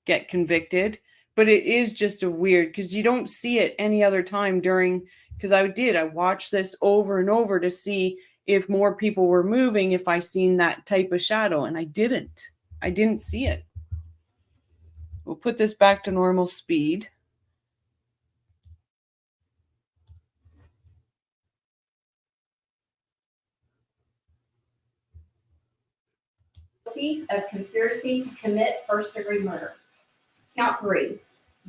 get convicted. But it is just a weird, because you don't see it any other time during, because I watched this over and over to see if more people were moving, if I seen that type of shadow, and I didn't see it. We'll put this back to normal speed. Guilty of conspiracy to commit first-degree murder. Count 3.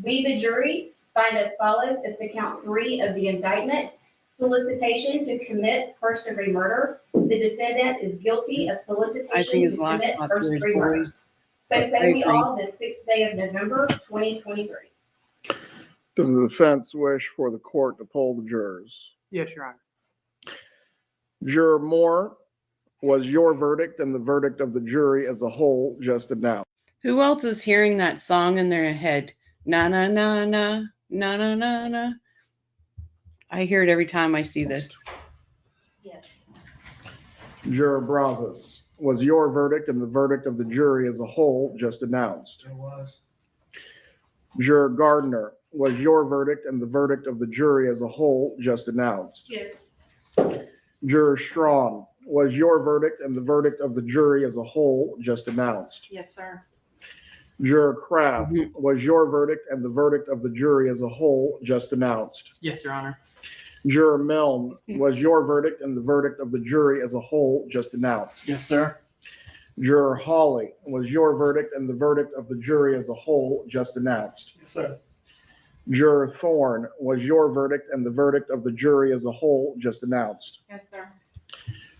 We, the jury, find as follows as to count 3 of the indictment: solicitation to commit first-degree murder. The defendant is guilty of solicitation I think his to last commit thoughts were his first-degree murder. voice. So I say we agree. all this 6th day of November, 2023. Does the defense wish for the court to poll the jurors? Yes, Your Honor. Juror Moore, was your verdict and the verdict of the jury as a whole just announced? Who else is hearing that song in their head? Na na na na na na na na. I hear it every time I see this. Yes. Juror Brazos, was your verdict and the verdict of the jury as a whole just announced? It was. Juror Gardner, was your verdict and the verdict of the jury as a whole just announced? Yes. Juror Strong, was your verdict and the verdict of the jury as a whole just announced? Yes, sir. Juror Kraft, was your verdict and the verdict of the jury as a whole just announced? Yes, Your Honor. Juror Milne, was your verdict and the verdict of the jury as a whole just announced? Yes, sir. Juror Hawley, was your verdict and the verdict of the jury as a whole just announced? Yes, sir. Juror Thorne, was your verdict and the verdict of the jury as a whole just announced? Yes, sir.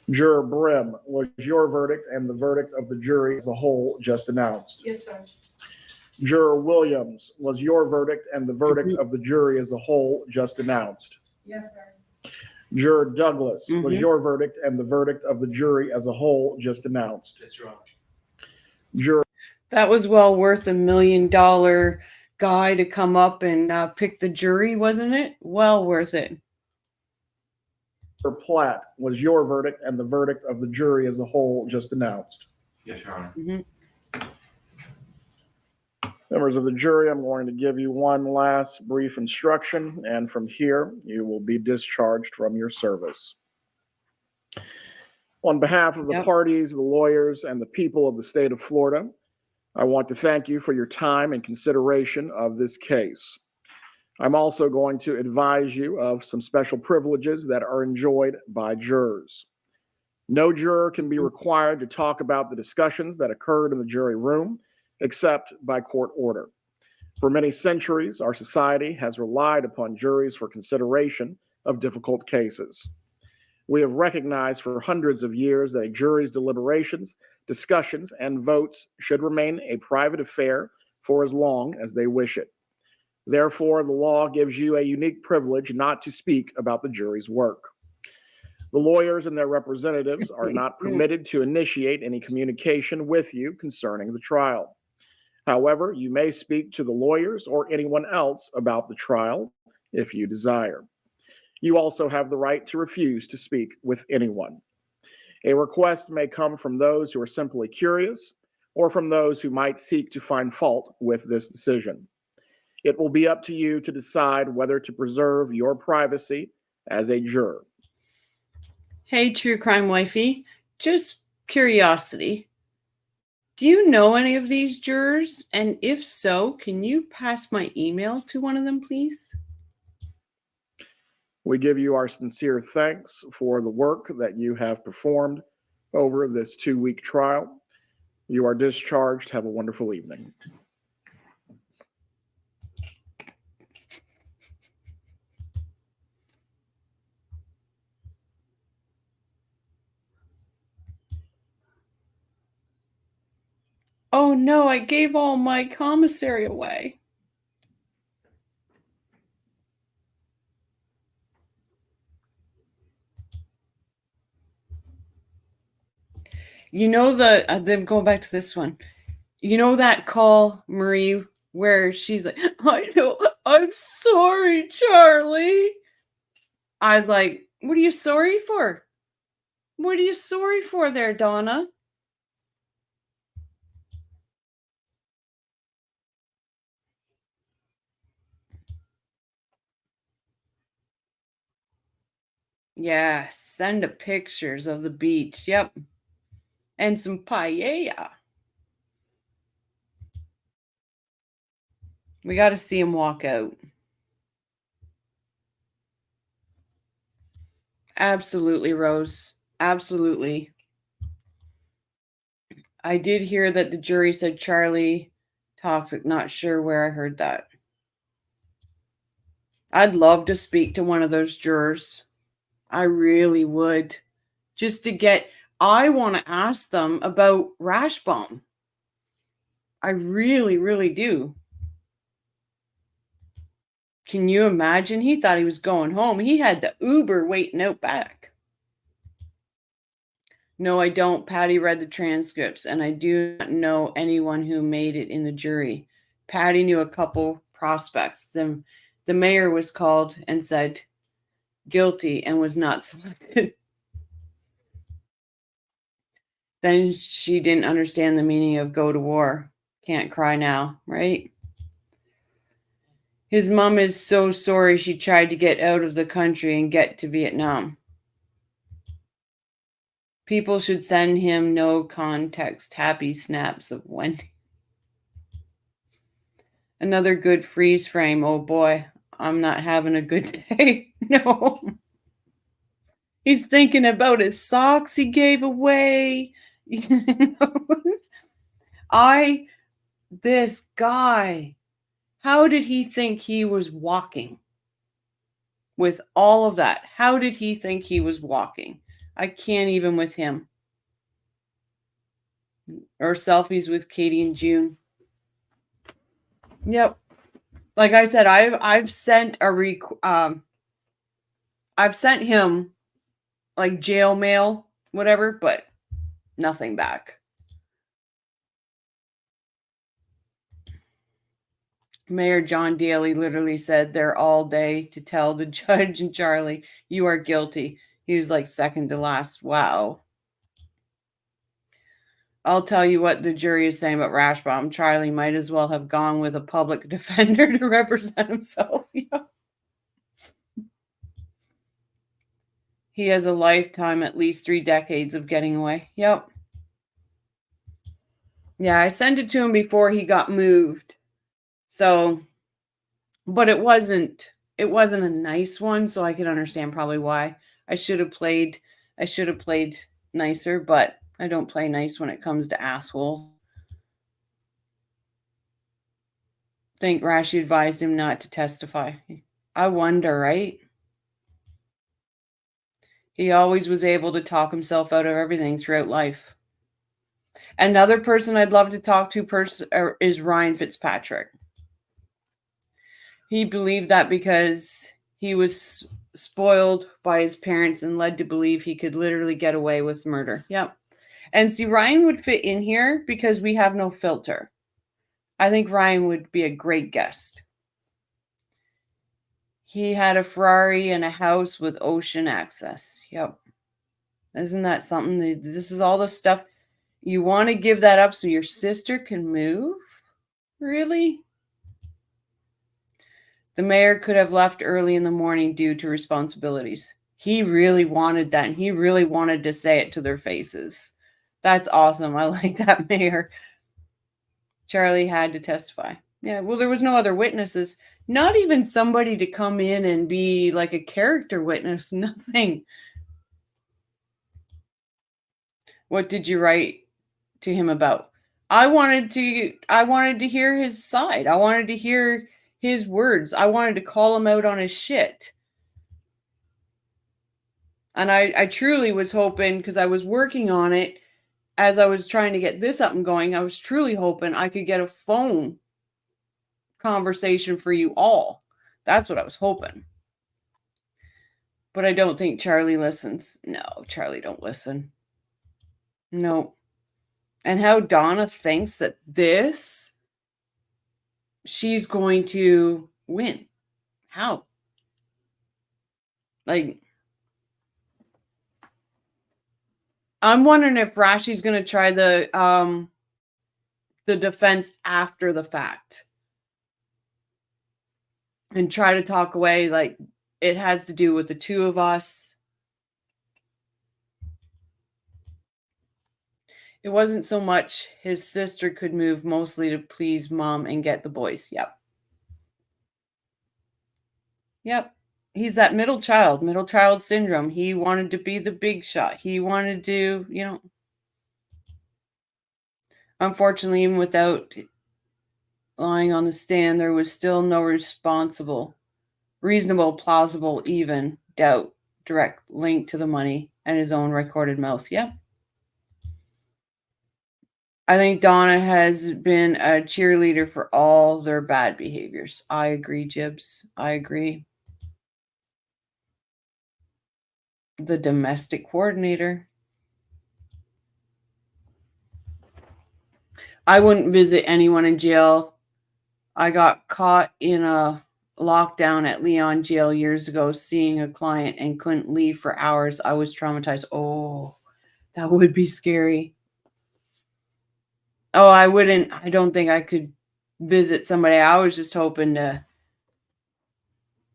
Juror Brim, was your verdict and the verdict of the jury as a whole just announced? Yes, sir. Juror Williams, was your verdict and the verdict of the jury as a whole just announced? Yes, sir. Juror Douglas, was Mhm. your verdict and the verdict of the jury as a whole just announced? Yes, Your Honor. Juror That was well worth $1 million guy to come up and pick the jury, wasn't it? Well worth it. Platt, was your verdict and the verdict of the jury as a whole just announced? Yes, Your Honor. Mhm. Members of the jury, I'm going to give you one last brief instruction, and from here, you will be discharged from your service. On behalf of the Yep. parties, the lawyers, and the people of the state of Florida, I want to thank you for your time and consideration of this case. I'm also going to advise you of some special privileges that are enjoyed by jurors. No juror can be required to talk about the discussions that occurred in the jury room, except by court order. For many centuries, our society has relied upon juries for consideration of difficult cases. We have recognized for hundreds of years that a jury's deliberations, discussions, and votes should remain a private affair for as long as they wish it. Therefore, the law gives you a unique privilege not to speak about the jury's work. The lawyers and their representatives are not permitted to initiate any communication with you concerning the trial. However, you may speak to the lawyers or anyone else about the trial if you desire. You also have the right to refuse to speak with anyone. A request may come from those who are simply curious or from those who might seek to find fault with this decision. It will be up to you to decide whether to preserve your privacy as a juror. Hey, True Crime Wifey, just curiosity. Do you know any of these jurors? And if so, can you pass my email to one of them, please? We give you our sincere thanks for the work that you have performed over this 2-week trial. You are discharged. Have a wonderful evening. Oh no, I gave all my commissary away. You know then going back to this one. You know that call, Marie, where she's like, I know, I'm sorry, Charlie. I was like, what are you sorry for? What are you sorry for there, Donna? Yeah, send a pictures of the beach. Yep. And some paella. We got to see him walk out. Absolutely, Rose. Absolutely. I did hear that the jury said Charlie toxic. Not sure where I heard that. I'd love to speak to one of those jurors. I really would. Just to get, I want to ask them about Rashbaum. I really, really do. Can you imagine? He thought he was going home. He had the Uber waiting out back. No, I don't. Patty read the transcripts, and I do not know anyone who made it in the jury. Patty knew a couple prospects. The mayor was called and said guilty and was not selected. Then she didn't understand the meaning of go to war. Can't cry now, right? His mom is so sorry she tried to get out of the country and get to Vietnam. People should send him no context happy snaps of Wendy. Another good freeze frame. Oh boy, I'm not having a good day. No. He's thinking about his socks he gave away. This guy, how did he think he was walking? With all of that, how did he think he was walking? I can't even with him. Or selfies with Katie and June. Yep. Like I said, I've sent I've sent him like jail mail, whatever, but nothing back. Mayor John Daly literally said there all day to tell the judge and Charlie, you are guilty. He was like second to last. Wow. I'll tell you what the jury is saying about Rashbaum. Charlie might as well have gone with a public defender to represent himself. Yeah. He has a lifetime, at least 3 decades of getting away. Yep. Yeah, I sent it to him before he got moved. So, but it wasn't a nice one, so I could understand probably why. I should have played nicer, but I don't play nice when it comes to assholes. Think Rashi advised him not to testify. I wonder, right? He always was able to talk himself out of everything throughout life. Another person I'd love to talk to is Ryan Fitzpatrick. He believed that because he was spoiled by his parents and led to believe he could literally get away with murder. Yep. And see, Ryan would fit in here because we have no filter. I think Ryan would be a great guest. He had a Ferrari and a house with ocean access. Yep. Isn't that something? This is all the stuff. You want to give that up so your sister can move? Really? The mayor could have left early in the morning due to responsibilities. He really wanted that, and he really wanted to say it to their faces. That's awesome. I like that mayor. Charlie had to testify. Yeah, well, there was no other witnesses. Not even somebody to come in and be like a character witness. Nothing. What did you write to him about? I wanted to hear his side. I wanted to hear his words. I wanted to call him out on his shit. And I truly was hoping, because I was working on it as I was trying to get this up and going, I was truly hoping I could get a phone conversation for you all. That's what I was hoping. But I don't think Charlie listens. No, Charlie don't listen. No. And how Donna thinks that she's going to win. How? Like, I'm wondering if Rashi's going to try the defense after the fact and try to talk away like it has to do with the two of us. It wasn't so much his sister could move, mostly to please mom and get the boys. Yep. Yep. He's that middle child syndrome. He wanted to be the big shot. He wanted to, unfortunately, even without lying on the stand, there was still no reasonable, plausible, even doubt, direct link to the money and his own recorded mouth. Yep. I think Donna has been a cheerleader for all their bad behaviors. I agree, Jibs. I agree. The domestic coordinator. I wouldn't visit anyone in jail. I got caught in a lockdown at Leon jail years ago, seeing a client and couldn't leave for hours. I was traumatized. Oh, that would be scary. Oh, I don't think I could visit somebody. I was just hoping to,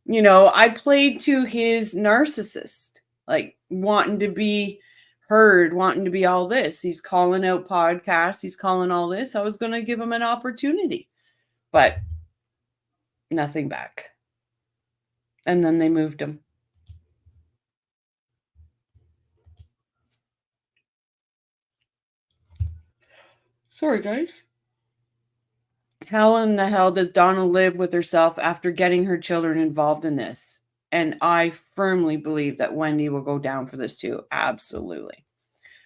I played to his narcissist. Like wanting to be heard, wanting to be all this. He's calling out podcasts. He's calling all this. I was going to give him an opportunity, but nothing back. And then they moved him. Sorry, guys. How in the hell does Donna live with herself after getting her children involved in this? And I firmly believe that Wendy will go down for this too. Absolutely.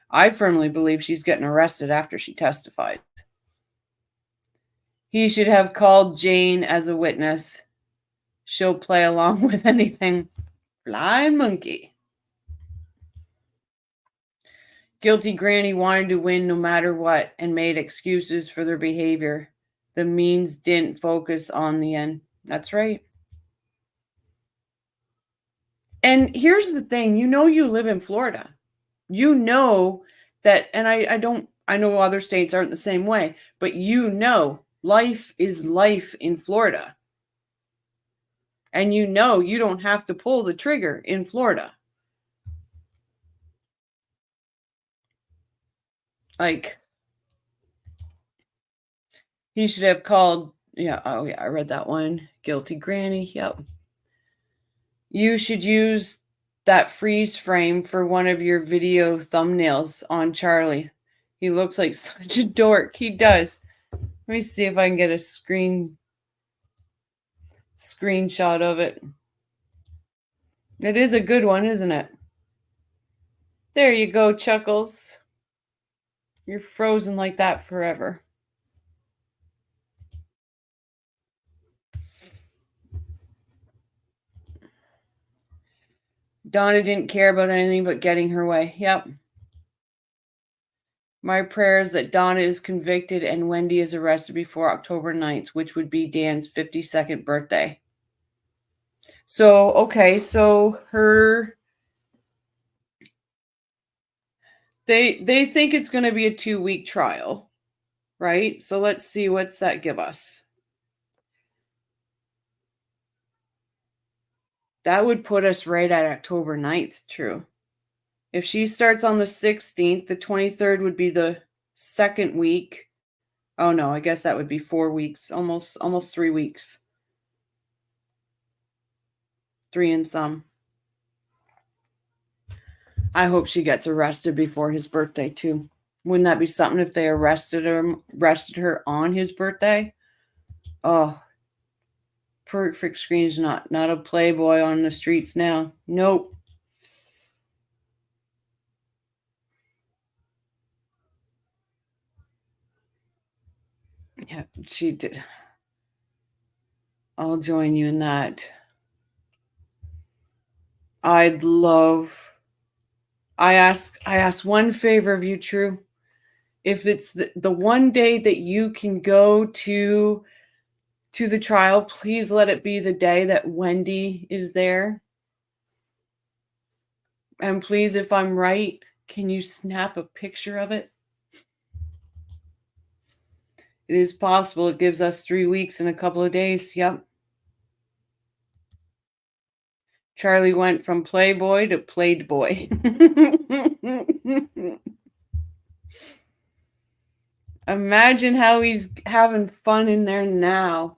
I firmly believe she's getting arrested after she testified. He should have called Jane as a witness. She'll play along with anything. Flying monkey. Guilty granny wanted to win no matter what and made excuses for their behavior. The means didn't focus on the end. That's right. And here's the thing, you live in Florida. You know that, and I know other states aren't the same way, but life is life in Florida. And you don't have to pull the trigger in Florida. Like, He should have called. Yeah. Oh, yeah. I read that one. Guilty granny. Yep. You should use that freeze frame for one of your video thumbnails on Charlie. He looks like such a dork. He does. Let me see if I can get a screenshot of it. It is a good one, isn't it? There you go, Chuckles. You're frozen like that forever. Donna didn't care about anything but getting her way. Yep. My prayer is that Donna is convicted and Wendy is arrested before October 9th, which would be Dan's 52nd birthday. So, okay, so they think it's going to be a 2-week trial, right? So let's see, what's that give us? That would put us right at October 9th, true. If she starts on the 16th, the 23rd would be the second week. Oh no, I guess that would be 4 weeks, almost 3 weeks. 3 and some. I hope she gets arrested before his birthday too. Wouldn't that be something if they arrested her on his birthday? Oh, perfect screen's not a playboy on the streets now. Nope. Yeah, she did. I'll join you in that. I ask one favor of you, True. If it's the one day that you can go to the trial, please let it be the day that Wendy is there. And please, if I'm right, can you snap a picture of it? It is possible. It gives us 3 weeks and a couple of days. Yep. Charlie went from Playboy to Played Boy. Imagine how he's having fun in there now.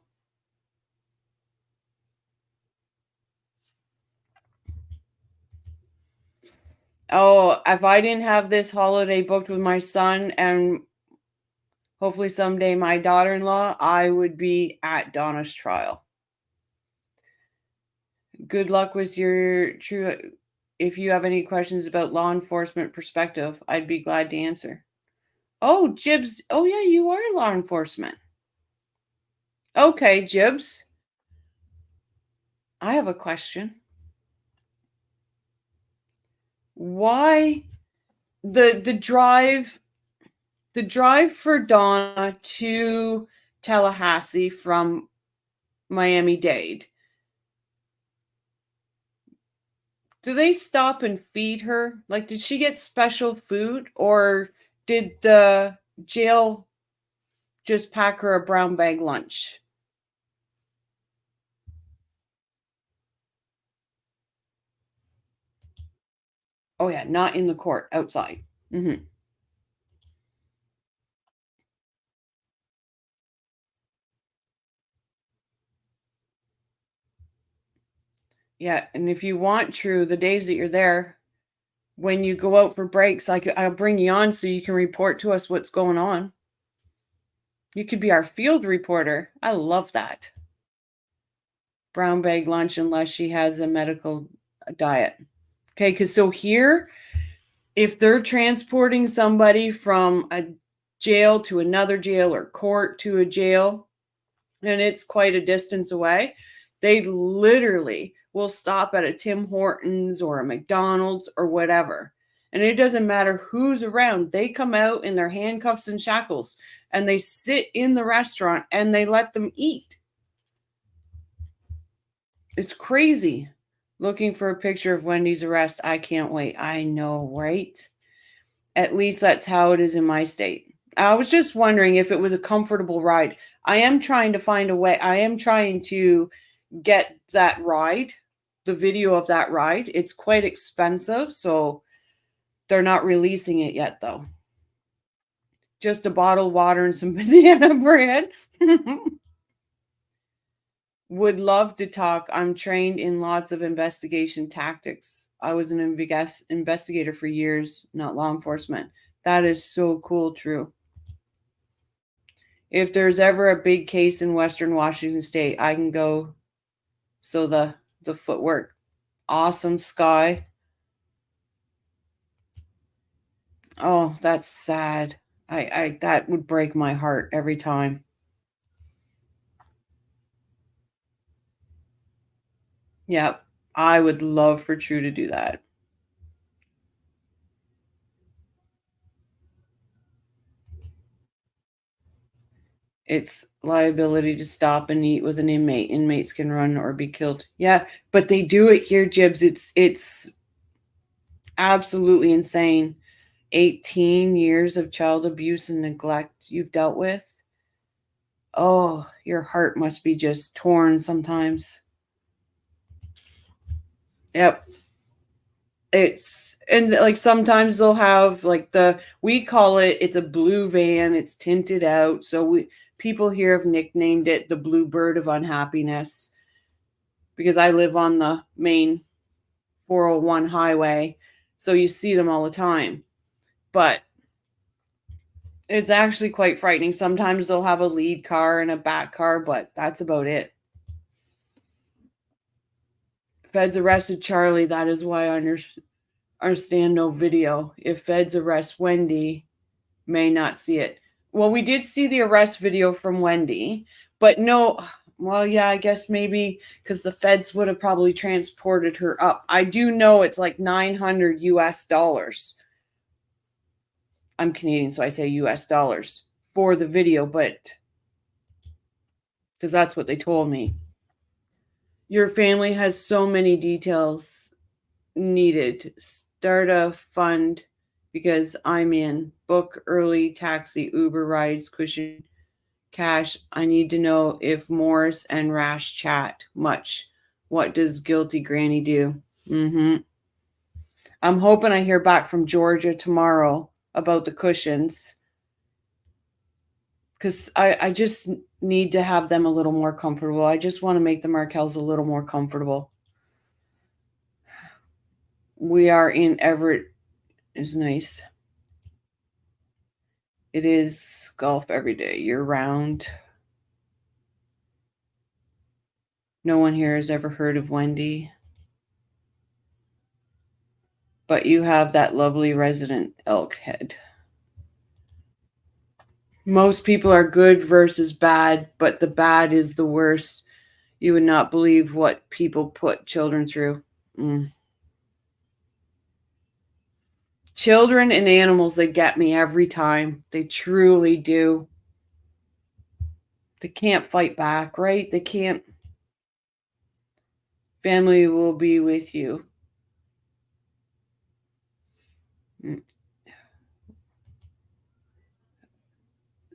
Oh, if I didn't have this holiday booked with my son and hopefully someday my daughter-in-law, I would be at Donna's trial. Good luck with your True. If you have any questions about law enforcement perspective, I'd be glad to answer. Oh, Jibs. Oh, yeah, you are law enforcement. Okay, Jibs. I have a question. Why the drive for Donna to Tallahassee from Miami-Dade? Do they stop and feed her? Like, did she get special food, or did the jail just pack her a brown bag lunch? Oh, yeah, not in the court, outside. Mm-hmm. Yeah, and if you want, True, the days that you're there, when you go out for breaks, I'll bring you on so you can report to us what's going on. You could be our field reporter. I love that. Brown bag lunch unless she has a medical diet. Okay, because so here, if they're transporting somebody from a jail to another jail or court to a jail, and it's quite a distance away, they literally will stop at a Tim Hortons or a McDonald's or whatever. And it doesn't matter who's around. They come out in their handcuffs and shackles and they sit in the restaurant and they let them eat. It's crazy. Looking for a picture of Wendy's arrest. I can't wait. I know, right? At least that's how it is in my state. I was just wondering if it was a comfortable ride. I am trying to find a way. I am trying to get that ride, the video of that ride. It's quite expensive, so they're not releasing it yet, though. just a bottle of water and some banana bread. Would love to talk. I'm trained in lots of investigation tactics. I was an investigator for years, not law enforcement. That is so cool, true. If there's ever a big case in Western Washington State, I can go. So the footwork. Awesome, Sky. Oh, that's sad. I that would break my heart every time. Yep. I would love for True to do that. It's liability to stop and eat with an inmate. Inmates can run or be killed. Yeah, but they do it here, Jibs. It's absolutely insane. 18 years of child abuse and neglect you've dealt with. Oh, your heart must be just torn sometimes. Yep. And like sometimes they'll have like we call it's a blue van, it's tinted out. So people here have nicknamed it the Blue Bird of Unhappiness because I live on the main 401 highway. So you see them all the time. But it's actually quite frightening. Sometimes they'll have a lead car and a back car, but that's about it. Feds arrested Charlie. That is why I understand no video. If feds arrest Wendy, may not see it. Well, we did see the arrest video from Wendy, but no. Well, yeah, I guess maybe because the feds would have probably transported her up. I do know it's like $900 US. I'm Canadian, so I say US dollars for the video, but because that's what they told me. Your family has so many details needed. Start a fund because I'm in. Book early taxi, Uber rides, cushion cash. I need to know if Morris and Rash chat much. What does guilty granny do? I'm hoping I hear back from Georgia tomorrow about the cushions because I just need to have them a little more comfortable. I just want to make the Markels a little more comfortable. We are in Everett. Is nice. It is golf every day, year round. No one here has ever heard of Wendy. But you have that lovely resident elk head. Most people are good versus bad, but the bad is the worst. You would not believe what people put children through. Children and animals, they get me every time. They truly do. They can't fight back, right? They can't. Family will be with you.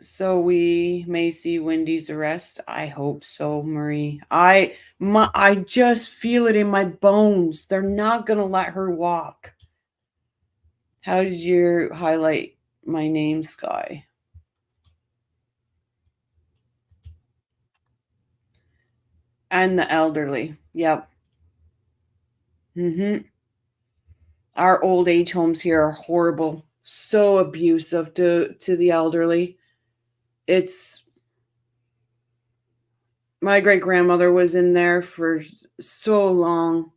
So we may see Wendy's arrest. I hope so, Marie. I just feel it in my bones. They're not going to let her walk. How did you highlight my name, Sky? And the elderly. Yep. Our old age homes here are horrible. So abusive to the elderly. It's my great-grandmother was in there for so long.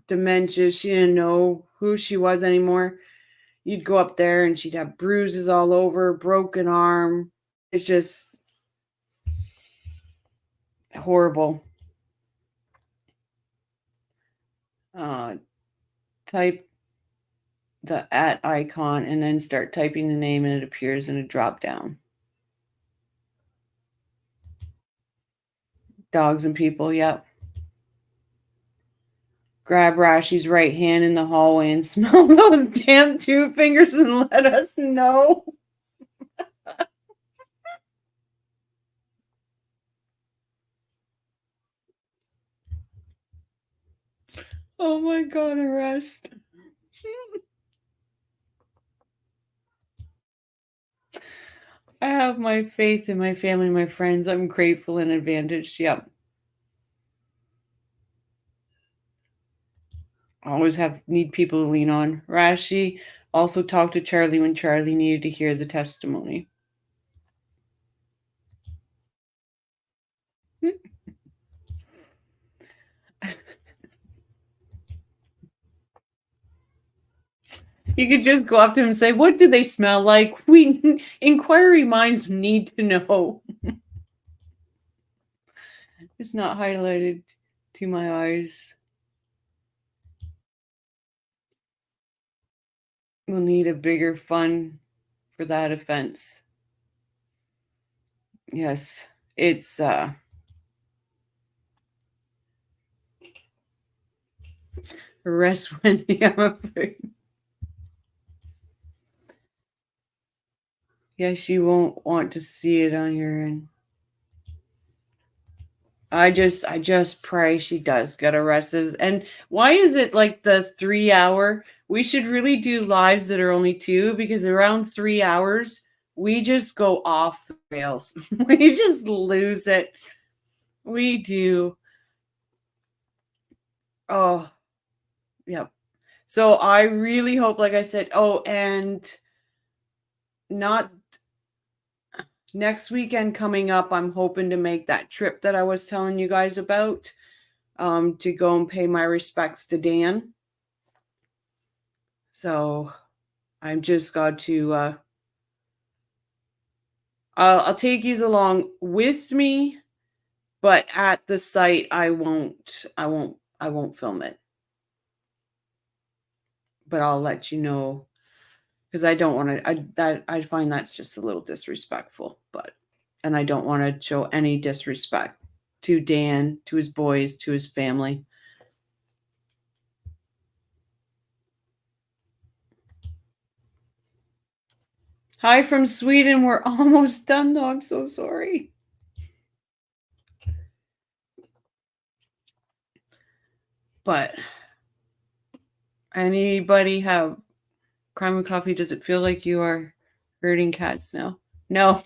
Dementia. She didn't know who she was anymore. You'd go up there and she'd have bruises all over, broken arm. It's just horrible. Type the @ icon and then start typing the name and it appears in a drop down. Dogs and people, yep. Grab Rashi's right hand in the hallway and smell those damn 2 fingers and let us know. Oh my God, arrest. I have my faith in my family, my friends. I'm grateful and advantaged. Yep. I always need people to lean on. Rashi also talked to Charlie when Charlie needed to hear the testimony. You could just go up to him and say, "What do they smell like? We inquiry minds need to know." It's not highlighted to my eyes. We'll need a bigger fund for that offense. Yes, it's arrest Wendy. I'm afraid. Yes, you won't want to see it on your end. I just pray she does get arrested. And why is it like the 3 hour? We should really do lives that are only 2, because around 3 hours, we just go off the rails. We just lose it. We do. Oh, yep. So I really hope, like I said, and not next weekend coming up, I'm hoping to make that trip that I was telling you guys about, to go and pay my respects to Dan. So I've just got to, I'll take you along with me, but at the site, I won't film it. But I'll let you know, because I don't want to, I find that's just a little disrespectful, and I don't want to show any disrespect to Dan, to his boys, to his family. Hi from Sweden. We're almost done, though. I'm so sorry. But anybody have crime and coffee? Does it feel like you are herding cats now? No.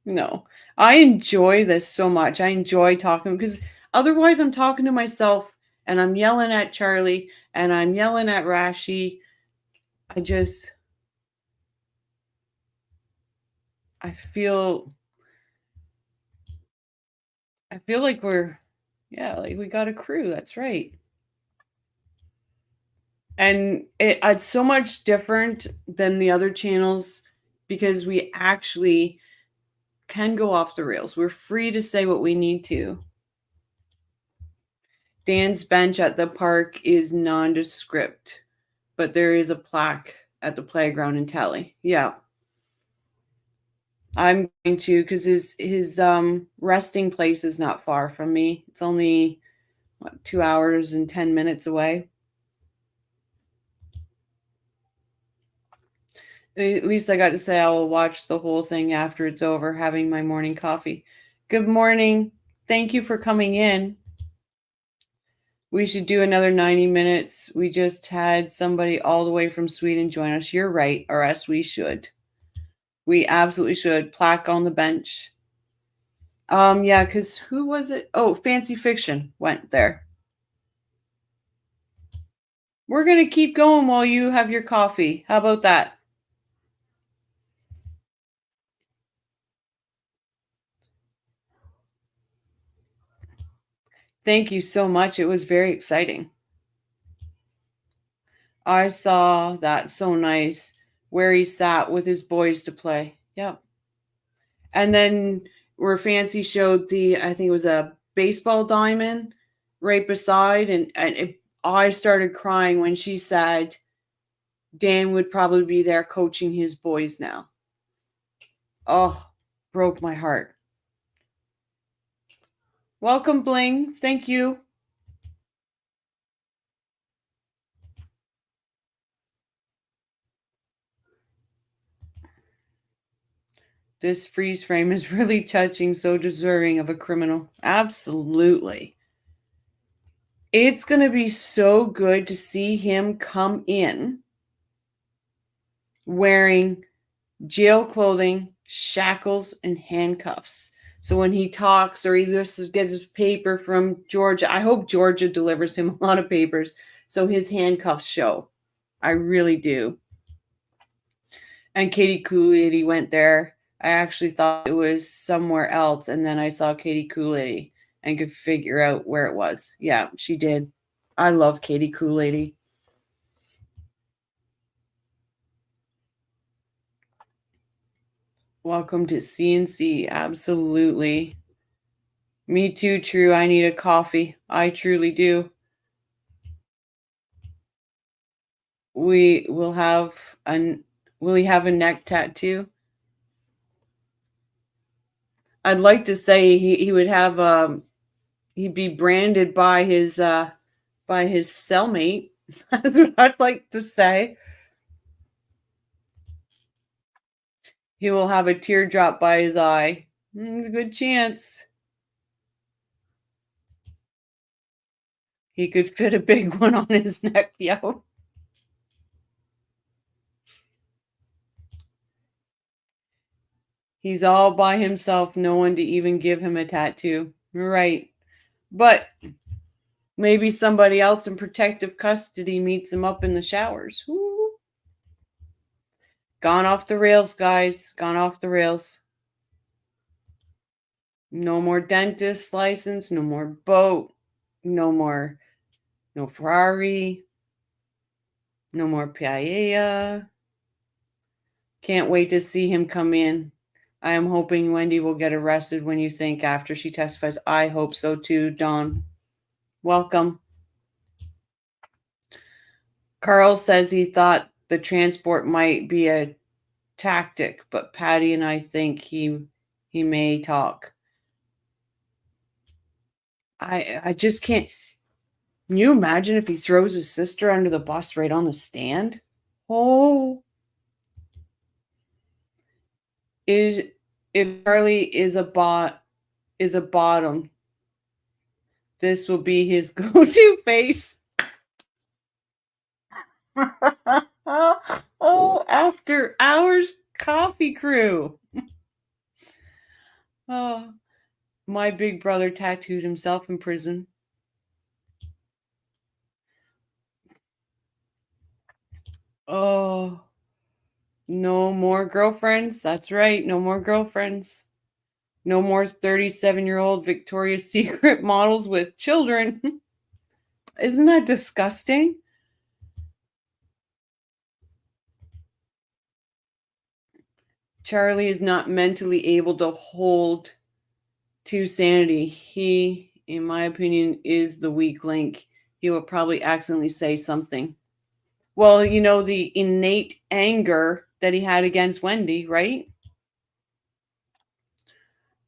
No. I enjoy this so much. I enjoy talking, because otherwise I'm talking to myself and I'm yelling at Charlie and I'm yelling at Rashi. I feel like like we got a crew. That's right. And it's so much different than the other channels, because we actually can go off the rails. We're free to say what we need to. Dan's bench at the park is nondescript, but there is a plaque at the playground in Tally. Yeah. I'm going to, because his resting place is not far from me. It's only 2 hours and 10 minutes away. At least I got to say I will watch the whole thing after it's over, having my morning coffee. Good morning. Thank you for coming in. We should do another 90 minutes. We just had somebody all the way from Sweden join us. You're right, or else we should. We absolutely should. Plaque on the bench. Yeah, because who was it? Oh, Fancy Fiction went there. We're going to keep going while you have your coffee. How about that? Thank you so much. It was very exciting. I saw that. So nice. Where he sat with his boys to play. Yep. And then where Fancy showed I think it was a baseball diamond right beside. And I started crying when she said Dan would probably be there coaching his boys now. Oh, broke my heart. Welcome, Bling. Thank you. This freeze frame is really touching, so deserving of a criminal. Absolutely. It's going to be so good to see him come in wearing jail clothing, shackles and handcuffs. So when he talks or he gets his paper from Georgia, I hope Georgia delivers him a lot of papers so his handcuffs show. I really do. And Katie Coolidge went there. I actually thought it was somewhere else, and then I saw Katie Coolidge and could figure out where it was. Yeah, she did. I love Katie Coolidge. Welcome to CNC. Absolutely. Me too, True. I need a coffee. I truly do. Will he have a neck tattoo? I'd like to say he would have he'd be branded by his cellmate. That's what I'd like to say. He will have a teardrop by his eye. Good chance. He could fit a big one on his neck, yo. He's all by himself, no one to even give him a tattoo. Right. But maybe somebody else in protective custody meets him up in the showers. Woo. Gone off the rails, guys. Gone off the rails. No more dentist license, no more boat, no Ferrari, no more paella. Can't wait to see him come in. I am hoping Wendy will get arrested when you think after she testifies. I hope so too, Dawn. Welcome. Carl says he thought the transport might be a tactic, but Patty and I think he may talk. I just can't. Can you imagine if he throws his sister under the bus right on the stand? Oh. If Charlie is a bottom, this will be his go-to face. Oh, after hours coffee crew. Oh, my big brother tattooed himself in prison. Oh, no more girlfriends. That's right. No more girlfriends. No more 37-year-old Victoria's Secret models with children. Isn't that disgusting? Charlie is not mentally able to hold to sanity. He, in my opinion, is the weak link. He will probably accidentally say something. Well, you know, the innate anger that he had against Wendy, right?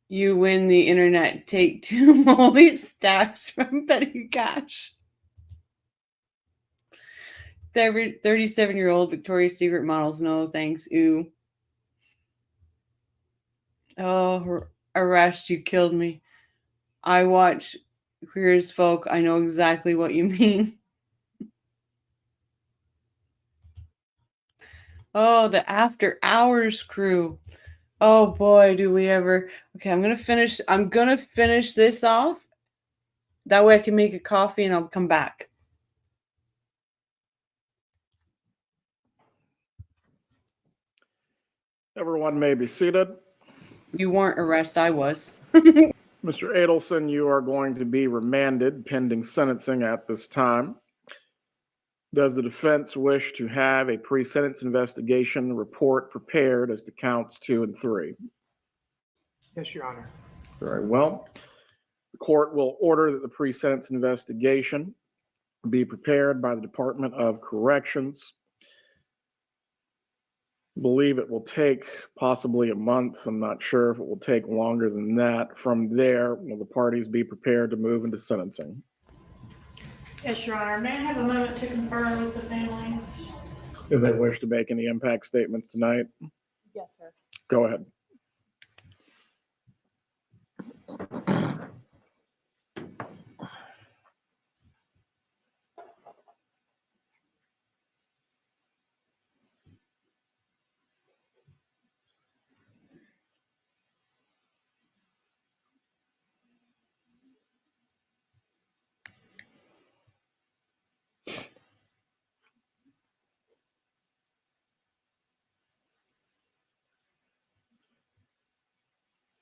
You win the internet. Take 2 moldy stacks from Petty Cash. The 37-year-old Victoria's Secret models. No, thanks. Ooh. Oh, Arash, you killed me. I watch Queer as Folk. I know exactly what you mean. Oh, the After Hours crew. Oh boy, do we ever. Okay, I'm gonna finish this off. That way I can make a coffee and I'll come back. Everyone may be seated. You weren't arrested, I was. Mr. Adelson, you are going to be remanded pending sentencing at this time. Does the defense wish to have a pre-sentence investigation report prepared as to counts 2 and 3? Yes, Your Honor. Very well. The court will order that the pre-sentence investigation be prepared by the Department of Corrections. I believe it will take possibly a month. I'm not sure if it will take longer than that. From there, will the parties be prepared to move into sentencing? Yes, Your Honor. May I have a moment to confer with the family? If they wish to make any impact statements tonight, Yes, sir. go ahead.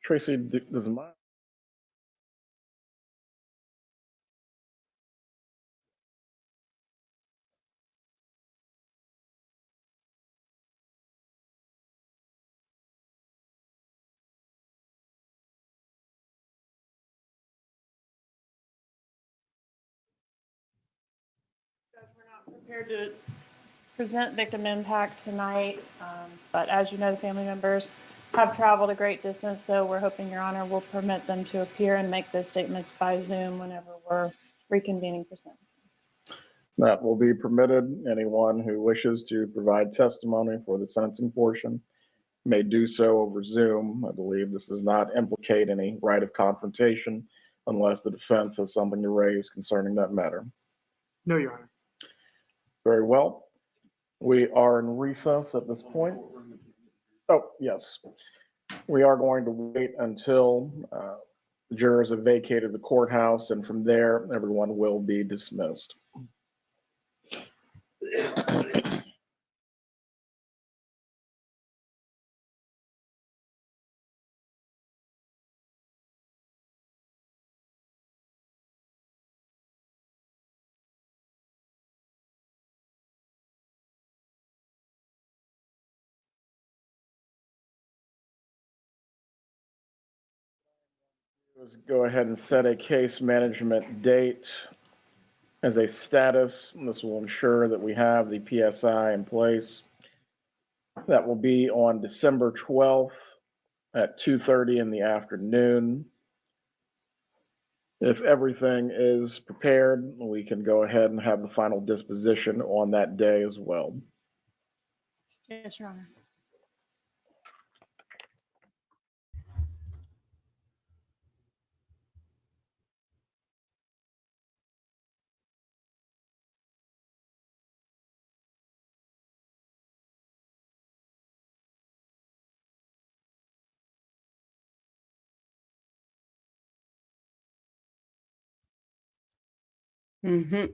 Tracy, does my We're not prepared to present victim impact tonight, but as you know, the family members have traveled a great distance, so we're hoping Your Honor will permit them to appear and make those statements by Zoom whenever we're reconvening for sentencing. that will be permitted? Anyone who wishes to provide testimony for the sentencing portion may do so over Zoom. I believe this does not implicate any right of confrontation unless the defense has something to raise concerning that matter. No, Your Honor. Very well. We are in recess at this point. Oh, yes. We are going to wait until the jurors have vacated the courthouse, and from there, everyone will be dismissed. Let's go ahead and set a case management date as a status. This will ensure that we have the PSI in place. That will be on December 12th at 2:30 in the afternoon. If everything is prepared, we can go ahead and have the final disposition on that day as well. Yes, Your Honor. Mm-hmm.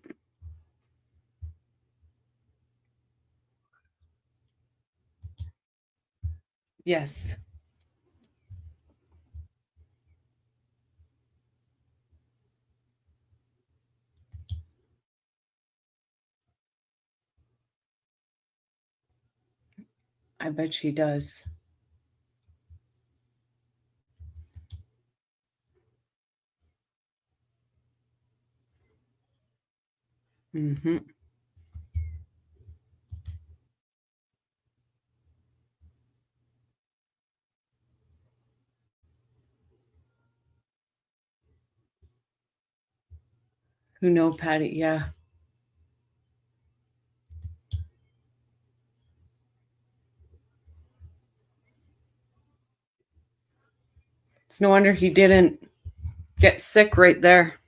Yes. I bet she does. Mm-hmm. Who know Patty? Yeah. It's no wonder he didn't get sick right there.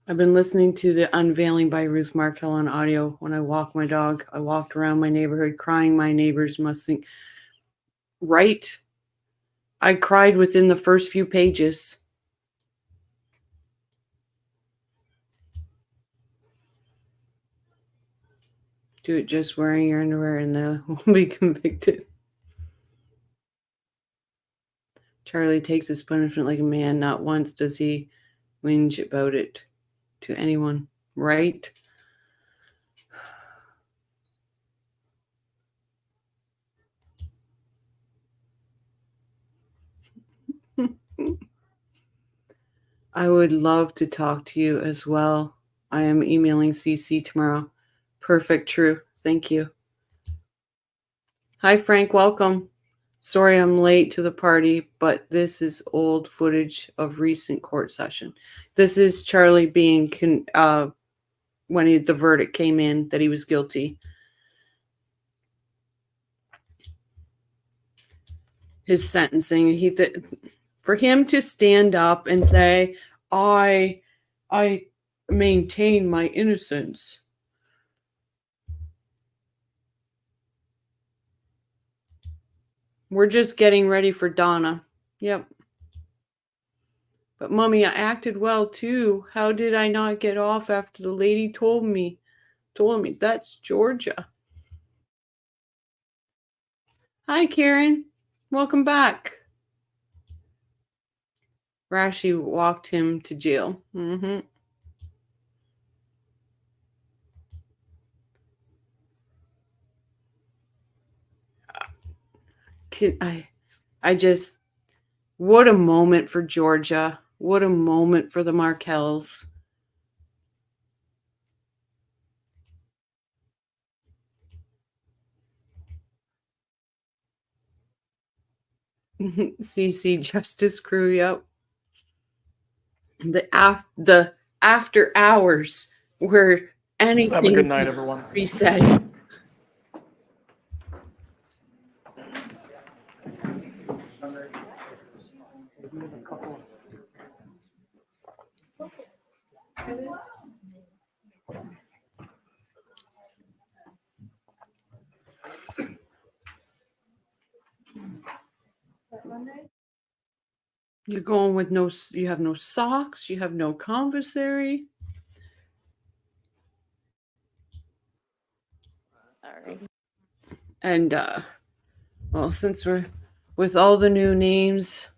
I've been listening to the unveiling by Ruth Markel on audio when I walk my dog. I walked around my neighborhood crying. My neighbors must think, right? I cried within the first few pages. Do it just wearing your underwear and they'll be convicted. Charlie takes his punishment like a man. Not once does he whinge about it to anyone, right? I would love to talk to you as well. I am emailing CC tomorrow. Perfect, true. Thank you. Hi, Frank. Welcome. Sorry I'm late to the party, but this is old footage of recent court session. This is Charlie being, when the verdict came in that he was guilty. His sentencing, for him to stand up and say, I maintain my innocence. We're just getting ready for Donna. Yep. But Mommy, I acted well too. How did I not get off after the lady told me that's Georgia? Hi, Karen. Welcome back. Rashi walked him to jail. Mm-hmm. I just, what a moment for Georgia. What a moment for the Markels. CC Justice Crew, yep. The after hours where anything Have a good night, everyone. be said. You're going with you have no socks, you have no commissary. And well, since we're with all the new names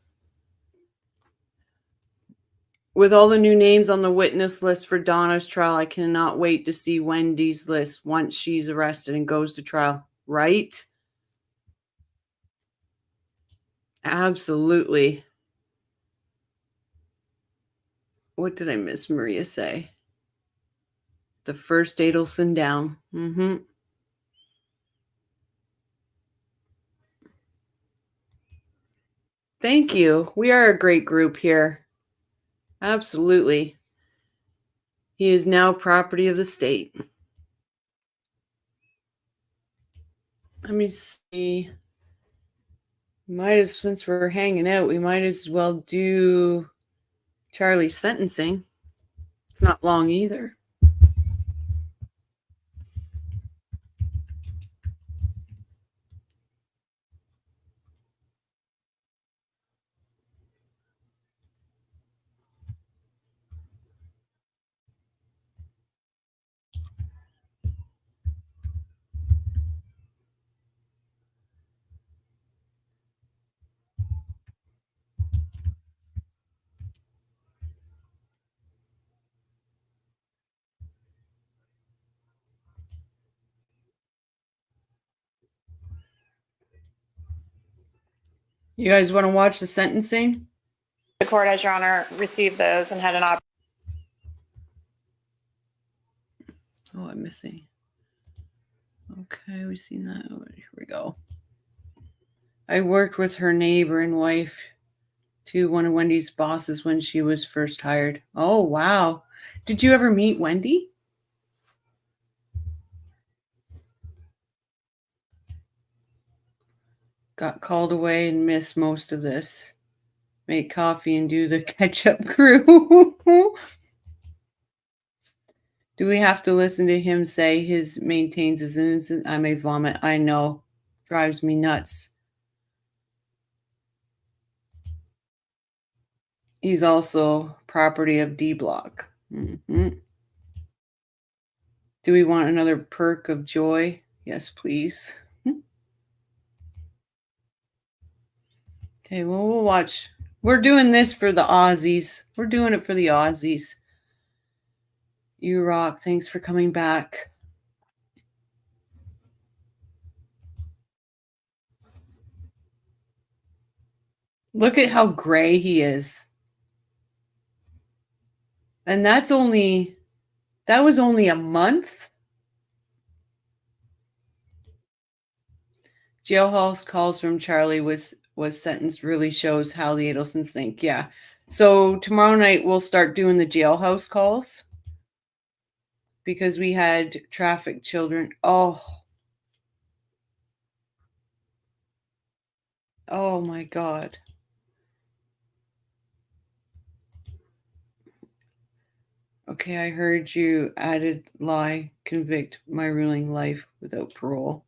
on the witness list for Donna's trial, I cannot wait to see Wendy's list once she's arrested and goes to trial, right? Absolutely. What did I miss Maria say? The first Adelson down. Mm-hmm. Thank you. We are a great group here. Absolutely. He is now property of the state. Let me see. Since we're hanging out, we might as well do Charlie's sentencing. It's not long either. You guys want to watch the sentencing? The court, as Your Honor, received those and had an opportunity. Oh, I'm missing. Okay, we've seen that. Oh, here we go. I worked with her neighbor and wife to one of Wendy's bosses when she was first hired. Oh, wow. Did you ever meet Wendy? Got called away and missed most of this. Make coffee and do the catch-up crew. Do we have to listen to him say his maintains his innocence? I may vomit. I know. Drives me nuts. He's also property of D Block. Mm-hmm. Do we want another perk of joy? Yes, please. Okay, well, we'll watch. We're doing this for the Aussies. We're doing it for the Aussies. You rock. Thanks for coming back. Look at how gray he is. And that was only a month. Jailhouse calls from Charlie was sentenced really shows how the Adelsons think. Yeah. So tomorrow night we'll start doing the jailhouse calls because we had trafficked children. Oh my God. Okay, I heard you added lie, convict my ruling life without parole.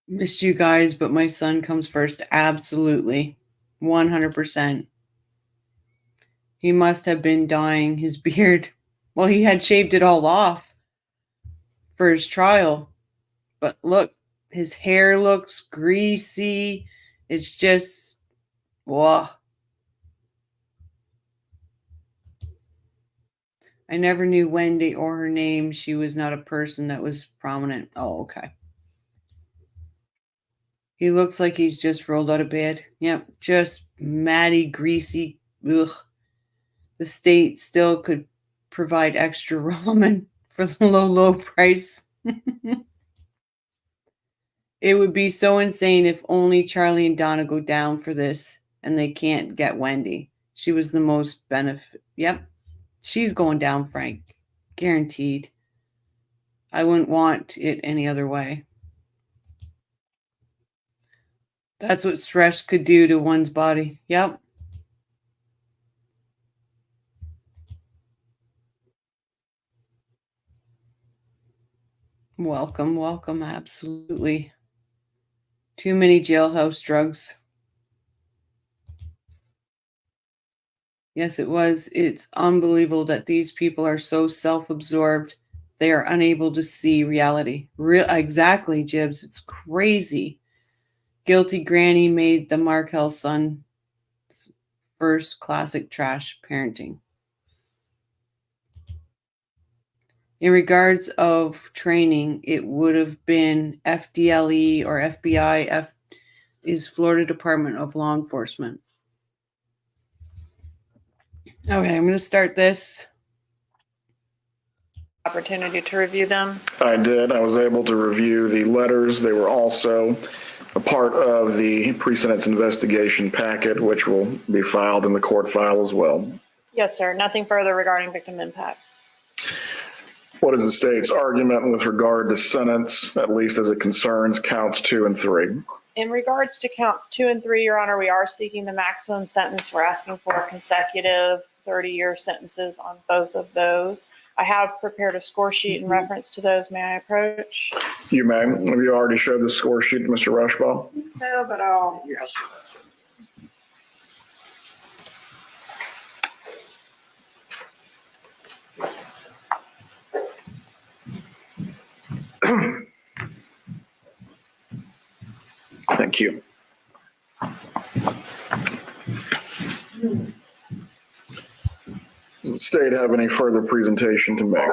Missed you guys, but my son comes first. Absolutely. 100%. He must have been dyeing his beard. Well, he had shaved it all off for his trial. But look, His hair looks greasy. It's just, whoa. I never knew Wendy or her name. She was not a person that was prominent. Oh, okay. He looks like he's just rolled out of bed. Yep, just matty, greasy. Ugh. The state still could provide extra ramen for the low price. It would be so insane if only Charlie and Donna go down for this and they can't get Wendy. She was the most benefit. Yep. She's going down, Frank. Guaranteed. I wouldn't want it any other way. That's what stress could do to one's body. Yep. Welcome, welcome. Absolutely. Too many jailhouse drugs. Yes, it was. It's unbelievable that these people are so self-absorbed. They are unable to see reality. Exactly, Jibs. It's crazy. Guilty Granny made the Markel son first classic trash parenting. In regards of training, it would have been FDLE or FBI, is Florida Department of Law Enforcement. Okay, I'm going to start this. Opportunity to review them. I did. I was able to review the letters. They were also a part of the pre-sentence investigation packet, which will be filed in the court file as well. Yes, sir. Nothing further regarding victim impact. What is the state's argument with regard to sentence, at least as it concerns counts 2 and 3? In regards to counts 2 and 3, Your Honor, we are seeking the maximum sentence. We're asking for consecutive 30-year sentences on both of those. I have prepared a score sheet in reference to those. May I approach? You may. Have you already showed the score sheet to Mr. Rushbaugh? So, but I'll. Yes. Thank you. Does the state have any further presentation to make?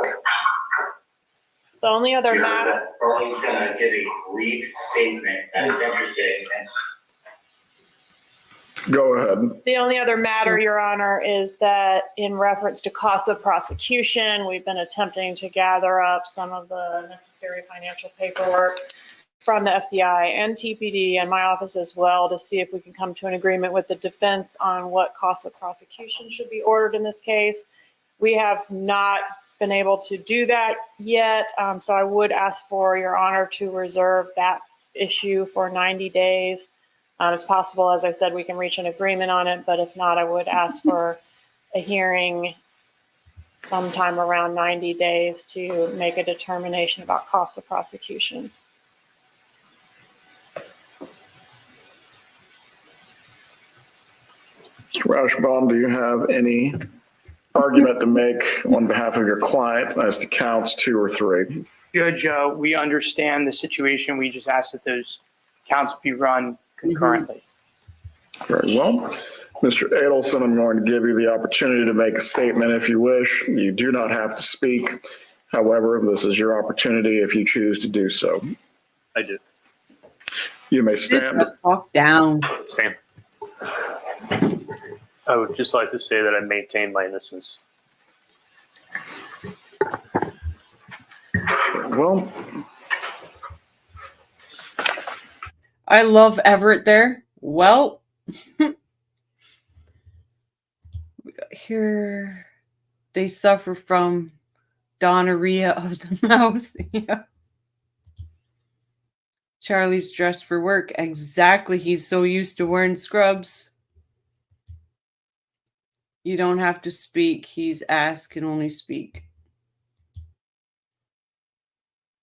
The only other Your matter. Honor, Burling's going to give a brief statement that is interesting. Go ahead. The only other matter, Your Honor, is that in reference to costs of prosecution, we've been attempting to gather up some of the necessary financial paperwork from the FBI and TPD and my office as well to see if we can come to an agreement with the defense on what costs of prosecution should be ordered in this case. We have not been able to do that yet, so I would ask for Your Honor to reserve that issue for 90 days. It's possible, as I said, we can reach an agreement on it, but if not, I would ask for a hearing sometime around 90 days to make a determination about costs of prosecution. Mr. Rauschbaum, do you have any argument to make on behalf of your client as to counts 2 or 3? Judge, we understand the situation. We just ask that those counts be run concurrently. Very well. Mr. Adelson, I'm going to give you the opportunity to make a statement if you wish. You do not have to speak. However, this is your opportunity if you choose to do so. I do. You may Sit stand. the fuck down. Same. I would just like to say that I maintain my innocence. Well, I love Everett there. Well, we got here. They suffer from gonorrhea of the mouth. Yeah. Charlie's dressed for work. Exactly. He's so used to wearing scrubs. You don't have to speak. He's asked, can only speak.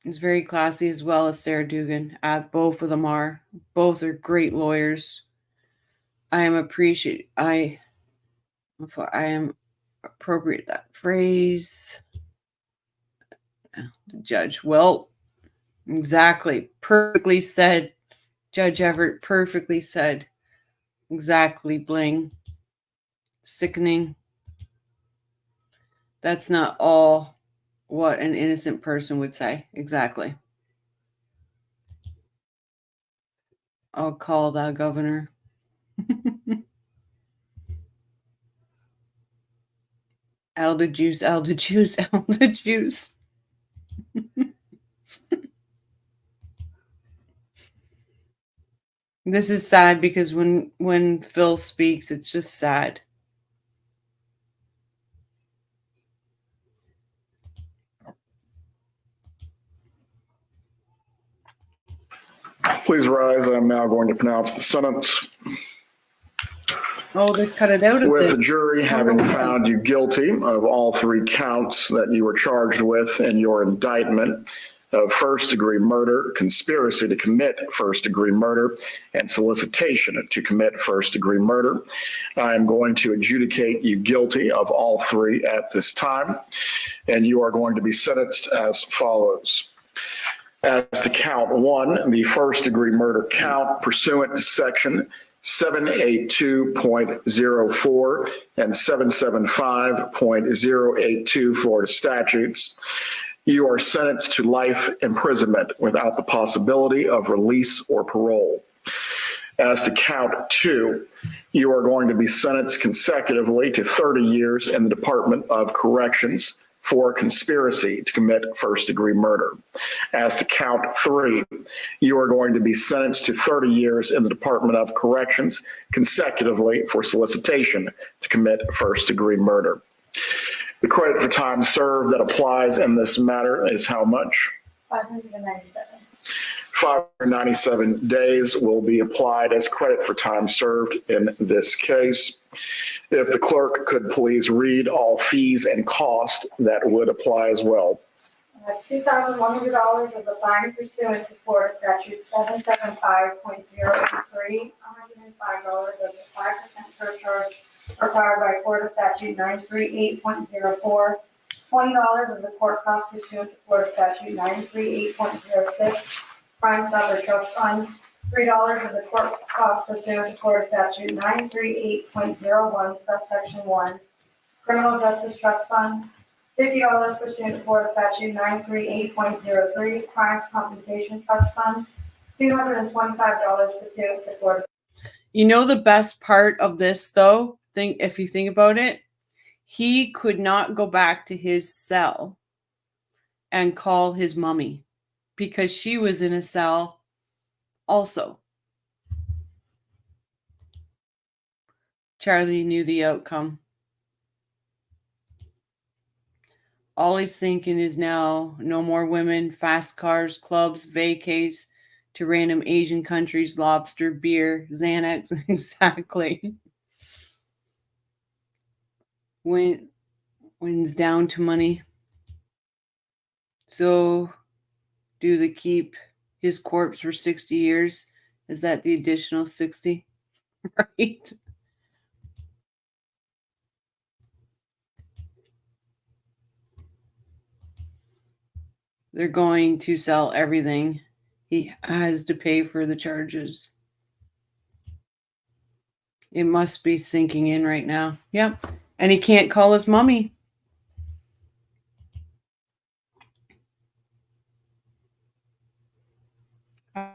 He's very classy as well as Sarah Dugan. Both of them are. Both are great lawyers. I am appreciate that phrase. The judge. Well, Exactly. Perfectly said. Judge Everett perfectly said. Exactly, Bling. Sickening. That's not all what an innocent person would say. Exactly. I'll call that governor. Elder juice, elder juice, elder juice. This is sad because when Phil speaks, it's just sad. Please rise. I'm now going to pronounce the sentence. Oh, they cut it out of With the this. jury having found you guilty of all 3 counts that you were charged with in your indictment of first-degree murder, conspiracy to commit first-degree murder, and solicitation to commit first-degree murder, I am going to adjudicate you guilty of all 3 at this time, and you are going to be sentenced as follows. As to count 1, the first-degree murder count pursuant to section 782.04 and 775.082 Florida statutes, you are sentenced to life imprisonment without the possibility of release or parole. As to count 2, you are going to be sentenced consecutively to 30 years in the Department of Corrections for conspiracy to commit first-degree murder. As to count 3, you are going to be sentenced to 30 years in the Department of Corrections consecutively for solicitation to commit first-degree murder. The credit for time served that applies in this matter is how much? 597. 597 days will be applied as credit for time served in this case. If the clerk could please read all fees and costs that would apply as well. $2,100 as a fine pursuant to Florida statute 775.083, $105 as a 5% surcharge required by Florida statute 938.04, $20 as a court cost pursuant to Florida statute 938.06, Crime Stopper Trust Fund, $3 as a court cost pursuant to Florida statute 938.01, subsection 1, Criminal Justice Trust Fund, $50 pursuant to Florida statute 938.03, Crimes Compensation Trust Fund, $225 pursuant to Florida. You know the best part of this, though, if you think about it, he could not go back to his cell and call his mommy because she was in a cell also. Charlie knew the outcome. All he's thinking is now no more women, fast cars, clubs, vacays to random Asian countries, lobster, beer, Xanax. Exactly. Wins down to money. So do they keep his corpse for 60 years? Is that the additional 60? Right? They're going to sell everything. He has to pay for the charges. It must be sinking in right now. Yep. And he can't call his mommy.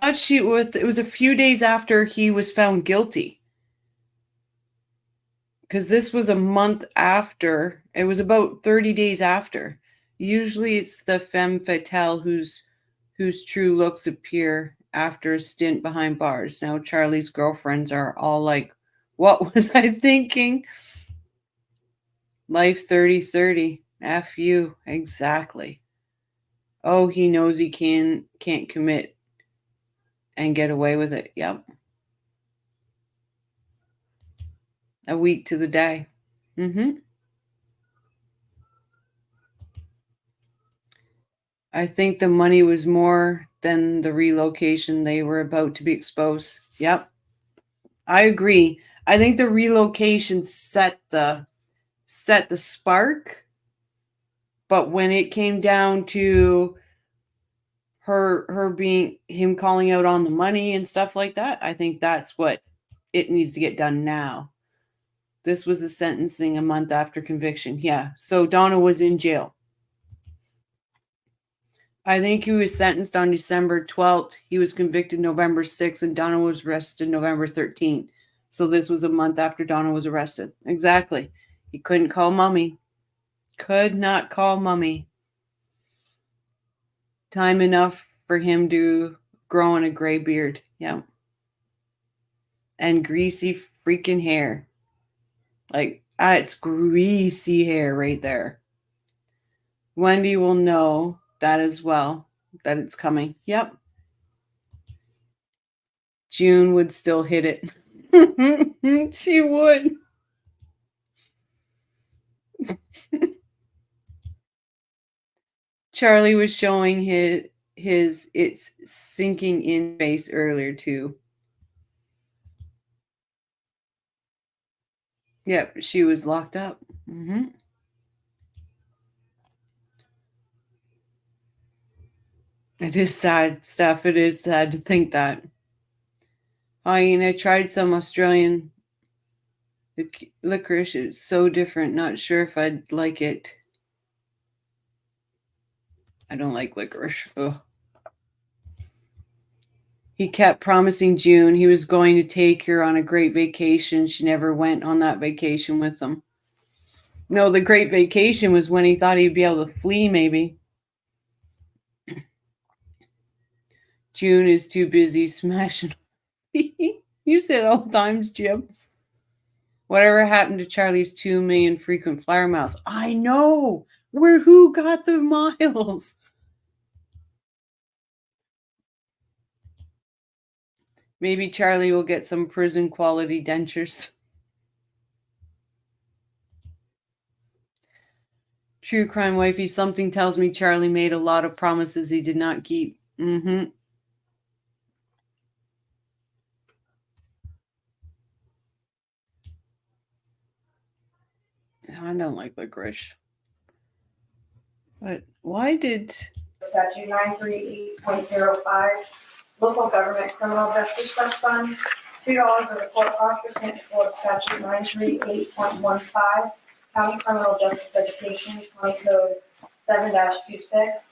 It was a few days after he was found guilty. Because this was a month after. It was about 30 days after. Usually it's the femme fatale whose true looks appear after a stint behind bars. Now Charlie's girlfriends are all like, what was I thinking? Life 30-30. F you. Exactly. Oh, he knows he can't commit and get away with it. Yep. A week to the day. I think the money was more than the relocation. They were about to be exposed. Yep. I agree. I think the relocation set the spark, but when it came down to her being him calling out on the money and stuff like that. I think that's what it needs to get done now. This was a sentencing a month after conviction. Yeah. So Donna was in jail. I think he was sentenced on December 12th. He was convicted November 6th, and Donna was arrested November 13th. So this was a month after Donna was arrested. Exactly. He couldn't call mommy. Could not call mommy. Time enough for him to grow in a gray beard. Yeah. And greasy freaking hair. Like, it's greasy hair right there. Wendy will know that as well, that it's coming. Yep. June would still hit it. She would. Charlie was showing his it's sinking in face earlier too. Yep, she was locked up. Mm-hmm. It is sad stuff. It is sad to think that. I tried some Australian licorice. It's so different. Not sure if I'd like it. I don't like licorice. Ugh. He kept promising June he was going to take her on a great vacation. She never went on that vacation with him. No, the great vacation was when he thought he'd be able to flee, maybe. June is too busy smashing. You say it all times, Jim. Whatever happened to Charlie's 2 million frequent flyer miles? I know. Who got the miles? Maybe Charlie will get some prison quality dentures. True crime wifey, something tells me Charlie made a lot of promises he did not keep. Mm-hmm. I don't like licorice. But why did... Statute 938.05, local government criminal justice trust fund, $2 of the court cost pursuant to Florida statute 938.15, county criminal justice education, county code 7-26,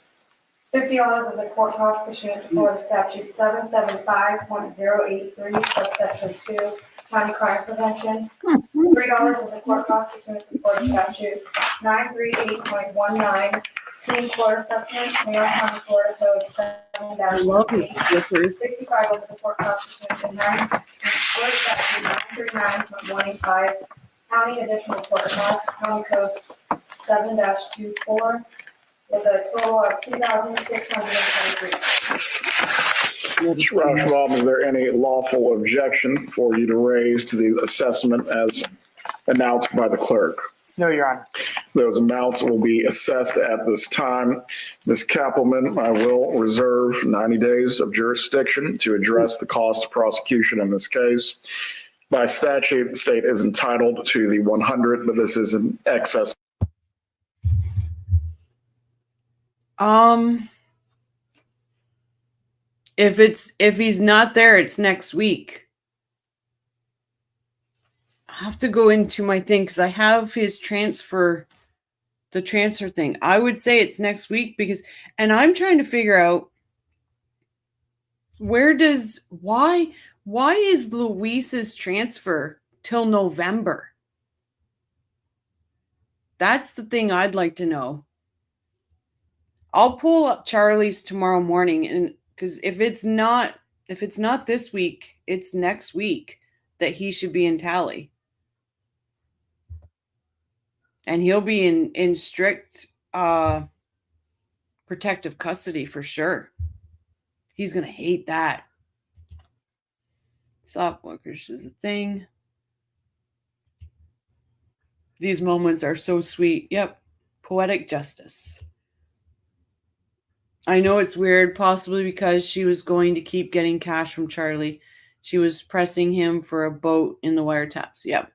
$50 of the court cost pursuant to Florida statute 775.083, subsection 2, county crime prevention, $3 of the court cost pursuant to Florida statute 938.19, Teen Florida assessment, New York County, Florida code 7-8, 65 of the court cost pursuant to Florida statute 939.185, county additional court cost, county code 7-24, with a total of $2,623. Schwab, is there any lawful objection for you to raise to the assessment as announced by the clerk? No, Your Honor. Those amounts will be assessed at this time. Ms. Cappleman, I will reserve 90 days of jurisdiction to address the cost of prosecution in this case. By statute, the state is entitled to the 100, but this is in excess. If he's not there, it's next week. I have to go into my thing because I have his transfer, the transfer thing. I would say it's next week and I'm trying to figure out why is Luis's transfer till November? That's the thing I'd like to know. I'll pull up Charlie's tomorrow morning, and because if it's not this week, it's next week that he should be in tally. And he'll be in strict protective custody for sure. He's going to hate that. Soft workers is a thing. These moments are so sweet. Yep. Poetic justice. I know it's weird, possibly because she was going to keep getting cash from Charlie. She was pressing him for a boat in the wiretaps. Yep.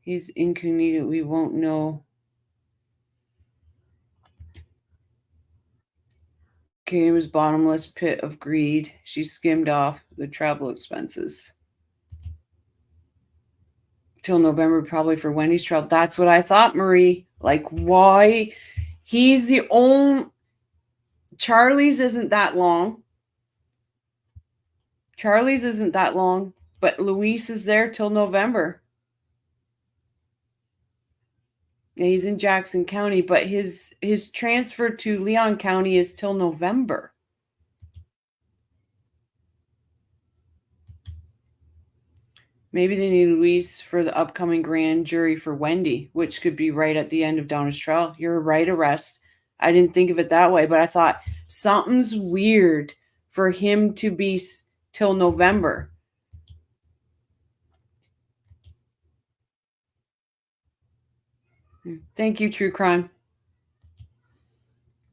He's incognito. We won't know. Katie was bottomless pit of greed. She skimmed off the travel expenses. Till November, probably for Wendy's travel. That's what I thought, Marie. Like, why? He's the only... Charlie's isn't that long. But Luis is there till November. Yeah, he's in Jackson County, but his transfer to Leon County is till November. Maybe they need Luis for the upcoming grand jury for Wendy, which could be right at the end of Donna's trial. You're right, arrest. I didn't think of it that way, but I thought something's weird for him to be till November. Thank you, True Crime.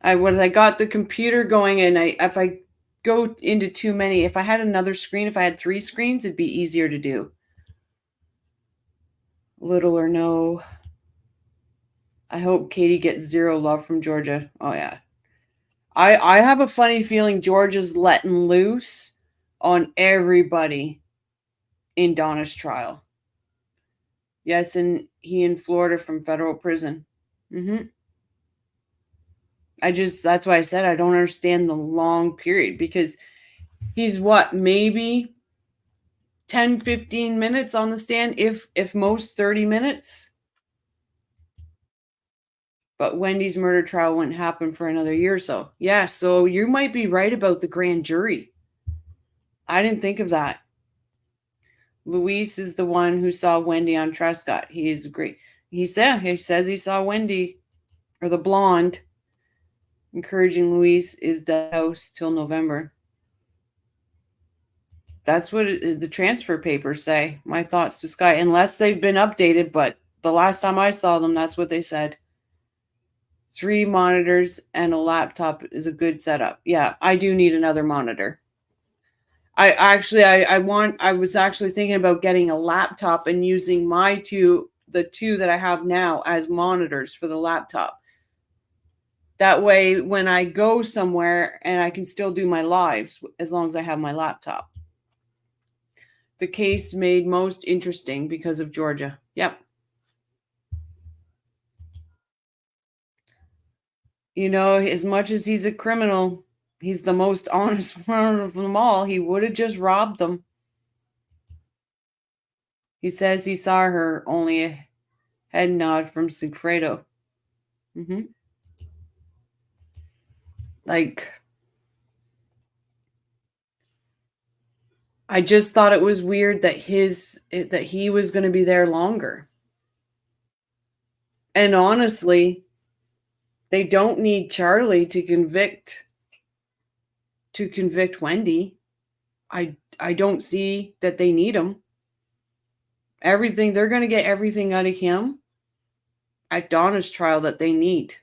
I got the computer going, and if I go into too many, if I had another screen, if I had 3 screens, it'd be easier to do. Little or no. I hope Katie gets 0 love from Georgia. Oh, yeah. I have a funny feeling Georgia's letting loose on everybody in Donna's trial. Yes, and he in Florida from federal prison. That's why I said I don't understand the long period, because he's maybe 10, 15 minutes on the stand, if most 30 minutes. But Wendy's murder trial wouldn't happen for another year or so. Yeah, so you might be right about the grand jury. I didn't think of that. Luis is the one who saw Wendy on Trescott. He is great. He says he saw Wendy, or the blonde. Encouraging Luis is the house till November. That's what the transfer papers say. My thoughts to Sky, unless they've been updated, but the last time I saw them, that's what they said. 3 monitors and a laptop is a good setup. Yeah, I do need another monitor. I was actually thinking about getting a laptop and using the two that I have now as monitors for the laptop. That way, when I go somewhere, and I can still do my lives as long as I have my laptop. The case made most interesting because of Georgia. Yep. You know, as much as he's a criminal, he's the most honest one of them all. He would have just robbed them. He says he saw her, only a head nod from Sigfredo. I just thought it was weird that he was going to be there longer. And honestly, they don't need Charlie to convict Wendy. I don't see that they need him. They're going to get everything out of him at Donna's trial that they need.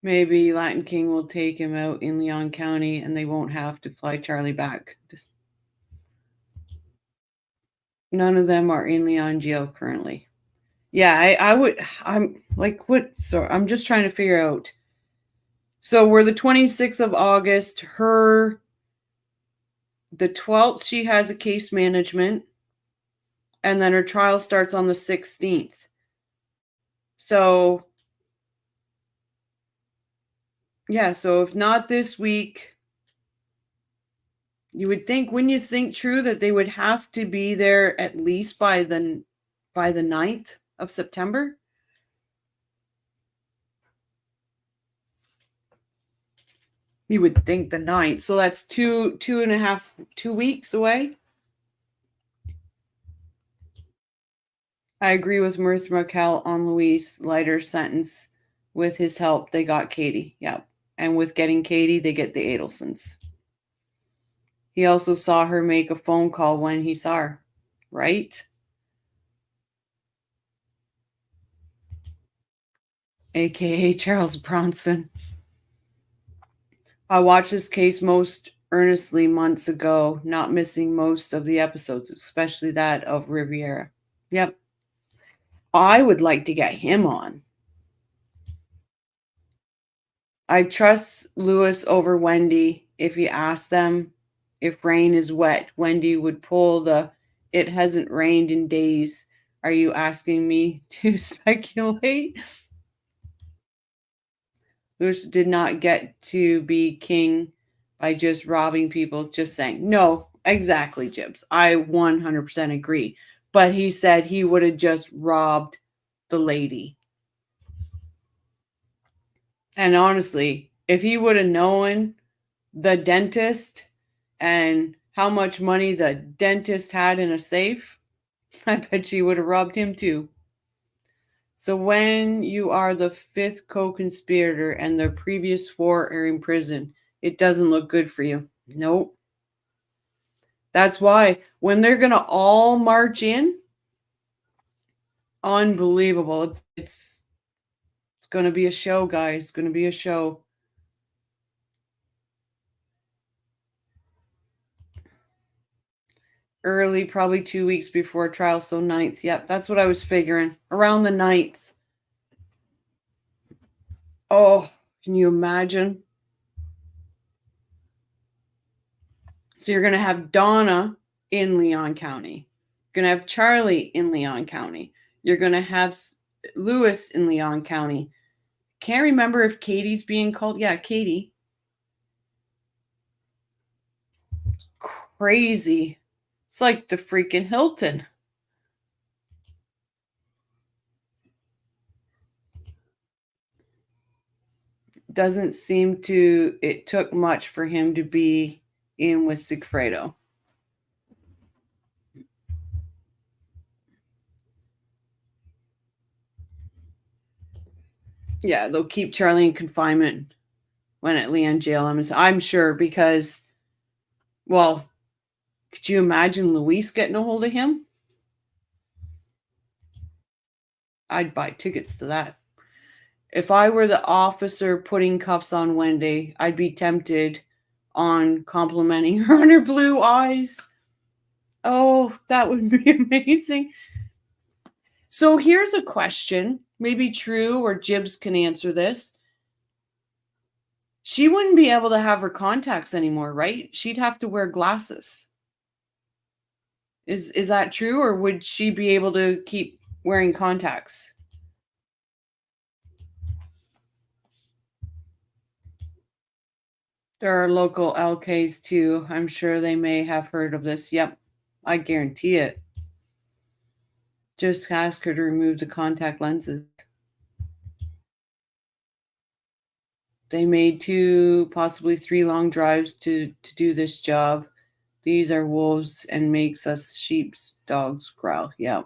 Maybe Latin King will take him out in Leon County and they won't have to fly Charlie back. None of them are in Leon jail currently. Yeah, I'm like, what? So I'm just trying to figure out. So we're the 26th of August. The 12th, she has a case management. And then her trial starts on the 16th. So, yeah, so if not this week, you would think, wouldn't you think, True, that they would have to be there at least by the 9th of September? You would think the 9th. So that's 2 weeks away. I agree with Markel on Luis. Lighter sentence. With his help, they got Katie. Yep. And with getting Katie, they get the Adelsons. He also saw her make a phone call when he saw her. Right? AKA Charles Bronson. I watched this case most earnestly months ago, not missing most of the episodes, especially that of Riviera. Yep. I would like to get him on. I trust Lewis over Wendy. If you ask them if rain is wet, Wendy would pull the "it hasn't rained in days. Are you asking me to speculate?" Lewis did not get to be king by just robbing people, just saying. No, exactly, Jibs. I 100% agree. But he said he would have just robbed the lady. And honestly, if he would have known the dentist and how much money the dentist had in a safe, I bet she would have robbed him too. So when you are the fifth co-conspirator and the previous four are in prison, it doesn't look good for you. Nope. That's why when they're going to all march in, unbelievable. It's going to be a show, guys. It's going to be a show. Early, probably 2 weeks before trial, so 9th. Yep, that's what I was figuring. Around the 9th. Oh, can you imagine? So you're going to have Donna in Leon County. You're going to have Charlie in Leon County. You're going to have Lewis in Leon County. Can't remember if Katie's being called. Yeah, Katie. Crazy. It's like the freaking Hilton. Doesn't seem to, it took much for him to be in with Sigfredo. Yeah, they'll keep Charlie in confinement when at Leon jail. I'm sure because, well, could you imagine Luis getting a hold of him? I'd buy tickets to that. If I were the officer putting cuffs on Wendy, I'd be tempted on complimenting her on her blue eyes. Oh, that would be amazing. So here's a question, maybe true or Jibs can answer this. She wouldn't be able to have her contacts anymore, right? She'd have to wear glasses. Is that true, or would she be able to keep wearing contacts? There are local LKs too. I'm sure they may have heard of this. Yep, I guarantee it. Just ask her to remove the contact lenses. They made 2, possibly 3 long drives to do this job. These are wolves and makes us sheep's dogs growl. Yeah.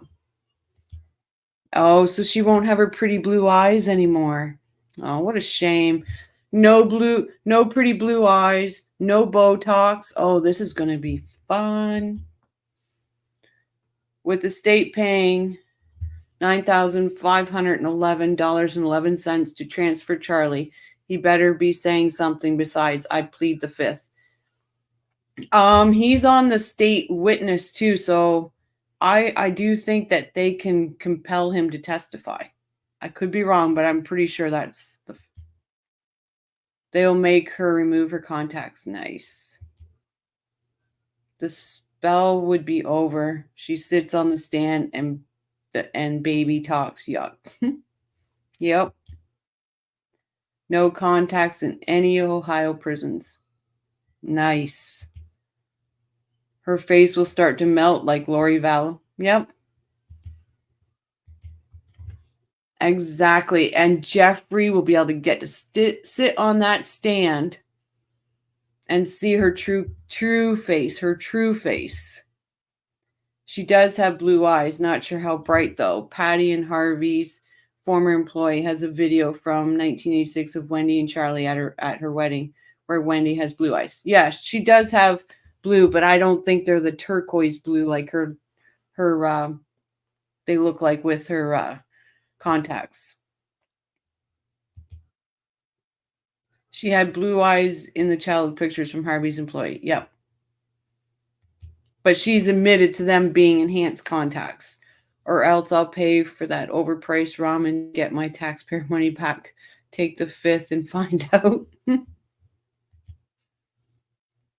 Oh, so she won't have her pretty blue eyes anymore. Oh, what a shame. No pretty blue eyes, no Botox. Oh, this is going to be fun. With the state paying $9,511.11 to transfer Charlie, he better be saying something besides, "I plead the fifth." He's on the state witness too, so I do think that they can compel him to testify. I could be wrong, but I'm pretty sure that's they'll make her remove her contacts. Nice. The spell would be over. She sits on the stand and baby talks. Yuck. Yep. No contacts in any Ohio prisons. Nice. Her face will start to melt like Lori Vallow. Yep. Exactly. And Jeffrey will be able to get to sit on that stand and see her true face, her true face. She does have blue eyes. Not sure how bright, though. Patty and Harvey's former employee has a video from 1986 of Wendy and Charlie at her wedding where Wendy has blue eyes. Yeah, she does have blue, but I don't think they're the turquoise blue like her they look like with her contacts. She had blue eyes in the child pictures from Harvey's employee. Yep. But she's admitted to them being enhanced contacts. or else I'll pay for that overpriced ramen, get my taxpayer money back, take the fifth and find out.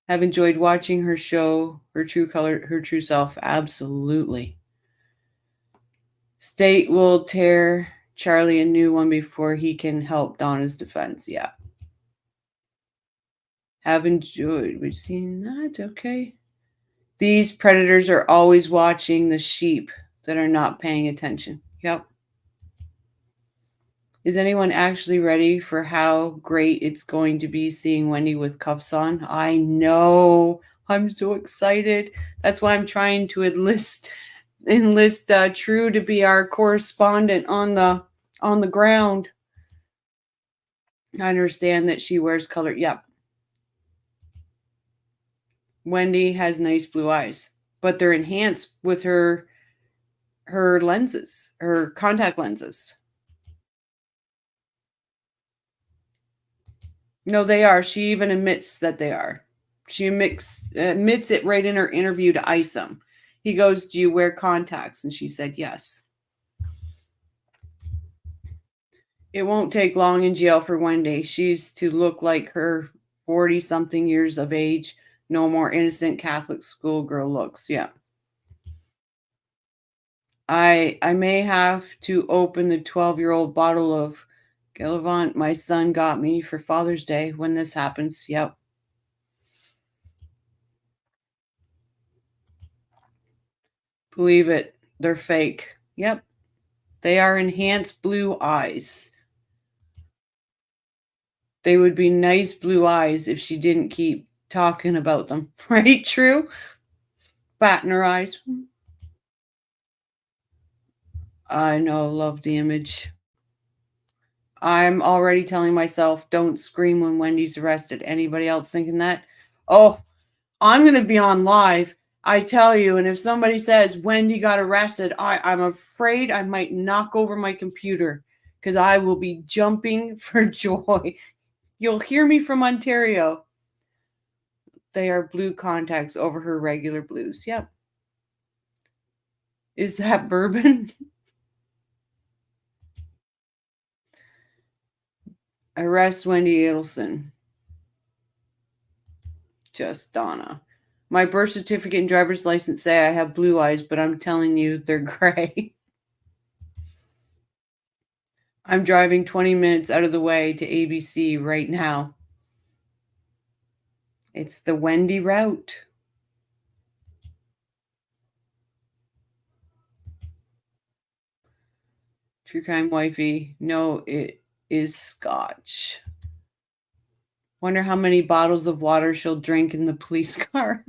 Have enjoyed watching her show her true color, her true self. Absolutely. State will tear Charlie a new one before he can help Donna's defense. Yeah. Have enjoyed. We've seen that. Okay. These predators are always watching the sheep that are not paying attention. Yep. Is anyone actually ready for how great it's going to be seeing Wendy with cuffs on? I know. I'm so excited. That's why I'm trying to enlist True to be our correspondent on the ground. I understand that she wears color. Yep. Wendy has nice blue eyes, but they're enhanced with her lenses, her contact lenses. No, they are. She even admits that they are. She admits it right in her interview to Isom. He goes, "Do you wear contacts?" And she said, "Yes." It won't take long in jail for Wendy. She's to look like her 40-something years of age. No more innocent Catholic schoolgirl looks. Yeah. I may have to open the 12-year-old bottle of Gallivant my son got me for Father's Day when this happens. Yep. Believe it. They're fake. Yep. They are enhanced blue eyes. They would be nice blue eyes if she didn't keep talking about them. Right? True? Bat in her eyes. I know. Love the image. I'm already telling myself, don't scream when Wendy's arrested. Anybody else thinking that? Oh, I'm going to be on live. I tell you, and if somebody says Wendy got arrested, I'm afraid I might knock over my computer because I will be jumping for joy. You'll hear me from Ontario. They are blue contacts over her regular blues. Yep. Is that bourbon? Arrest Wendy Adelson. Just Donna. My birth certificate and driver's license say I have blue eyes, but I'm telling you, they're gray. I'm driving 20 minutes out of the way to ABC right now. It's the Wendy route. True crime wifey. No, it is scotch. Wonder how many bottles of water she'll drink in the police car.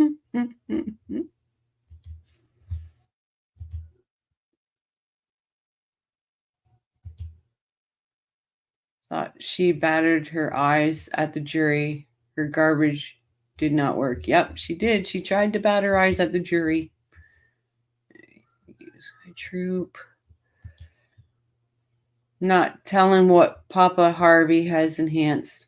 Thought she battered her eyes at the jury. Her garbage did not work. Yep, she did. She tried to bat her eyes at the jury. Troop. Not telling what Papa Harvey has enhanced.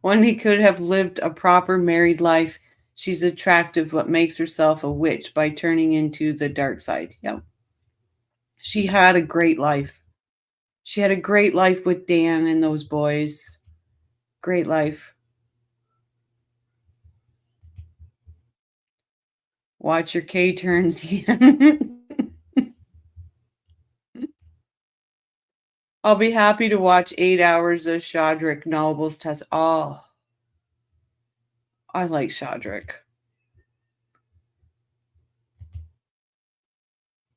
When he could have lived a proper married life, she's attractive but makes herself a witch by turning into the dark side. Yep. She had a great life. She had a great life with Dan and those boys. Great life. Watch your K turns. I'll be happy to watch 8 hours of Shadrach Noble's test. Oh, I like Shadrach.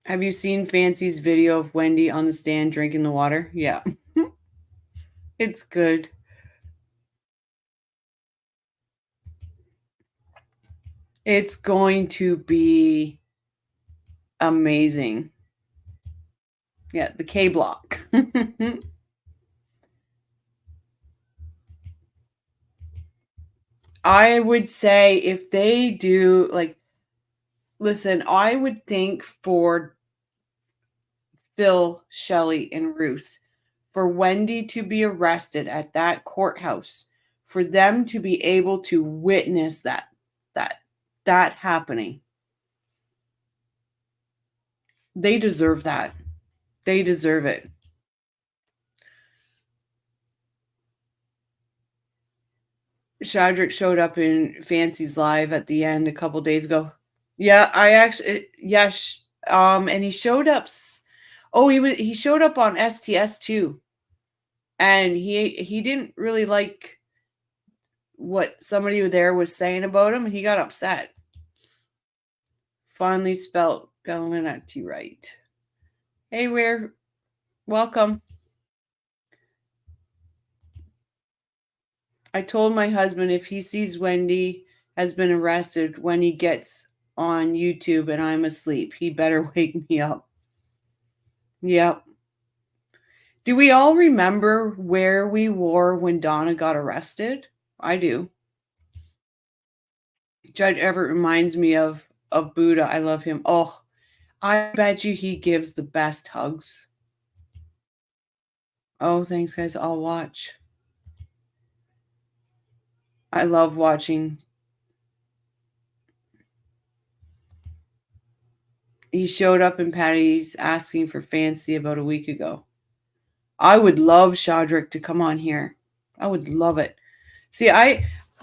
Have you seen Fancy's video of Wendy on the stand drinking the water? Yeah. It's good. It's going to be amazing. Yeah, the K block. I would say if they do, like, listen, I would think for Phil, Shelley, and Ruth, for Wendy to be arrested at that courthouse, for them to be able to witness that that happening. They deserve that. They deserve it. Shadrach showed up in Fancy's live at the end a couple days ago. Yeah, and he showed up. He showed up on STS too, and he didn't really like what somebody there was saying about him. He got upset. Finally spelt Gallinetti right. Hey, welcome. I told my husband if he sees Wendy has been arrested when he gets on YouTube and I'm asleep, he better wake me up. Yep. Do we all remember where we were when Donna got arrested? I do. Judge Everett reminds me of Buddha. I love him. Oh, I bet you he gives the best hugs. Oh, thanks, guys. I'll watch. I love watching. He showed up in Patty's asking for Fancy about a week ago. I would love Shadrach to come on here. I would love it. See,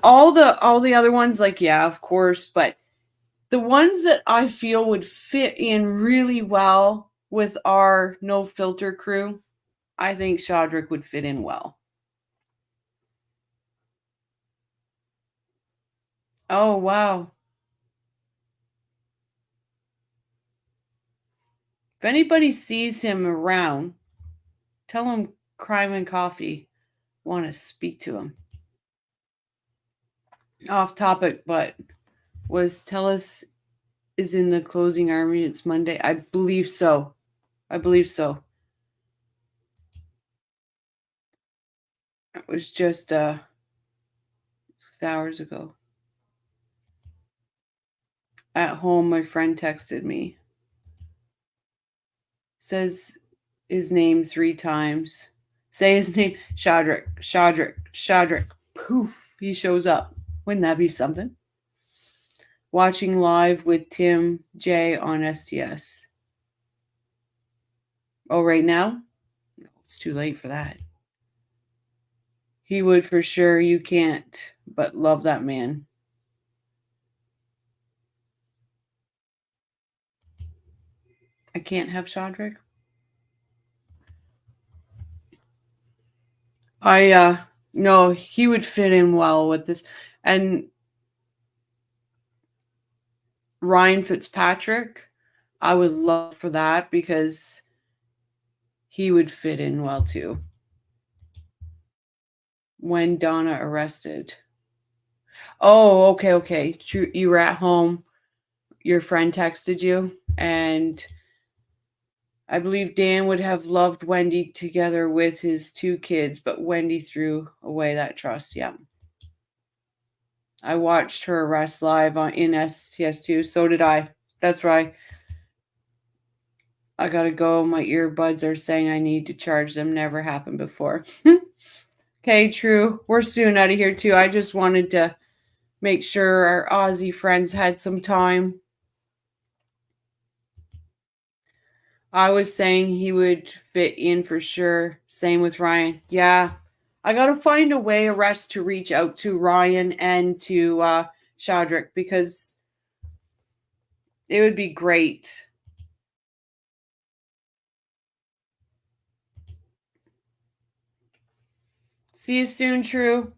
all the other ones, like, yeah, of course, but the ones that I feel would fit in really well with our no filter crew, I think Shadrach would fit in well. Oh, wow. If anybody sees him around, tell him Crime and Coffee want to speak to him. Off topic, but was Tellus is in the closing arguments Monday? I believe so. It was just 6 hours ago. At home, my friend texted me. Says his name 3 times. Say his name, Shadrach. Poof, he shows up. Wouldn't that be something? Watching live with Tim J on STS. Oh, right now? No, it's too late for that. He would for sure. You can't, but love that man. I can't have Shadrach. No, he would fit in well with this. And Ryan Fitzpatrick, I would love for that because he would fit in well too. When Donna arrested. Oh, okay. True. You were at home. Your friend texted you, and I believe Dan would have loved Wendy together with his 2 kids, but Wendy threw away that trust. Yeah. I watched her arrest live in STS2. So did I. That's right. I gotta go. My earbuds are saying I need to charge them. Never happened before. Okay, true. We're soon out of here too. I just wanted to make sure our Aussie friends had some time. I was saying he would fit in for sure. Same with Ryan. Yeah. I got to find a way, a rest to reach out to Ryan and to Shadrach because it would be great. See you soon, True.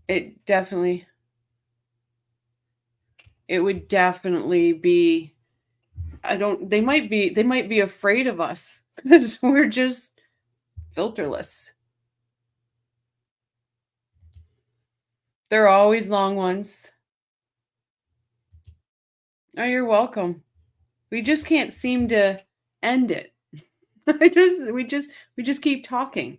It would definitely be. They might be afraid of us because we're just filterless. They're always long ones. Oh, you're welcome. We just can't seem to end it. We just keep talking.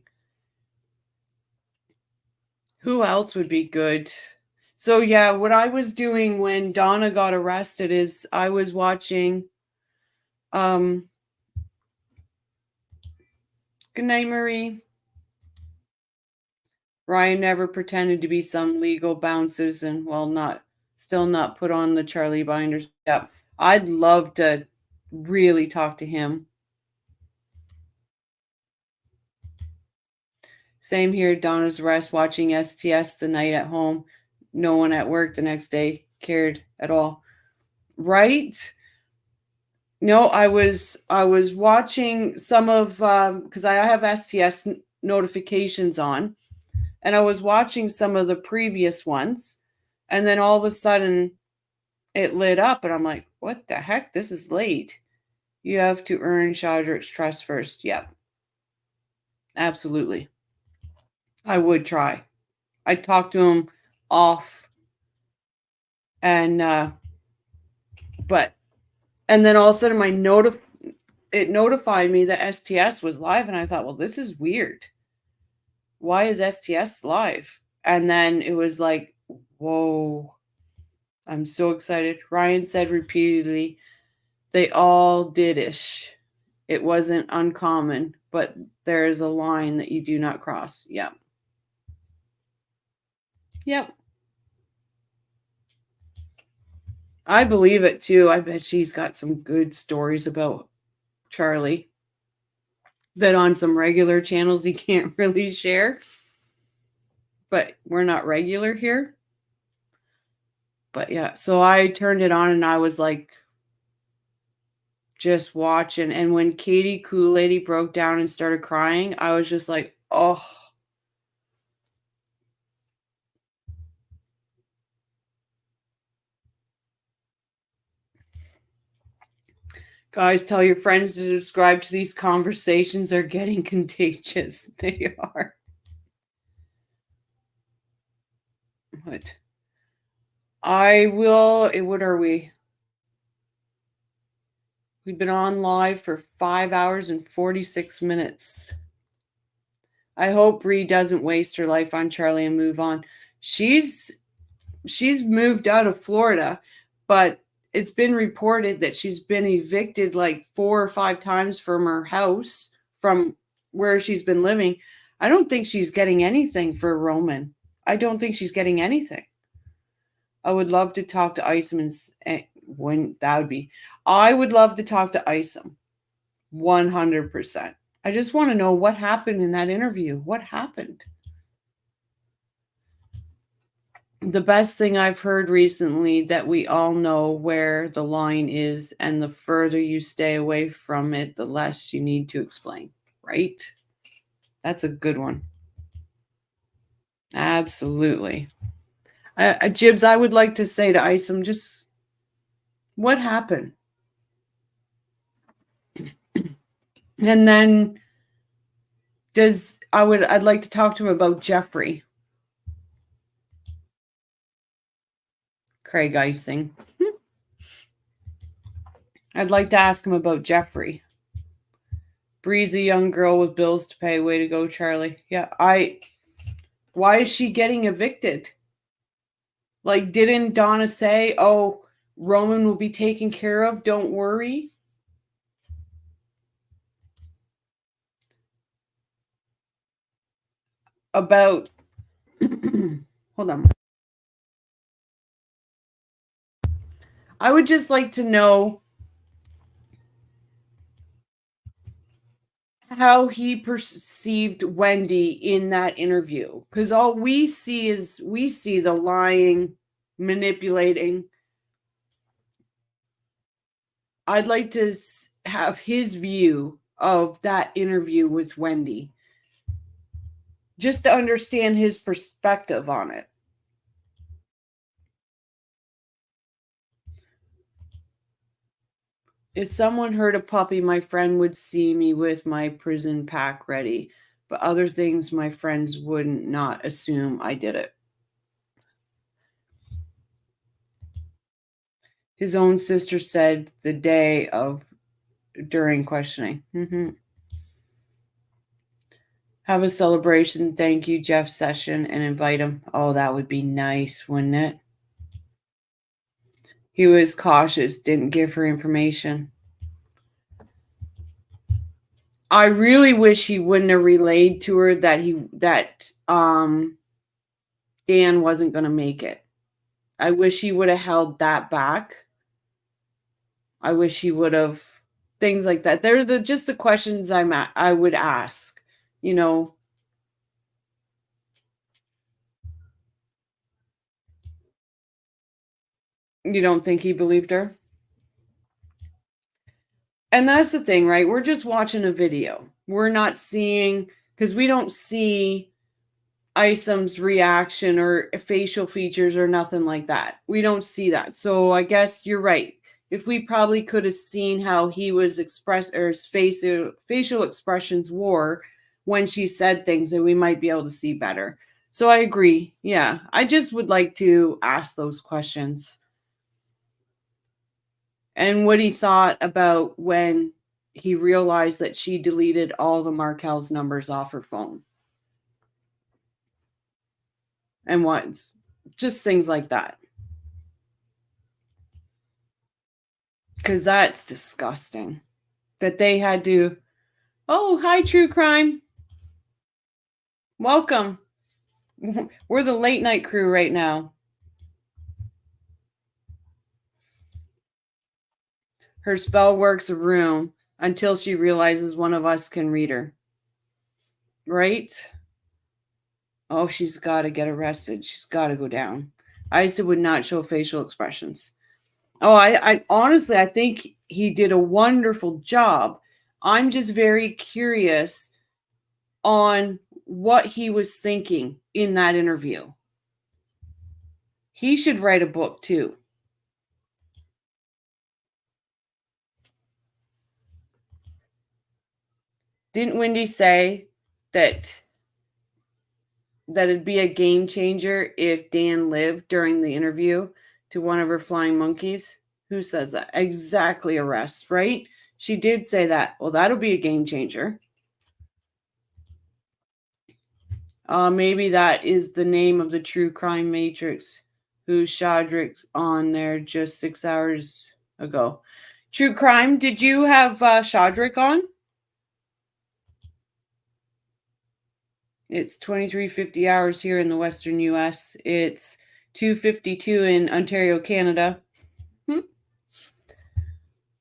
Who else would be good? So yeah, what I was doing when Donna got arrested is I was watching good night, Marie. Ryan never pretended to be some legal bound citizen. Well, still not put on the Charlie binders. Yep. I'd love to really talk to him. Same here. Donna's arrest, watching STS the night at home. No one at work the next day cared at all. Right? No, I was watching some of because I have STS notifications on, and I was watching some of the previous ones, and then all of a sudden it lit up, and I'm like, what the heck? This is late. You have to earn Shadrick's trust first. Yep. Absolutely. I would try. I'd talk to him off, and then all of a sudden it notified me that STS was live, and I thought, well, this is weird. Why is STS live? And then it was like, whoa, I'm so excited. Ryan said repeatedly, they all did-ish. It wasn't uncommon, but there is a line that you do not cross. Yep. Yep. I believe it too. I bet she's got some good stories about Charlie that on some regular channels he can't really share. But we're not regular here. But yeah, so I turned it on and I was like just watching. And when Katie Kool-Lady broke down and started crying, I was just like, oh. Guys, tell your friends to subscribe to these conversations. Are getting contagious. They are. What? I will. What are we? We've been on live for 5 hours and 46 minutes. I hope Bree doesn't waste her life on Charlie and move on. She's moved out of Florida, but it's been reported that she's been evicted like 4 or 5 times from her house, from where she's been living. I don't think she's getting anything for Roman. I don't think she's getting anything. I would love to talk to Isom, and when that would be. I would love to talk to Isom. 100%. I just want to know what happened in that interview. What happened? The best thing I've heard recently that we all know where the line is, and the further you stay away from it, the less you need to explain, right? That's a good one. Absolutely. Jibs, I would like to say to Isom, just what happened? And then I'd like to talk to him about Jeffrey. Craig Icing. I'd like to ask him about Jeffrey. Bree's a young girl with bills to pay. Way to go, Charlie. Yeah, why is she getting evicted? Like, didn't Donna say, oh, Roman will be taken care of, don't worry? About, hold on. I would just like to know how he perceived Wendy in that interview. Because all we see the lying, manipulating. I'd like to have his view of that interview with Wendy, just to understand his perspective on it. If someone hurt a puppy, my friend would see me with my prison pack ready. But other things, my friends wouldn't not assume I did it. His own sister said the day during questioning. Have a celebration. Thank you, Jeff Session, and invite him. Oh, that would be nice, wouldn't it? He was cautious, didn't give her information. I really wish he wouldn't have relayed to her that Dan wasn't going to make it. I wish he would have held that back. I wish he would have, things like that. They're just the questions I would ask, you know. You don't think he believed her? And that's the thing, right? We're just watching a video. We're not seeing, because we don't see Isom's reaction or facial features or nothing like that. We don't see that. So I guess you're right. If we probably could have seen how he was expressed, or his facial expressions were when she said things, then we might be able to see better. So I agree. Yeah. I just would like to ask those questions. And what he thought about when he realized that she deleted all the Markel's numbers off her phone. And what, just things like that. Because that's disgusting. That they had to, oh, hi, True Crime. Welcome. We're the late night crew right now. Her spell works a room until she realizes one of us can read her. Right? Oh, she's got to get arrested. She's got to go down. Isa would not show facial expressions. Oh, I honestly, I think he did a wonderful job. I'm just very curious on what he was thinking in that interview. He should write a book too. Didn't Wendy say that it'd be a game changer if Dan lived during the interview to one of her flying monkeys? Who says that? Exactly, arrest, right? She did say that. Well, that'll be a game changer. Maybe that is the name of the True Crime Matrix, who's Shadrick on there just 6 hours ago. True Crime, did you have Shadrick on? It's 23:50 hours here in the Western US. It's 2:52 in Ontario, Canada.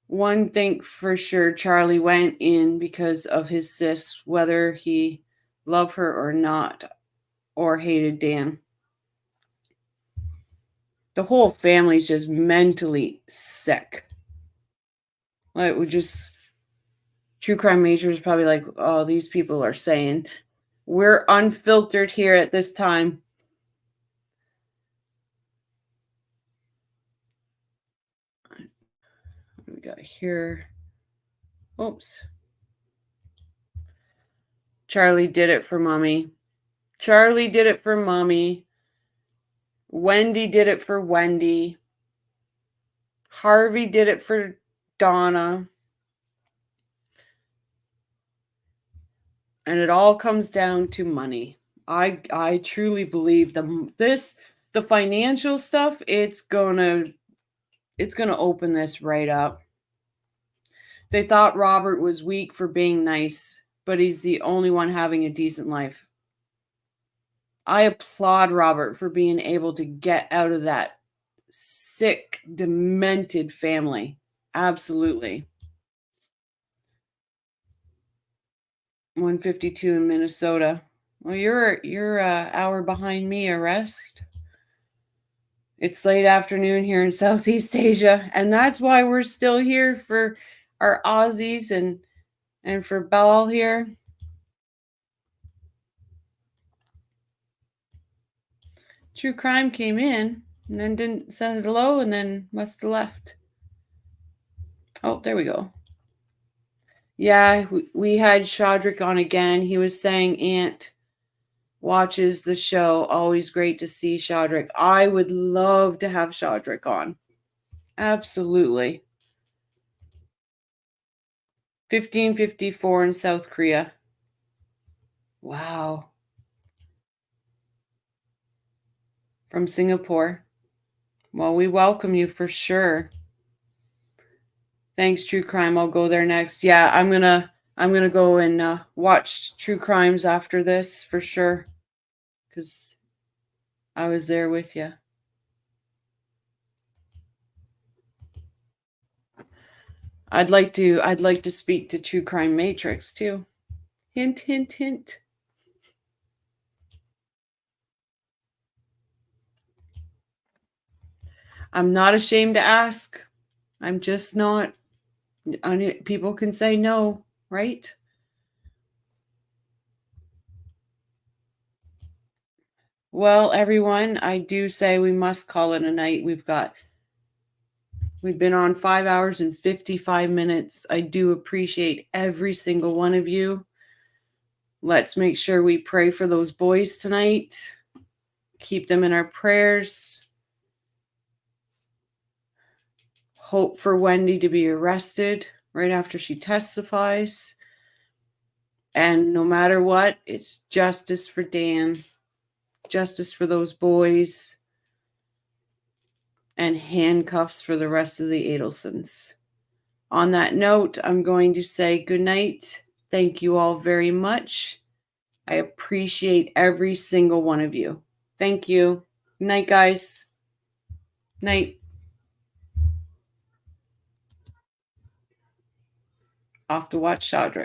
One thing for sure, Charlie went in because of his sis, whether he loved her or not, or hated Dan. The whole family's just mentally sick. Like, we just, True Crime Major is probably like, oh, these people are saying, we're unfiltered here at this time. What do we got here? Oops. Charlie did it for mommy. Charlie did it for mommy. Wendy did it for Wendy. Harvey did it for Donna. And it all comes down to money. I truly believe the financial stuff, it's gonna open this right up. They thought Robert was weak for being nice, but he's the only one having a decent life. I applaud Robert for being able to get out of that sick, demented family. Absolutely. 152 in Minnesota. Well, you're an hour behind me, arrest. It's late afternoon here in Southeast Asia, and that's why we're still here for our Aussies and for Bell here. True Crime came in and then didn't say hello and then must have left. Oh, there we go. Yeah, we had Shadrick on again. He was saying Aunt watches the show. Always great to see Shadrick. I would love to have Shadrick on. Absolutely. 1554 in South Korea. Wow. From Singapore. Well, we welcome you for sure. Thanks, True Crime. I'll go there next. Yeah, I'm gonna go and watch True Crimes after this for sure. Because I was there with you. I'd like to speak to True Crime Matrix too. Hint, hint, hint. I'm not ashamed to ask. I'm just not. People can say no, right? Well, everyone, I do say we must call it a night. We've been on 5 hours and 55 minutes. I do appreciate every single one of you. Let's make sure we pray for those boys tonight. Keep them in our prayers. Hope for Wendy to be arrested right after she testifies. And no matter what, it's justice for Dan, justice for those boys, and handcuffs for the rest of the Adelsons. On that note, I'm going to say good night. Thank you all very much. I appreciate every single one of you. Thank you. Good night, guys. Night. Off to watch Shadrach.